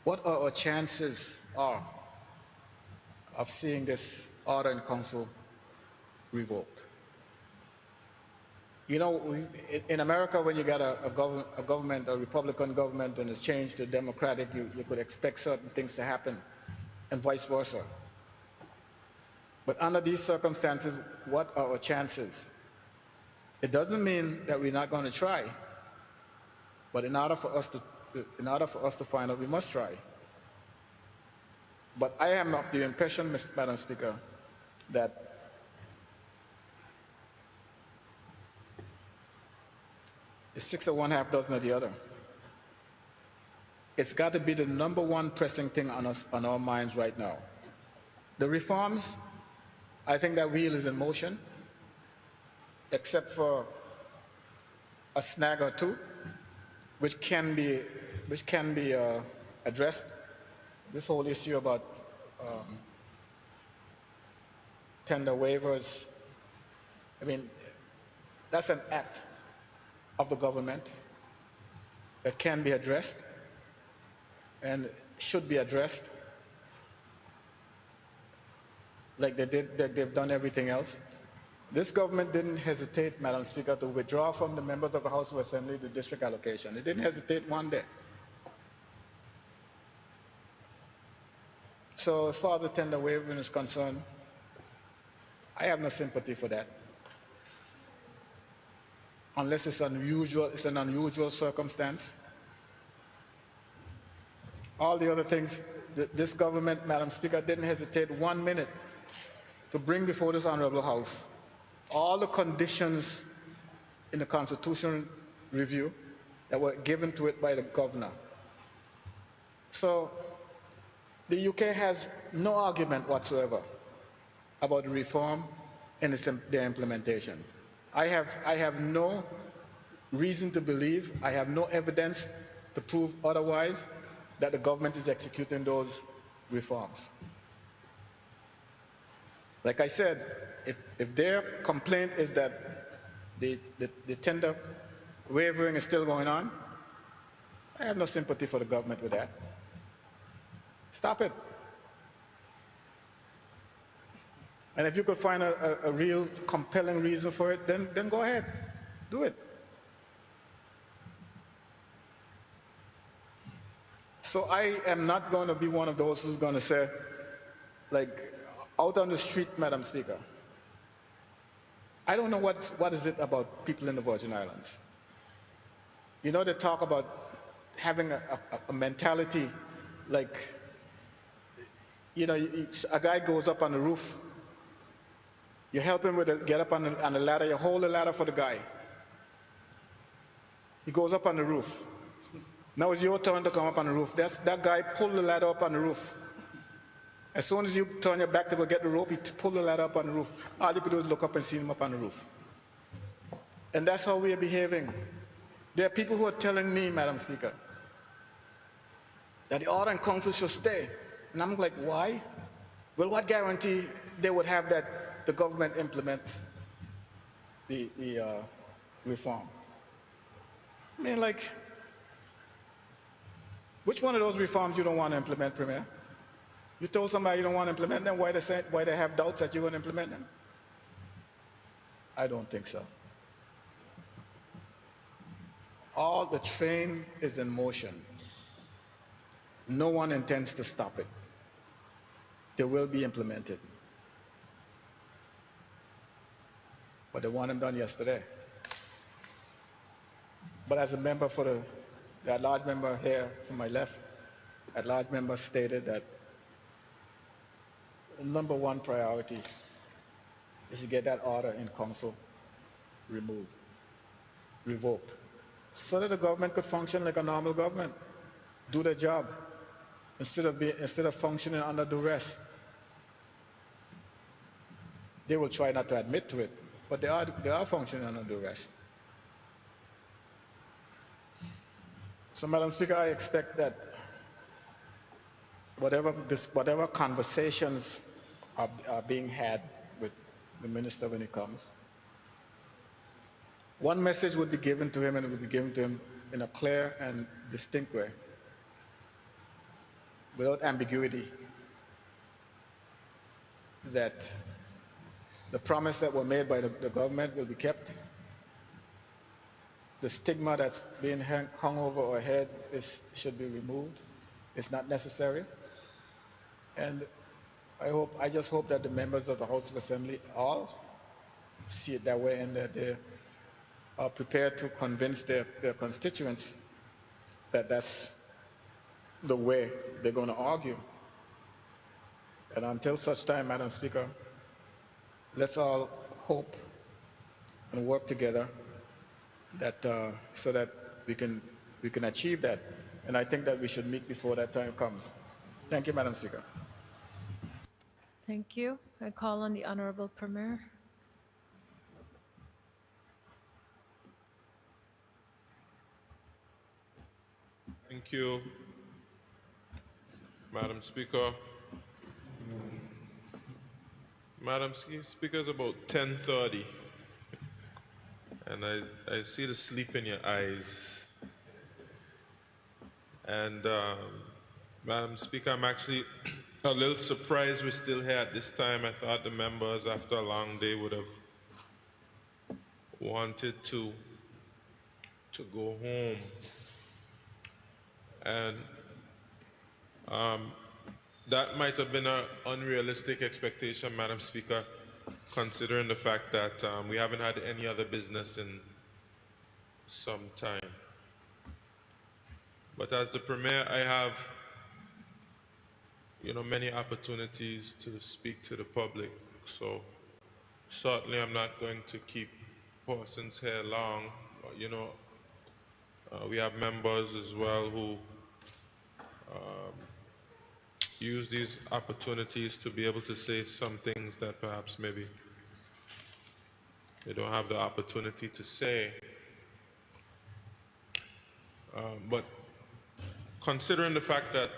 what are our chances of seeing this order in council revoked? You know, in America, when you got a government, a Republican government, and it's changed to Democratic, you could expect certain things to happen, and vice versa. But under these circumstances, what are our chances? It doesn't mean that we're not going to try, but in order for us to find out, we must try. But I am of the impression, Madam Speaker, that it's 6 of one, half dozen of the other. It's got to be the number one pressing thing on our minds right now. The reforms, I think that wheel is in motion, except for a snag or two, which can be addressed. This whole issue about tender waivers, I mean, that's an act of the government that can be addressed and should be addressed, like they've done everything else. This government didn't hesitate, Madam Speaker, to withdraw from the members of the House of Assembly the district allocation. It didn't hesitate one day. So as far as the tender waiving is concerned, I have no sympathy for that. Unless it's an unusual circumstance. All the other things, this government, Madam Speaker, didn't hesitate 1 minute to bring before this Honorable House all the conditions in the constitutional review that were given to it by the governor. So the UK has no argument whatsoever about the reform and their implementation. I have no reason to believe, I have no evidence to prove otherwise, that the government is executing those reforms. Like I said, if their complaint is that the tender wavering is still going on, I have no sympathy for the government with that. Stop it. And if you could find a real compelling reason for it, then go ahead, do it. So I am not going to be one of those who's going to say, like, out on the street, Madam Speaker, I don't know what is it about people in the Virgin Islands. You know, they talk about having a mentality like, you know, a guy goes up on the roof, you help him get up on the ladder, you hold the ladder for the guy. He goes up on the roof. Now it's your turn to come up on the roof. That guy pulled the ladder up on the roof. As soon as you turn your back to go get the rope, he pulled the ladder up on the roof. All you could do is look up and see him up on the roof. And that's how we are behaving. There are people who are telling me, Madam Speaker, that the order in council should stay. And I'm like, why? Well, what guarantee they would have that the government implements the reform? I mean, like, which one of those reforms you don't want to implement, Premier? You told somebody you don't want to implement them, why they have doubts that you're going to implement them? I don't think so. All the train is in motion. No one intends to stop it. They will be implemented. But they want them done yesterday. But as a member for the at-large member here to my left, at-large member stated that the number one priority is to get that order in council removed, revoked, so that the government could function like a normal government, do their job, instead of functioning under duress. They will try not to admit to it, but they are functioning under duress. So, Madam Speaker, I expect that whatever conversations are being had with the minister when he comes, one message would be given to him, and it would be given to him in a clear and distinct way, without ambiguity, that the promise that were made by the government will be kept. The stigma that's being hung over our head should be removed. It's not necessary. And I just hope that the members of the House of Assembly all see it that way, and that they are prepared to convince their constituents that that's the way they're going to argue. And until such time, Madam Speaker, let's all hope and work together that so that we can achieve that. And I think that we should meet before that time comes. Thank you, Madam Speaker. Thank you. I call on the Honorable Premier. Thank you, Madam Speaker. Madam Speaker, it's about 10:30, and I see the sleep in your eyes. And Madam Speaker, I'm actually a little surprised we're still here at this time. I thought the members, after a long day, would have wanted to go home. And that might have been an unrealistic expectation, Madam Speaker, considering the fact that we haven't had any other business in some time. But as the Premier, I have, many opportunities to speak to the public. So certainly I'm not going to keep persons here long. But, we have members as well who use these opportunities to be able to say some things that perhaps maybe they don't have the opportunity to say. But considering the fact that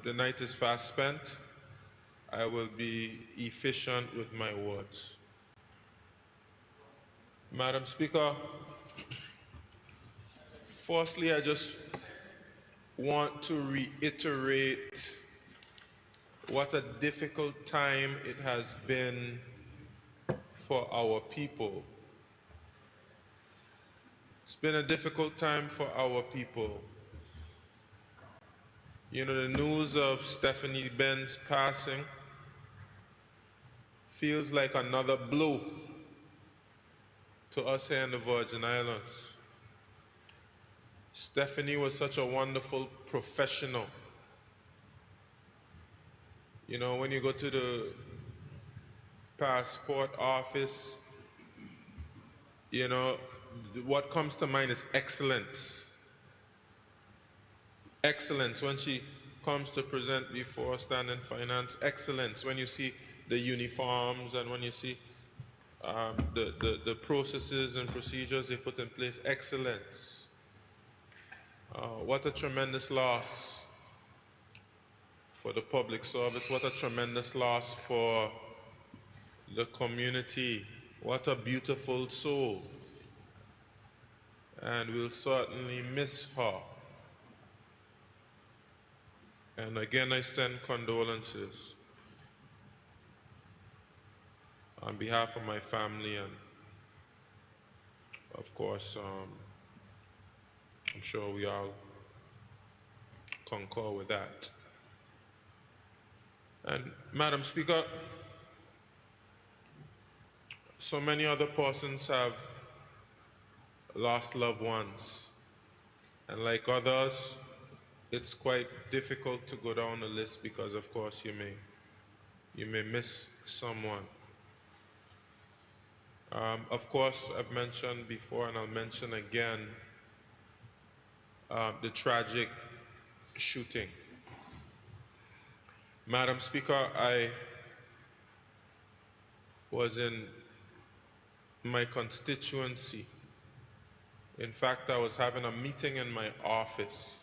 the night is fast spent, I will be efficient with my words. Madam Speaker, firstly, I just want to reiterate what a difficult time it has been for our people. It's been a difficult time for our people. The news of Stephanie Ben's passing feels like another blow to us here in the Virgin Islands. Stephanie was such a wonderful professional. When you go to the passport office, what comes to mind is excellence. Excellence when she comes to present before Standing Finance. Excellence when you see the uniforms and when you see the processes and procedures they put in place. Excellence. What a tremendous loss for the public service. What a tremendous loss for the community. What a beautiful soul. And we'll certainly miss her. And again, I send condolences on behalf of my family and Of course, I'm sure we all concur with that. And Madam Speaker, so many other persons have lost loved ones. And like others, it's quite difficult to go down the list because of course you may miss someone. Of course, I've mentioned before and I'll mention again the tragic shooting. Madam Speaker, I was in my constituency. In fact, I was having a meeting in my office.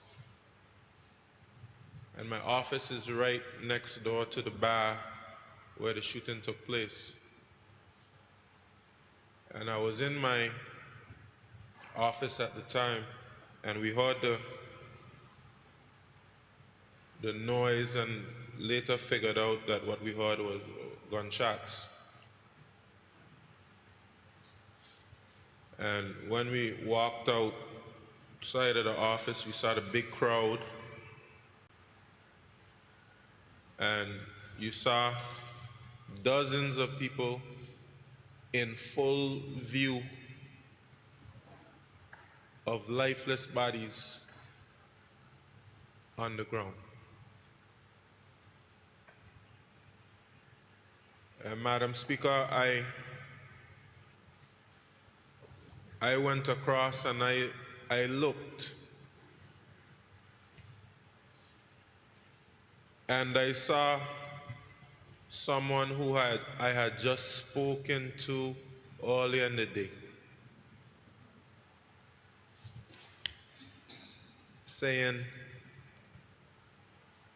And my office is right next door to the bar where the shooting took place. And I was in my office at the time, and we heard the noise and later figured out that what we heard was gunshots. And when we walked outside of the office, we saw the big crowd. And you saw dozens of people in full view of lifeless bodies on the ground. And Madam Speaker, I went across and I looked, and I saw someone who I had just spoken to earlier in the day, saying,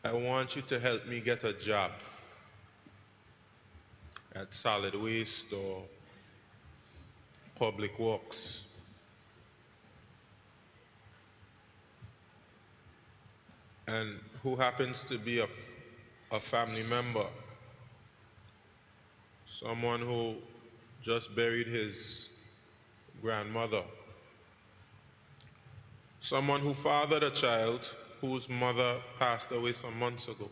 I want you to help me get a job at solid waste or public works. And who happens to be a family member, someone who just buried his grandmother, someone who fathered a child whose mother passed away some months ago.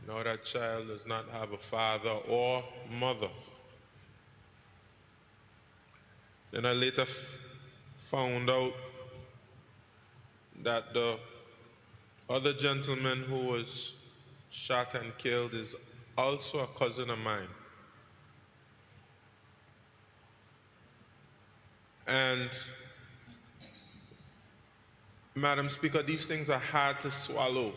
Now that child does not have a father or mother. Then I later found out that the other gentleman who was shot and killed is also a cousin of mine. And Madam Speaker, these things are hard to swallow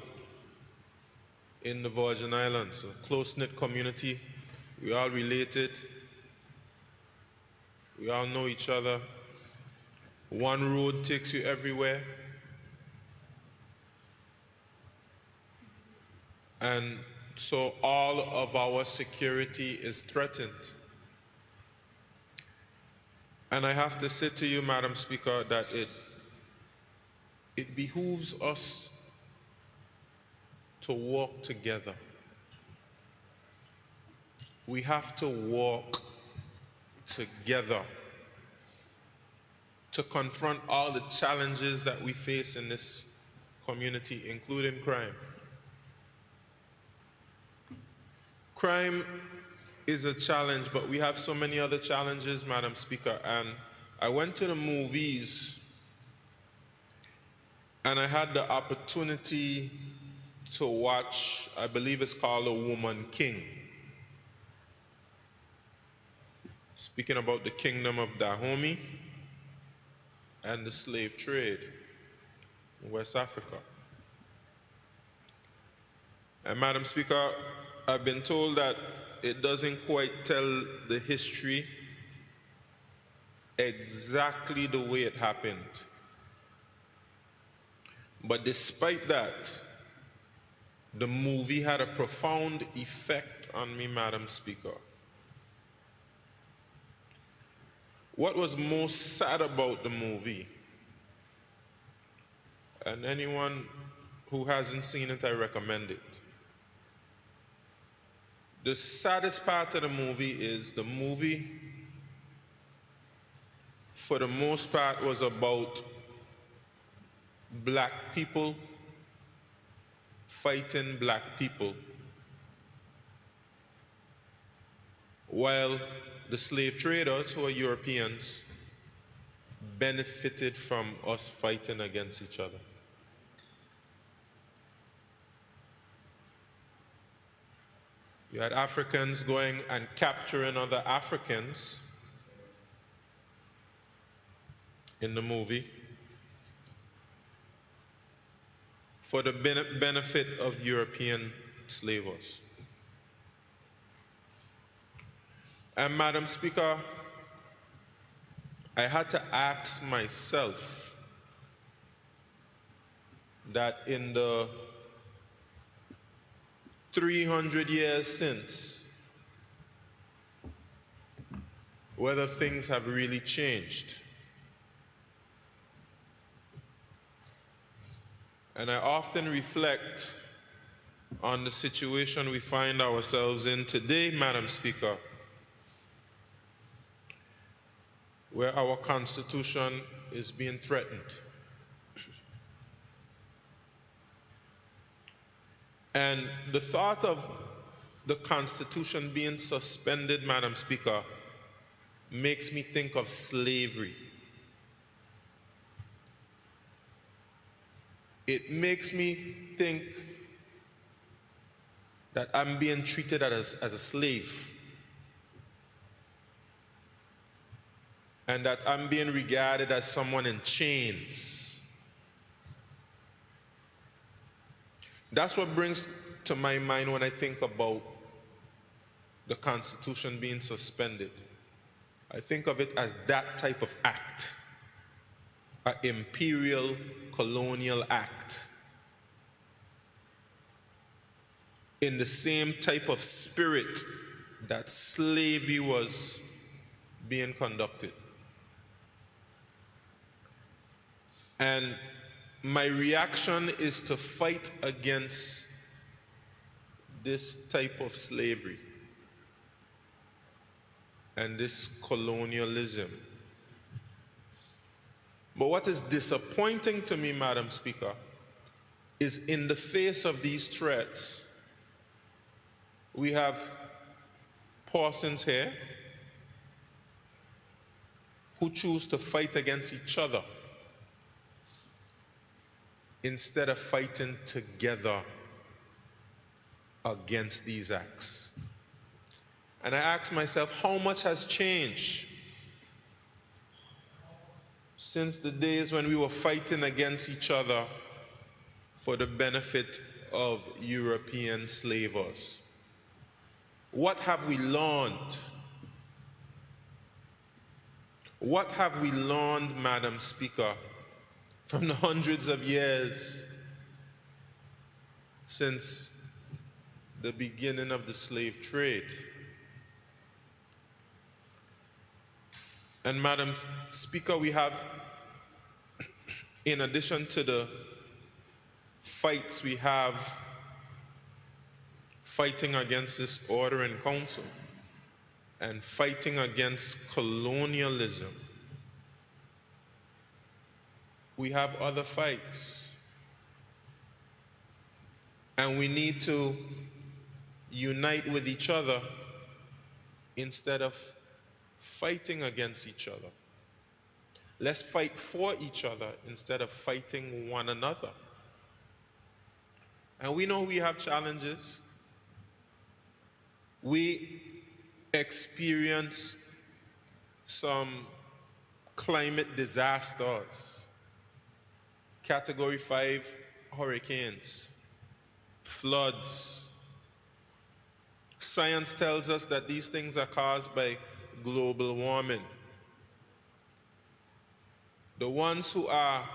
in the Virgin Islands, a close-knit community. We all related. We all know each other. One road takes you everywhere. And so all of our security is threatened. And I have to say to you, Madam Speaker, that it behooves us to walk together. We have to walk together to confront all the challenges that we face in this community, including crime. Crime is a challenge, but we have so many other challenges, Madam Speaker. And I went to the movies and I had the opportunity to watch, I believe it's called A Woman King. Speaking about the kingdom of Dahomey and the slave trade in West Africa. And Madam Speaker, I've been told that it doesn't quite tell the history exactly the way it happened. But despite that, the movie had a profound effect on me, Madam Speaker. What was most sad about the movie, and anyone who hasn't seen it, I recommend it. The saddest part of the movie is the movie for the most part, was about black people fighting black people, while the slave traders, who are Europeans, benefited from us fighting against each other. You had Africans going and capturing other Africans in the movie for the benefit of European slavers. And Madam Speaker, I had to ask myself that in the 300 years since, whether things have really changed. And I often reflect on the situation we find ourselves in today, Madam Speaker, where our Constitution is being threatened. And the thought of the Constitution being suspended, Madam Speaker, makes me think of slavery. It makes me think that I'm being treated as a slave, and that I'm being regarded as someone in chains. That's what brings to my mind when I think about the Constitution being suspended. I think of it as that type of act, an imperial colonial act, in the same type of spirit that slavery was being conducted. And my reaction is to fight against this type of slavery and this colonialism. But what is disappointing to me, Madam Speaker, is in the face of these threats, we have persons here who choose to fight against each other instead of fighting together against these acts. And I ask myself, how much has changed since the days when we were fighting against each other for the benefit of European slavers? What have we learned? What have we learned, Madam Speaker, from the hundreds of years since the beginning of the slave trade? And Madam Speaker, we have, in addition to the fights we have fighting against this order in council and fighting against colonialism, we have other fights. And we need to unite with each other instead of fighting against each other. Let's fight for each other instead of fighting one another. And we know we have challenges. We experience some climate disasters. Category 5 hurricanes, floods. Science tells us that these things are caused by global warming. The ones who are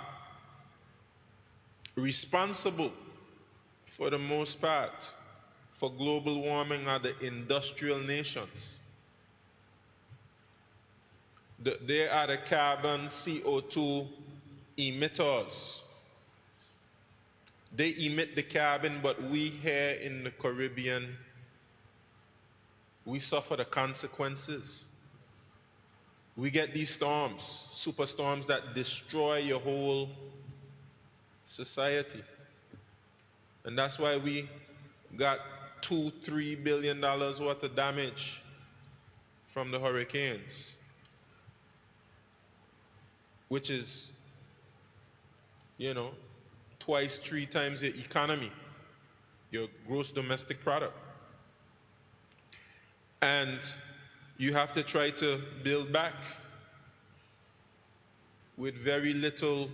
responsible, for the most part, for global warming are the industrial nations. They are the carbon CO2 emitters. They emit the carbon, but we here in the Caribbean, we suffer the consequences. we get these storms, superstorms that destroy your whole society. And that's why we got $2-3 billion worth of damage from the hurricanes, which is, you know, twice, 3 times your economy, your gross domestic product. And you have to try to build back with very little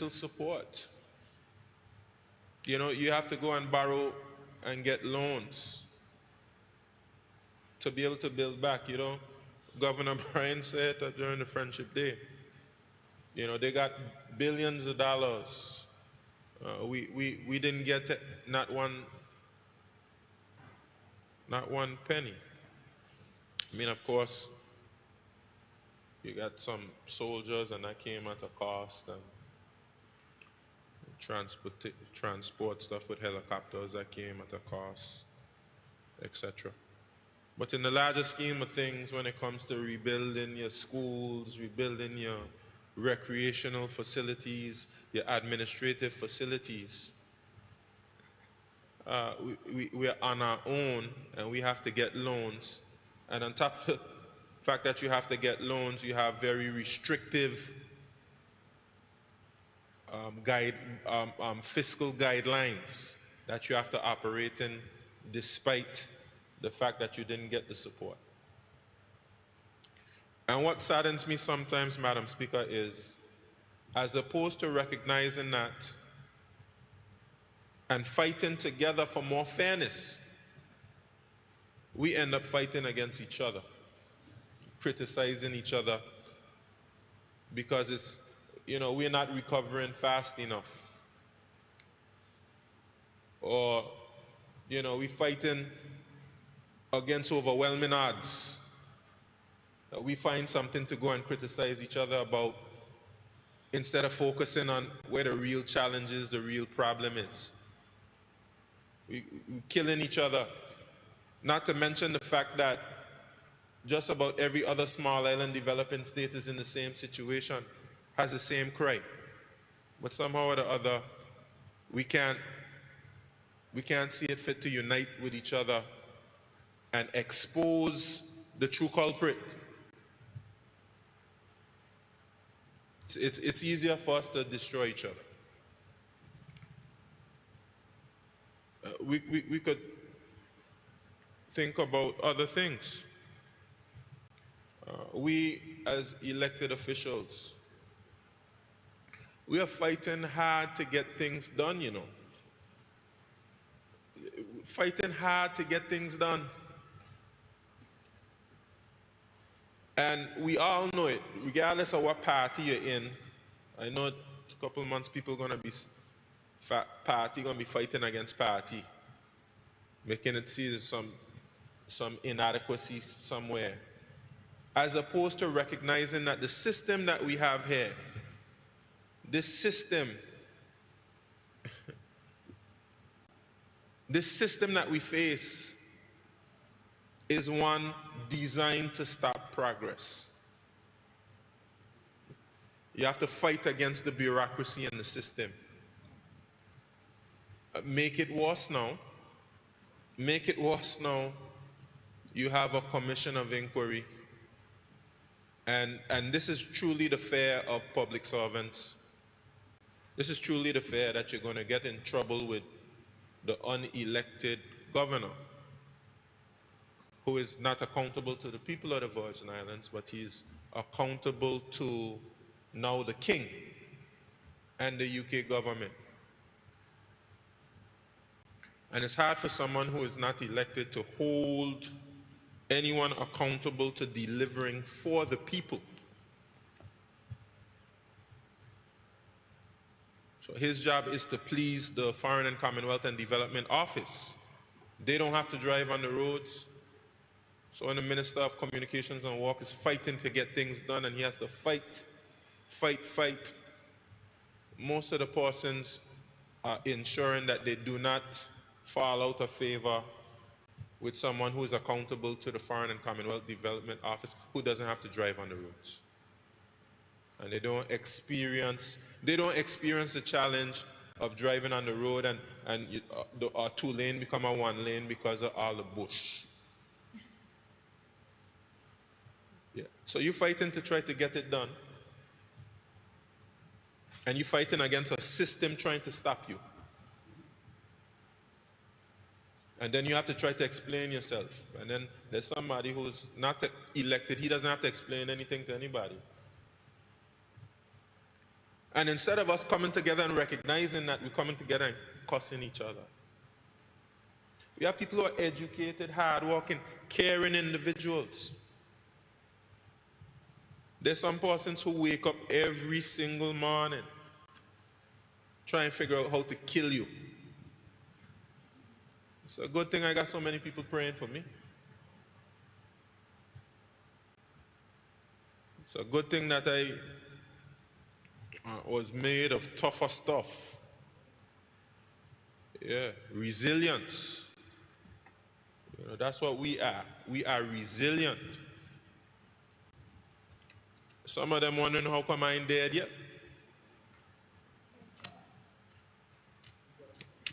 support. You know, you have to go and borrow and get loans to be able to build back. You know, Governor Bryan said that during the Friendship Day. You know, they got billions of dollars. We didn't get not one penny. I mean, of course, you got some soldiers, and that came at a cost, and transport stuff with helicopters that came at a cost, etc. But in the larger scheme of things, when it comes to rebuilding your schools, rebuilding your recreational facilities, your administrative facilities, we are on our own, and we have to get loans. And on top of the fact that you have to get loans, you have very restrictive fiscal guidelines that you have to operate in, despite the fact that you didn't get the support. And what saddens me sometimes, Madam Speaker, is as opposed to recognizing that and fighting together for more fairness, we end up fighting against each other, criticizing each other because it's, you know, we're not recovering fast enough. Or, you know, we're fighting against overwhelming odds. We find something to go and criticize each other about instead of focusing on where the real challenge is, the real problem is. We're killing each other. Not to mention the fact that just about every other small island developing state is in the same situation, has the same cry. But somehow or the other, we can't see it fit to unite with each other and expose the true culprit. It's easier for us to destroy each other. We could think about other things. We, as elected officials, we are fighting hard to get things done, you know. Fighting hard to get things done. And we all know it, regardless of what party you're in. I know a couple of months people are going to be fighting against party, making it see there's some inadequacy somewhere, as opposed to recognizing that the system that we have here, this system that we face is one designed to stop progress. You have to fight against the bureaucracy and the system. Make it worse now. Make it worse now. You have a commission of inquiry. And this is truly the fear of public servants. This is truly the fear that you're going to get in trouble with the unelected governor, who is not accountable to the people of the Virgin Islands, but he's accountable to now the King and the UK government. And it's hard for someone who is not elected to hold anyone accountable to delivering for the people. So his job is to please the Foreign and Commonwealth and Development Office. They don't have to drive on the roads. So when the Minister of Communications and Work is fighting to get things done, and he has to fight, most of the persons are ensuring that they do not fall out of favor with someone who is accountable to the Foreign and Commonwealth Development Office who doesn't have to drive on the roads. And they don't experience the challenge of driving on the road and our 2-lane become a 1-lane because of all the bush. Yeah. So you're fighting to try to get it done. And you're fighting against a system trying to stop you. And then you have to try to explain yourself. And then there's somebody who's not elected, he doesn't have to explain anything to anybody. And instead of us coming together and recognizing that, we're coming together and cussing each other. We have people who are educated, hardworking, caring individuals. There's some persons who wake up every single morning trying to figure out how to kill you. It's a good thing I got so many people praying for me. It's a good thing that I was made of tougher stuff. Yeah, resilience. You know, that's what we are. We are resilient. Some of them wondering how come I ain't dead yet.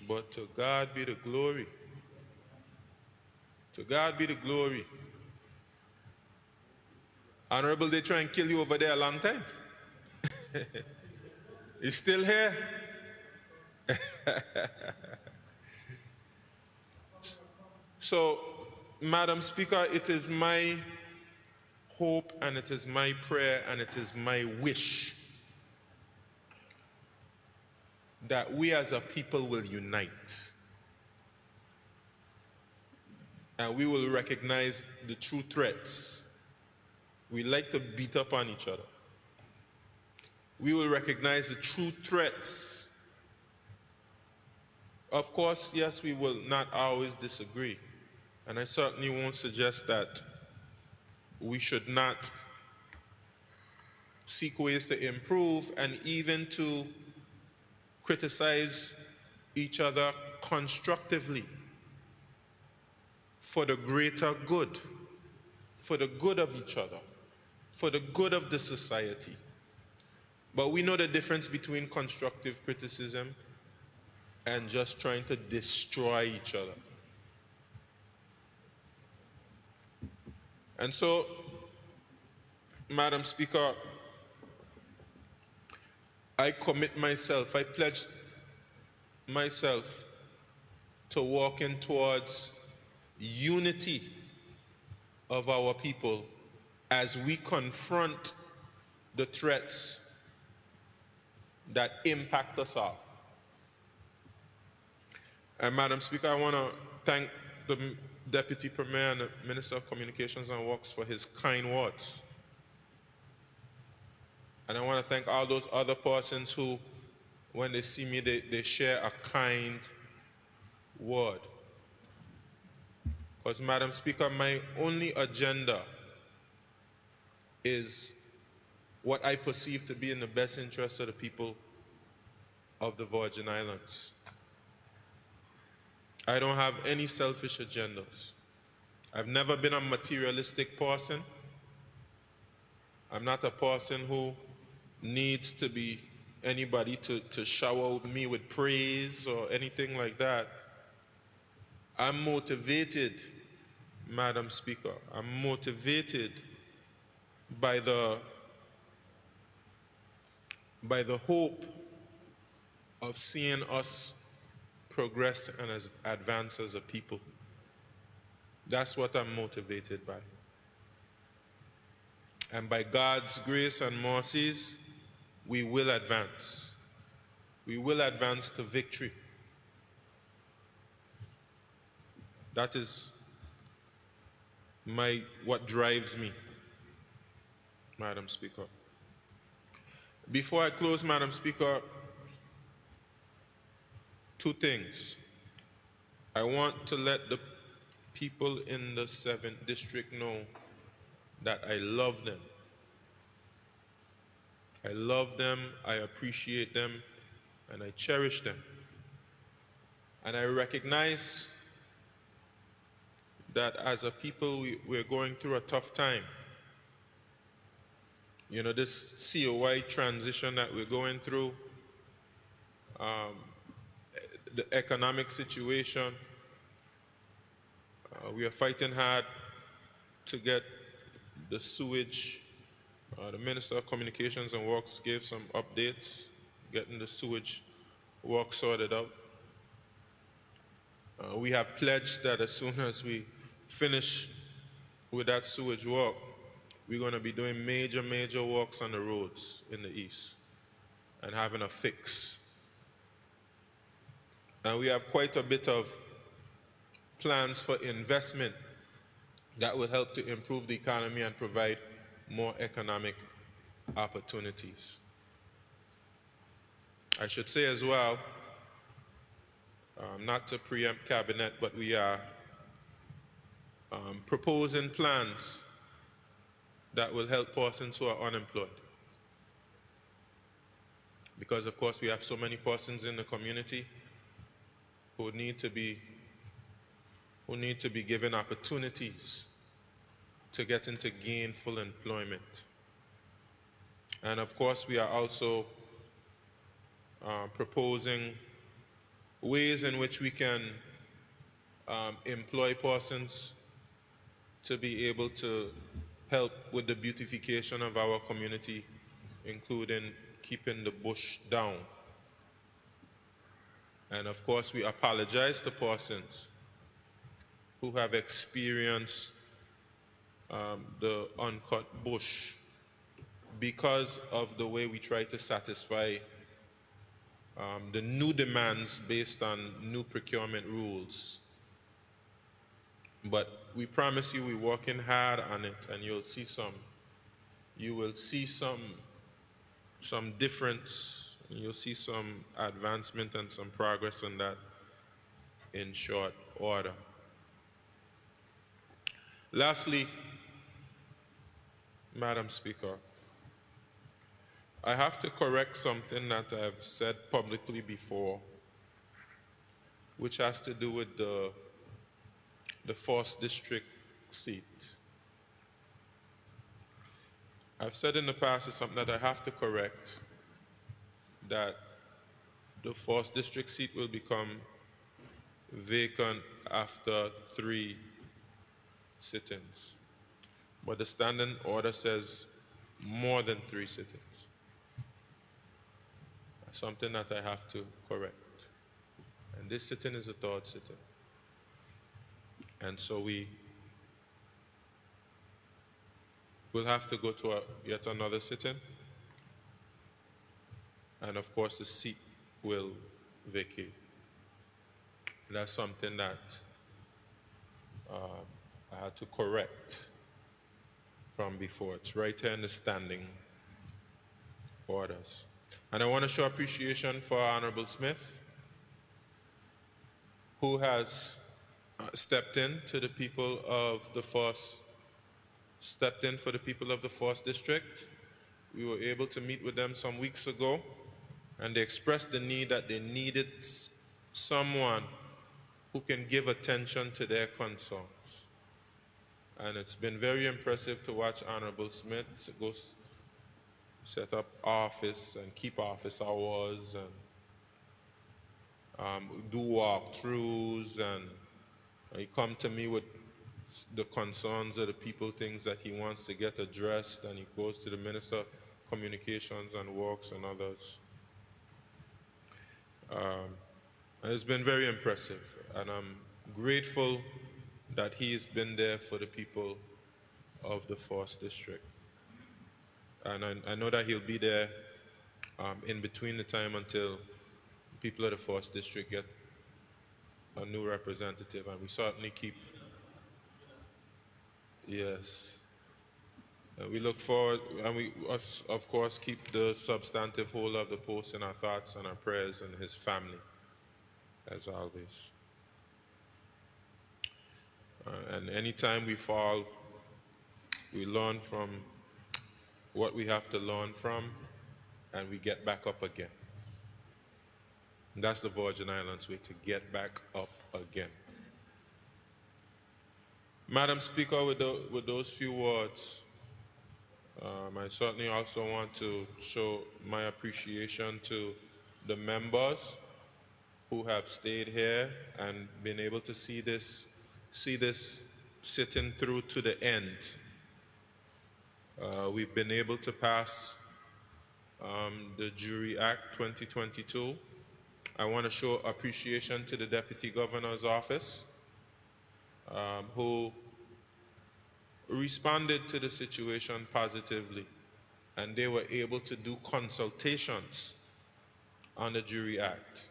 But to God be the glory. To God be the glory. Honorable, they try and kill you over there a long time. You still here? So, Madam Speaker, it is my hope and it is my prayer and it is my wish that we as a people will unite. And we will recognize the true threats. We like to beat up on each other. We will recognize the true threats. Of course, yes, we will not always disagree. And I certainly won't suggest that we should not seek ways to improve and even to criticize each other constructively for the greater good, for the good of each other, for the good of the society. But we know the difference between constructive criticism and just trying to destroy each other. And so, Madam Speaker, I commit myself, I pledge myself to walking towards unity of our people as we confront the threats that impact us all. And Madam Speaker, I want to thank the Deputy Premier and the Minister of Communications and Works for his kind words. And I want to thank all those other persons who, when they see me, they share a kind word. Because, Madam Speaker, my only agenda is what I perceive to be in the best interest of the people of the Virgin Islands. I don't have any selfish agendas. I've never been a materialistic person. I'm not a person who needs to be anybody to shower me with praise or anything like that. I'm motivated, Madam Speaker. I'm motivated by the hope of seeing us progress and advance as a people. That's what I'm motivated by. And by God's grace and mercies, we will advance. We will advance to victory. That is what drives me, Madam Speaker. Before I close, Madam Speaker, two things. I want to let the people in the 7th District know that I love them. I love them, I appreciate them, and I cherish them. And I recognize that as a people we're going through a tough time. You know, this COI transition that we're going through, the economic situation, we are fighting hard to get the sewage. The Minister of Communications and Works gave some updates, getting the sewage work sorted out. We have pledged that as soon as we finish with that sewage work, we're going to be doing major works on the roads in the east and having a fix. And we have quite a bit of plans for investment that will help to improve the economy and provide more economic opportunities. I should say as well, not to preempt cabinet, but we are proposing plans that will help persons who are unemployed. Because of course we have so many persons in the community who need to be given opportunities to get into gainful employment. And of course we are also proposing ways in which we can employ persons to be able to help with the beautification of our community, including keeping the bush down. And of course, we apologize to persons who have experienced the uncut bush because of the way we try to satisfy the new demands based on new procurement rules. But we promise you we're working hard on it, and you will see some difference. You'll see some advancement and some progress on that in short order. Lastly, Madam Speaker, I have to correct something that I've said publicly before, which has to do with the 4th district seat. I've said in the past, it's something that I have to correct, that the 4th district seat will become vacant after 3 sit-ins. But the standing order says more than 3 sit-ins. Something that I have to correct. And this sit-in is the 3rd sit-in. And so we will have to go to yet another sit-in. And of course, the seat will vacate. That's something that I had to correct from before. It's right here in the standing orders. And I want to show appreciation for Honorable Smith, who has stepped in to the people of the 4th, stepped in for the people of the 4th district. We were able to meet with them some weeks ago, and they expressed the need that they needed someone who can give attention to their concerns. And it's been very impressive to watch Honorable Smith go set up office and keep office hours and do walkthroughs, and he come to me with the concerns of the people, things that he wants to get addressed, and he goes to the Minister of Communications and Works and others. And it's been very impressive, and I'm grateful that he's been there for the people of the 4th district. And I know that he'll be there in between the time until people of the 4th district get a new representative, and we certainly keep, yes. We look forward, and we, of course, keep the substantive whole of the post in our thoughts and our prayers, and his family, as always. And anytime we fall, we learn from what we have to learn from, and we get back up again. And that's the Virgin Islands way, to get back up again. Madam Speaker, with those few words, I certainly also want to show my appreciation to the members who have stayed here and been able to see this sitting through to the end. We've been able to pass the Jury Act 2022. I want to show appreciation to the Deputy Governor's Office, who responded to the situation positively, and they were able to do consultations on the Jury Act.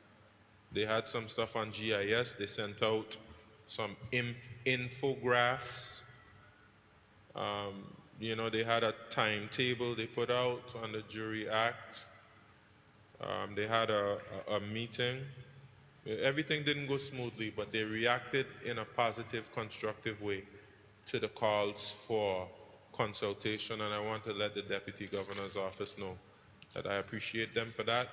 They had some stuff on GIS. They sent out some infographics. You know, they had a timetable they put out on the Jury Act. They had a meeting. Everything didn't go smoothly, but they reacted in a positive, constructive way to the calls for consultation, and I want to let the Deputy Governor's Office know that I appreciate them for that.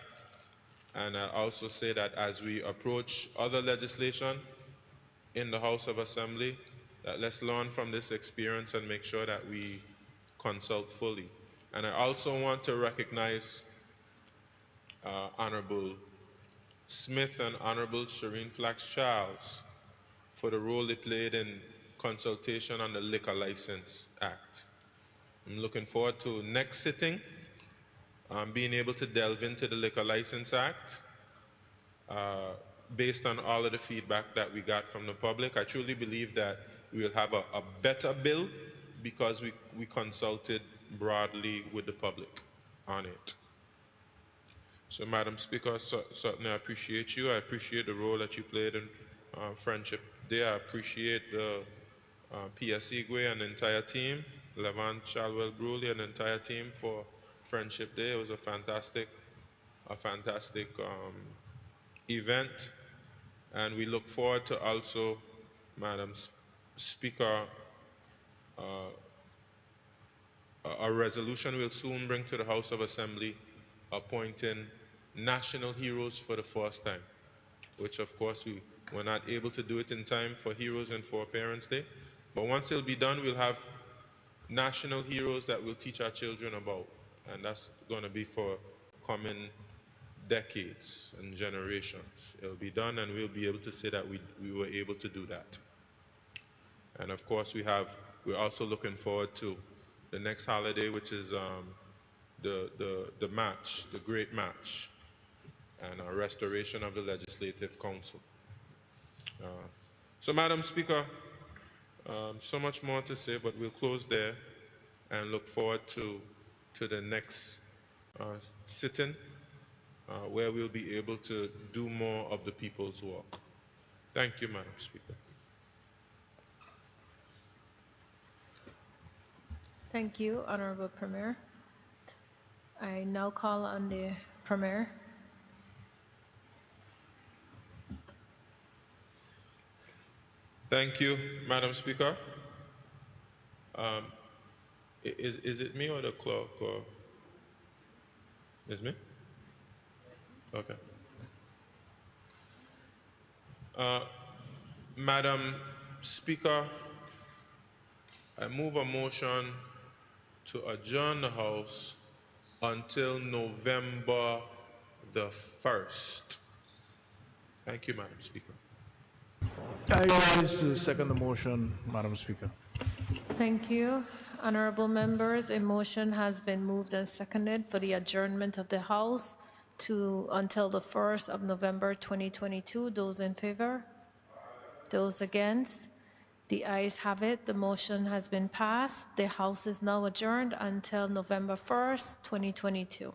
And I also say that as we approach other legislation in the House of Assembly, that let's learn from this experience and make sure that we consult fully. And I also want to recognize Honorable Smith and Honorable Shireen Flax-Charles for the role they played in consultation on the Liquor License Act. I'm looking forward to next sitting, being able to delve into the Liquor License Act based on all of the feedback that we got from the public. I truly believe that we will have a better bill because we consulted broadly with the public on it. So, Madam Speaker, certainly I appreciate you. I appreciate the role that you played in Friendship Day. I appreciate the PS Igwe and the entire team, Levant Chalwell Bruley and the entire team for Friendship Day. It was a fantastic event. And we look forward to also, Madam Speaker, a resolution we'll soon bring to the House of Assembly appointing national heroes for the first time, which of course we were not able to do it in time for Heroes and for Parents' Day. But once it'll be done, we'll have national heroes that we'll teach our children about. And that's going to be for coming decades and generations. It'll be done, and we'll be able to say that we were able to do that. And of course, we're also looking forward to the next holiday, which is the match, the great match, and a restoration of the Legislative Council. So, Madam Speaker, so much more to say, but we'll close there and look forward to the next sitting, where we'll be able to do more of the people's work. Thank you, Madam Speaker. Thank you, Honorable Premier. I now call on the Premier. Thank you, Madam Speaker. Is it me or the clerk? Or is me? Okay. Madam Speaker, I move a motion to adjourn the House until November the 1st. Thank you, Madam Speaker. I rise to second the motion, Madam Speaker. Thank you. Honorable members, a motion has been moved and seconded for the adjournment of the House until the 1st of November 2022. Those in favor? Those against? The ayes have it. The motion has been passed. The House is now adjourned until November 1st, 2022.